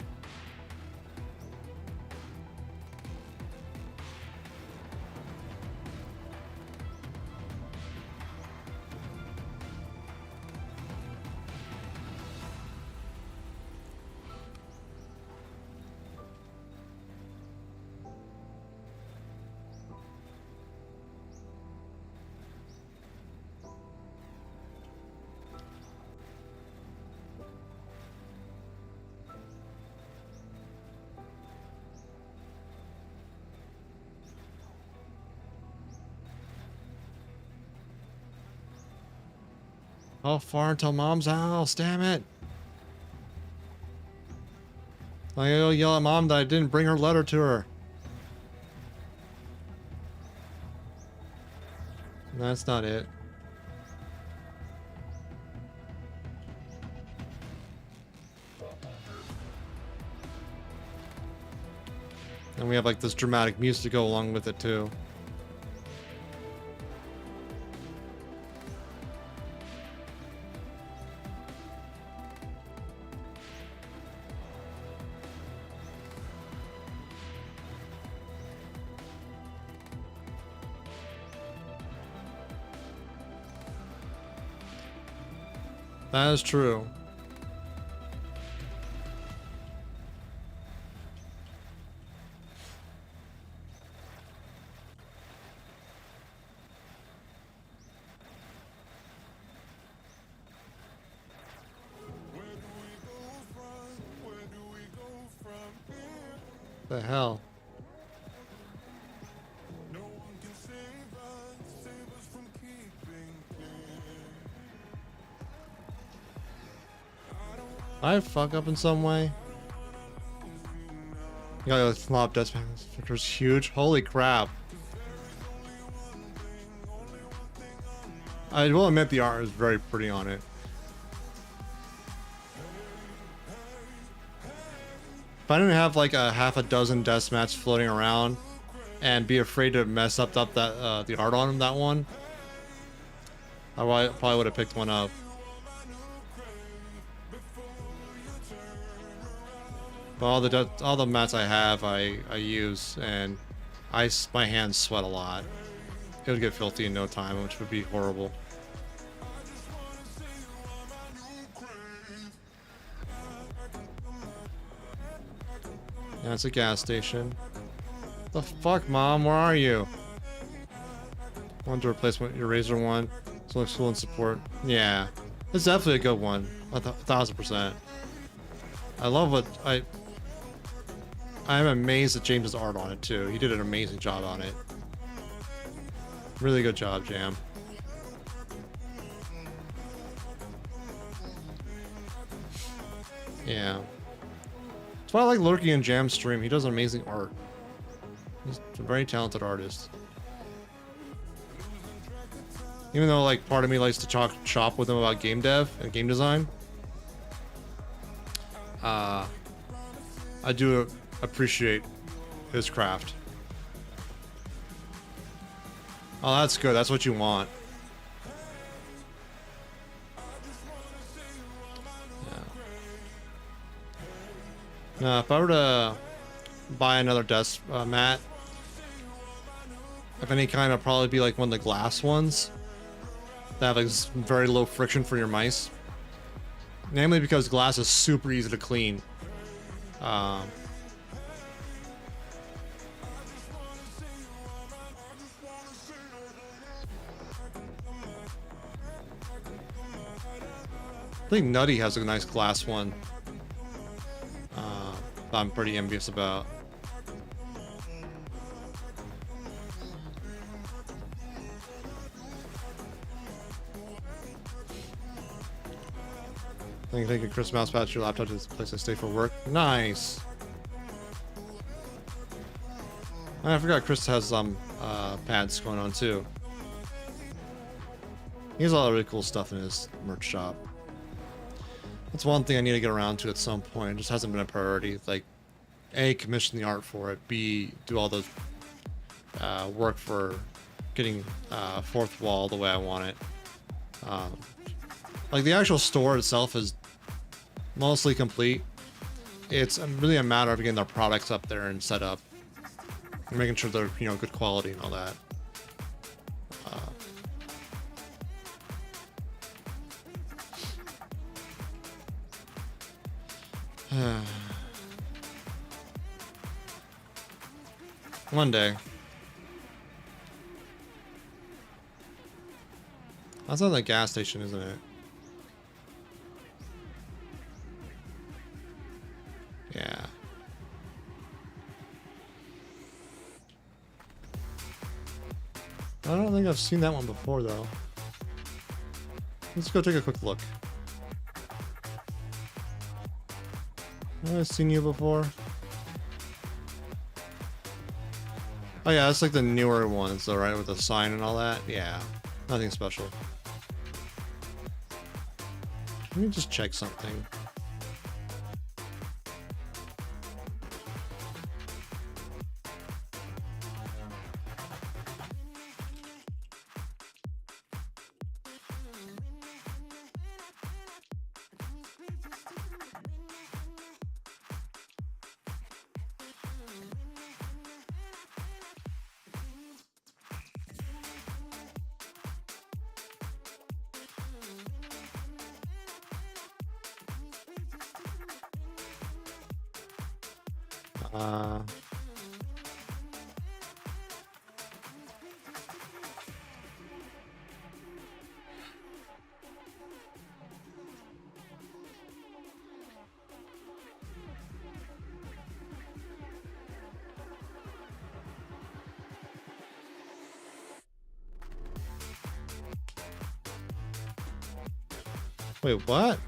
Speaker 2: How far until Mom's house? Damn it! I gotta yell at Mom that I didn't bring her letter to her. That's not it. And we have like this dramatic music to go along with it too. That is true. The hell? I fuck up in some way. You gotta go flop death panels. Victor's huge. Holy crap. I will admit the art is very pretty on it. If I didn't have like a half a dozen death mats floating around and be afraid to mess up that the art on that one, I probably would have picked one up. But all the mats I have, I use, and my hands sweat a lot. It would get filthy in no time, which would be horrible. Yeah, it's a gas station. The fuck, Mom? Where are you? I want to replace your Razor one. So it looks cool and support. Yeah, it's definitely a good one. 1000%. I love what I'm amazed at James's art on it too. He did an amazing job on it. Really good job, Jam. Yeah. That's why I like lurking in Jam's stream. He does amazing art. He's a very talented artist. Even though, like, part of me likes to talk shop with him about game dev and game design, I do appreciate his craft. Oh, that's good. That's what you want. Yeah. Now, if I were to buy another desk mat, if any kind, it'll probably be like one of the glass ones that have like very low friction for your mice. Namely because glass is super easy to clean. I think Nutty has a nice glass one. That I'm pretty envious about. I think take a Chris mouse pad to your laptop to this place I stay for work. Nice. I forgot Chris has some pads going on too. He has a lot of really cool stuff in his merch shop. That's one thing I need to get around to at some point. It just hasn't been a priority. Like, A, commission the art for it. B, do all the work for getting fourth wall the way I want it. Like, the actual store itself is mostly complete. It's really a matter of getting their products up there and set up. And making sure they're, you know, good quality and all that. One day. That's not the gas station, isn't it? Yeah. I don't think I've seen that one before, though. Let's go take a quick look. Have I seen you before? Oh yeah, that's like the newer ones though, right? With the sign and all that? Yeah. Nothing special. Let me just check something. Wait, what?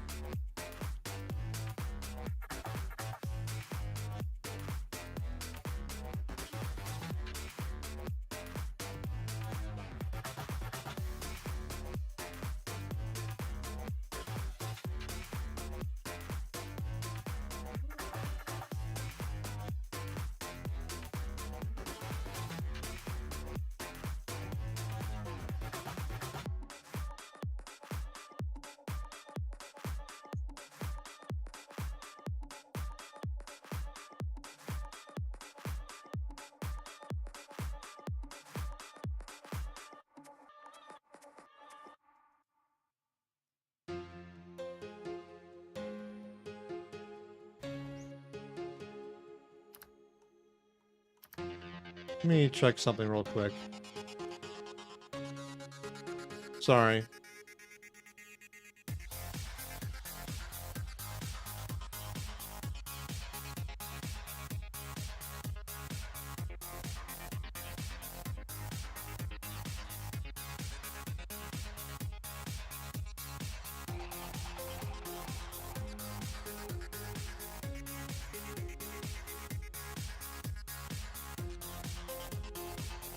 Speaker 2: Let me check something real quick. Sorry.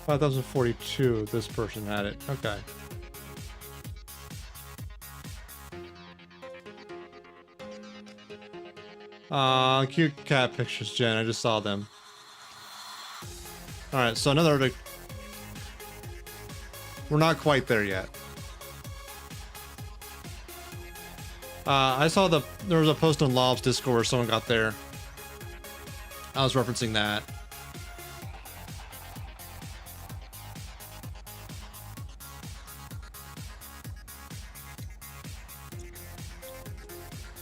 Speaker 2: $5,042, this person had it. Okay. Cute cat pictures, Jen. I just saw them. Alright, so another... We're not quite there yet. I saw there was a post on Lob's Discord where someone got there. I was referencing that.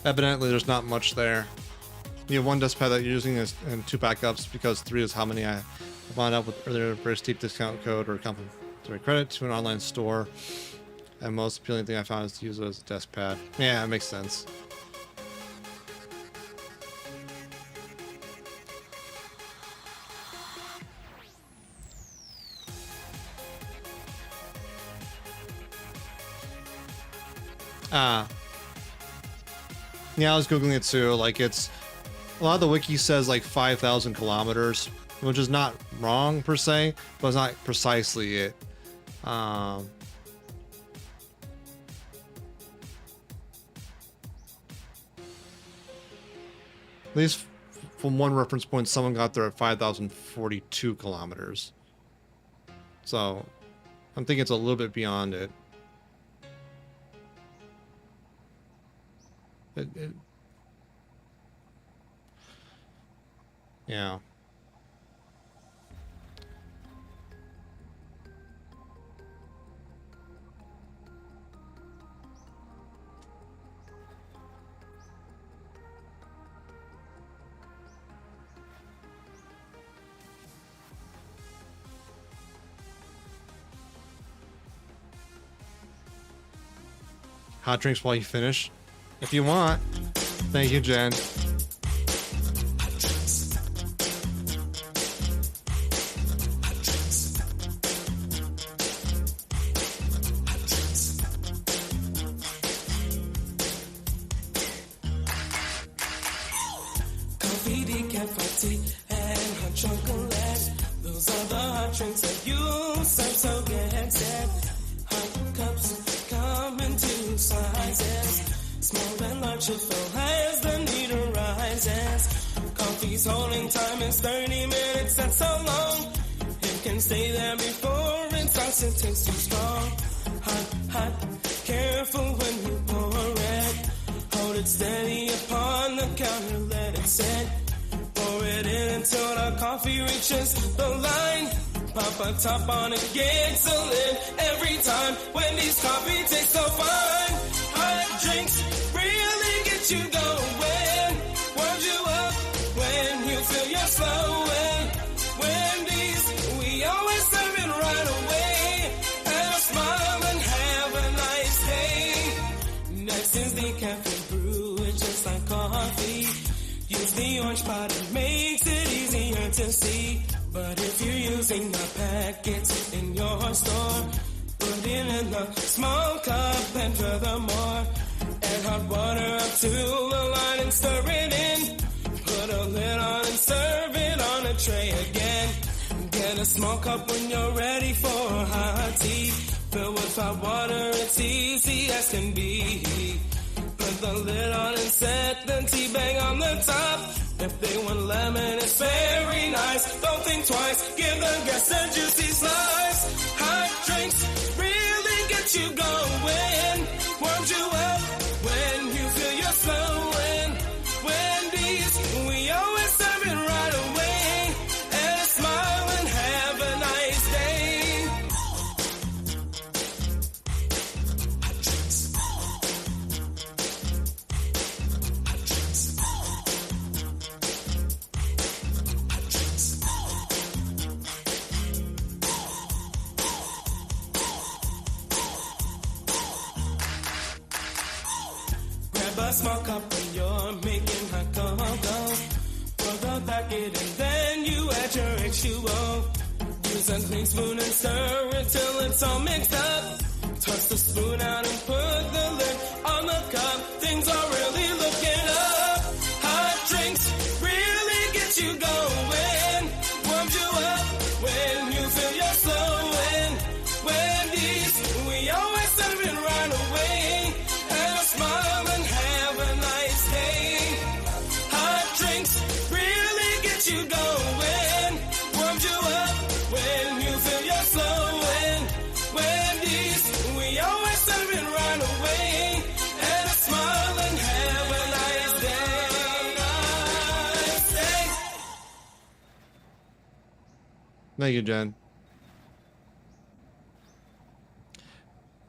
Speaker 2: Evidently, there's not much there. You have one desk pad that you're using and 2 backups because 3 is how many I wound up with earlier. Very steep discount code or complimentary credit to an online store. And most appealing thing I found is to use it as a desk pad. Yeah, it makes sense. Yeah, I was googling it too. Like, it's a lot of the wiki says like 5,000 kilometers, which is not wrong per se, but it's not precisely it. At least from one reference point, someone got there at 5,042 kilometers. So I'm thinking it's a little bit beyond it. Yeah. Hot drinks while you finish? If you want. Thank you, Jen.
Speaker 9: Coffee, decaf, tea, and hot chocolate. Those are the hot drinks that you serve, so get set. Hot cups come in 2 sizes. Small and large, it fill as the need arises. Coffee's holding time is 30 minutes, that's so long. It can stay there before it starts to taste too strong. Hot, hot, careful when you pour it. Hold it steady upon the counter, let it sit. Pour it in until the coffee reaches the line. Pop a top on it, gets a lid every time. Wendy's coffee tastes so fine. Hot drinks really get you going. Warms you up when you feel you're slowing. Wendy's, we always serve it right away. Have a smile and have a nice day. Next is the cafe brew, it's just like coffee. Use the orange pot, it makes it easier to see. But if you're using the packets in your store, put it in a small cup and furthermore, Add hot water up to the line and stir it in. Put a lid on and serve it on a tray again. Get a small cup when you're ready for hot tea. Fill with hot water, it's easy as can be. Put the lid on and set the tea bag on the top. If they want lemon, it's very nice. Don't think twice, give the guests a juicy slice. Hot drinks really get you going. Warms you up when you feel you're slowing. Wendy's, we always serve it right away. And smile and have a nice day. Hot drinks. Hot drinks. Grab a small cup when you're making hot cocoa. Pour the packet and then you add your H2O. Use a clean spoon and stir it till it's all mixed up. Toss the spoon out and put the lid on the cup. Things are really looking up. Hot drinks really get you going. Warms you up when you feel you're slowing. Wendy's, we always serve it right away. And a smile and have a nice day. Hot drinks really get you going. Warms you up when you feel you're slowing. Wendy's, we always serve it right away. And a smile and have a nice day. Nice day.
Speaker 2: Thank you, Jen.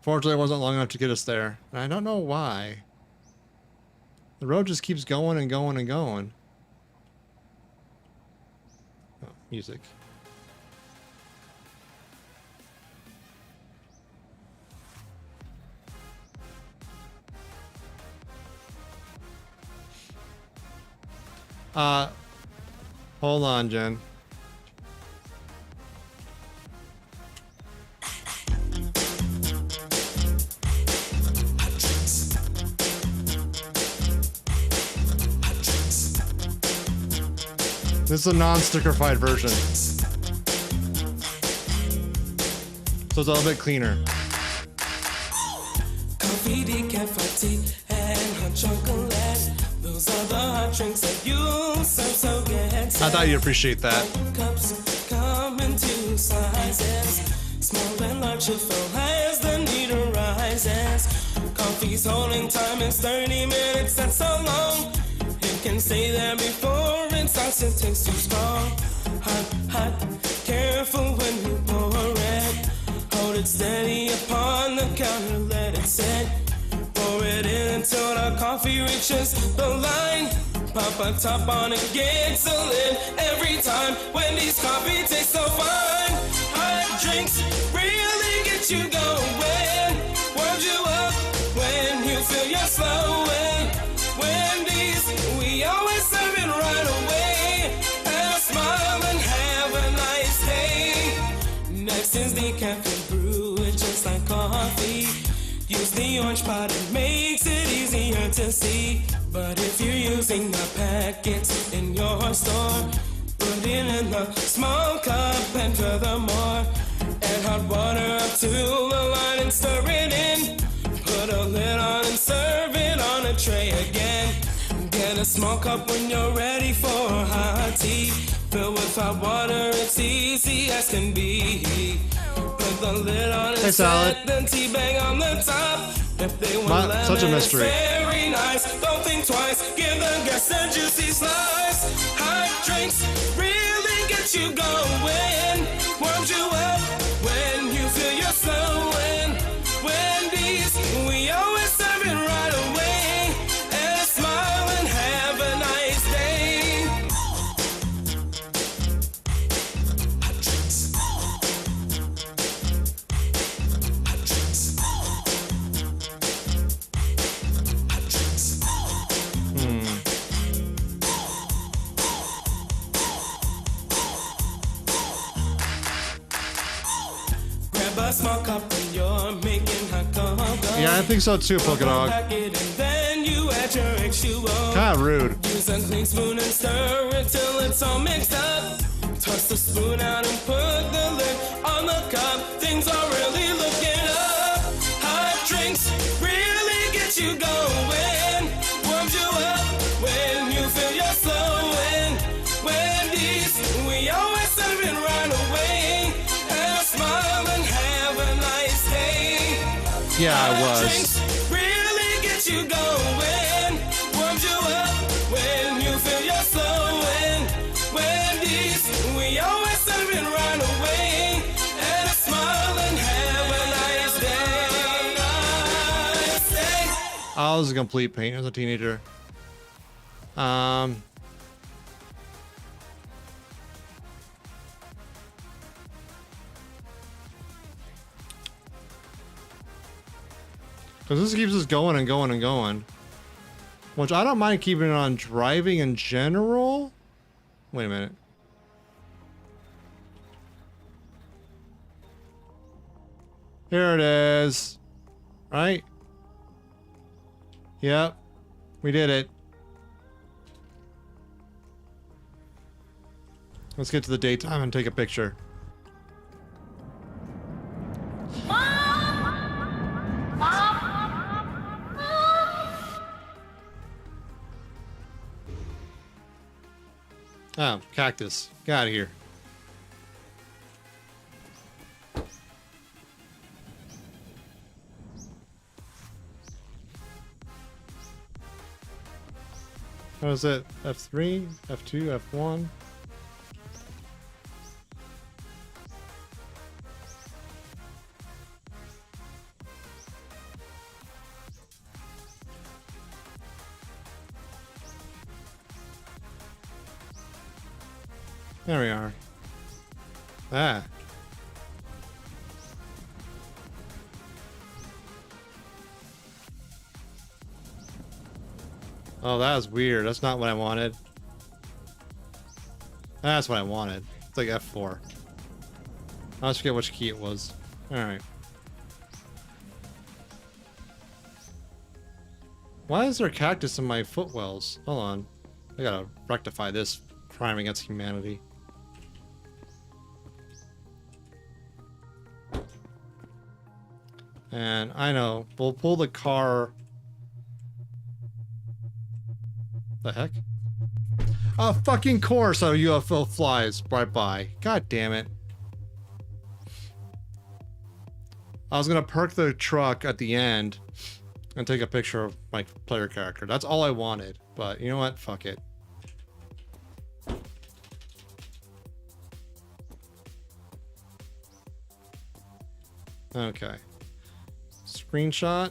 Speaker 2: Fortunately, it wasn't long enough to get us there. And I don't know why. The road just keeps going and going and going. Oh, music. Hold on, Jen. This is a non-stickerfied version. So it's a little bit cleaner.
Speaker 9: Coffee, decaf, tea, and hot chocolate. Those are the hot drinks that you serve, so get
Speaker 2: I thought you'd appreciate that.
Speaker 9: Cups come in two sizes. Small and large to fill as the need arises. Coffee's holding time is 30 minutes, that's so long. It can stay there before it starts to taste too strong. Hot, hot, careful when you pour it. Hold it steady upon the counter, let it sit. Pour it in until the coffee reaches the line. Pop a top on it, gets a lid every time. Wendy's coffee tastes so fine. Hot drinks really get you going. Warms you up when you feel you're slowing. Wendy's, we always serve it right away. And a smile and have a nice day. Next is the caffeine brew, it's just like coffee. Use the orange pot, it makes it easier to see. But if you're using the packets in your store, put it in a small cup and furthermore, add hot water up to the line and stir it in. Put a lid on and serve it on a tray again. Get a small cup when you're ready for hot tea. Fill with hot water, it's easy as can be. Put the lid on and set the tea bag on the top. If they want lemon,
Speaker 2: such a mystery.
Speaker 9: it's very nice. Don't think twice, give the guests a juicy slice. Hot drinks really get you going. Warms you up when you feel you're slowing. Wendy's, we always serve it right away. And smile and have a nice day. Hot drinks. Hot drinks. Hot drinks. a small cup and you're making hot cocoa.
Speaker 2: Yeah, I think so too, Polka Dog.
Speaker 9: Pack it and then you add your H2O.
Speaker 2: Kind of rude.
Speaker 9: Use a clean spoon and stir it till it's all mixed up. Toss the spoon out and put the lid on the cup. Things are really looking up. Hot drinks really get you going. Warms you up when you feel you're slowing. Wendy's, we always serve it right away. Have a smile and have a nice day.
Speaker 2: Yeah, I
Speaker 9: Hot
Speaker 2: was.
Speaker 9: drinks really get you going. Warms you up when you feel you're slowing. Wendy's, we always serve it right away. And a smile and have a nice day. Nice day.
Speaker 2: I was a complete pain as a teenager. Because this keeps us going and going and going. Which I don't mind keeping it on driving in general. Wait a minute. Here it is. Right? Yep. We did it. Let's get to the daytime and take a picture. Oh, cactus. Get out of here. What is it? F3, F2, F1. There we are. Ah. Oh, that was weird. That's not what I wanted. That's what I wanted. It's like F4. I always forget which key it was. Alright. Why is there a cactus in my footwells? Hold on. I gotta rectify this crime against humanity. And I know, we'll pull the car. The heck? A fucking course a UFO flies right by. God damn it. I was gonna park the truck at the end and take a picture of my player character. That's all I wanted. But you know what? Fuck it. Okay. Screenshot.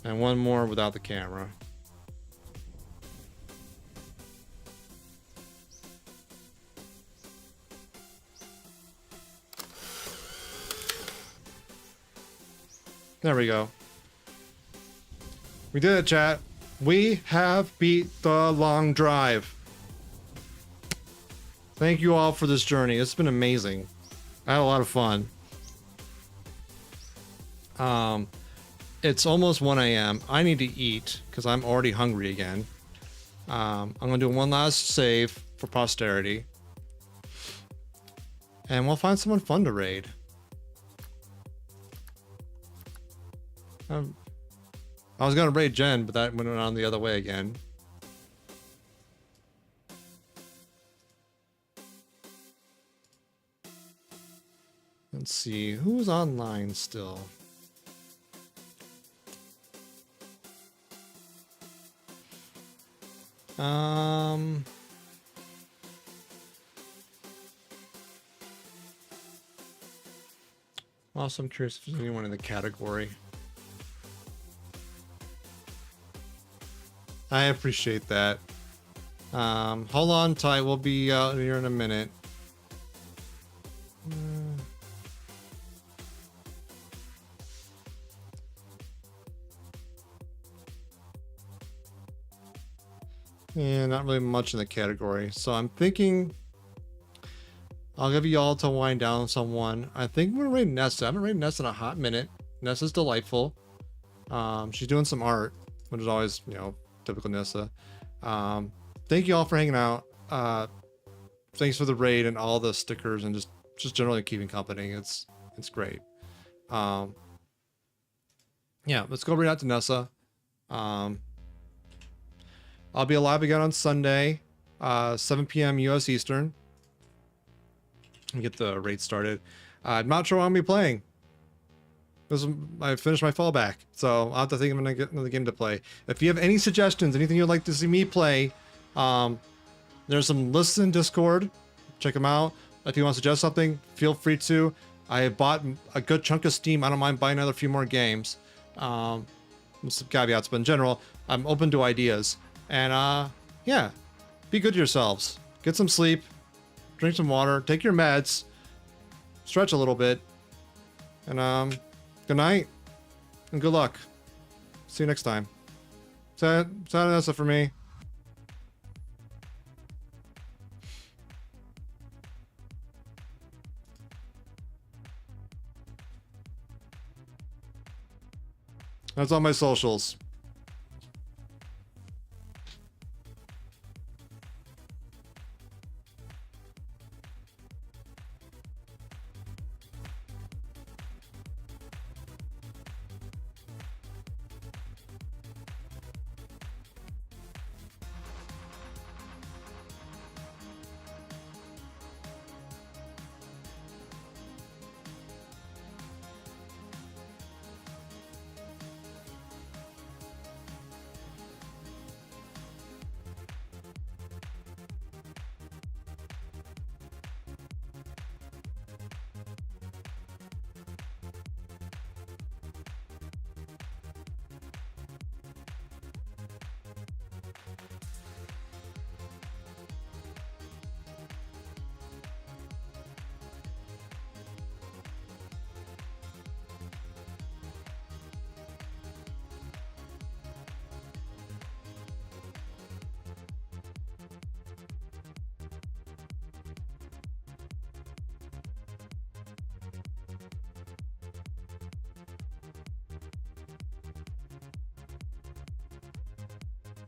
Speaker 2: And one more without the camera. There we go. We did it, chat. We have beat the long drive. Thank you all for this journey. It's been amazing. I had a lot of fun. It's almost 1 a.m. I need to eat because I'm already hungry again. I'm gonna do one last save for posterity. And we'll find someone fun to raid. I was gonna raid Jen, but that went on the other way again. Let's see, who's online still? Also, I'm curious if there's anyone in the category. I appreciate that. Hold on tight, we'll be out here in a minute. Yeah, not really much in the category. So I'm thinking I'll give you all to wind down someone. I think I'm gonna raid Nessa. I haven't raided Nessa in a hot minute. Nessa's delightful. She's doing some art, which is always, you know, typical Nessa. Thank you all for hanging out. Thanks for the raid and all the stickers and just generally keeping company. It's great. Yeah, let's go right out to Nessa. I'll be live again on Sunday, 7 p.m. US Eastern. And get the raid started. I'm not sure what I'm gonna be playing. I finished my fallback, so I'll have to think of another game to play. If you have any suggestions, anything you'd like to see me play, there's some lists in Discord. Check them out. If you want to suggest something, feel free to. I have bought a good chunk of Steam. I don't mind buying another few more games. With some caveats, but in general, I'm open to ideas. And yeah, be good to yourselves. Get some sleep. Drink some water. Take your meds. Stretch a little bit. And good night. And good luck. See you next time. That's it for me. That's all my socials.